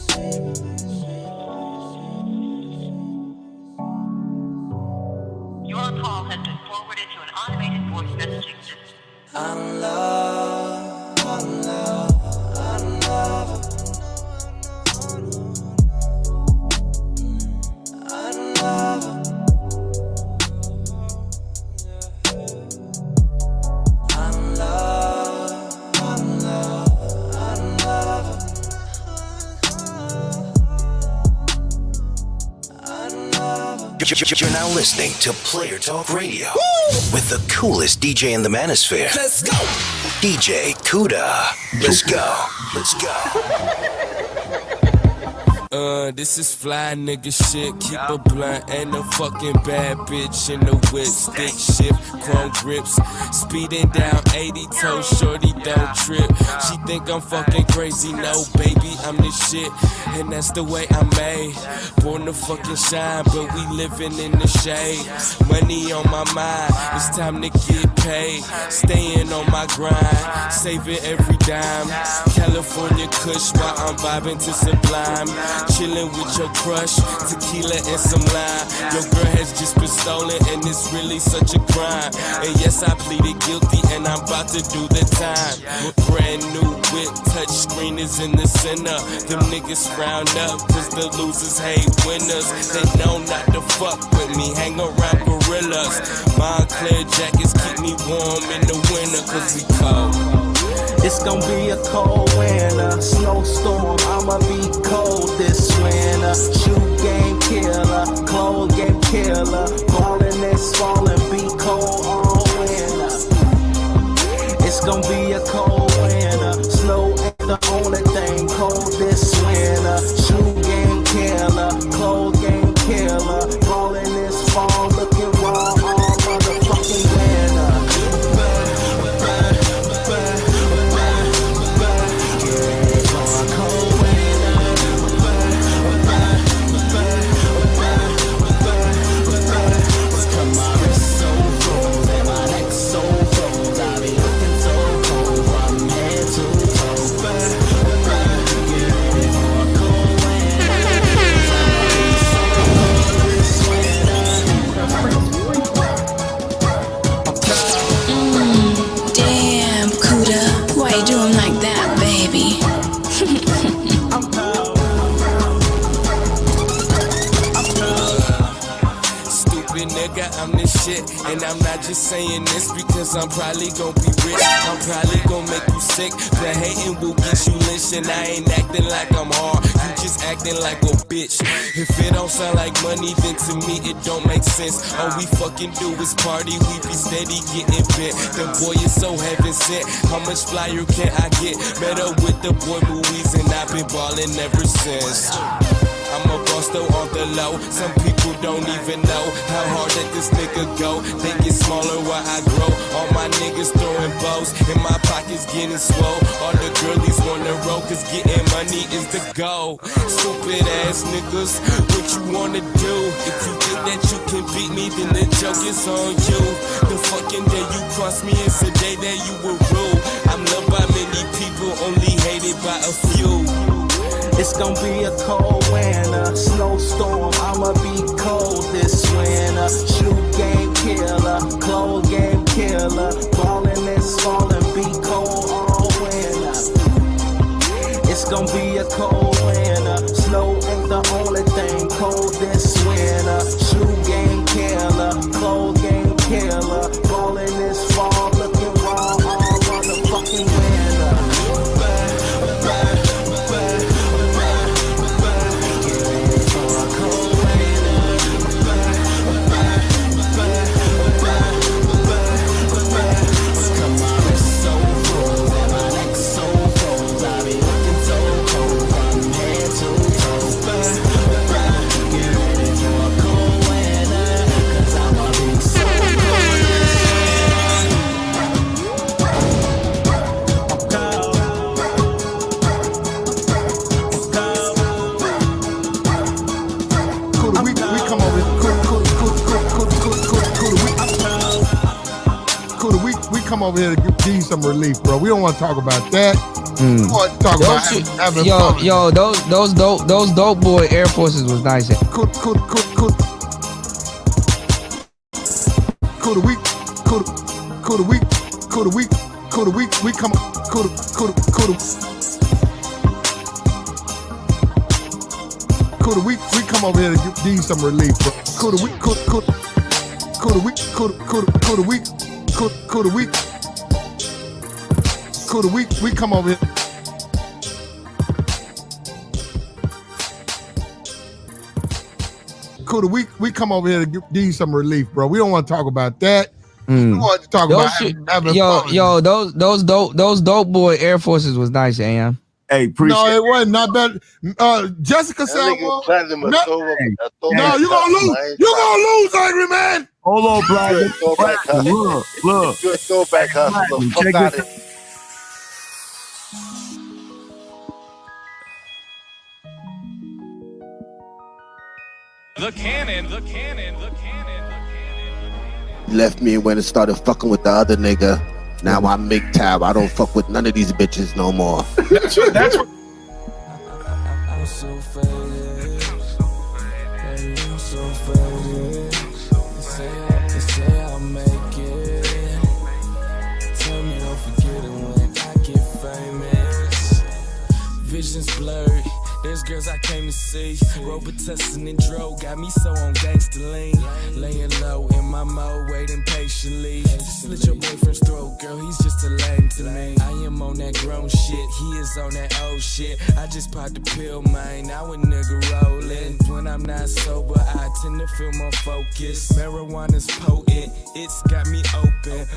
Your call has been forwarded to an automated voice messaging system. I'm love, I'm love, I'm love. I'm love. I'm love, I'm love, I'm love. You're now listening to Player Talk Radio with the coolest DJ in the manosphere. Let's go. DJ Kuda. Let's go. Let's go. This is fly nigga shit. Keep a blunt and a fucking bad bitch in the whip. Stick shift, chrome grips. Speeding down 80 toes, shorty don't trip. She think I'm fucking crazy, no baby, I'm the shit. And that's the way I'm made. Born to fucking shine, but we living in the shade. Money on my mind, it's time to get paid. Staying on my grind, saving every dime. California Kush while I'm vibing to Sublime. Chilling with your crush, tequila and some lime. Your girl has just been stolen and it's really such a crime. And yes, I pleaded guilty and I'm about to do the time. Brand new whip, touch screen is in the center. Them niggas frown up cause the losers hate winners. They know not to fuck with me, hang around gorillas. Montclair jackets keep me warm in the winter cause we cold. It's gonna be a cold winter, snowstorm, I'ma be cold this winter. Shoe game killer, clothes game killer. Ballin' this falling, be cold all winter. It's gonna be a cold winter, snow ain't the only thing cold this winter. Shoe game killer, clothes game killer. Ballin' this fall, looking raw all motherfucking winter. Damn, Kuda, why you do him like that, baby? Stupid nigga, I'm the shit. And I'm not just saying this because I'm probably gonna be rich. I'm probably gonna make you sick. The hating will get you lynched. And I ain't acting like I'm hard. You just acting like a bitch. If it don't sound like money, then to me it don't make sense. All we fucking do is party. We be steady getting bent. The boy is so heaven sent. How much flyer can I get? Met up with the boy Louise and I've been ballin' ever since. I'm a boss though on the low. Some people don't even know how hard that this nigga go. They get smaller while I grow. All my niggas throwing bows, and my pockets getting swole. All the girlies wanna roll, cause getting money is the goal. Stupid ass niggas, what you wanna do? If you think that you can beat me, then the joke is on you. The fucking day you cross me is the day that you will rule. I'm loved by many people, only hated by a few. It's gonna be a cold winter, snowstorm, I'ma be cold this winter. Shoe game killer, clothes game killer. Ballin' this fallin', be cold all winter. It's gonna be a cold winter, snow ain't the only thing cold this winter. Shoe game killer, clothes game killer. Ballin' this fall, looking raw all motherfucking winter. Come over here to give you some relief, bro. We don't want to talk about that. We want to talk about having fun. Yo, those dope boy Air Forces was nice. Cool the week. We come cool the week. We come over here to give you some relief, bro. Cool the week. We come over here. Cool the week. We come over here to give you some relief, bro. We don't want to talk about that. We want to talk about having fun. Yo, those dope boy Air Forces was nice, AM. Hey, appreciate it wasn't not bad. Jessica said, "No, you gonna lose. You gonna lose, angry man." Hold on, Brian. Look. Good throwback hustle. The fuck out of it. The cannon. Left me when it started fucking with the other nigga. Now I'm MGTOW. I don't fuck with none of these bitches no more. That's what. I'm so faded. Baby, I'm so faded. They say I'll make it. Tell me don't forget it when I get famous. Visions blurred. There's girls I came to see. Robitussin and Dro got me so on gangsta lean. Laying low in my mode, waiting patiently. Just slit your boyfriend's throat, girl, he's just a lame to me. I am on that grown shit, he is on that old shit. I just popped the pill, man, now a nigga rolling. When I'm not sober, I tend to feel more focused. Marijuana's potent, it's got me open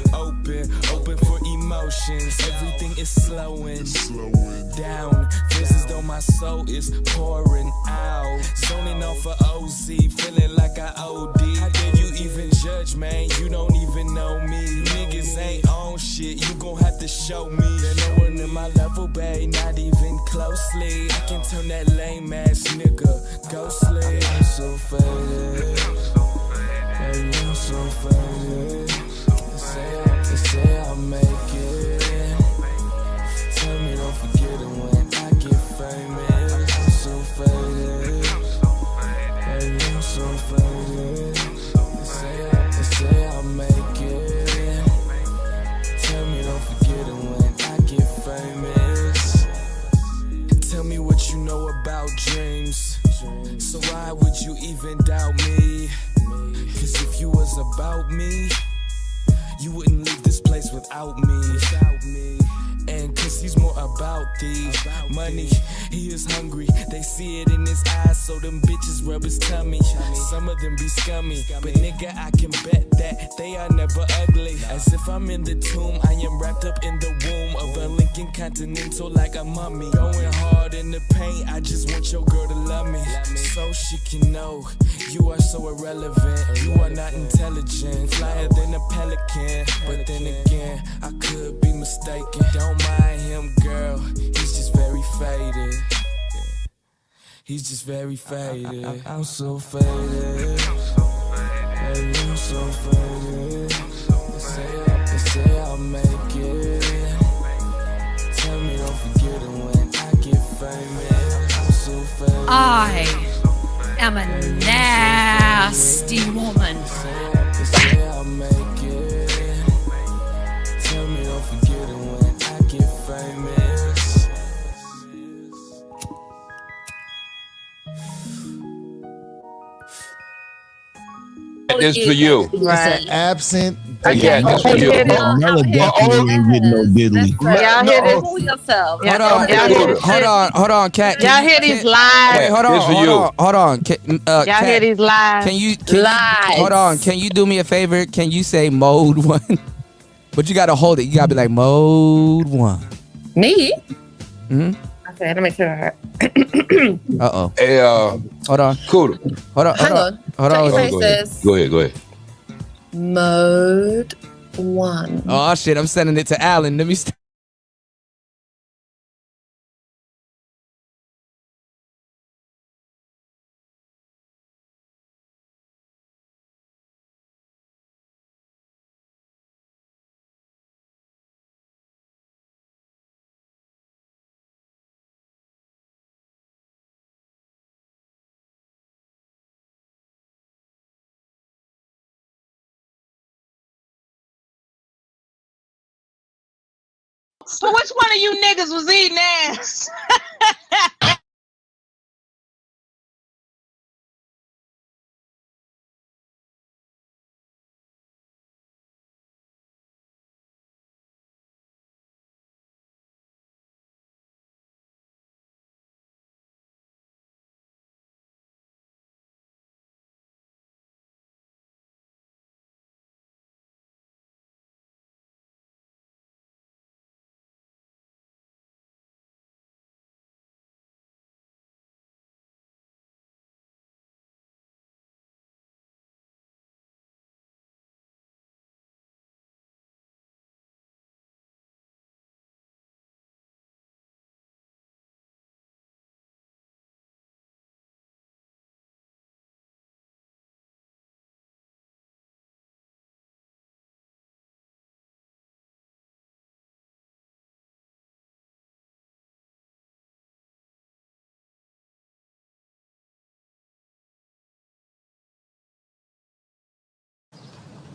for emotions. Everything is slowing down. Feels as though my soul is pouring out. Zoning off of OZ, feeling like I OD. How dare you even judge, man? You don't even know me. You niggas ain't on shit, you gon' have to show me. There's no one in my level, babe, not even closely. I can turn that lame ass nigga ghostly. I'm so faded. Baby, I'm so faded. They say I'll make it. Tell me don't forget it when I get famous. I'm so faded. Baby, I'm so faded. They say I'll make it. Tell me don't forget it when I get famous. Tell me what you know about dreams. So why would you even doubt me? Cause if you was about me, you wouldn't leave this place without me. And cause he's more about the money, he is hungry. They see it in his eyes, so them bitches rub his tummy. Some of them be scummy, but nigga, I can bet that they are never ugly. As if I'm in the tomb, I am wrapped up in the womb of a Lincoln continental like a mummy. Going hard in the paint, I just want your girl to love me. So she can know you are so irrelevant. You are not intelligent, flyer than a pelican. But then again, I could be mistaken. Don't mind him, girl, he's just very faded. He's just very faded. I'm so faded. Baby, I'm so faded. They say I'll make it. Tell me don't forget it when I get famous. I'm so faded. I am a nasty woman. They say I'll make it. Tell me don't forget it when I get famous. It's for you. Right. Absent. Yeah, that's for you. Mella definitely ain't getting no diddly. Y'all hear this? Fool yourself. Hold on, Cat. Y'all hear these lies? Wait, hold on. Y'all Cat, hear these lies? Can you lies? Hold on. Can you do me a favor? Can you say mode 1? But you gotta hold it. You gotta be like mode 1. Me? Hmm. Okay, let me sure. Uh-oh. Hey, hold on. Cool. Hold on. Hang on. Hold Check on. your faces. Go ahead. Mode 1. Oh shit! I'm sending it to Alan. Let me. So which one of you niggas was eating ass?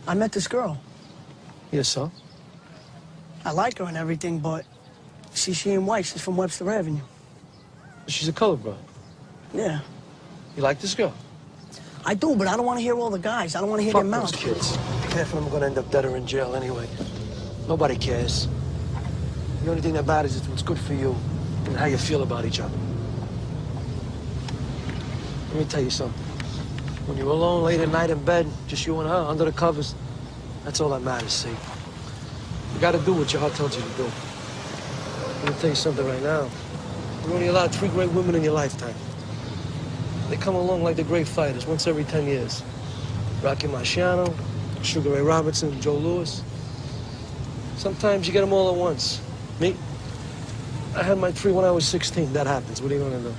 I met this girl. Yes, so? I like her and everything, but see, she ain't white. She's from Webster Avenue. She's a color girl. Yeah. You like this girl? I do, but I don't want to hear all the guys. I don't want to hear their Fuck those mouths. kids. Half of them are gonna end up dead or in jail anyway. Nobody cares. The only thing that matters is what's good for you and how you feel about each other. Let me tell you something. When you're alone late at night in bed, just you and her, under the covers, that's all that matters, see? You gotta do what your heart tells you to do. Let me tell you something right now. You're only allowed 3 great women in your lifetime. They come along like the great fighters, once every 10 years. Rocky Marciano, Sugar Ray Robinson, Joe Louis. Sometimes you get them all at once. Me, I had my 3 when I was 16. That happens. What are you gonna do?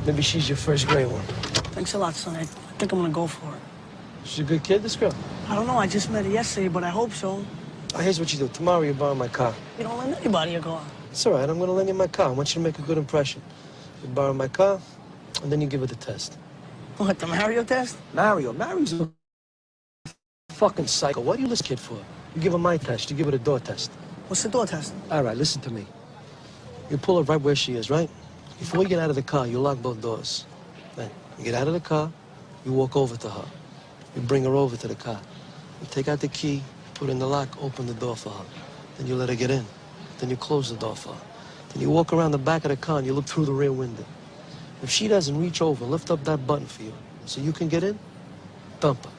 Maybe she's your first great one. Thanks a lot, son. I think I'm gonna go for it. She's a good kid, this girl. I don't know. I just met her yesterday, but I hope so. Here's what you do. Tomorrow you borrow my car. You don't lend anybody a car. It's all right. I'm gonna lend you my car. I want you to make a good impression. You borrow my car, and then you give her the test. What, the Mario test? Mario's a fucking psycho. What do you listen kid for? You give her my test. You give her the door test. What's the door test? All right, listen to me. You pull her right where she is, right? Before you get out of the car, you lock both doors. Then you get out of the car, you walk over to her. You bring her over to the car. You take out the key, put in the lock, open the door for her. Then you let her get in. Then you close the door for her. Then you walk around the back of the car and you look through the rear window. If she doesn't reach over, lift up that button for you so you can get in, dump her.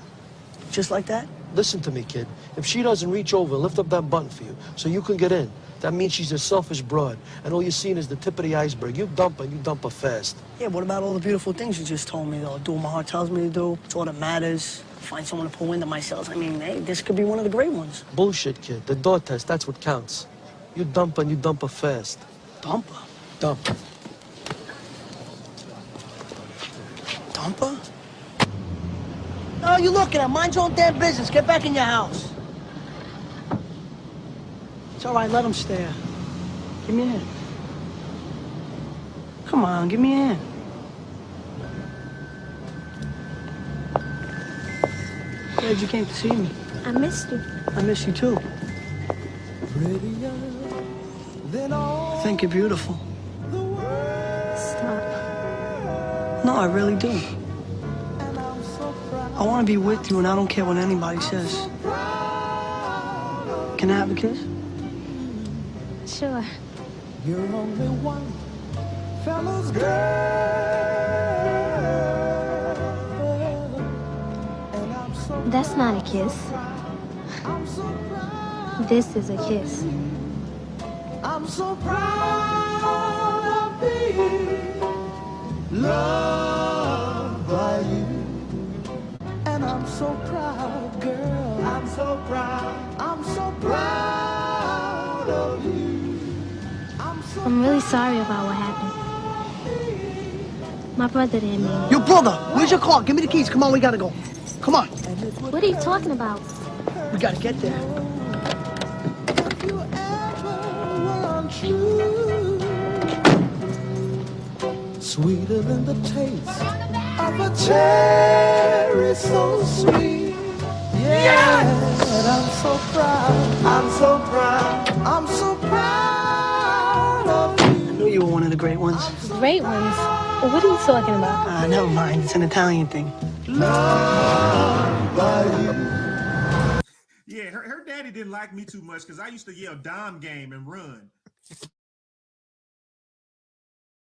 Just like that? Listen to me, kid. If she doesn't reach over and lift up that button for you so you can get in, that means she's a selfish broad. And all you're seeing is the tip of the iceberg. You dump her fast. Yeah, what about all the beautiful things you just told me, though? Do what my heart tells me to do. It's all that matters. Find someone to pull into my cells. I mean, hey, this could be one of the great ones. Bullshit, kid. The door test, that's what counts. You dump her fast. Dump her? Dump. Dump her? Oh, you looking at? Mind your own damn business. Get back in your house. It's all right, let him stare. Give me a hand. Come on, give me a hand. Glad you came to see me. I missed you. I miss you too. I think you're beautiful. Stop. No, I really do. I want to be with you, and I don't care what anybody says. Can I have a kiss? Sure. You're only one fellow's girl. And I'm so That's not a kiss. This is a kiss. I'm so proud of being loved by you. And I'm so proud, girl. I'm so proud. I'm so proud of you. I'm really sorry about what happened. My brother didn't mean it. Your brother, where's your car? Give me the keys. Come on, we gotta go. Come on. What are you talking about? We gotta get there. Sweeter than the taste of a cherry, so sweet. Yeah, and I'm so proud. I'm so proud. I'm so proud of you. I knew you were one of the great ones. Great ones? What are you talking about? Never mind. It's an Italian thing. Loved by you. Yeah, her daddy didn't like me too much because I used to yell "Dom game" and run.